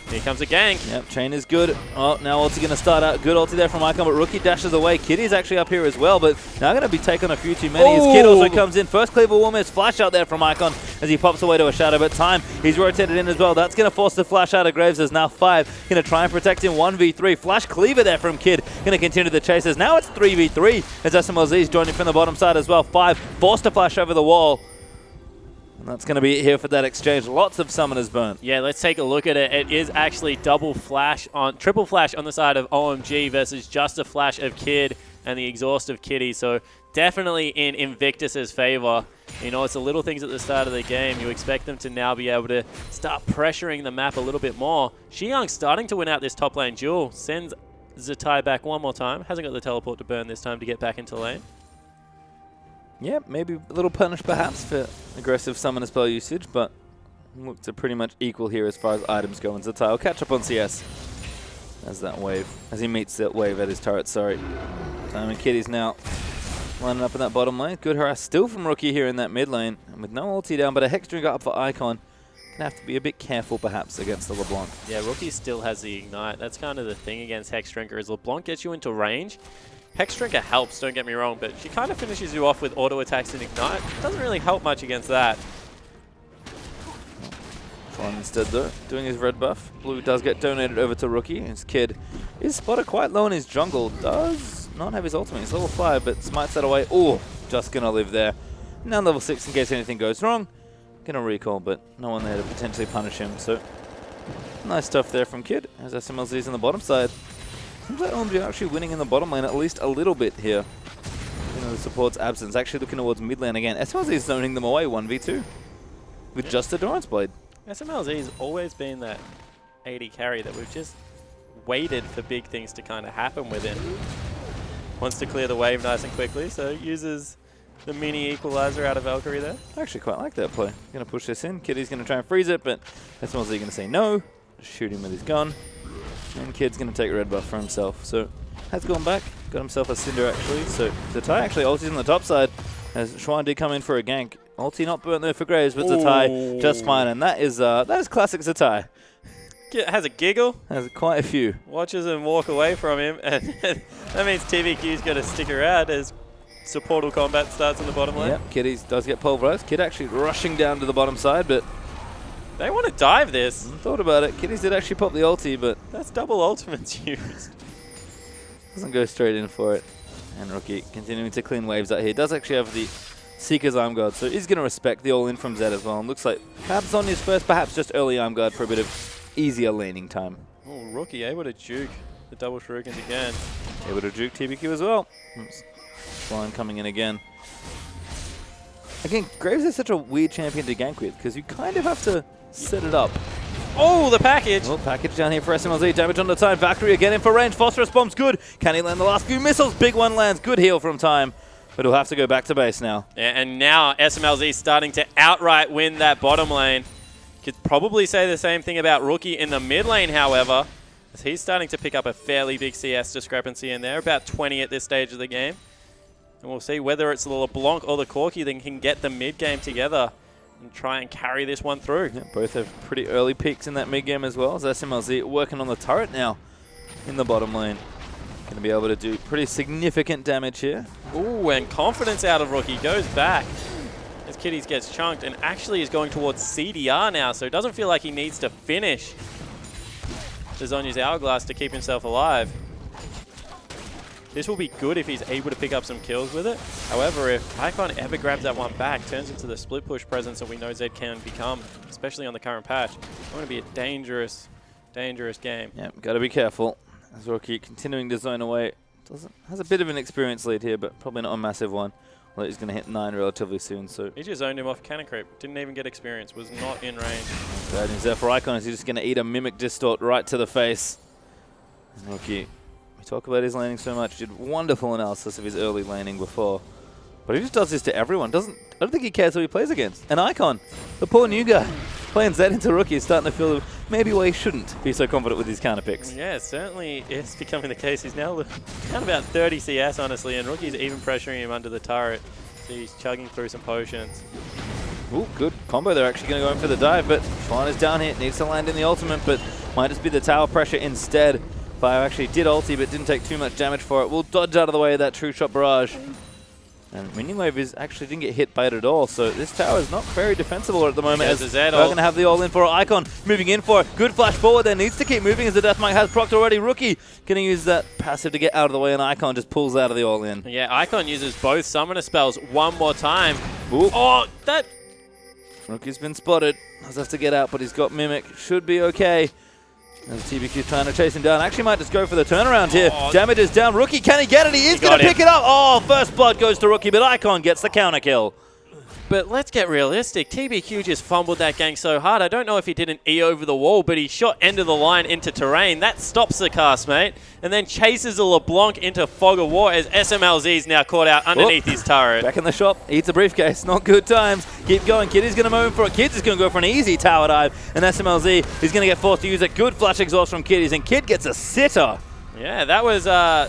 Here comes a gank. Yep, chain is good. Oh, now ulti going to start out. Good ulti there from Icon, but Rookie dashes away. Kitty's actually up here as well, but now going to be taking a few too many. His Kid also comes in. First cleaver will miss. Flash out there from Icon as he pops away to a shadow, but time. He's rotated in as well. That's going to force the flash out of Graves. There's now 5. Going to try and protect him 1v3. Flash cleaver there from Kid. Going to continue the chases. Now it's 3v3 as SMLZ's joining from the bottom side as well. 5 forced to flash over the wall. And that's going to be it here for that exchange. Lots of summoners burnt. Yeah, let's take a look at it. It is actually triple flash on the side of OMG versus just a flash of Kid and the exhaust of Kitty. So definitely in Invictus's favor. You know, it's the little things at the start of the game. You expect them to now be able to start pressuring the map a little bit more. Xiang's starting to win out this top lane duel. Sends Zatai back one more time. Hasn't got the teleport to burn this time to get back into lane. Yeah, maybe a little punish perhaps for aggressive summoner spell usage, but look to pretty much equal here as far as items go. And Zatai will catch up on CS as he meets that wave at his turret, sorry. Time and Kitty's now lining up in that bottom lane. Good harass still from Rookie here in that mid lane. And with no ulti down, but a Hex Drink up for Icon. Gonna have to be a bit careful perhaps against the LeBlanc. Yeah, Rookie still has the Ignite. That's kind of the thing against Hex Drinker is LeBlanc gets you into range. Hex Drinker helps, don't get me wrong, but she kind of finishes you off with auto attacks and Ignite. Doesn't really help much against that. Tron instead though, doing his red buff. Blue does get donated over to Rookie. His Kid is spotted quite low in his jungle. Does not have his ultimate. He's level 5, but smites that away. Oh, just going to live there. Now level 6 in case anything goes wrong. Going to recall, but no one there to potentially punish him. So nice stuff there from Kid as SMLZ's on the bottom side. Seems like OMG are actually winning in the bottom lane at least a little bit here. You know, the support's absence. Actually looking towards mid lane again. SMLZ is zoning them away 1v2 with just a Durance Blade. SMLZ's always been that AD carry that we've just waited for big things to kind of happen with him. Wants to clear the wave nice and quickly, so uses the mini equalizer out of Valkyrie there. I actually quite like that play. Going to push this in. Kitty's going to try and freeze it, but SMLZ going to say no. Shoot him with his gun. And Kid's going to take a red buff for himself. So has gone back. Got himself a Cinder actually. So Zatai actually ultis on the top side as Schwan did come in for a gank. Ulti not burnt there for Graves, but Zatai just fine. And that is classic Zatai. Has a giggle. Has quite a few. Watches him walk away from him. And that means TVQ's going to stick around as supportal combat starts in the bottom lane. Yep, Kitty does get pulverized. Kid actually rushing down to the bottom side, but they want to dive this. Thought about it. Kitties did actually pop the ulti, but that's double ultimates used. Doesn't go straight in for it. And Rookie continuing to clean waves out here. Does actually have the Seeker's Arm Guard, so he's going to respect the all-in from Zed as well. And looks like perhaps on his first, perhaps just early Arm Guard for a bit of easier laning time. Oh, Rookie able to juke the double shurikens again. Able to juke TBQ as well. Flying coming in again. Again, Graves is such a weird champion to gank with because you kind of have to set it up. Oh, the package! Well, package down here for SMLZ. Damage on the time. Valkyrie again in for range. Phosphorus bomb's good. Can he land the last few missiles? Big one lands. Good heal from time. But he'll have to go back to base now. Yeah, and now SMLZ starting to outright win that bottom lane. Could probably say the same thing about Rookie in the mid lane, however, as he's starting to pick up a fairly big CS discrepancy in there. About 20 at this stage of the game. And we'll see whether it's the LeBlanc or the Corki that can get the mid game together and try and carry this one through. Yeah, both have pretty early peaks in that mid game as well. As SMLZ working on the turret now in the bottom lane. Going to be able to do pretty significant damage here. Ooh, and confidence out of Rookie goes back as Kitties gets chunked and actually is going towards CDR now, so it doesn't feel like he needs to finish the Zhonya's Hourglass to keep himself alive. This will be good if he's able to pick up some kills with it. However, if Icon ever grabs that one back, turns into the split push presence that we know Zed can become, especially on the current patch, it's going to be a dangerous, dangerous game. Yeah, got to be careful. As Rookie continuing to zone away. Has a bit of an experience lead here, but probably not a massive one. Well, he's going to hit 9 relatively soon. So he just zoned him off cannon creep. Didn't even get experience. Was not in range. bad news there for Icon. Is he just going to eat a Mimic Distort right to the face? Rookie. We talk about his laning so much. Did wonderful analysis of his early laning before. But he just does this to everyone. I don't think he cares who he plays against. And Icon, the poor new guy, playing Zed into Rookie, is starting to feel maybe why he shouldn't be so confident with his counter picks. Yeah, certainly it's becoming the case. He's now down about 30 CS, honestly, and Rookie's even pressuring him under the turret. So he's chugging through some potions. Ooh, good combo. They're actually going to go in for the dive, but Schwan is down here. Needs to land in the ultimate, but might just be the tower pressure instead. Bio actually did ulti, but didn't take too much damage for it. We'll dodge out of the way of that True Shot barrage. And Minion Wave actually didn't get hit by it at all, so this tower is not very defensible at the moment. As they're going to have the all-in for Icon, moving in for it. Good flash forward there, needs to keep moving as the Deathmark has procced already. Rookie going to use that passive to get out of the way, and Icon just pulls out of the all-in. Yeah, Icon uses both summoner spells one more time. Ooh. Oh, that... Rookie's been spotted. Does have to get out, but he's got Mimic. Should be okay. As TBQ's trying to chase him down. Actually might just go for the turnaround here. Damage is down. Rookie, can he get it? He is going to pick it up. Oh, first blood goes to Rookie, but Icon gets the counter kill. But let's get realistic. TBQ just fumbled that gank so hard. I don't know if he did an E over the wall, but he shot end of the line into terrain. That stops the cast, mate. And then chases a LeBlanc into Fog of War as SMLZ is now caught out underneath his turret. Back in the shop, eats a briefcase. Not good times. Keep going. Kiddy's going to move for it. Kid's is going to go for an easy tower dive. And SMLZ is going to get forced to use it. Good flash exhaust from Kiddy's, and Kid gets a sitter. Yeah, that was, I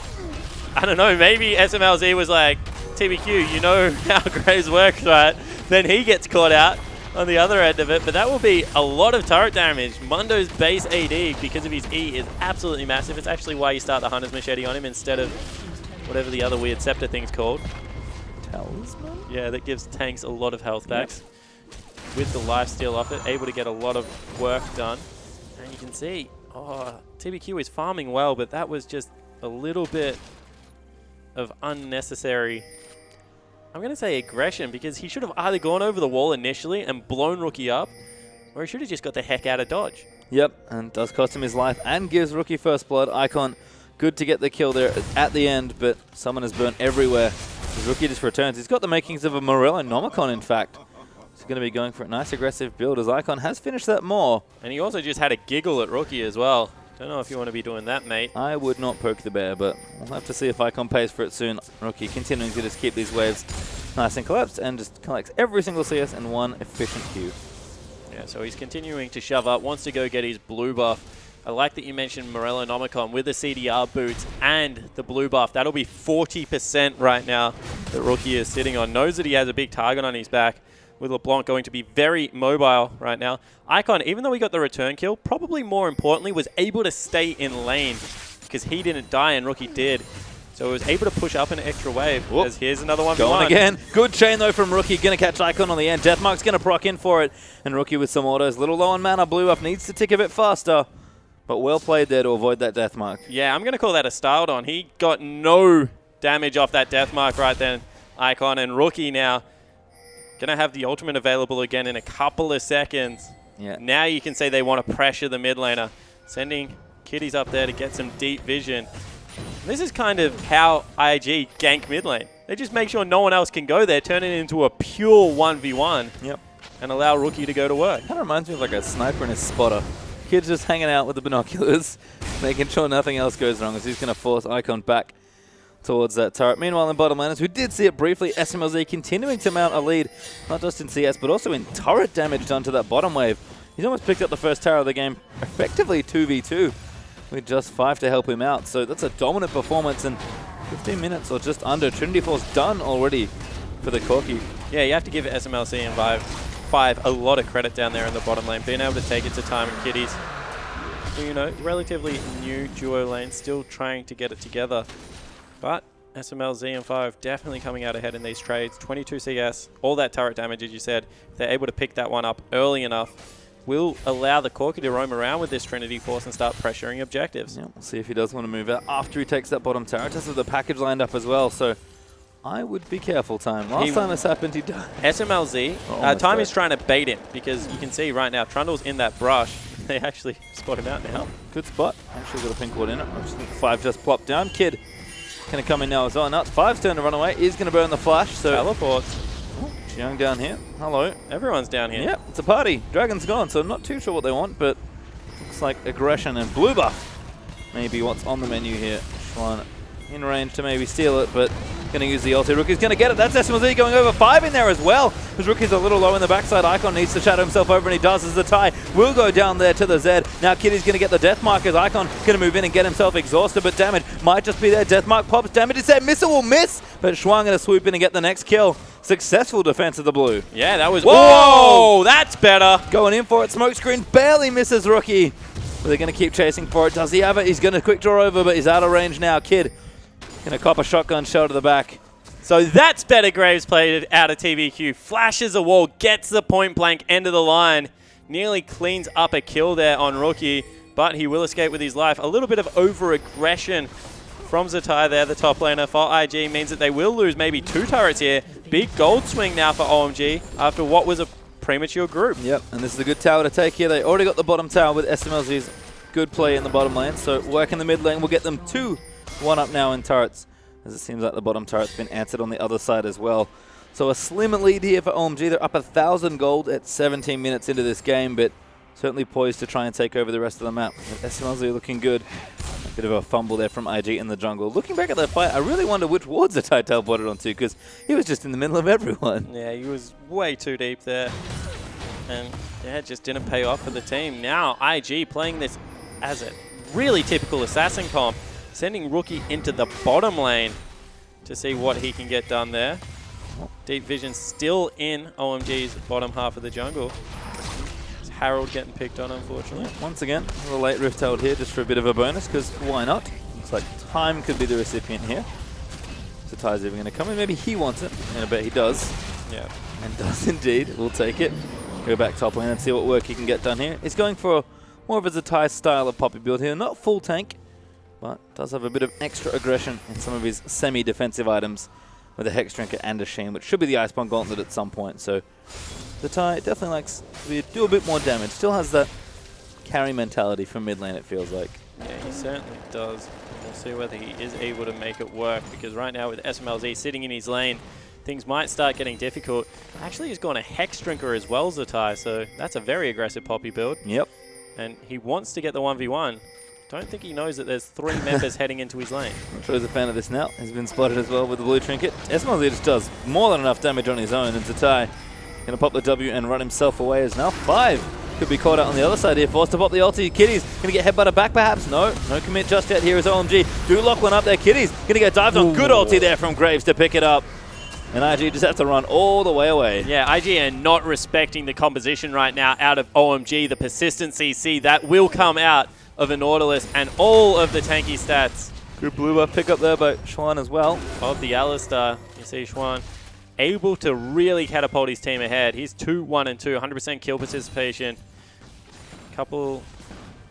don't know, maybe SMLZ was like, TBQ, you know how Graves works, right? Then he gets caught out on the other end of it, but that will be a lot of turret damage. Mundo's base AD, because of his E, is absolutely massive. It's actually why you start the Hunter's Machete on him instead of whatever the other weird scepter thing's called. Talisman? Yeah, that gives tanks a lot of health backs. Yep. With the lifesteal off it, able to get a lot of work done. And you can see, TBQ is farming well, but that was just a little bit of unnecessary, I'm going to say aggression, because he should have either gone over the wall initially and blown Rookie up, or he should have just got the heck out of dodge. Yep, and does cost him his life and gives Rookie first blood. Icon, good to get the kill there at the end, but someone is burnt everywhere. His Rookie just returns. He's got the makings of a Morello Nomicon, in fact. He's going to be going for a nice aggressive build as Icon has finished that more. And he also just had a giggle at Rookie as well. Don't know if you want to be doing that, mate. I would not poke the bear, but we'll have to see if Icon pays for it soon. Rookie continuing to just keep these waves nice and collapsed and just collects every single CS in one efficient queue. Yeah, so he's continuing to shove up, wants to go get his blue buff. I like that you mentioned Morello Nomicon with the CDR boots and the blue buff. That'll be 40% right now that Rookie is sitting on. Knows that he has a big target on his back, with LeBlanc going to be very mobile right now. Icon, even though he got the return kill, probably more importantly, was able to stay in lane because he didn't die and Rookie did. So he was able to push up an extra wave. As here's another one. Going again. Good chain though from Rookie. Going to catch Icon on the end. Deathmark's going to proc in for it. And Rookie with some autos. Little low on mana. Blue up. Needs to tick a bit faster. But well played there to avoid that Deathmark. Yeah, I'm going to call that a styled on. He got no damage off that Deathmark right then. Icon and Rookie now going to have the ultimate available again in a couple of seconds. Yeah. Now you can say they want to pressure the mid laner. Sending Kitties up there to get some deep vision. This is kind of how IG gank mid lane. They just make sure no one else can go there, turn it into a pure 1v1. Yep. And allow Rookie to go to work. Kind of reminds me of like a sniper and a spotter. Kid's just hanging out with the binoculars, making sure nothing else goes wrong as he's going to force Icon back towards that turret. Meanwhile, in bottom laners, we did see it briefly. SMLZ continuing to mount a lead, not just in CS, but also in turret damage done to that bottom wave. He's almost picked up the first tower of the game, effectively 2v2, with just 5 to help him out. So that's a dominant performance in 15 minutes or just under. Trinity Force done already for the Corki. Yeah, you have to give SMLC and Five a lot of credit down there in the bottom lane, being able to take it to time and Kitties. So, you know, relatively new duo lane, still trying to get it together. But SMLZ and 5 definitely coming out ahead in these trades. 22 CS, all that turret damage, as you said. If they're able to pick that one up early enough, will allow the Corki to roam around with this Trinity Force and start pressuring objectives. Yeah, we'll see if he does want to move out after he takes that bottom tower. Just with the package lined up as well, so I would be careful, Time. Last time this happened, he died. SMLZ, Time is trying to bait him because you can see right now Trundle's in that brush. They actually spot him out now. Good spot. Actually got a pink ward in it. I just think 5 just plopped down. Kid going to come in now as well. Now it's 5's turn to run away. Is going to burn the flash. So teleports. Young down here. Hello. Everyone's down here. Yep, it's a party. Dragon's gone, so I'm not too sure what they want, but looks like aggression and blue buff. Maybe what's on the menu here. Schwan in range to maybe steal it, but going to use the ulti. Rookie's going to get it. That's SMLZ going over 5 in there as well. Because Rookie's a little low in the backside. Icon needs to shadow himself over, and he does as the tie will go down there to the Z. Now Kitty's going to get the death mark as Icon going to move in and get himself exhausted, but damage might just be there. Death mark pops. Damage is there. Missile will miss, but Schwan going to swoop in and get the next kill. Successful defense of the blue. Yeah, that was... Whoa! That's better. Going in for it. Smokescreen barely misses Rookie. But they're going to keep chasing for it. Does he have it? He's going to quick draw over, but he's out of range now. Kid going to cop a shotgun shell to the back. So that's better Graves played out of TVQ. Flashes a wall, gets the point blank end of the line. Nearly cleans up a kill there on Rookie, but he will escape with his life. A little bit of over-aggression from Zatai there, the top laner for IG, means that they will lose maybe 2 turrets here. Big gold swing now for OMG after what was a premature group. Yep, and this is a good tower to take here. They already got the bottom tower with SMLZ's good play in the bottom lane, so work in the mid lane will get them 2-1 up now in turrets, as it seems like the bottom turret's been answered on the other side as well. So a slim lead here for OMG. They're up 1,000 gold at 17 minutes into this game, but certainly poised to try and take over the rest of the map. SMLZ looking good. A bit of a fumble there from IG in the jungle. Looking back at that fight, I really wonder which wards the Zatai teleported onto, because he was just in the middle of everyone. Yeah, he was way too deep there. And yeah, it just didn't pay off for the team. Now IG playing this as a really typical assassin comp, sending Rookie into the bottom lane to see what he can get done there. Deep Vision still in OMG's bottom half of the jungle. It's Harold getting picked on, unfortunately. Yeah, once again, a little late Rift Herald here just for a bit of a bonus, because why not? Looks like Time could be the recipient here. So Ty's even going to come in. Maybe he wants it, and I bet he does. Yeah. And does indeed. We'll take it. Go back top lane and see what work he can get done here. He's going for more of a Zatai style of Poppy build here. Not full tank, but does have a bit of extra aggression in some of his semi-defensive items with a Hex Drinker and a Sheen, which should be the Iceborne Gauntlet at some point. So Zatai definitely likes to do a bit more damage. Still has that carry mentality from mid lane, it feels like. Yeah, he certainly does. We'll see whether he is able to make it work, because right now with SMLZ sitting in his lane, things might start getting difficult. Actually, he's gone a Hex Drinker as well, Zatai, so that's a very aggressive Poppy build. Yep. And he wants to get the 1v1. Don't think he knows that there's 3 members heading into his lane. I'm sure he's a fan of this now. He's been spotted as well with the blue trinket. SMLZ just does more than enough damage on his own, and Zatai going to pop the W and run himself away as now 5 could be caught out on the other side here. Forced to pop the ulti. Kitty's going to get headbutted back perhaps. No commit just yet here is OMG. Do lock one up there. Kitty's going to get dived on. Good ulti there from Graves to pick it up. And IG just have to run all the way away. Yeah, IG are not respecting the composition right now out of OMG. The persistent CC, that will come out of a Nautilus and all of the tanky stats. Good blue buff pick up there by Schwan as well. Of the Alistar, you see Schwan able to really catapult his team ahead. He's 2-1-2, 100% kill participation.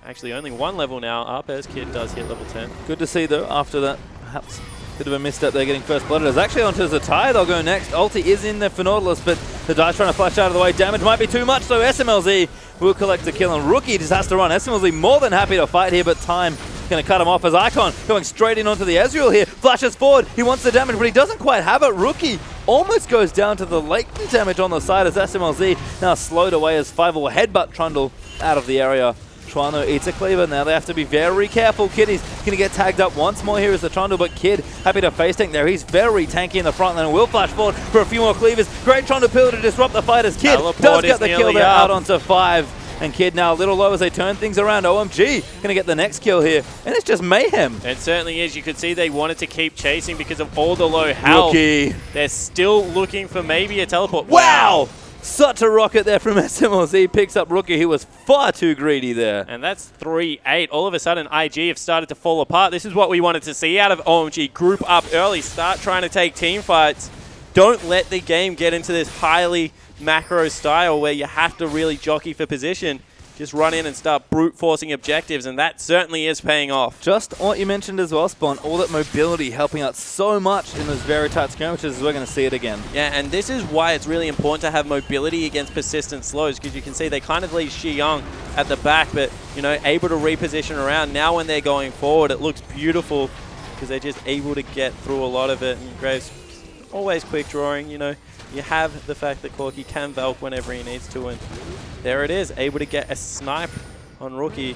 Actually only 1 level now up as Kid does hit level 10. Good to see though, after that perhaps bit of a misstep there getting first blooded. It's actually onto Zatai, they'll go next. Ulti is in there for Nautilus, but the Zatai trying to flash out of the way. Damage might be too much, so SMLZ will collect the kill, and Rookie just has to run. SMLZ more than happy to fight here, but Time going to cut him off as Icon going straight in onto the Ezreal here. Flashes forward, he wants the damage, but he doesn't quite have it. Rookie almost goes down to the latent damage on the side as SMLZ now slowed away as 5 will headbutt Trundle out of the area. Schwano eats a cleaver. Now they have to be very careful. Kitty's going to get tagged up once more here as the Trundle, but Kid happy to face tank there. He's very tanky in the front line and will flash forward for a few more cleavers. Great Trundle pill to disrupt the fight as Kid does get the kill there out onto 5. And Kid now a little low as they turn things around. OMG going to get the next kill here. And it's just mayhem. It certainly is. You could see they wanted to keep chasing because of all the low health. Rookie. They're still looking for maybe a teleport. Wow! Such a rocket there from SMLZ. Picks up Rookie, who was far too greedy there. And that's 3-8. All of a sudden, IG have started to fall apart. This is what we wanted to see out of OMG. Group up early. Start trying to take team fights. Don't let the game get into this highly macro style where you have to really jockey for position. just run in and start brute forcing objectives, and that certainly is paying off. Just what you mentioned as well, Spawn, all that mobility helping out so much in those very tight skirmishes, as we're going to see it again. Yeah, and this is why it's really important to have mobility against persistent slows, because you can see they kind of leave Shi Young at the back, but, you know, able to reposition around. Now when they're going forward, it looks beautiful because they're just able to get through a lot of it. And Graves, always quick drawing, you know. You have the fact that Corki can Valk whenever he needs to, and there it is, able to get a snipe on Rookie.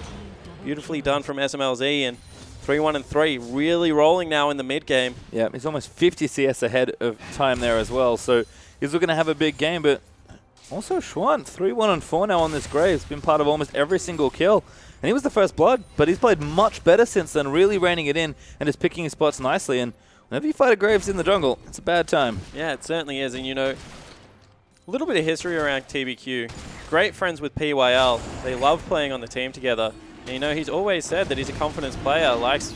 Beautifully done from SMLZ, and 3-1-3, really rolling now in the mid game. Yeah, he's almost 50 CS ahead of time there as well, so he's looking to have a big game, but also Schwann, 3-1-4 now on this Graves, been part of almost every single kill. And he was the first blood, but he's played much better since then, really reining it in and just picking his spots nicely. And whenever you fight a Graves in the jungle, it's a bad time. Yeah, it certainly is. And, you know, a little bit of history around TBQ. Great friends with PYL. They love playing on the team together. And, you know, he's always said that he's a confidence player, likes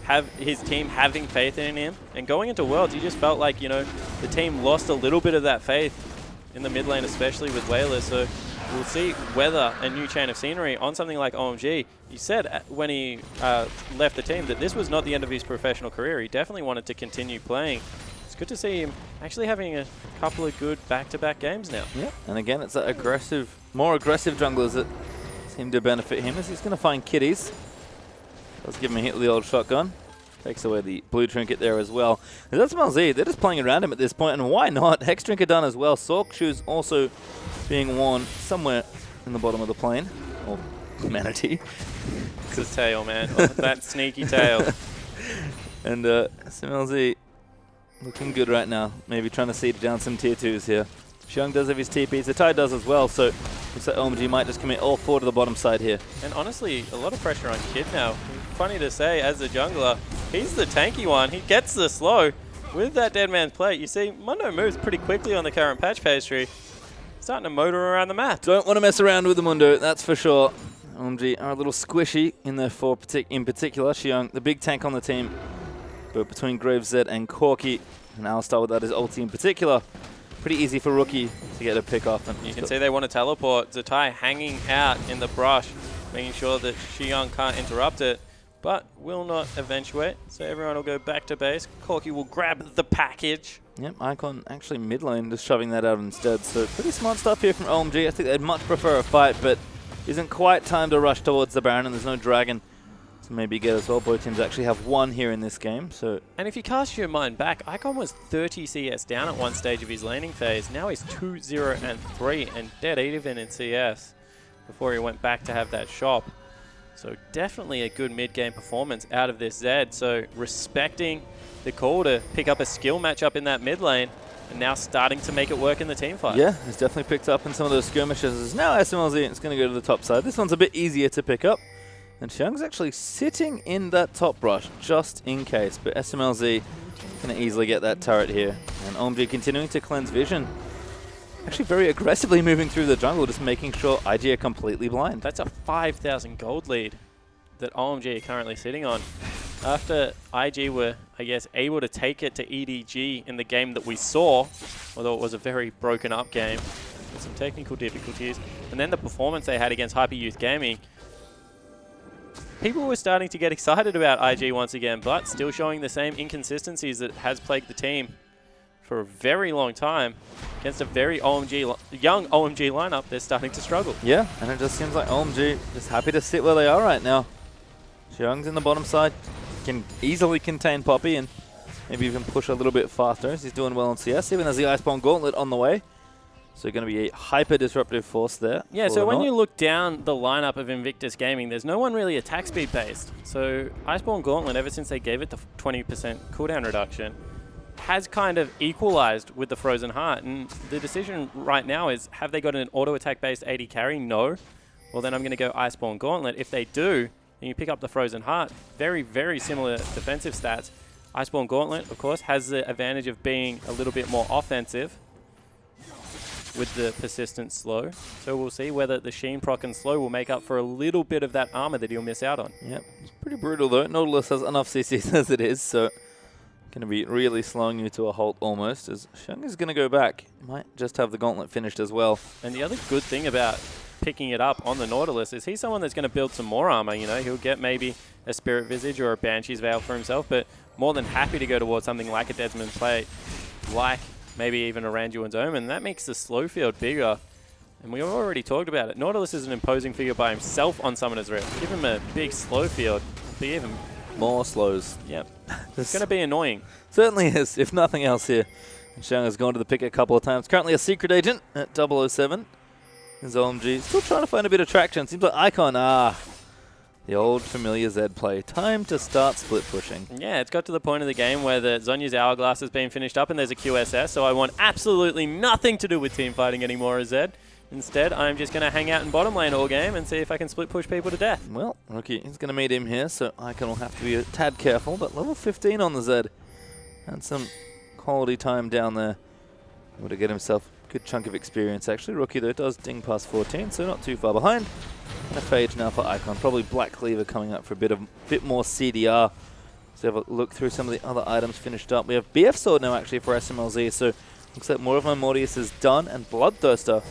have his team having faith in him. And going into Worlds, he just felt like, you know, the team lost a little bit of that faith in the mid lane, especially with Whalers. So we'll see whether a new change of scenery on something like OMG. He said when he left the team that this was not the end of his professional career. He definitely wanted to continue playing. It's good to see him actually having a couple of good back-to-back games now. Yeah, and again, it's that aggressive, more aggressive junglers that seem to benefit him as he's going to find kitties. Let's give him a hit with the old shotgun. Takes away the blue trinket there as well. And that's MLZ. They're just playing around him at this point, and why not? Hex trinket done as well. Sork shoes also being worn somewhere in the bottom of the plane. Or manatee. It's his tail, man. Oh, that sneaky tail. And SMLZ looking good right now. Maybe trying to seed down some tier 2s here. Xiong does have his TPs. The Tide does as well, so looks like OMG might just commit all 4 to the bottom side here. And honestly, a lot of pressure on Kid now. Funny to say, as a jungler, he's the tanky one. He gets the slow. With that dead man's plate, you see, Mundo moves pretty quickly on the current patch pastry. Starting to motor around the map. Don't want to mess around with the Mundo, that's for sure. OMG are a little squishy in their 4 in particular. Xiong, the big tank on the team. But between Gravesed and Corki, and Alistar without his ulti in particular, pretty easy for Rookie to get a pick off. And you can see they want to teleport. Zatai hanging out in the brush, making sure that Xiong can't interrupt it, but will not eventuate. So everyone will go back to base. Corki will grab the package. Yep, Icon actually mid lane, just shoving that out instead. So pretty smart stuff here from OMG. I think they'd much prefer a fight, but isn't quite time to rush towards the Baron, and there's no dragon to maybe get as well. Both teams actually have 1 here in this game. So, and if you cast your mind back, Icon was 30 CS down at one stage of his laning phase. Now he's 2-0-3 and dead even in CS before he went back to have that shop. So definitely a good mid-game performance out of this Zed. So respecting the call to pick up a skill matchup in that mid lane, and now starting to make it work in the team fight. Yeah, he's definitely picked up in some of those skirmishes. Now SMLZ, it's going to go to the top side. This one's a bit easier to pick up. And Xiong's actually sitting in that top brush, just in case. But SMLZ going to easily get that turret here. And OMG continuing to cleanse vision. Actually very aggressively moving through the jungle, just making sure IG are completely blind. That's a 5,000 gold lead that OMG are currently sitting on. After IG were, I guess, able to take it to EDG in the game that we saw, although it was a very broken up game with some technical difficulties, and then the performance they had against Hyper Youth Gaming, people were starting to get excited about IG once again, but still showing the same inconsistencies that has plagued the team for a very long time. Against a very young OMG lineup, they're starting to struggle. Yeah, and it just seems like OMG just happy to sit where they are right now. Xiong's in the bottom side, can easily contain Poppy and maybe even push a little bit faster as he's doing well on CS, even as the Iceborne Gauntlet on the way. So going to be a hyper-disruptive force there. Yeah, so when you look down the lineup of Invictus Gaming, there's no one really attack speed based. So Iceborne Gauntlet, ever since they gave it the 20% cooldown reduction, has kind of equalized with the Frozen Heart. And the decision right now is, have they got an auto-attack based AD carry? No. Well, then I'm going to go Iceborne Gauntlet. If they do, then you pick up the Frozen Heart. Very, very similar defensive stats. Iceborne Gauntlet, of course, has the advantage of being a little bit more offensive with the persistent slow. So we'll see whether the Sheen proc and slow will make up for a little bit of that armor that he'll miss out on. Yep, it's pretty brutal though. Nautilus has enough CCs as it is, so going to be really slowing you to a halt almost, as Xiong is going to go back. Might just have the Gauntlet finished as well. And the other good thing about picking it up on the Nautilus. Is he someone that's going to build some more armor? You know, he'll get maybe a Spirit Visage or a Banshee's Veil for himself, but more than happy to go towards something like a Desmond Plate, like maybe even a Randuin's Omen. That makes the slow field bigger. And we already talked about it. Nautilus is an imposing figure by himself on Summoner's Rift. Give him a big slow field. Be even more slows. Yep. It's going to be annoying. Certainly is, if nothing else here. Xiang has gone to the pick a couple of times. Currently a secret agent at 007. His OMG still trying to find a bit of traction. Seems like Icon, the old familiar Zed play. Time to start split pushing. Yeah, it's got to the point of the game where the Zhonya's Hourglass has been finished up and there's a QSS, so I want absolutely nothing to do with team fighting anymore as Zed. Instead, I'm just going to hang out in bottom lane all game and see if I can split push people to death. Well, Rookie is going to meet him here, so Icon will have to be a tad careful, but level 15 on the Zed. And some quality time down there. Able to get himself a good chunk of experience, actually. Rookie, though, does ding past 14, so not too far behind. And a Phage now for Icon. Probably Black Cleaver coming up for a bit more CDR. Let's have a look through some of the other items finished up. We have BF Sword now, actually, for SMLZ, so looks like more of my Mortius is done, and Bloodthirster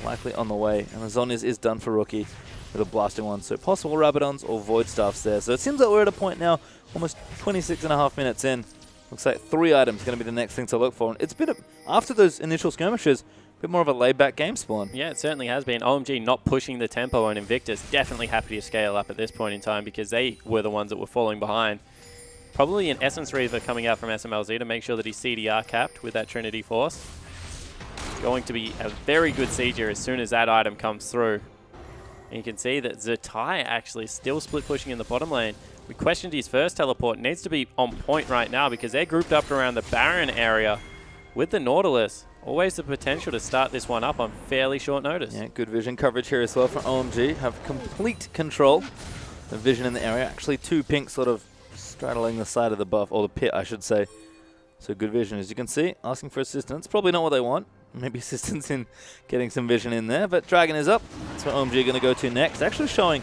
likely on the way. And the Zhonya's is done for Rookie with a blasting one. So possible Rabadons or Void Staffs there. So it seems like we're at a point now, almost 26.5 minutes in. Looks like 3 items going to be the next thing to look for. And it's been, after those initial skirmishes, a bit more of a laid-back game spawn. Yeah, it certainly has been. OMG not pushing the tempo on Invictus. Definitely happy to scale up at this point in time because they were the ones that were falling behind. Probably an Essence Reaver coming out from SMLZ to make sure that he's CDR capped with that Trinity Force. Going to be a very good sieger as soon as that item comes through. And you can see that Zetai actually still split pushing in the bottom lane. We questioned his first teleport. Needs to be on point right now because they're grouped up around the Baron area with the Nautilus. Always the potential to start this one up on fairly short notice. Yeah, good vision coverage here as well from OMG. Have complete control of vision in the area. Actually 2 pinks sort of straddling the side of the buff, or the pit I should say. So good vision as you can see. Asking for assistance. Probably not what they want. Maybe assistance in getting some vision in there, but Dragon is up. That's what OMG are going to go to next. Actually showing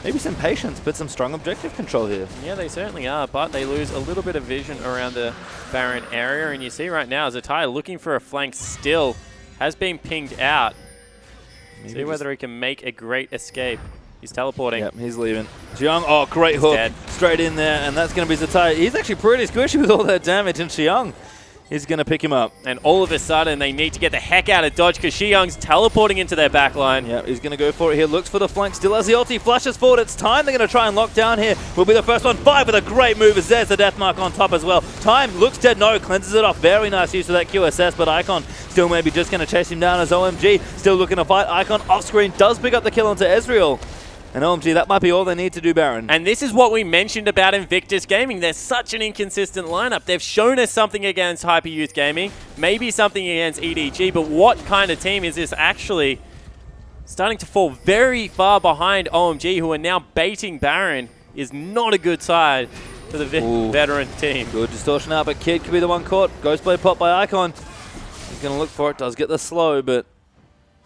maybe some patience, but some strong objective control here. Yeah, they certainly are, but they lose a little bit of vision around the Baron area, and you see right now, Zetai looking for a flank still has been pinged out. Maybe see whether he can make a great escape. He's teleporting. Yep, he's leaving. Xiang, oh, great hook. Dead. Straight in there, and that's going to be Zetai. He's actually pretty squishy with all that damage, and Xiang is going to pick him up. And all of a sudden, they need to get the heck out of dodge because Xiang's teleporting into their backline. Yeah, he's going to go for it here. Looks for the flank. Still has the ulti. Flashes forward. It's time. They're going to try and lock down here. Will be the first one. 5 with a great move as there's the death mark on top as well. Time looks dead. No, cleanses it off. Very nice use of that QSS, but Icon still maybe just going to chase him down as OMG. Still looking to fight. Icon off screen does pick up the kill onto Ezreal. And OMG, that might be all they need to do, Baron. And this is what we mentioned about Invictus Gaming. They're such an inconsistent lineup. They've shown us something against Hyper Youth Gaming, maybe something against EDG, but what kind of team is this actually? Starting to fall very far behind OMG, who are now baiting Baron, is not a good side for the veteran team. Good distortion out, but Kid could be the one caught. Ghostblade pop by Icon. He's going to look for it. Does get the slow, but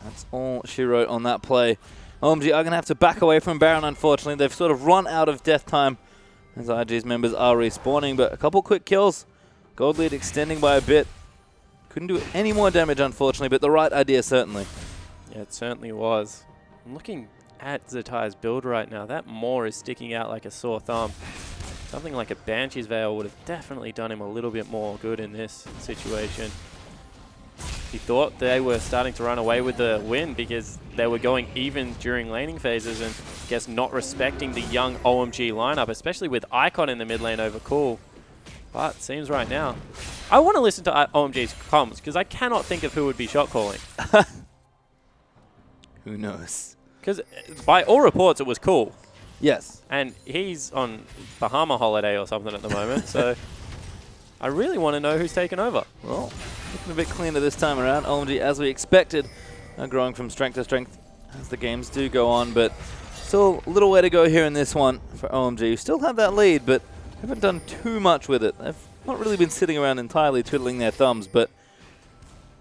that's all she wrote on that play. OMG are going to have to back away from Baron, unfortunately. They've sort of run out of death time as IG's members are respawning, but a couple quick kills. Gold lead extending by a bit. Couldn't do any more damage, unfortunately, but the right idea, certainly. Yeah, it certainly was. I'm looking at Zetai's build right now. That Maw is sticking out like a sore thumb. Something like a Banshee's Veil would have definitely done him a little bit more good in this situation. He thought they were starting to run away with the win because they were going even during laning phases and I guess not respecting the young OMG lineup, especially with Icon in the mid lane over Cool. But it seems right now. I want to listen to OMG's comms because I cannot think of who would be shot calling. Who knows? Because by all reports, it was Cool. Yes. And he's on Bahama holiday or something at the moment, so I really want to know who's taken over. Well, looking a bit cleaner this time around. OMG, as we expected, growing from strength to strength as the games do go on, but still a little way to go here in this one for OMG. Still have that lead, but haven't done too much with it. They've not really been sitting around entirely twiddling their thumbs, but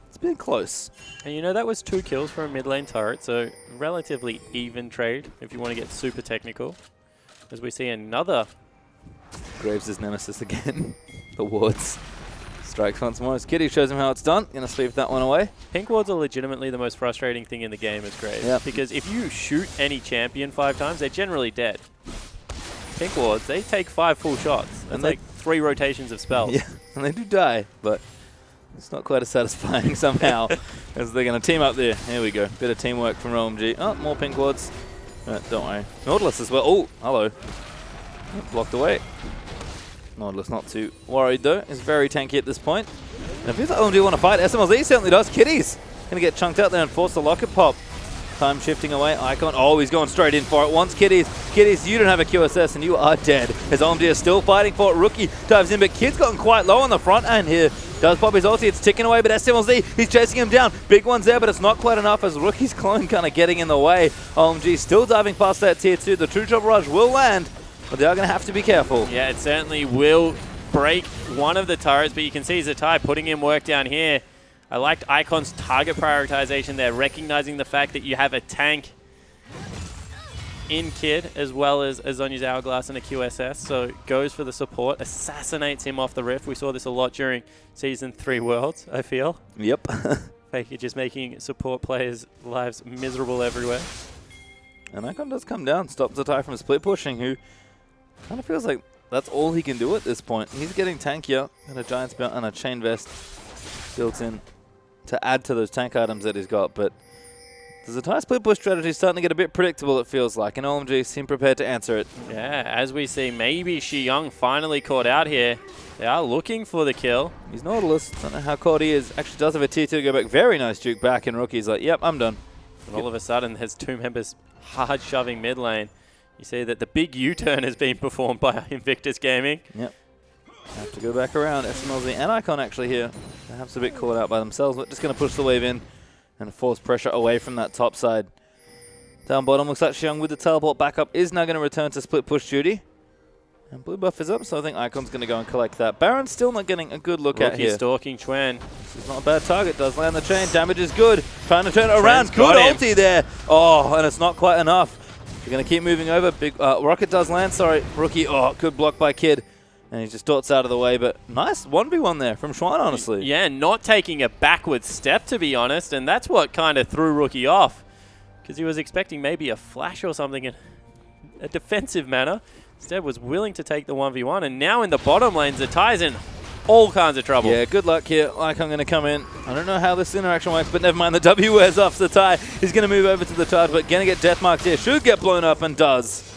it's been close. And you know, that was 2 kills for a mid lane turret, so relatively even trade if you want to get super technical. As we see another Graves' nemesis again. The wards. Strikes once more as Kitty shows him how it's done. Gonna sweep that one away. Pink wards are legitimately the most frustrating thing in the game as Graves. Yep. Because if you shoot any champion 5 times, they're generally dead. Pink wards, they take 5 full shots. That's And like 3 rotations of spells. Yeah, and they do die, but it's not quite as satisfying somehow as they're going to team up there. Here we go. Bit of teamwork from OMG. Oh, more pink wards. Don't worry. Nautilus as well. Oh, hello. Blocked away. Nautilus not too worried though. He's very tanky at this point. And if you OMG want to fight, SMLZ certainly does. Kitty's going to get chunked out there and force the locket pop. Time shifting away. Icon. Oh, he's going straight in for it. Once Kitty's. Kitty's, you don't have a QSS and you are dead. As OMG is still fighting for it. Rookie dives in, but Kid's gotten quite low on the front end here. Does pop his ulti. It's ticking away, but SMLZ, he's chasing him down. Big one's there, but it's not quite enough as Rookie's clone kind of getting in the way. OMG still diving past that tier 2. The True Drop Barrage will land, but they are going to have to be careful. Yeah, it certainly will break one of the turrets, but you can see Zatai putting in work down here. I liked Icon's target prioritization there, recognizing the fact that you have a tank in Kid as well as Azonya's Hourglass and a QSS, so goes for the support, assassinates him off the rift. We saw this a lot during Season 3 Worlds, I feel. Yep. Fake just making support players' lives miserable everywhere. And Icon does come down, stops Zatai from split pushing, who kind of feels like that's all he can do at this point. He's getting tankier, and a Giant's Belt and a Chain Vest built in to add to those tank items that he's got, but the Zatai split push strategy is starting to get a bit predictable, it feels like, and OMG seem prepared to answer it. Yeah, as we see, maybe Shi Young finally caught out here. They are looking for the kill. He's Nautilus, don't know how caught he is. Actually does have a tier 2 to go back. Very nice juke back, and Rookie's like, yep, I'm done. And all of a sudden, there's 2 members hard shoving mid lane. You see that the big U-turn has been performed by Invictus Gaming. Yep. Have to go back around. SMLZ and Icon actually here. Perhaps a bit caught out by themselves, but just going to push the wave in and force pressure away from that top side. Down bottom, looks like Xiong with the teleport back up is now going to return to split push duty. And blue buff is up, so I think Icon's going to go and collect that. Baron's still not getting a good look at here. Stalking Chuen. This is not a bad target. Does land the chain. Damage is good. Trying to turn it around. got Good him. ulti there. Oh, and it's not quite enough. They're going to keep moving over. Big Rocket does land. Sorry, Rookie. Oh, good block by Kid. And he just dots out of the way, but nice 1v1 there from Schwan, honestly. Yeah, not taking a backward step, to be honest, and that's what kind of threw Rookie off, because he was expecting maybe a flash or something in a defensive manner. Instead was willing to take the 1v1, and now in the bottom lane, Zatai's in all kinds of trouble. Yeah, good luck here. Like, I'm going to come in. I don't know how this interaction works, but never mind. The W wears off Zatai. He's going to move over to the charge, but going to get death marked here. Should get blown up and does.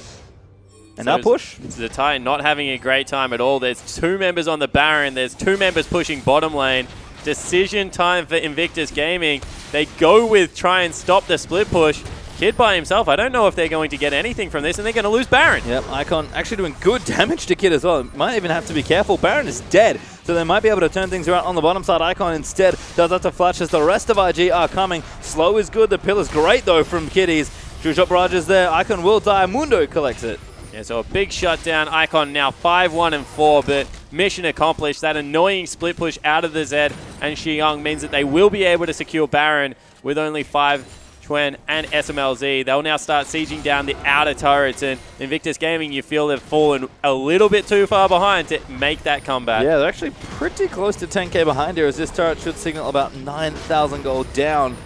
And So now push. Zatai not having a great time at all. There's 2 members on the Baron. There's 2 members pushing bottom lane. Decision time for Invictus Gaming. They go with try and stop the split push. Kid by himself. I don't know if they're going to get anything from this, and they're going to lose Baron. Yep, Icon actually doing good damage to Kid as well. Might even have to be careful. Baron is dead, so they might be able to turn things around on the bottom side. Icon instead does have to flash as the rest of IG are coming. Slow is good. The pill is great, though, from Kiddies. True Shot Barrage is there. Icon will die. Mundo collects it. Yeah, so a big shutdown. Icon now 5-1-4, but mission accomplished. That annoying split push out of the Zed and Shi Young means that they will be able to secure Baron with only 5 Chuen and SMLZ. They'll now start sieging down the outer turrets, and Invictus Gaming, you feel they've fallen a little bit too far behind to make that comeback. Yeah, they're actually pretty close to 10k behind here, as this turret should signal about 9,000 gold down.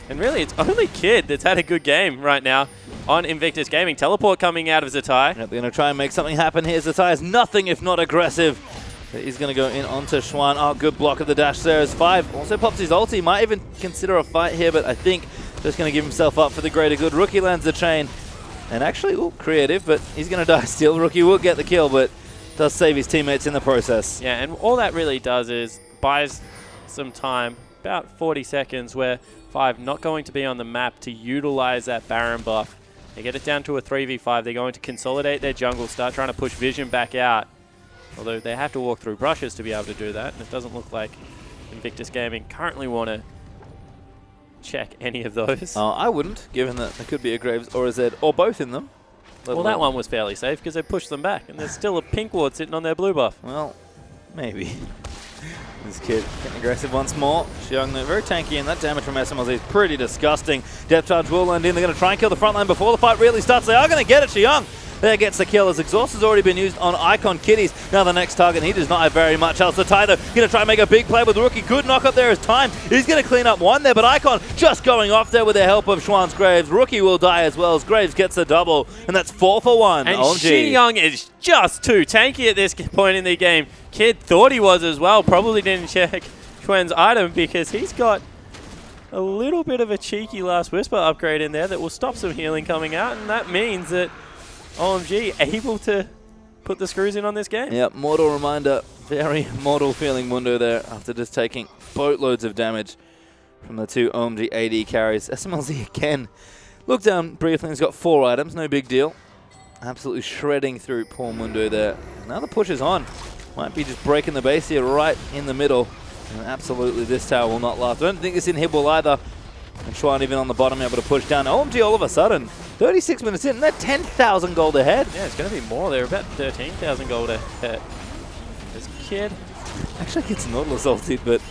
And really, it's only Kid that's had a good game right now on Invictus Gaming. Teleport coming out of Zatai. Yep, they're going to try and make something happen here. Zatai is nothing if not aggressive. But he's going to go in onto Schwan. Oh, good block of the dash there as 5. Also pops his ulti. Might even consider a fight here, but I think just going to give himself up for the greater good. Rookie lands the chain. And actually, creative, but he's going to die still. Rookie will get the kill, but does save his teammates in the process. Yeah, and all that really does is buys some time, about 40 seconds, where 5 not going to be on the map to utilize that Baron buff. They get it down to a 3v5. They're going to consolidate their jungle, start trying to push Vision back out. Although they have to walk through brushes to be able to do that, and it doesn't look like Invictus Gaming currently want to check any of those. I wouldn't, given that there could be a Graves or a Zed, or both in them. Well, that one was fairly safe because they pushed them back, and there's still a pink ward sitting on their blue buff. Well, maybe. This Kid getting aggressive once more. Xiong, though, very tanky, and that damage from SMLZ is pretty disgusting. Death Charge will land in. They're going to try and kill the front line before the fight really starts. They are going to get it. Xiong There gets the kill as Exhaust has already been used on Icon Kitties. Now the next target, he does not have very much else. The Ty, though, going to try and make a big play with the Rookie. Good knock up there as Time. He's going to clean up one there, but Icon just going off there with the help of Schwann's Graves. Rookie will die as well as Graves gets the double, and that's 4 for 1. And OMG. Shi Young is just too tanky at this point in the game. Kid thought he was as well. Probably didn't check Schwann's item because he's got a little bit of a cheeky Last Whisper upgrade in there that will stop some healing coming out, and that means that OMG able to put the screws in on this game. Yep, Mortal Reminder. Very mortal feeling Mundo there after just taking boatloads of damage from the two OMG AD carries. SMLZ again. Look down briefly, he's got 4 items, no big deal. Absolutely shredding through poor Mundo there. Now the push is on. Might be just breaking the base here right in the middle. And absolutely this tower will not last. I don't think this inhib will either. And Schwann even on the bottom able to push down. OMG all of a sudden, 36 minutes in, and they're 10,000 gold ahead. Yeah, it's going to be more. They're about 13,000 gold ahead. This Kid Actually gets Nautilus ulted, but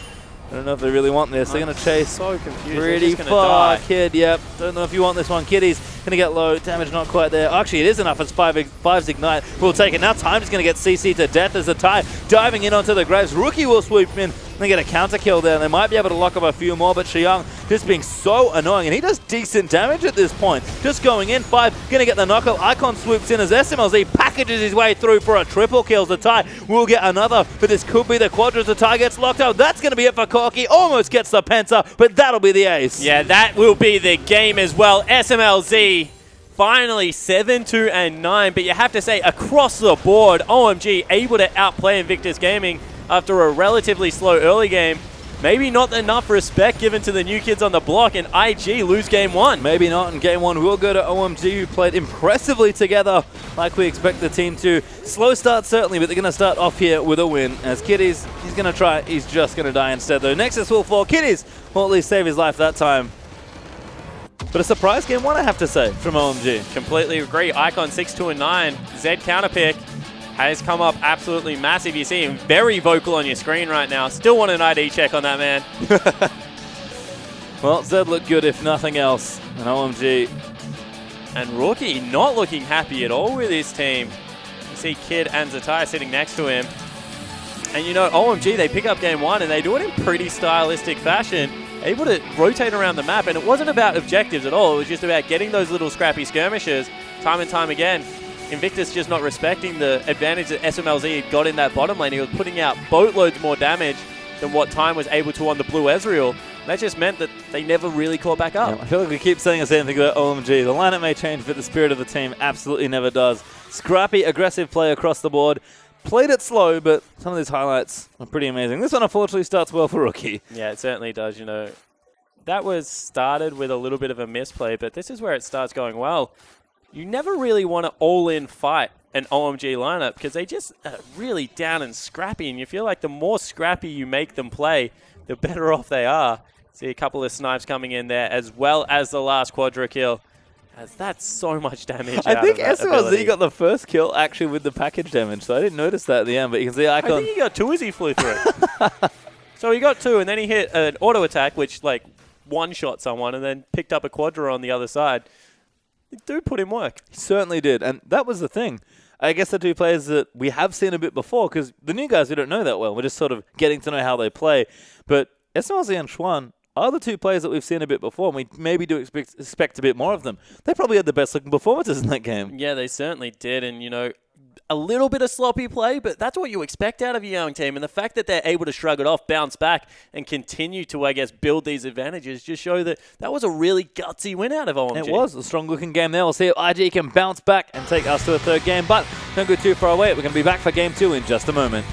I don't know if they really want this. They're going to chase so confused. pretty far. Kid, yep. Don't know if you want this one. Kiddy's going to get low. Damage not quite there. Actually, it is enough. It's 5's Ignite. We'll take it. Now Time is going to get CC to death as a Ty diving in onto the Graves. Rookie will swoop in. They get a counter kill there, and they might be able to lock up a few more, but Xiang just being so annoying, and he does decent damage at this point. Just going in, 5, going to get the knockup. Icon swoops in as SMLZ packages his way through for a triple kill. Zatai will get another, but this could be the quadra. Zatai gets locked out. That's going to be it for Corky. Almost gets the Penta, but that'll be the ace. Yeah, that will be the game as well. SMLZ finally 7-2-9, but you have to say across the board, OMG able to outplay Invictus Gaming after a relatively slow early game. Maybe not enough respect given to the new kids on the block, and IG lose game 1. Maybe not, and game 1 will go to OMG, who played impressively together like we expect the team to. Slow start certainly, but they're going to start off here with a win. As Kiddies, he's going to try, he's just going to die instead though. Nexus will fall. Kiddies will at least save his life that time. But a surprise game 1, I have to say, from OMG. Completely agree. Icon 6-2-9. Zed counterpick has come up absolutely massive. You see him very vocal on your screen right now. Still want an ID check on that man. Well, Zed looked good if nothing else. And OMG. And Rookie not looking happy at all with his team. You see Kid and Zatai sitting next to him. And you know, OMG, they pick up game 1 and they do it in pretty stylistic fashion. Able to rotate around the map, and it wasn't about objectives at all. It was just about getting those little scrappy skirmishes time and time again. Invictus just not respecting the advantage that SMLZ had got in that bottom lane. He was putting out boatloads more damage than what Time was able to on the blue Ezreal. That just meant that they never really caught back up. Yeah, I feel like we keep saying the same thing about OMG. The lineup may change, but the spirit of the team absolutely never does. Scrappy, aggressive play across the board. Played it slow, but some of these highlights are pretty amazing. This one, unfortunately, starts well for Rookie. Yeah, it certainly does. You know, that was started with a little bit of a misplay, but this is where it starts going well. You never really want to all-in fight an OMG lineup because they just are really down and scrappy, and you feel like the more scrappy you make them play, the better off they are. See a couple of snipes coming in there, as well as the last quadra kill. As that's so much damage. I think SMLZ got the first kill actually with the package damage, so I didn't notice that at the end, but you can see Icon. I think he got 2 as he flew through. So he got 2, and then he hit an auto attack, which like one-shot someone, and then picked up a quadra on the other side. It do put in work. He certainly did, and that was the thing. I guess the two players that we have seen a bit before, because the new guys we don't know that well. We're just sort of getting to know how they play. But SMLZ and Schwann are the two players that we've seen a bit before, and we maybe do expect a bit more of them. They probably had the best-looking performances in that game. Yeah, they certainly did, and, you know, a little bit of sloppy play, but that's what you expect out of a young team, and the fact that they're able to shrug it off, bounce back, and continue to, I guess, build these advantages just show that that was a really gutsy win out of OMG. It was a strong-looking game there. We'll see if IG can bounce back and take us to a third game, but don't go too far away. We're going to be back for game 2 in just a moment.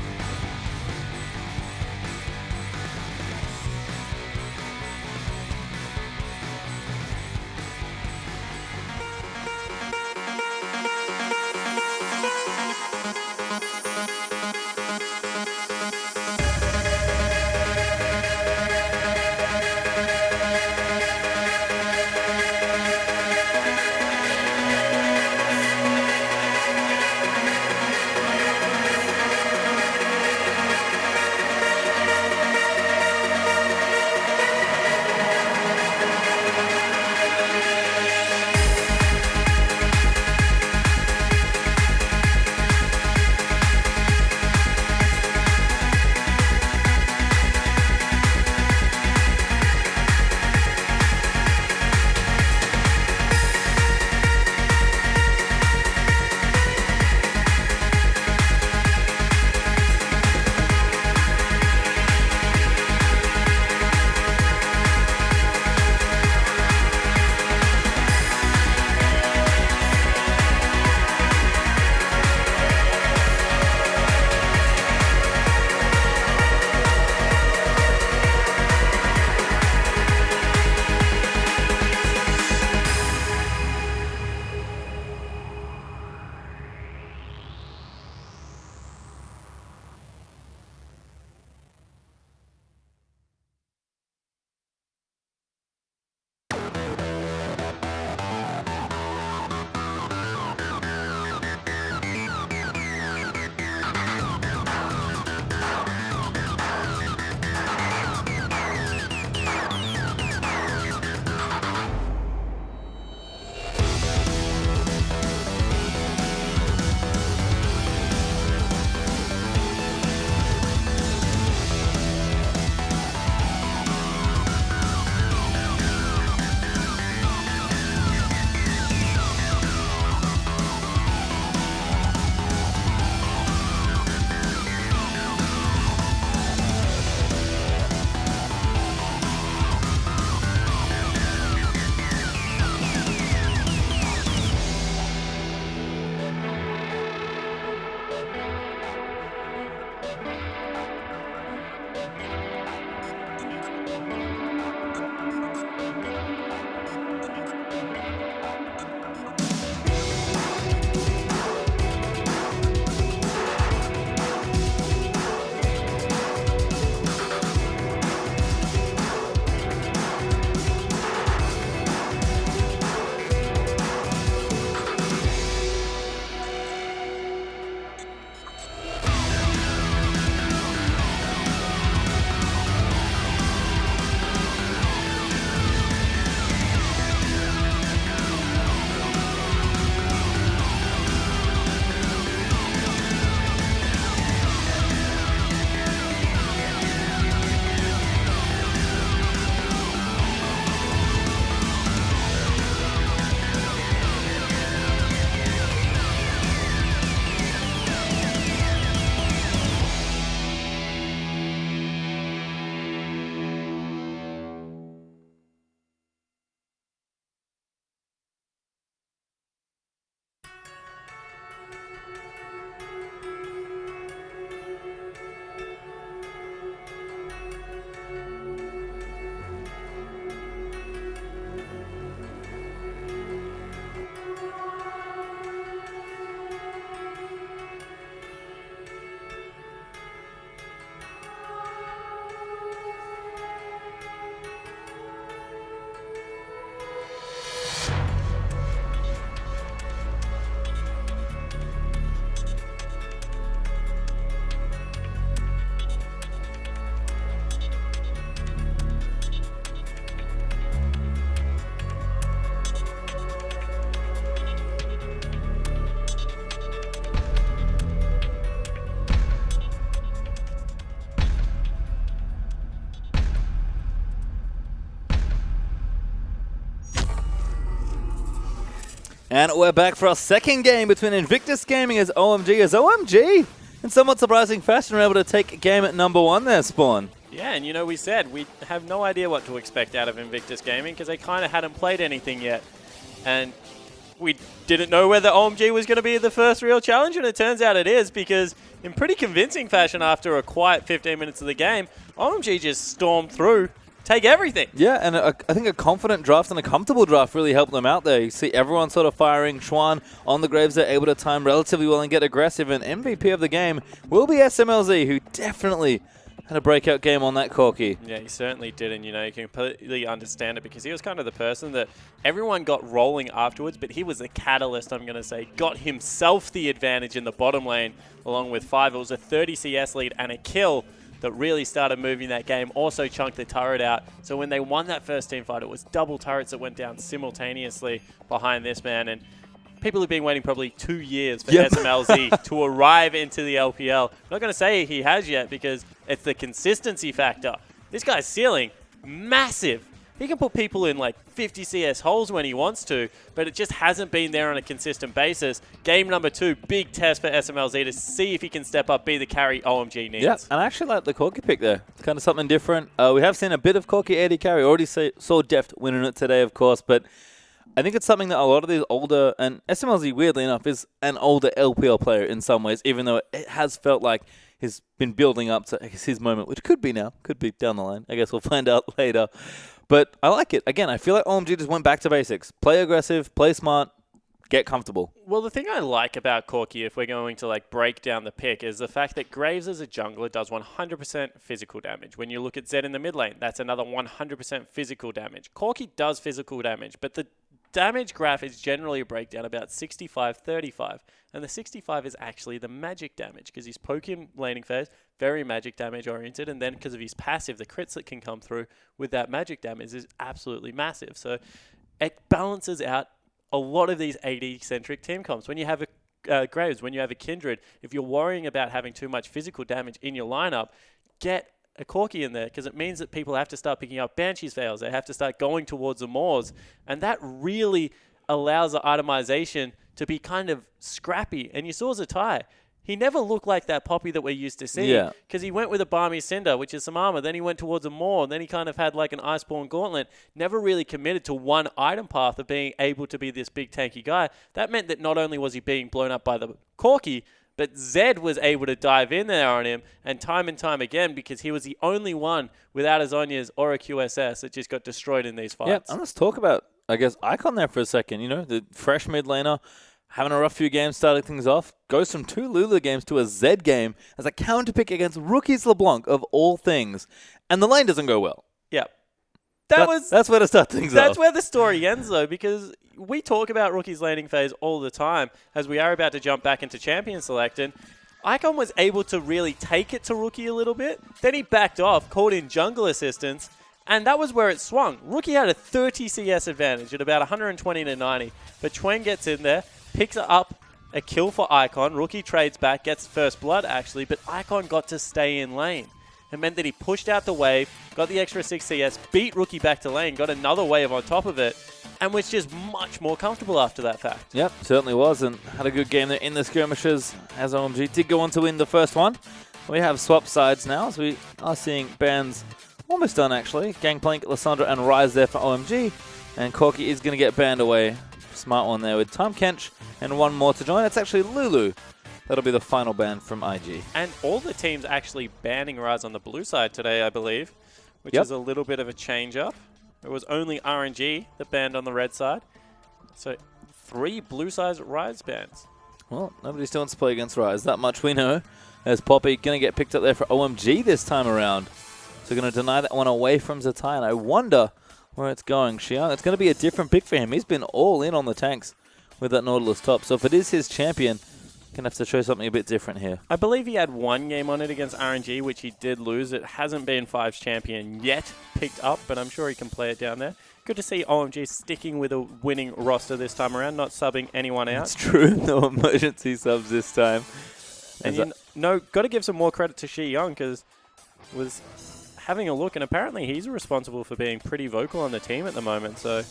And we're back for our second game between Invictus Gaming as OMG, in somewhat surprising fashion, were able to take game at number 1 there, Spawn. Yeah, and we said we have no idea what to expect out of Invictus Gaming because they kind of hadn't played anything yet. And we didn't know whether OMG was going to be the first real challenge, and it turns out it is because in pretty convincing fashion after a quiet 15 minutes of the game, OMG just stormed through, take everything. Yeah, and I think a confident draft and a comfortable draft really helped them out there. You see everyone sort of firing. Chuan on the Graves, they're able to time relatively well and get aggressive, and MVP of the game will be SMLZ, who definitely had a breakout game on that Corky. Yeah, he certainly did, and you can completely understand it because he was kind of the person that everyone got rolling afterwards, but he was the catalyst, I'm going to say, got himself the advantage in the bottom lane along with 5. It was a 30 CS lead and a kill that really started moving that game, also chunked the turret out. So when they won that first team fight, it was double turrets that went down simultaneously behind this man, and people have been waiting probably 2 years for SMLZ to arrive into the LPL. I'm not going to say he has yet because it's the consistency factor. This guy's ceiling, massive. He can put people in like 50 CS holes when he wants to, but it just hasn't been there on a consistent basis. Game number 2, big test for SMLZ to see if he can step up, be the carry OMG needs. Yeah, and I actually like the Corky pick there. It's kind of something different. We have seen a bit of Corky AD carry. Already saw Deft winning it today, of course, but I think it's something that a lot of these older, and SMLZ, weirdly enough, is an older LPL player in some ways, even though it has felt like he's been building up to, I guess, his moment, which could be now, could be down the line. I guess we'll find out later. But I like it. Again, I feel like OMG just went back to basics. Play aggressive, play smart, get comfortable. Well, the thing I like about Corky, if we're going to break down the pick, is the fact that Graves as a jungler does 100% physical damage. When you look at Zed in the mid lane, that's another 100% physical damage. Corky does physical damage, but the damage graph is generally a breakdown about 65-35. And the 65 is actually the magic damage because he's poke in laning phase, very magic damage oriented, and then because of his passive, the crits that can come through with that magic damage is absolutely massive. So it balances out a lot of these AD-centric team comps. When you have a Graves, when you have a Kindred, if you're worrying about having too much physical damage in your lineup, get a Corky in there because it means that people have to start picking up Banshee's fails. They have to start going towards the Moors, and that really allows the itemization to be kind of scrappy. And you saw Zatai. He never looked like that Poppy that we're used to seeing because he went with a Balmy Cinder, which is some armor. Then he went towards a Maw, and then he kind of had like an Iceborne Gauntlet. Never really committed to one item path of being able to be this big tanky guy. That meant that not only was he being blown up by the Corky, But Zed was able to dive in there on him, and time again, because he was the only one without a Zhonya's or a QSS that just got destroyed in these fights. Yeah, and let's talk about, I guess, Icon there for a second. You know, the fresh mid laner, having a rough few games, starting things off, goes from 2 Lulu games to a Zed game as a counter pick against Rookies LeBlanc of all things. And the lane doesn't go well. Yeah. That's where to start things off. That's where the story ends, though, because we talk about Rookie's laning phase all the time as we are about to jump back into Champion Select, and Icon was able to really take it to Rookie a little bit. Then he backed off, called in jungle assistance, and that was where it swung. Rookie had a 30 CS advantage at about 120 to 90, but Chuen gets in there, picks up a kill for Icon. Rookie trades back, gets first blood, actually, but Icon got to stay in lane. It meant that he pushed out the wave, got the extra 6 CS, beat Rookie back to lane, got another wave on top of it, and was just much more comfortable after that fact. Yep, certainly was, and had a good game there in the skirmishes, as OMG did go on to win the first one. We have swap sides now, as we are seeing bans almost done, actually. Gangplank, Lissandra, and Rise there for OMG, and Corki is going to get banned away. Smart one there with Tom Kench, and one more to join. It's actually Lulu. That'll be the final ban from IG. And all the teams actually banning Rise on the blue side today, I believe, which is a little bit of a change-up. It was only RNG that banned on the red side. So 3 blue side Rise bans. Well, nobody still wants to play against Rise. That much we know. As Poppy going to get picked up there for OMG this time around. So going to deny that one away from Zatai. And I wonder where it's going. Xiang, it's going to be a different pick for him. He's been all in on the tanks with that Nautilus top. So if it is his champion, going to have to show something a bit different here. I believe he had 1 game on it against RNG, which he did lose. It hasn't been 5's champion yet picked up, but I'm sure he can play it down there. Good to see OMG sticking with a winning roster this time around, not subbing anyone out. It's true. No emergency subs this time. And got to give some more credit to Shi Young, because was having a look, and apparently he's responsible for being pretty vocal on the team at the moment, so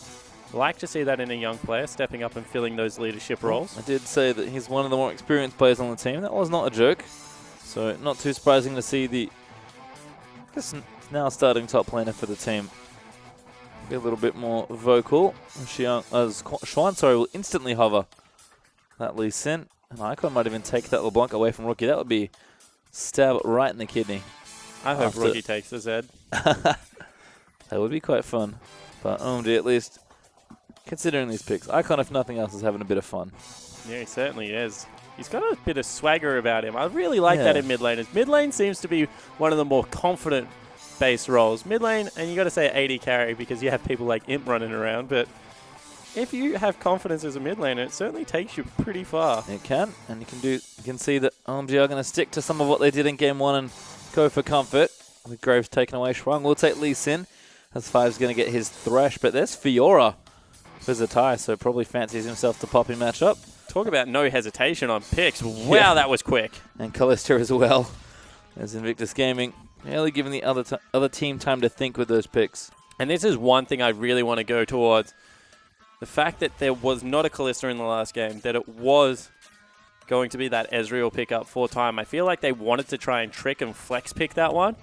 like to see that in a young player, stepping up and filling those leadership roles. I did say that he's one of the more experienced players on the team. That was not a joke. So not too surprising to see the, I guess, now starting top laner for the team be a little bit more vocal. Xuan, will instantly hover that Lee Sin. And Icon might even take that LeBlanc away from Rookie. That would be stab right in the kidney. I hope Rookie takes the Zed. That would be quite fun. But OMG, at least, considering these picks, Icon, if nothing else, is having a bit of fun. Yeah, he certainly is. He's got a bit of swagger about him. I really like that in mid laners. Mid lane seems to be one of the more confident base roles. Mid lane, and you got to say AD carry because you have people like Imp running around, but if you have confidence as a mid laner, it certainly takes you pretty far. It can, and you can see that OMG are going to stick to some of what they did in game 1 and go for comfort. With Graves taken away, Shrung will take Lee Sin, as 5's going to get his Thresh, but there's Fiora for Zatai, so probably fancies himself to Poppy matchup. Talk about no hesitation on picks. Wow, that was quick. And Kalista as well, as Invictus Gaming, really giving the other team time to think with those picks. And this is one thing I really want to go towards. The fact that there was not a Kalista in the last game, that it was going to be that Ezreal pickup for time. I feel like they wanted to try and trick and flex pick that one.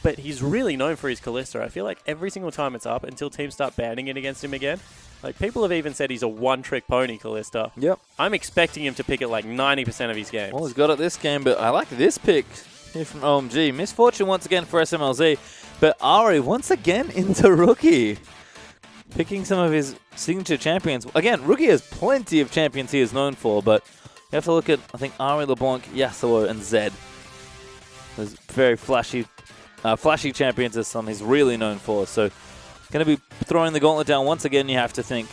But he's really known for his Kalista. I feel like every single time it's up until teams start banning it against him again. Like, people have even said he's a one-trick pony, Kalista. Yep. I'm expecting him to pick it like 90% of his games. Well, he's got it this game, but I like this pick here from OMG. Misfortune once again for SMLZ, but Ari once again into Rookie. Picking some of his signature champions. Again, Rookie has plenty of champions he is known for, but you have to look at, I think, Ari, LeBlanc, Yasuo, and Zed. Those very flashy champions are some he's really known for. So, going to be throwing the gauntlet down once again, you have to think.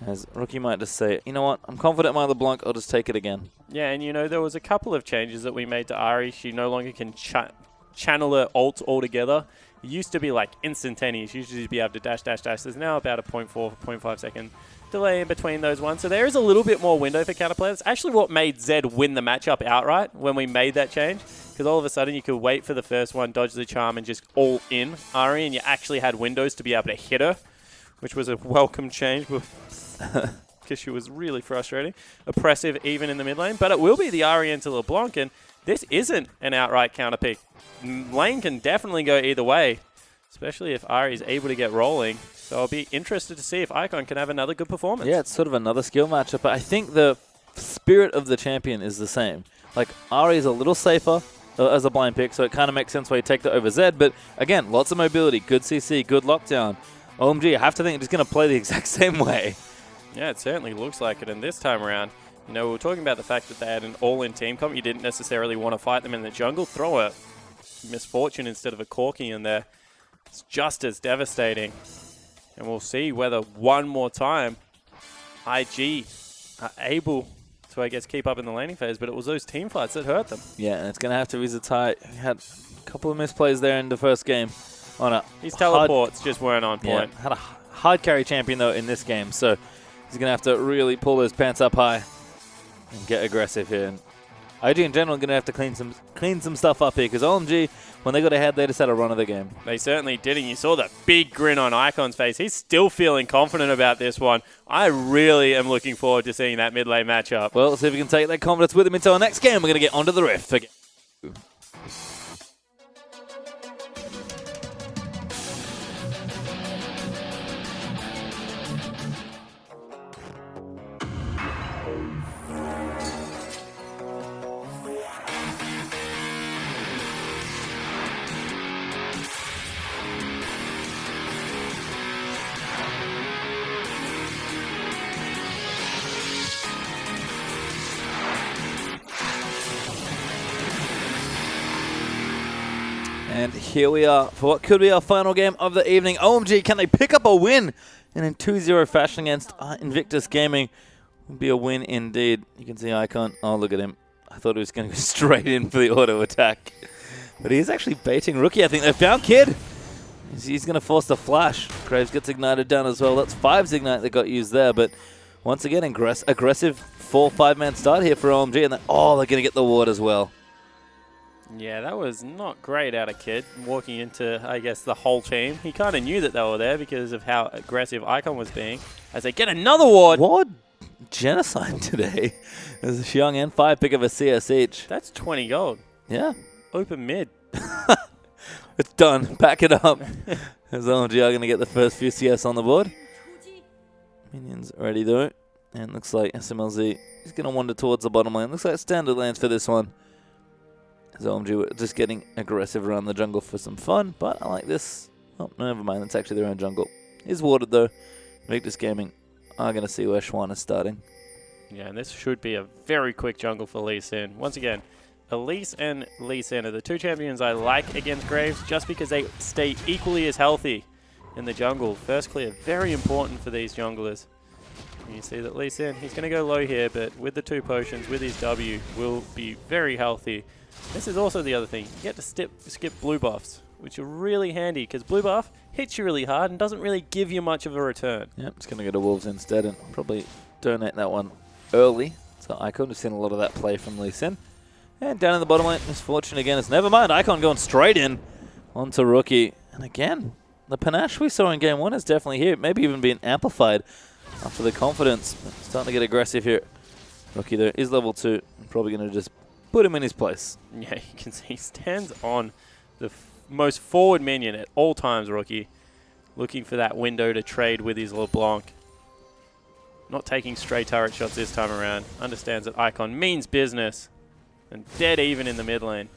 As Rookie might just say, you know what, I'm confident in my LeBlanc, I'll just take it again. Yeah, and you know, there was a couple of changes that we made to Ari. She no longer can channel her ult altogether. It used to be like instantaneous. You used to just be able to dash, dash, dash. There's now about a 0.5 second delay in between those ones. So there is a little bit more window for counterplay. That's actually what made Zed win the matchup outright when we made that change. Because all of a sudden you could wait for the first one, dodge the charm, and just all in Ari, and you actually had windows to be able to hit her, which was a welcome change because she was really frustrating. Oppressive even in the mid lane. But it will be the Ari into LeBlanc, and this isn't an outright counter pick. Lane can definitely go either way, especially if Ari is able to get rolling. So I'll be interested to see if Icon can have another good performance. Yeah, it's sort of another skill matchup, but I think the spirit of the champion is the same. Like, Ari is a little safer as a blind pick, so it kind of makes sense why you take that over Zed. But again, lots of mobility, good CC, good lockdown. OMG, I have to think it's going to play the exact same way. Yeah, it certainly looks like it. And this time around, you know, we were talking about the fact that they had an all-in team comp. You didn't necessarily want to fight them in the jungle. Throw a Misfortune instead of a Corki in there. It's just as devastating. And we'll see whether one more time IG are able to, I guess, keep up in the laning phase. But it was those team fights that hurt them. Yeah, and it's going to have to be Zatai. He had a couple of misplays there in the first game. His teleports just weren't on point. Yeah, had a hard carry champion, though, in this game. So he's going to have to really pull those pants up high and get aggressive here. And IG in general are going to have to clean some stuff up here because OMG, when they got ahead, they just had a run of the game. They certainly did, and you saw that big grin on Icon's face. He's still feeling confident about this one. I really am looking forward to seeing that mid lane matchup. Well, let's see if we can take that confidence with him into our next game. We're going to get onto the Rift again. And here we are for what could be our final game of the evening. OMG, can they pick up a win? And in 2-0 fashion against Invictus Gaming would be a win indeed. You can see Icon. Oh, look at him. I thought he was going to go straight in for the auto attack. But he's actually baiting Rookie. I think they found Kid. He's going to force the flash. Graves gets ignited down as well. That's 5's ignite that got used there. But once again, aggressive 4-5-man start here for OMG. And they're going to get the ward as well. Yeah, that was not great out of Kid walking into, I guess, the whole team. He kind of knew that they were there because of how aggressive Icon was being. As they get another ward. Ward genocide today. There's a Xiong and 5 pick of a CS each. That's 20 gold. Yeah. Open mid. It's done. Back it up. As OMG are going to get the first few CS on the board. Minions ready though. And looks like SMLZ is going to wander towards the bottom lane. Looks like standard lanes for this one. As OMG were just getting aggressive around the jungle for some fun. But I like this. Oh, no, never mind. That's actually their own jungle. Is warded though. Invictus Gaming are going to see where Schwan is starting. Yeah, and this should be a very quick jungle for Lee Sin. Once again, Elise and Lee Sin are the two champions I like against Graves just because they stay equally as healthy in the jungle. First clear, very important for these junglers. And you see that Lee Sin, he's going to go low here, but with the 2 potions, with his W, will be very healthy. This is also the other thing. You get to skip blue buffs, which are really handy because blue buff hits you really hard and doesn't really give you much of a return. Yep, it's going to go to Wolves instead and probably donate that one early. So Icon has seen a lot of that play from Lee Sin. And down in the bottom lane, Misfortune again. It's never mind. Icon going straight in onto Rookie. And again, the panache we saw in game 1 is definitely here. Maybe even being amplified after the confidence. Starting to get aggressive here. Rookie though is level 2. Probably going to just put him in his place. Yeah, you can see he stands on the most forward minion at all times, Rookie. Looking for that window to trade with his LeBlanc. Not taking stray turret shots this time around. Understands that Icon means business. And dead even in the mid lane.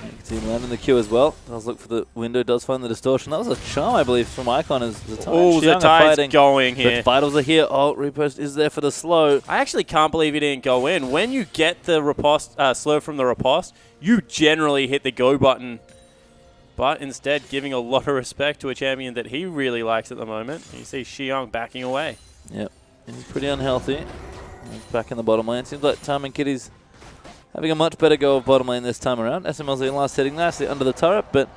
You can see him landing the Q as well. Does look for the window, does find the distortion. That was a charm, I believe, from Icon as Zatai. Oh, Zatai's going here. But Vitals are here. Oh, Repost is there for the slow. I actually can't believe he didn't go in. When you get the riposte, slow from the riposte, you generally hit the go button. But instead, giving a lot of respect to a champion that he really likes at the moment. You see Xiong backing away. Yep. And he's pretty unhealthy. He's back in the bottom lane. Seems like Time and Kitty's having a much better go of bottom lane this time around. SMLZ last hitting nicely under the turret, but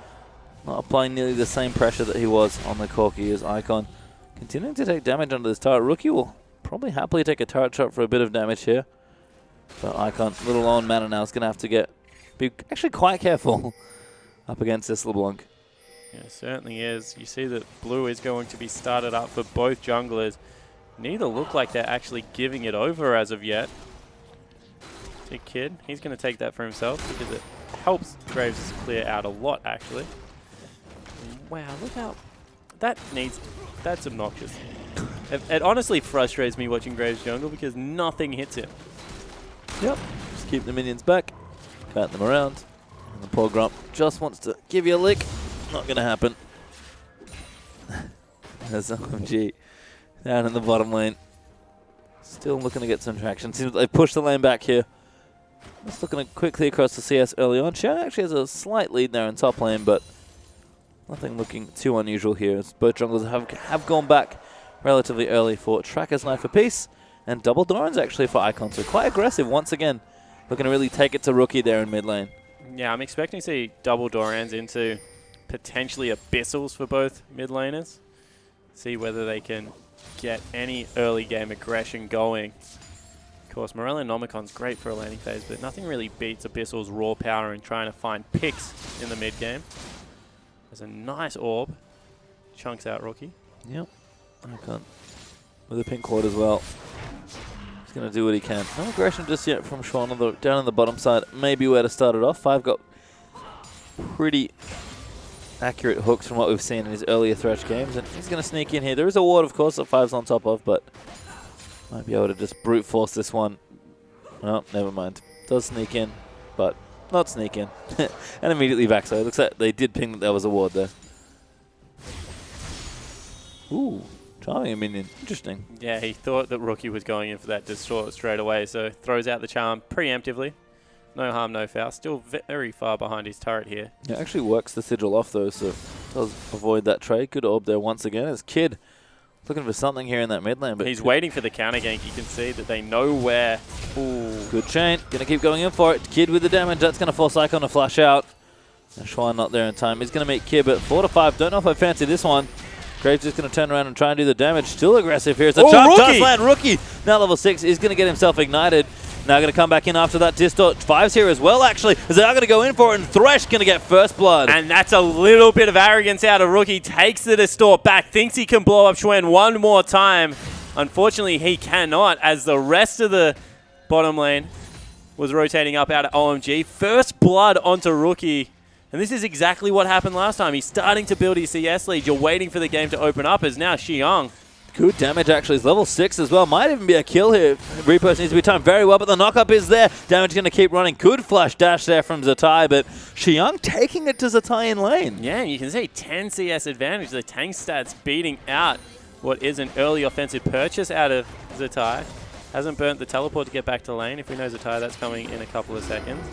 not applying nearly the same pressure that he was on the Corki as Icon. Continuing to take damage under this turret. Rookie will probably happily take a turret shot for a bit of damage here. But Icon, little low on mana now, is going to have to be actually quite careful up against this LeBlanc. Yeah, it certainly is. You see that blue is going to be started up for both junglers. Neither look like they're actually giving it over as of yet. See Kid, he's going to take that for himself because it helps Graves clear out a lot, actually. Wow, look how... That's obnoxious. It honestly frustrates me watching Graves jungle because nothing hits him. Yep. Just keep the minions back. Kite them around. And the poor Grump just wants to give you a lick. Not going to happen. There's OMG down in the bottom lane. Still looking to get some traction. Seems like they've pushed the lane back here. Just looking quickly across the CS early on. Xiang actually has a slight lead there in top lane, but nothing looking too unusual here. As both junglers have gone back relatively early for Tracker's Knife apiece. And double Doran's actually for Icon. So quite aggressive once again. Looking to really take it to Rookie there in mid lane. Yeah, I'm expecting to see double Dorans into potentially Abyssals for both mid laners. See whether they can get any early game aggression going. Of course, Morellonomicon's great for a laning phase, but nothing really beats Abyssal's raw power in trying to find picks in the mid game. There's a nice orb. Chunks out Rookie. Yep. Icon with a pink ward as well. He's going to do what he can. No aggression just yet from Sean down on the bottom side. Maybe where to start it off. Five got pretty accurate hooks from what we've seen in his earlier Thresh games, and he's going to sneak in here. There is a ward, of course, that Five's on top of, but might be able to just brute force this one. No, never mind. Does sneak in, but not sneak in. And immediately back, so it looks like they did ping that there was a ward there. Ooh, charming a minion. Interesting. Yeah, he thought that Rookie was going in for that distort straight away, so throws out the charm preemptively. No harm, no foul. Still very far behind his turret here. Yeah, actually works the sigil off though, so does avoid that trade. Good orb there once again. As Kid looking for something here in that mid lane, but he's waiting for the counter gank. You can see that they know where. Ooh. Good chain. Gonna keep going in for it. Kid with the damage. That's gonna force Icon to flash out. And Schwan not there in time. He's gonna meet Kid, but 4 to 5. Don't know if I fancy this one. Graves just going to turn around and try and do the damage. Still aggressive here. It's a chop. Does land Rookie. Now level 6 is going to get himself ignited. Now going to come back in after that distort. Five's here as well, actually, as they are going to go in for it, and Thresh going to get first blood. And that's a little bit of arrogance out of Rookie. Takes the distort back, thinks he can blow up Xuen one more time. Unfortunately, he cannot, as the rest of the bottom lane was rotating up out of OMG. First blood onto Rookie. And this is exactly what happened last time. He's starting to build his CS lead. You're waiting for the game to open up, as now Xiang. Good damage, actually. He's level 6 as well. Might even be a kill here. Repost needs to be timed very well, but the knock-up is there. Damage going to keep running. Good flash dash there from Zatai, but Xiang taking it to Zatai in lane. Yeah, you can see 10 CS advantage. The tank stats beating out what is an early offensive purchase out of Zatai. Hasn't burnt the teleport to get back to lane. If we know Zatai, that's coming in a couple of seconds.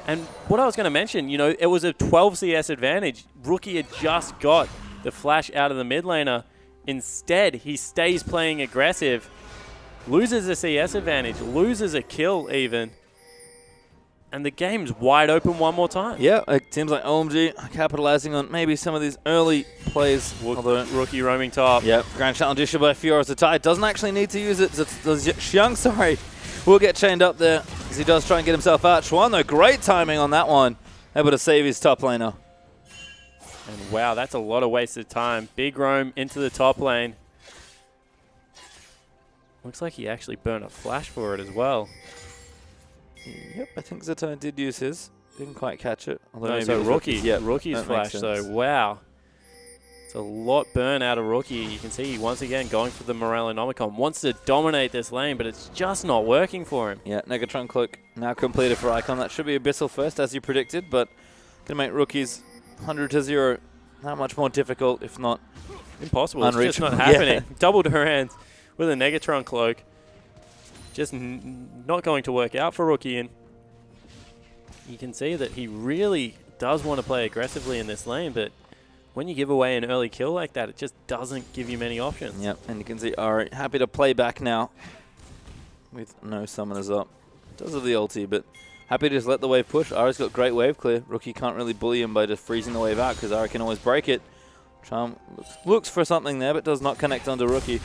And what I was going to mention, you know, it was a 12 CS advantage. Rookie had just got the flash out of the mid laner. Instead, he stays playing aggressive, loses a CS advantage, loses a kill even, and the game's wide open one more time. Yeah, it seems like OMG are capitalizing on maybe some of these early plays. Rookie roaming top. Yep, Grand Challenge issue by Fiora Zatai. Doesn't actually need to use it. Xiang, sorry, will get chained up there as he does try and get himself out. Xuan, though, great timing on that one. Able to save his top laner. And wow, that's a lot of wasted time. Big roam into the top lane. Looks like he actually burned a flash for it as well. Yep, I think Zatai did use his. Didn't quite catch it. No, so Rookie's flash, so wow. It's a lot burn out of Rookie. You can see once again going for the Morellonomicon. Wants to dominate this lane, but it's just not working for him. Yeah, Negatron Cloak now completed for Icon. That should be Abyssal first, as you predicted, but going to make Rookie's 100 to 0 that much more difficult, if not impossible. Unreachable. It's just not happening. Yeah. Double Durant with a Negatron Cloak. Just not going to work out for Rookie. And you can see that he really does want to play aggressively in this lane, but when you give away an early kill like that, it just doesn't give you many options. Yep, and you can see Ari happy to play back now with no summoners up. Does have the ulti, but happy to just let the wave push. Ari's got great wave clear. Rookie can't really bully him by just freezing the wave out because Ari can always break it. Charm looks for something there, but does not connect onto Rookie.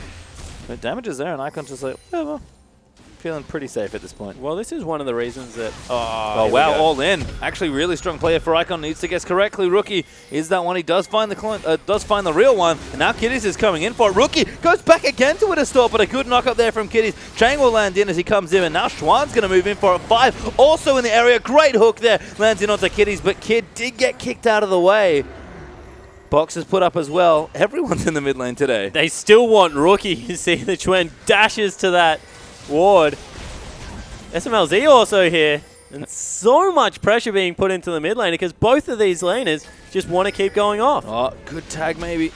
But damage is there, and Icon's just like, whatever. Feeling pretty safe at this point. Well, this is one of the reasons that... Oh, wow, all in. Actually, really strong player for Icon. Needs to guess correctly. Rookie is that one. He does find the real one. And now Kiddies is coming in for it. Rookie goes back again to a distort, but a good knock up there from Kiddies. Chang will land in as he comes in, and now Xuan's going to move in for it. Five also in the area. Great hook there. Lands in onto Kiddies, but Kid did get kicked out of the way. Box is put up as well. Everyone's in the mid lane today. They still want Rookie. You see the Chuen dashes to that ward. SMLZ also here. And so much pressure being put into the mid lane because both of these laners just want to keep going off. Oh, good tag maybe.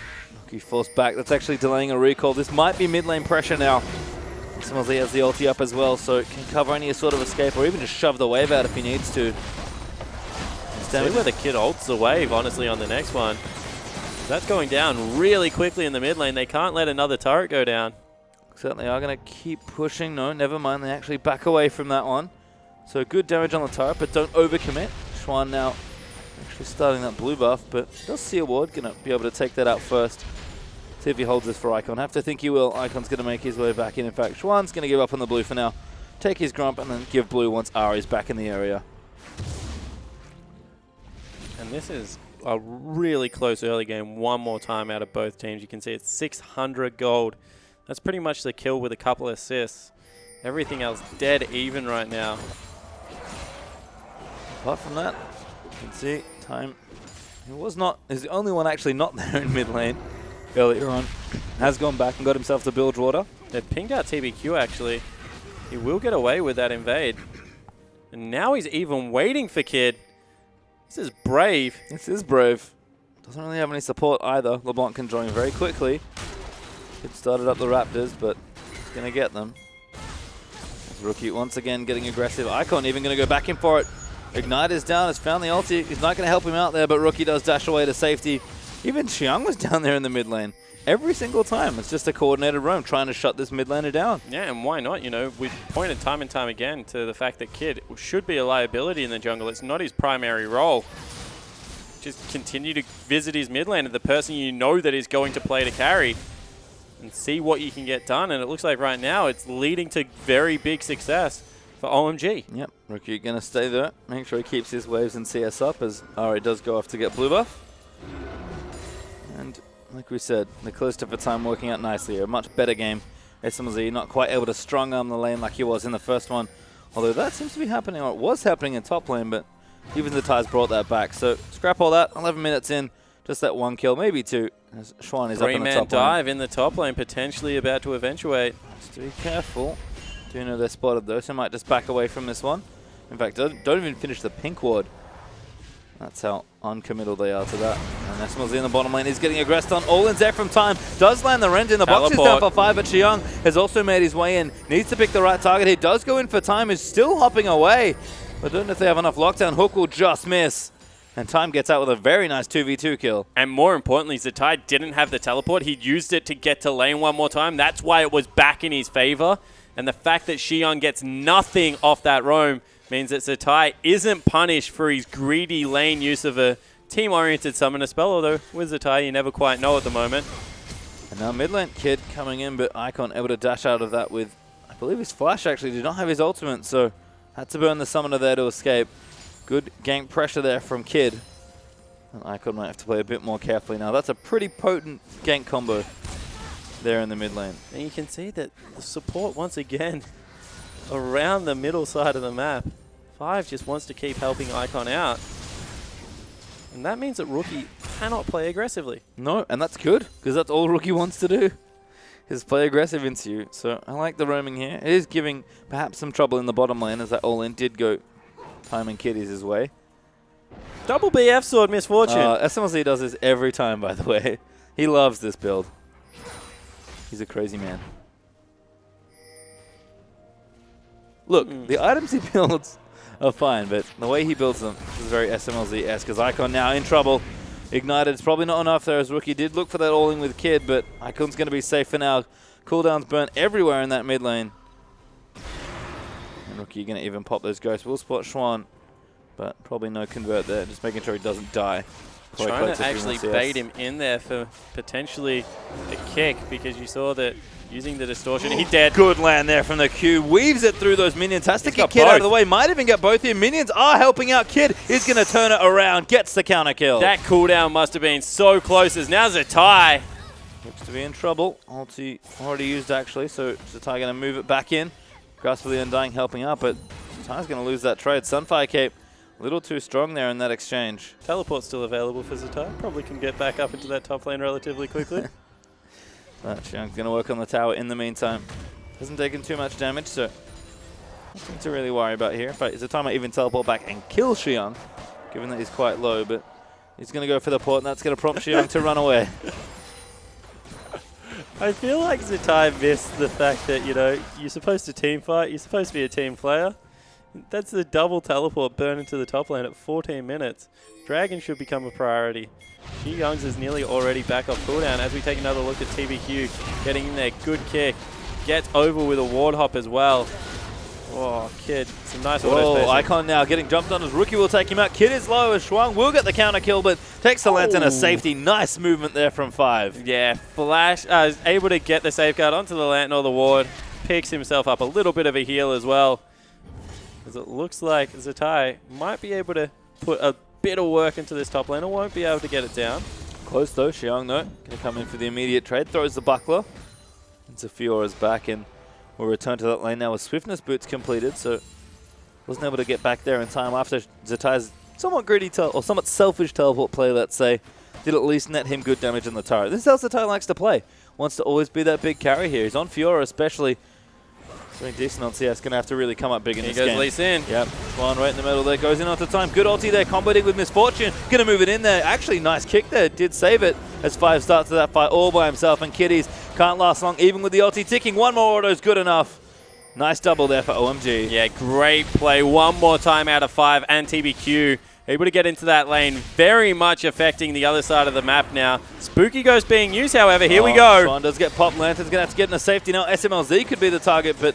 He forced back. That's actually delaying a recall. This might be mid lane pressure now. SMLZ has the ulti up as well, so it can cover any sort of escape or even just shove the wave out if he needs to. See where the kid ults the wave, honestly, on the next one. That's going down really quickly in the mid lane. They can't let another turret go down. Certainly are going to keep pushing. No, never mind. They actually back away from that one. So good damage on the turret, but don't overcommit. Schwan now actually starting that blue buff, but does see a ward. Going to be able to take that out first. See if he holds this for Icon. Have to think he will. Icon's going to make his way back in. In fact, Schwan's going to give up on the blue for now. Take his grump and then give blue once Ari's back in the area. And this is a really close early game. One more time out of both teams. You can see it's 600 gold. That's pretty much the kill with a couple of assists. Everything else dead even right now. Apart from that, you can see time. He was not. He's the only one actually not there in mid lane earlier on. Has gone back and got himself to bilge water. They've pinged out TBQ actually. He will get away with that invade. And now he's even waiting for Kid. This is brave. This is brave. Doesn't really have any support either. LeBlanc can join very quickly. Kid started up the Raptors, but he's going to get them. Rookie once again getting aggressive. Icon even going to go back in for it. Ignite is down, has found the ulti. He's not going to help him out there, but Rookie does dash away to safety. Even Xiang was down there in the mid lane. Every single time. It's just a coordinated roam trying to shut this mid laner down. Yeah, and why not? You know, we've pointed time and time again to the fact that Kid should be a liability in the jungle. It's not his primary role. Just continue to visit his mid laner, the person you know that is going to play to carry, and see what you can get done. And it looks like right now it's leading to very big success for OMG. Yep, Rookie going to stay there. Make sure he keeps his waves and CS up as Ari does go off to get blue buff. And like we said, the close to for time working out nicely here. A much better game. SMLZ not quite able to strong arm the lane like he was in the first one. Although that seems to be happening, or it was happening in top lane, but even the ties brought that back. So scrap all that, 11 minutes in, just that one kill, maybe two. As Schwan is up in the top lane. 3-man dive in the top lane, potentially about to eventuate. Just to be careful. Do know they're spotted though, so might just back away from this one. In fact, don't even finish the pink ward. That's how uncommittal they are to that. And SMLZ in the bottom lane is getting aggressed on. All in's there from time. Does land the rend in. The box is down for 5, but Xiang has also made his way in. Needs to pick the right target. He does go in for time. Is still hopping away. But don't know if they have enough lockdown. Hook will just miss. And Time gets out with a very nice 2v2 kill. And more importantly, Zatai didn't have the teleport. He used it to get to lane one more time. That's why it was back in his favor. And the fact that Xiang gets nothing off that roam means that Zatai isn't punished for his greedy lane use of a team-oriented summoner spell, although with Zatai you never quite know at the moment. And now mid lane Kid coming in, but Icon able to dash out of that with, I believe his flash actually did not have his ultimate, so had to burn the summoner there to escape. Good gank pressure there from Kid. And Icon might have to play a bit more carefully now. That's a pretty potent gank combo there in the mid lane. And you can see that the support once again around the middle side of the map. 5 just wants to keep helping Icon out. And that means that Rookie cannot play aggressively. No, and that's good, because that's all Rookie wants to do, is play aggressive into you. So I like the roaming here. It is giving perhaps some trouble in the bottom lane, as that all-in did go Time and Kid is his way. Double BF sword misfortune. SMLZ does this every time, by the way. He loves this build. He's a crazy man. Look, the items he builds are fine, but the way he builds them is very SMLZ-esque, because Icon now in trouble. Ignited, it's probably not enough there, as Rookie did look for that all-in with Kid, but Icon's going to be safe for now. Cooldown's burnt everywhere in that mid lane. And Rookie going to even pop those ghosts. We'll spot Schwan, but probably no convert there, just making sure he doesn't die. Trying to actually bait him in there for potentially a kick, because you saw that using the distortion, he dead. Good land there from the Q. Weaves it through those minions. Has to get Kid out of the way. Might even get both here. Minions are helping out. Kid is going to turn it around. Gets the counter kill. That cooldown must have been so close, as now Zatai. Looks to be in trouble. Ulti already used actually, so Zatai going to move it back in. Grasp of the Undying helping out, but Zatai's going to lose that trade. Sunfire Cape, a little too strong there in that exchange. Teleport's still available for Zatai. Probably can get back up into that top lane relatively quickly. But Xiang's going to work on the tower in the meantime. Hasn't taken too much damage, so Nothing to really worry about here. But Zatai might even teleport back and kill Xiang, given that he's quite low. But he's going to go for the port, and that's going to prompt Xiang to run away. I feel like Zatai missed the fact that, you know, you're supposed to team fight, you're supposed to be a team player. That's the double teleport burn into the top lane at 14 minutes. Dragon should become a priority. Xi Youngs is nearly already back off cooldown as we take another look at TBQ getting in there. Good kick. Gets over with a ward hop as well. Oh, Kid. Some nice auto spacing. Icon now getting jumped on as Rookie will take him out. Kid is low as Shuang will get the counter kill, but takes the lantern as safety. Nice movement there from 5. Yeah, Flash is able to get the safeguard onto the lantern or the ward. Picks himself up a little bit of a heal as well. As it looks like Zatai might be able to put a bit of work into this top lane, or won't be able to get it down. Close though, Xiang though. Going to come in for the immediate trade. Throws the buckler. And Fiora's back, and we'll return to that lane now with Swiftness boots completed, so wasn't able to get back there in time after Zatai's somewhat greedy or somewhat selfish teleport play, let's say, did at least net him good damage in the turret. This is how Zatai likes to play. Wants to always be that big carry here. He's on Fiora especially. Doing decent on CS. Going to have to really come up big in this game. Here goes Lee Sin. Yep. Swan right in the middle there. Goes in onto time. Good ulti there. Comboing with Misfortune. Going to move it in there. Actually, nice kick there. Did save it as 5 starts to that fight all by himself. And Kitties can't last long even with the ulti ticking. One more auto is good enough. Nice double there for OMG. Yeah, great play. One more time out of 5. And TBQ able to get into that lane. Very much affecting the other side of the map now. Spooky Ghost being used, however. Here we go. Swan does get popped. Lantern's going to have to get into safety now. SMLZ could be the target, but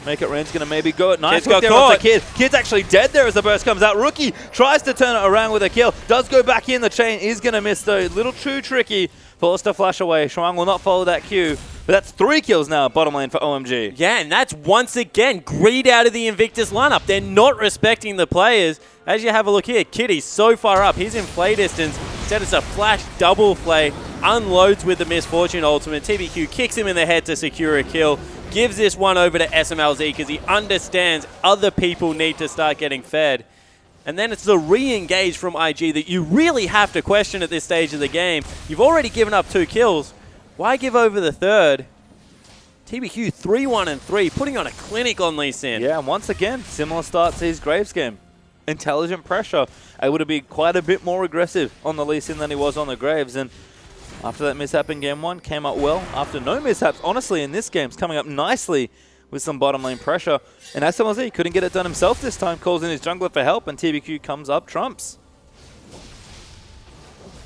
Make It Rain's going to maybe go at nice. Got caught. Kid. Kid's actually dead there as the burst comes out. Rookie tries to turn it around with a kill. Does go back in. The chain is going to miss though. A little too tricky. Forced to flash away. Shuang will not follow that cue. But that's 3 kills now, bottom lane for OMG. Yeah, and that's once again greed out of the Invictus lineup. They're not respecting the players. As you have a look here, Kitty's so far up. He's in play distance. Instead, it's a flash double play. Unloads with the Misfortune ultimate. TBQ kicks him in the head to secure a kill. Gives this one over to SMLZ because he understands other people need to start getting fed. And then it's the re-engage from IG that you really have to question at this stage of the game. You've already given up 2 kills. Why give over the 3rd? TBQ 3-1-3, putting on a clinic on Lee Sin. Yeah, and once again, similar start to his Graves game. Intelligent pressure. Able to be quite a bit more aggressive on the Lee Sin than he was on the Graves. And after that mishap in game 1, came up well. After no mishaps, honestly, in this game, it's coming up nicely with some bottom lane pressure. And SMLZ couldn't get it done himself this time. Calls in his jungler for help, and TBQ comes up trumps.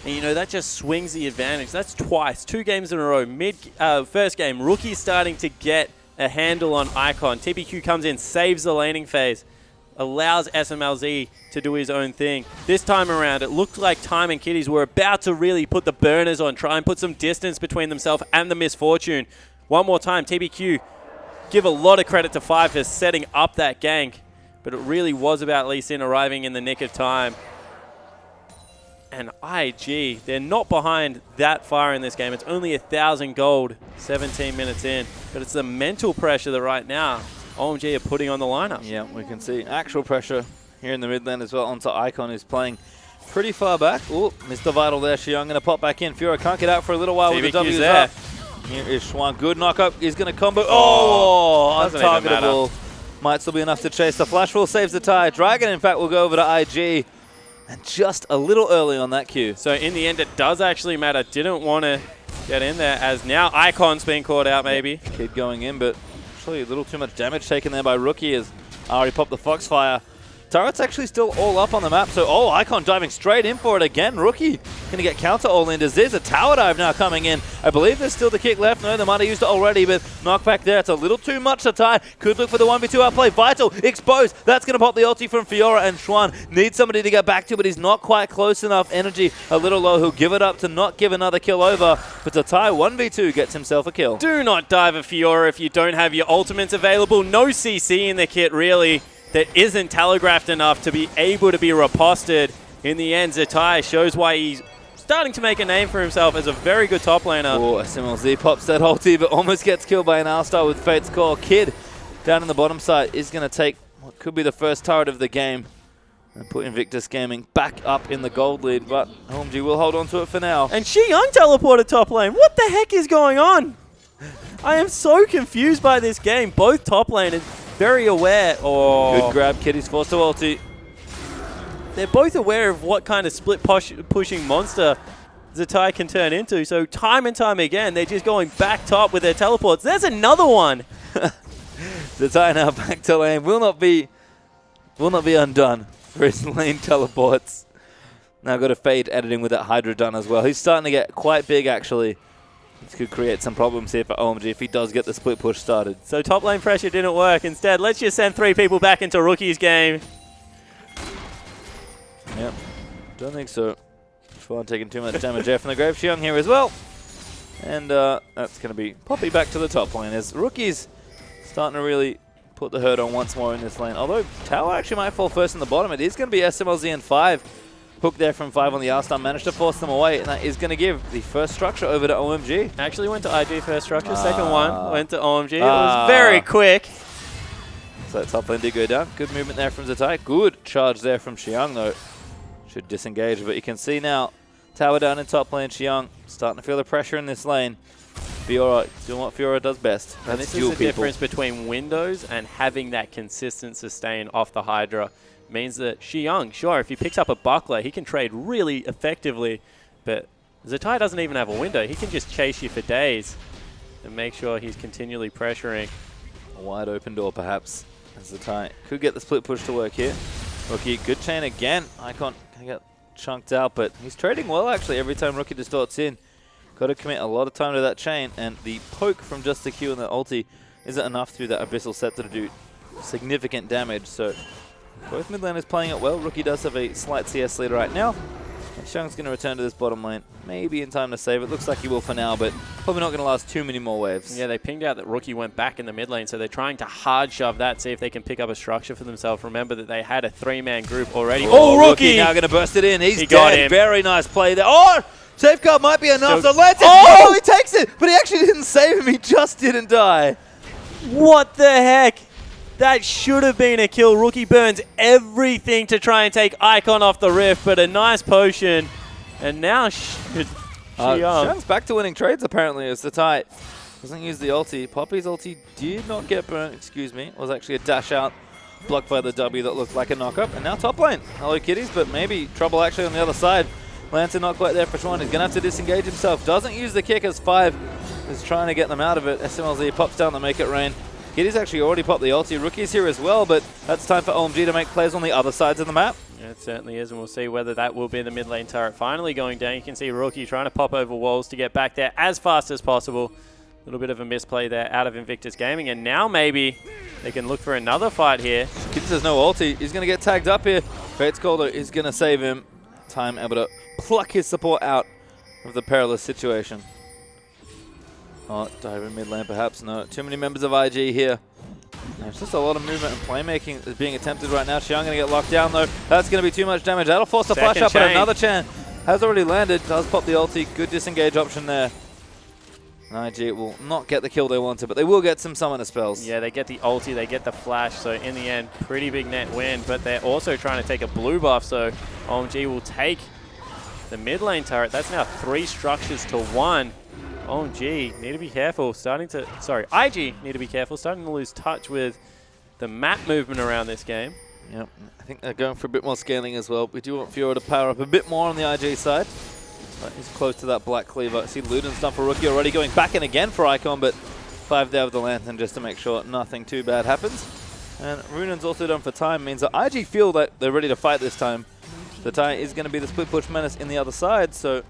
And, you know, that just swings the advantage. That's twice, 2 games in a row. First game, Rookie starting to get a handle on Icon. TBQ comes in, saves the laning phase, allows SMLZ to do his own thing. This time around, it looked like Time and Kitties were about to really put the burners on, try and put some distance between themselves and the Misfortune. One more time, TBQ give a lot of credit to 5 for setting up that gank, but it really was about Lee Sin arriving in the nick of time. And IG, they're not behind that far in this game. It's only 1,000 gold, 17 minutes in. But it's the mental pressure that right now OMG are putting on the lineup. Yeah, we can see actual pressure here in the mid lane as well onto Icon, who's playing pretty far back. Oh, Mr. Vital there. Xiang going to pop back in. Fiora can't get out for a little while with the W's there. up. Here is Shuang. Good knock-up. He's going to combo. Oh, untargetable. Might still be enough to chase. The flash will saves the tie. Dragon, in fact, will go over to IG. And just a little early on that cue. So in the end, it does actually matter. Didn't want to get in there, as now Icon's being caught out maybe. Kid going in, but actually a little too much damage taken there by Rookie as Ari popped the Foxfire. Turret's actually still all up on the map, so Icon diving straight in for it again. Rookie going to get counter all in. There's a tower dive now coming in. I believe there's still the kick left. No, they might have used it already, but knockback there. It's a little too much to tie. Could look for the 1v2 outplay. Vital, exposed. That's going to pop the ulti from Fiora, and Xuan needs somebody to get back to, but he's not quite close enough. Energy a little low. He'll give it up to not give another kill over, but to tie 1v2 gets himself a kill. Do not dive a Fiora if you don't have your ultimates available. No CC in the kit, really. That isn't telegraphed enough to be able to be riposted. In the end, Zatai shows why he's starting to make a name for himself as a very good top laner. Oh, SMLZ pops that ulti, but almost gets killed by an Alistar with Fate's Call. Kid down in the bottom side is going to take what could be the first turret of the game and put Invictus Gaming back up in the gold lead, but OMG will hold on to it for now. And Xi unteleported top lane. What the heck is going on? I am so confused by this game. Both top laners very aware. Oh. Good grab, Kitty's forced to ulti. They're both aware of what kind of split pushing monster Zatai can turn into. So time and time again, they're just going back top with their teleports. There's another one. Zatai now back to lane. Will not be undone for his lane teleports. Now got a Fade editing with that Hydra done as well. He's starting to get quite big, actually. This could create some problems here for OMG if he does get the split push started. So top lane pressure didn't work. Instead, let's just send 3 people back into Rookie's game. Yep, don't think so. Schwan taking too much damage there from the Grave Xiong here as well. And that's going to be Poppy back to the top lane as Rookie's starting to really put the hurt on once more in this lane. Although Tower actually might fall first in the bottom. It is going to be SMLZ and 5. Hook there from 5 on the R-Stun, managed to force them away, and that is going to give the first structure over to OMG. Actually went to IG first structure, second one went to OMG. It was very quick. So that top lane did go down. Good movement there from Zatai. Good charge there from Xiong though. Should disengage, but you can see now, Tower down in top lane, Xiong starting to feel the pressure in this lane. Fiora doing what Fiora does best. And this is the difference between Windows and having that consistent sustain off the Hydra. Means that Xiong, sure, if he picks up a buckler, he can trade really effectively, but Zatai doesn't even have a window. He can just chase you for days and make sure he's continually pressuring. A wide open door, perhaps, as Zatai could get the split push to work here. Rookie, good chain again. Icon got chunked out, but he's trading well, actually, every time Rookie distorts in. Got to commit a lot of time to that chain, and the poke from just the Q and the ulti isn't enough through that Abyssal Scepter to do significant damage, so both mid laners playing it well. Rookie does have a slight CS lead right now. And Xiong's going to return to this bottom lane. Maybe in time to save it. Looks like he will for now, but probably not going to last too many more waves. Yeah, they pinged out that Rookie went back in the mid lane, so they're trying to hard shove that, see if they can pick up a structure for themselves. Remember that they had a 3-man group already. Oh, Rookie now going to burst it in. He's dead. Very nice play there. Oh! Safeguard might be enough. So lands it. Oh, he takes it, but he actually didn't save him. He just didn't die. What the heck? That should have been a kill. Rookie burns everything to try and take Icon off the rift, but a nice potion. And now Xiong's back to winning trades, apparently, as Zatai doesn't use the ulti. Poppy's ulti did not get burnt, excuse me. It was actually a dash out, blocked by the W that looked like a knock-up. And now top lane. Hello, kitties, but maybe trouble actually on the other side. Lantern not quite there for Schwan. He's going to have to disengage himself. Doesn't use the kick as 5 is trying to get them out of it. SMLZ pops down to make it rain. Kitty's actually already popped the ulti. Rookie's here as well, but that's time for OMG to make plays on the other sides of the map. Yeah, it certainly is, and we'll see whether that will be the mid lane turret finally going down. You can see Rookie trying to pop over walls to get back there as fast as possible. A little bit of a misplay there out of Invictus Gaming, and now maybe they can look for another fight here. Kitty has no ulti. He's going to get tagged up here. Fates Calder is going to save him. Time able to pluck his support out of the perilous situation. Oh, dive in mid lane perhaps. No, too many members of IG here. There's just a lot of movement and playmaking is being attempted right now. Xiong going to get locked down though. That's going to be too much damage. That'll force the flash up, but another Chan has already landed. Does pop the ulti. Good disengage option there. IG will not get the kill they wanted, but they will get some summoner spells. Yeah, they get the ulti, they get the flash, so in the end, pretty big net win, but they're also trying to take a blue buff, so OMG will take the mid lane turret. That's now 3 structures to 1. OMG, need to be careful. IG need to be careful. Starting to lose touch with the map movement around this game. Yep, I think they're going for a bit more scaling as well. We do want Fiora to power up a bit more on the IG side. But he's close to that black cleaver. I see Luden's done for Rookie already, going back in again for Icon, but 5 there with the Lantern just to make sure nothing too bad happens. And Runan's also done for time, means that IG feel that they're ready to fight this time. Zatai is going to be the split push menace in the other side, so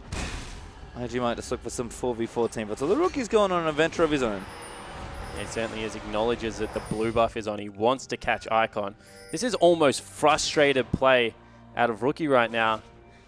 IG might just look for some 4v4 team. But so the Rookie's going on an adventure of his own. He certainly is. Acknowledges that the blue buff is on. He wants to catch Icon. This is almost frustrated play out of Rookie right now.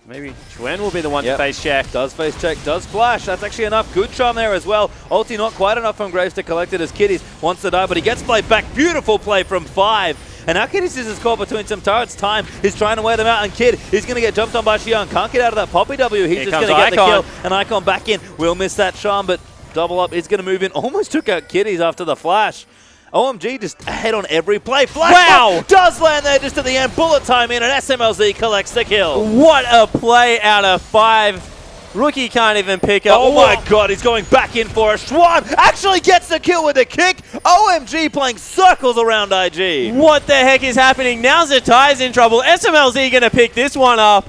Maybe Chuen will be the one to face check. Does face check, does flash. That's actually enough. Good charm there as well. Ulti not quite enough from Graves to collect it as Kitties wants to die, but he gets played back. Beautiful play from 5. And now Kitties is caught between some turrets. Time is trying to wear them out, and Kid is going to get jumped on by Xiong. Can't get out of that Poppy W. He's just going to get the kill. And Icon back in. Will miss that charm, but double up is going to move in. Almost took out Kitties after the flash. OMG just ahead on every play. Flash wow! Does land there just at the end. Bullet time in, and SMLZ collects the kill. What a play out of 5. Rookie can't even pick up. Oh my god, he's going back in for a Schwan. Actually gets the kill with a kick. OMG playing circles around IG. What the heck is happening? Now Zatai's in trouble. SMLZ going to pick this one up.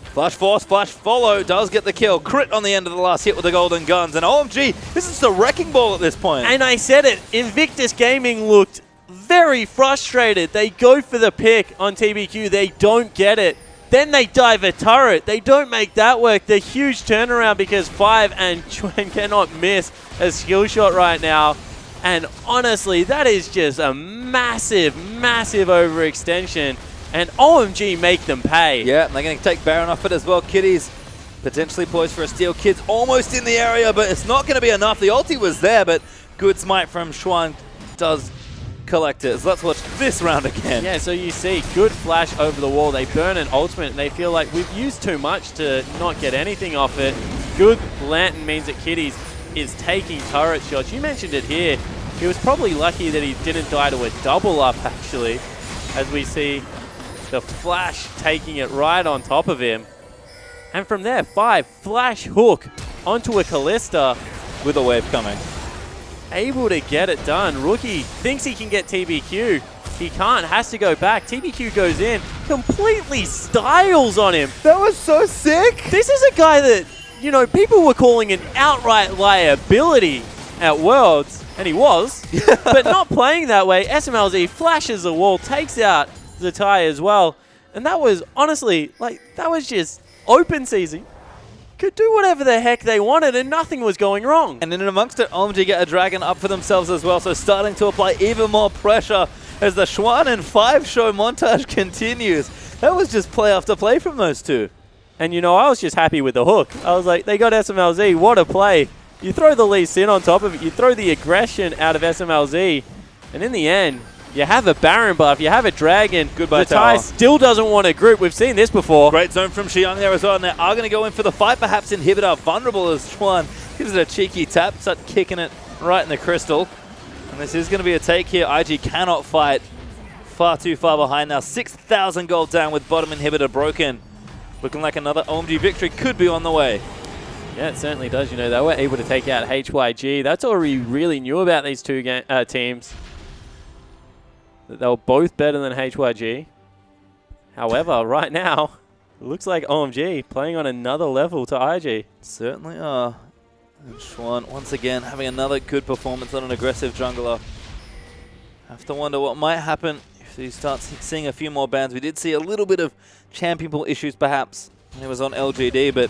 Flash force, flash follow, does get the kill. Crit on the end of the last hit with the golden guns. And OMG, this is the wrecking ball at this point. And I said it, Invictus Gaming looked very frustrated. They go for the pick on TBQ. They don't get it. Then they dive a turret. They don't make that work. The huge turnaround because 5 and Chuen cannot miss a skill shot right now. And honestly, that is just a massive, massive overextension. And OMG make them pay. Yeah, they're going to take Baron off it as well. Kitties potentially poised for a steal. Kids almost in the area, but it's not going to be enough. The ulti was there, but good smite from Schwan does collect it. So let's watch this round again. Yeah, so you see, good flash over the wall. They burn an ultimate, and they feel like we've used too much to not get anything off it. Good Lantern means that Kitties is taking turret shots. You mentioned it here. He was probably lucky that he didn't die to a double up, actually, as we see the flash taking it right on top of him. And from there, 5 flash hook onto a Callista. With a wave coming. Able to get it done. Rookie thinks he can get TBQ. He can't, has to go back. TBQ goes in, completely styles on him. That was so sick. This is a guy that, you know, people were calling an outright liability at Worlds, and he was, but not playing that way. SMLZ flashes the wall, takes out Zatai as well. And that was, honestly, like, that was just open season. Could do whatever the heck they wanted and nothing was going wrong. And in amongst it, OMG get a dragon up for themselves as well, so starting to apply even more pressure as the Schwan and 5 show montage continues. That was just play after play from those two. And you know, I was just happy with the hook. I was like, they got SMLZ, what a play. You throw the Lee Sin on top of it, you throw the aggression out of SMLZ, and in the end, you have a Baron buff, you have a Dragon. Goodbye, the Thai still doesn't want a group. We've seen this before. Great zone from Xiang there as well, and they are going to go in for the fight. Perhaps Inhibitor vulnerable as Schwan gives it a cheeky tap, start kicking it right in the crystal. And this is going to be a take here. IG cannot fight. Far too far behind now. 6,000 gold down with bottom Inhibitor broken. Looking like another OMG victory could be on the way. Yeah, it certainly does. You know, they were able to take out HYG. That's all we really knew about these two teams. That they were both better than HYG. However, right now, it looks like OMG playing on another level to IG. Certainly are. And Schwan, once again, having another good performance on an aggressive jungler. Have to wonder what might happen if he starts seeing a few more bans. We did see a little bit of champion pool issues, perhaps, when he was on LGD, but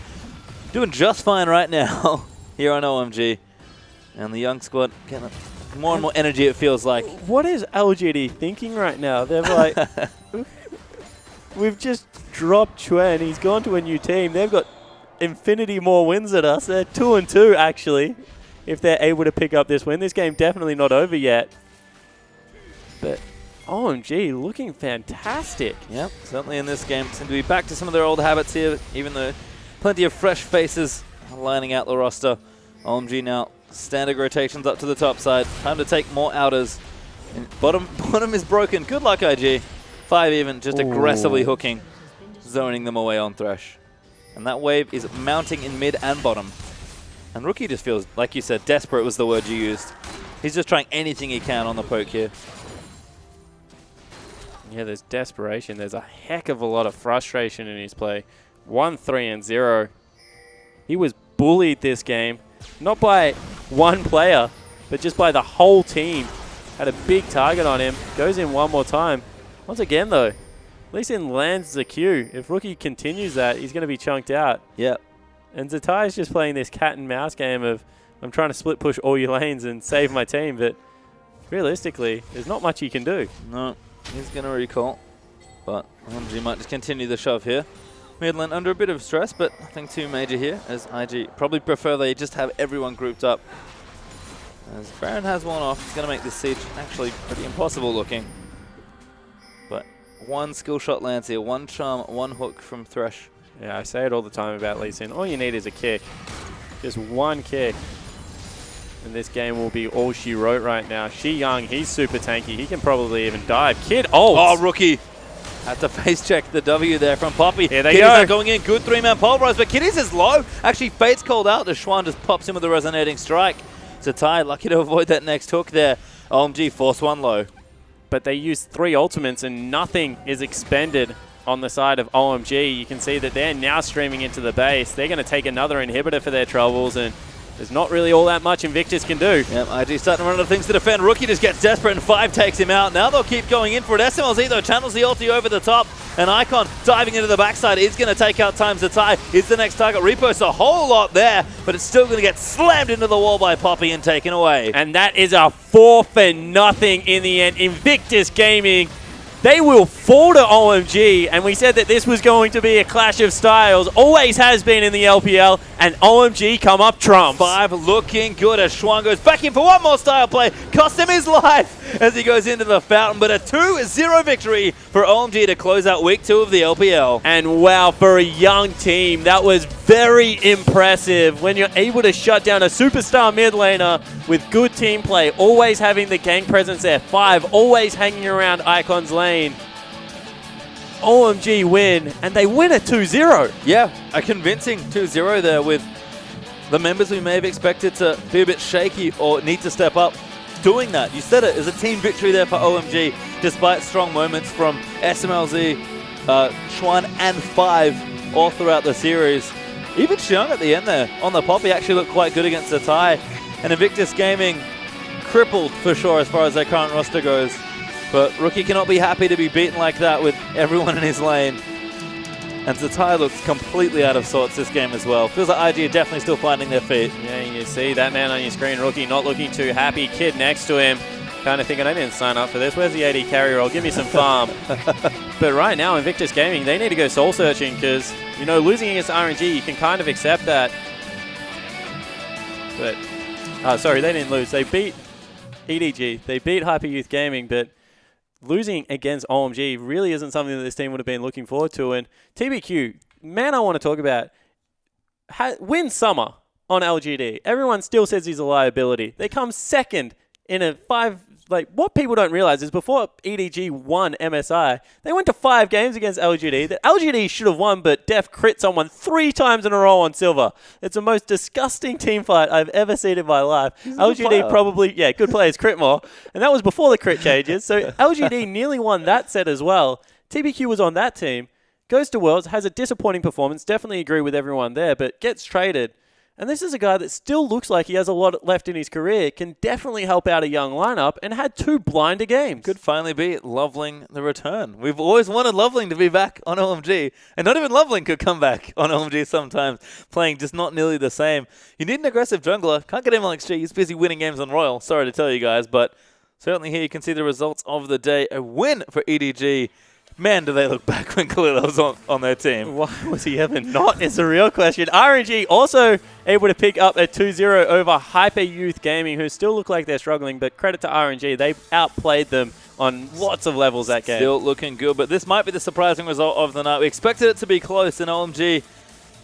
doing just fine right now here on OMG. And the young squad getting more and more energy, it feels like. What is LGD thinking right now? They're like, we've just dropped Chuen. He's gone to a new team. They've got infinity more wins at us. They're 2-2, actually, if they're able to pick up this win. This game definitely not over yet. But OMG looking fantastic. Yep, certainly in this game. Seem to be back to some of their old habits here, even though plenty of fresh faces are lining out the roster. OMG now standard rotations up to the top side. Time to take more outers. And bottom is broken. Good luck, IG. 5 even, just aggressively hooking, zoning them away on Thresh. And that wave is mounting in mid and bottom. And Rookie just feels, like you said, desperate was the word you used. He's just trying anything he can on the poke here. Yeah, there's desperation. There's a heck of a lot of frustration in his play. 1-3-0. He was bullied this game. Not by one player, but just by the whole team. Had a big target on him. Goes in one more time. Once again, though, Lee Sin lands the Q. If Rookie continues that, he's going to be chunked out. Yep. And Zatai is just playing this cat and mouse game of, I'm trying to split push all your lanes and save my team, but realistically, there's not much he can do. No, he's going to recall. But OMG might just continue the shove here. Midland under a bit of stress, but nothing too major here, as IG probably prefer they just have everyone grouped up. As Baron has one off, it's going to make this siege actually pretty impossible looking. But one skill shot lands here, one charm, one hook from Thresh. Yeah, I say it all the time about Lee Sin. All you need is a kick. Just one kick. And this game will be all she wrote right now. Shi Young, he's super tanky. He can probably even dive. Kid ult. Oh, Rookie. Had to face check the W there from Poppy. Here they Kitty's go. not going in. Good 3-man pulverize, but Kitty's is low. Actually, Fate's called out. The Schwan just pops in with a resonating strike. Zatai lucky to avoid that next hook there. OMG force one low. But they used 3 ultimates and nothing is expended on the side of OMG. You can see that they're now streaming into the base. They're going to take another inhibitor for their troubles, and there's not really all that much Invictus can do. Yep, IG starting to run out of things to defend. Rookie just gets desperate and 5 takes him out. Now they'll keep going in for it. SMLZ though channels the ulti over the top. And Icon diving into the backside is going to take out Time Zatai. Is the next target. Reposts a whole lot there, but it's still going to get slammed into the wall by Poppy and taken away. And that is a 4-0 in the end. Invictus Gaming, they will fall to OMG, and we said that this was going to be a clash of styles. Always has been in the LPL, and OMG come up trumps. 5 looking good as Schwan goes back in for one more style play. Cost him his life as he goes into the fountain, but a 2-0 victory for OMG to close out week 2 of the LPL. And wow, for a young team, that was very impressive when you're able to shut down a superstar mid laner with good team play, always having the gang presence there. 5 always hanging around Icon's lane. OMG win, and they win at 2-0. Yeah, a convincing 2-0 there with the members we may have expected to be a bit shaky or need to step up. Doing that, you said it, is a team victory there for OMG, despite strong moments from SMLZ, Schwan, and 5 all throughout the series. Even Xiong at the end there on the Poppy actually looked quite good against Zatai. And Invictus Gaming crippled for sure as far as their current roster goes. But Rookie cannot be happy to be beaten like that with everyone in his lane. And Zatai looks completely out of sorts this game as well. Feels like IG are definitely still finding their feet. Yeah, you see that man on your screen, Rookie, not looking too happy. Kid next to him, kind of thinking, I didn't sign up for this. Where's the AD carry roll? Give me some farm. But right now, Invictus Gaming, they need to go soul searching because, you know, losing against RNG, you can kind of accept that. But, sorry, they didn't lose. They beat EDG. They beat Hyper Youth Gaming, but losing against OMG really isn't something that this team would have been looking forward to. And TBQ, man, I want to talk about, win summer on LGD. Everyone still says he's a liability. They come second in a 5. Like, what people don't realize is before EDG won MSI, they went to 5 games against LGD. The LGD should have won, but Def crit someone 3 times in a row on silver. It's the most disgusting team fight I've ever seen in my life. LGD probably, yeah, good players crit more. And that was before the crit changes. So LGD nearly won that set as well. TBQ was on that team. Goes to Worlds, has a disappointing performance. Definitely agree with everyone there, but gets traded. And this is a guy that still looks like he has a lot left in his career, can definitely help out a young lineup, and had 2 blinder games. Could finally be Loveling the return. We've always wanted Loveling to be back on OMG, and not even Loveling could come back on OMG sometimes, playing just not nearly the same. You need an aggressive jungler. Can't get him on XG. He's busy winning games on Royal. Sorry to tell you guys, but certainly here you can see the results of the day. A win for EDG. Man, do they look back when Khalil was on their team. Why was he ever not is a real question. RNG also able to pick up a 2-0 over Hyper Youth Gaming, who still look like they're struggling, but credit to RNG. They outplayed them on lots of levels that game. Still looking good, but this might be the surprising result of the night. We expected it to be close, and OMG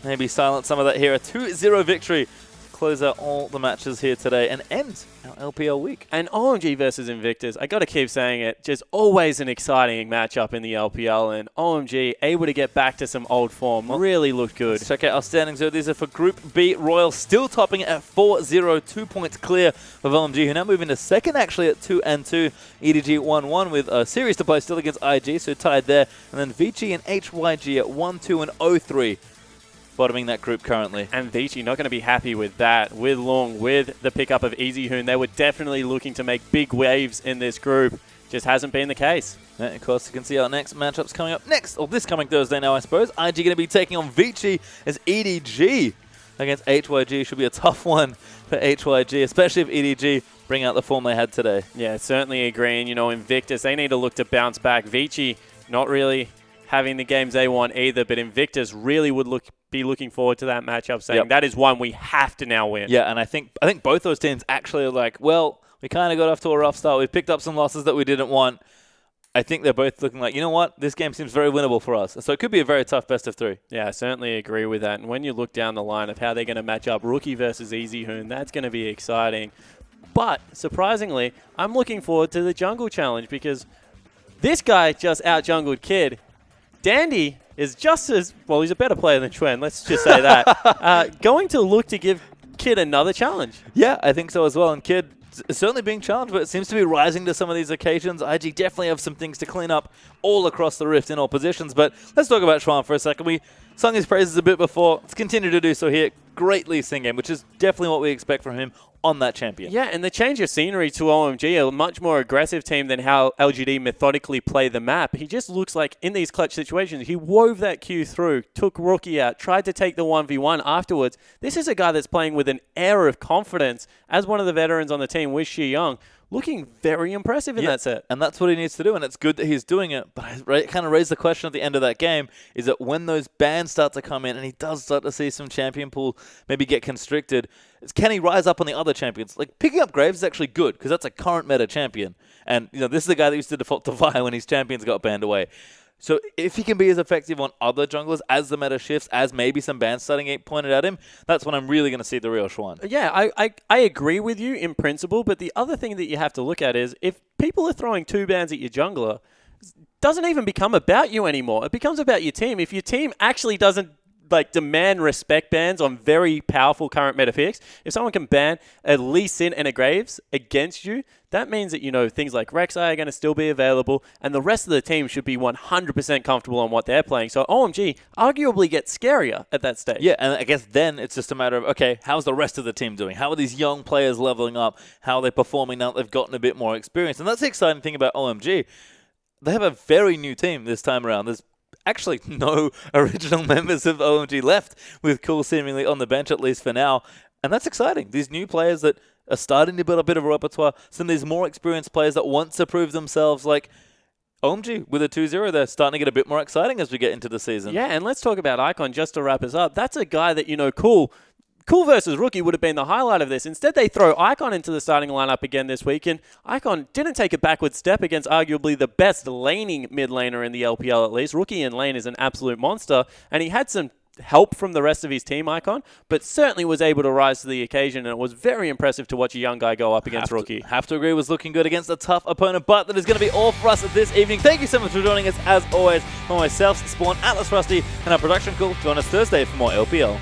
maybe silence some of that here. A 2-0 victory. Close out all the matches here today and end our LPL week. And OMG versus Invictus, I got to keep saying it, just always an exciting matchup in the LPL, and OMG able to get back to some old form. Really looked good. Let's check out our standings here. These are for Group B. Royal still topping at 4-0, 2 points clear of OMG, who now move into second actually at 2-2. EDG 1-1 with a series to play still against IG, so tied there. And then Vici and HYG at 1-2 and 0-3. Bottoming that group currently. And Vici not going to be happy with that. With Long, with the pickup of Easy Hoon, they were definitely looking to make big waves in this group. Just hasn't been the case. Yeah, of course, you can see our next matchups coming up next, or this coming Thursday now, I suppose. IG going to be taking on Vici as EDG against HYG. Should be a tough one for HYG, especially if EDG bring out the form they had today. Yeah, certainly agreeing. You know, Invictus, they need to look to bounce back. Vici not really having the games they want either, but Invictus really would be looking forward to that matchup, saying that is one we have to now win. Yeah, and I think both those teams actually are like, well, we kind of got off to a rough start. We picked up some losses that we didn't want. I think they're both looking like, you know what, this game seems very winnable for us. So it could be a very tough best of 3. Yeah, I certainly agree with that. And when you look down the line of how they're going to match up Rookie versus Easy Hoon, that's going to be exciting. But surprisingly, I'm looking forward to the Jungle Challenge because this guy just out-jungled Kid. Dandy is just as, well, he's a better player than Chuen, let's just say that. Going to look to give Kid another challenge. Yeah, I think so as well. And Kid is certainly being challenged, but it seems to be rising to some of these occasions. IG definitely have some things to clean up all across the Rift in all positions. But let's talk about Schwan for a second. We sung his praises a bit before. Let's continue to do so here. Great Lee Sin game, which is definitely what we expect from him on that champion. Yeah, and the change of scenery to OMG, a much more aggressive team than how LGD methodically play the map. He just looks like, in these clutch situations, he wove that Q through, took Rookie out, tried to take the 1v1 afterwards. This is a guy that's playing with an air of confidence as one of the veterans on the team with Shi Young. Looking very impressive in that set. And that's what he needs to do, and it's good that he's doing it. But I kind of raised the question at the end of that game, is that when those bans start to come in, and he does start to see some champion pool maybe get constricted, can he rise up on the other champions? Like, picking up Graves is actually good, because that's a current meta champion. And, this is the guy that used to default to Vi when his champions got banned away. So if he can be as effective on other junglers as the meta shifts, as maybe some bans starting to get pointed at him, that's when I'm really going to see the real Schwan. Yeah, I agree with you in principle, but the other thing that you have to look at is if people are throwing 2 bans at your jungler, it doesn't even become about you anymore. It becomes about your team. If your team actually doesn't demand respect bans on very powerful current meta picks, if someone can ban a Lee Sin and a Graves against you, that means that, things like Rek'Sai are going to still be available, and the rest of the team should be 100% comfortable on what they're playing. So OMG arguably gets scarier at that stage. Yeah, and I guess then it's just a matter of, okay, how's the rest of the team doing? How are these young players leveling up? How are they performing now that they've gotten a bit more experience? And that's the exciting thing about OMG. They have a very new team this time around. There's actually no original members of OMG left, with Cool seemingly on the bench, at least for now. And that's exciting. These new players that are starting to build a bit of a repertoire. Some of these more experienced players that want to prove themselves, like OMG with a 2-0, they're starting to get a bit more exciting as we get into the season. Yeah, and let's talk about Icon just to wrap us up. That's a guy that, Cool versus Rookie would have been the highlight of this. Instead, they throw Icon into the starting lineup again this week, and Icon didn't take a backward step against arguably the best laning mid laner in the LPL at least. Rookie in lane is an absolute monster, and he had some help from the rest of his team, Icon, but certainly was able to rise to the occasion, and it was very impressive to watch a young guy go up against Rookie. Have to agree, was looking good against a tough opponent, but that is going to be all for us this evening. Thank you so much for joining us, as always, for myself, Spawn, Atlas Rusty, and our production crew. Join us Thursday for more LPL.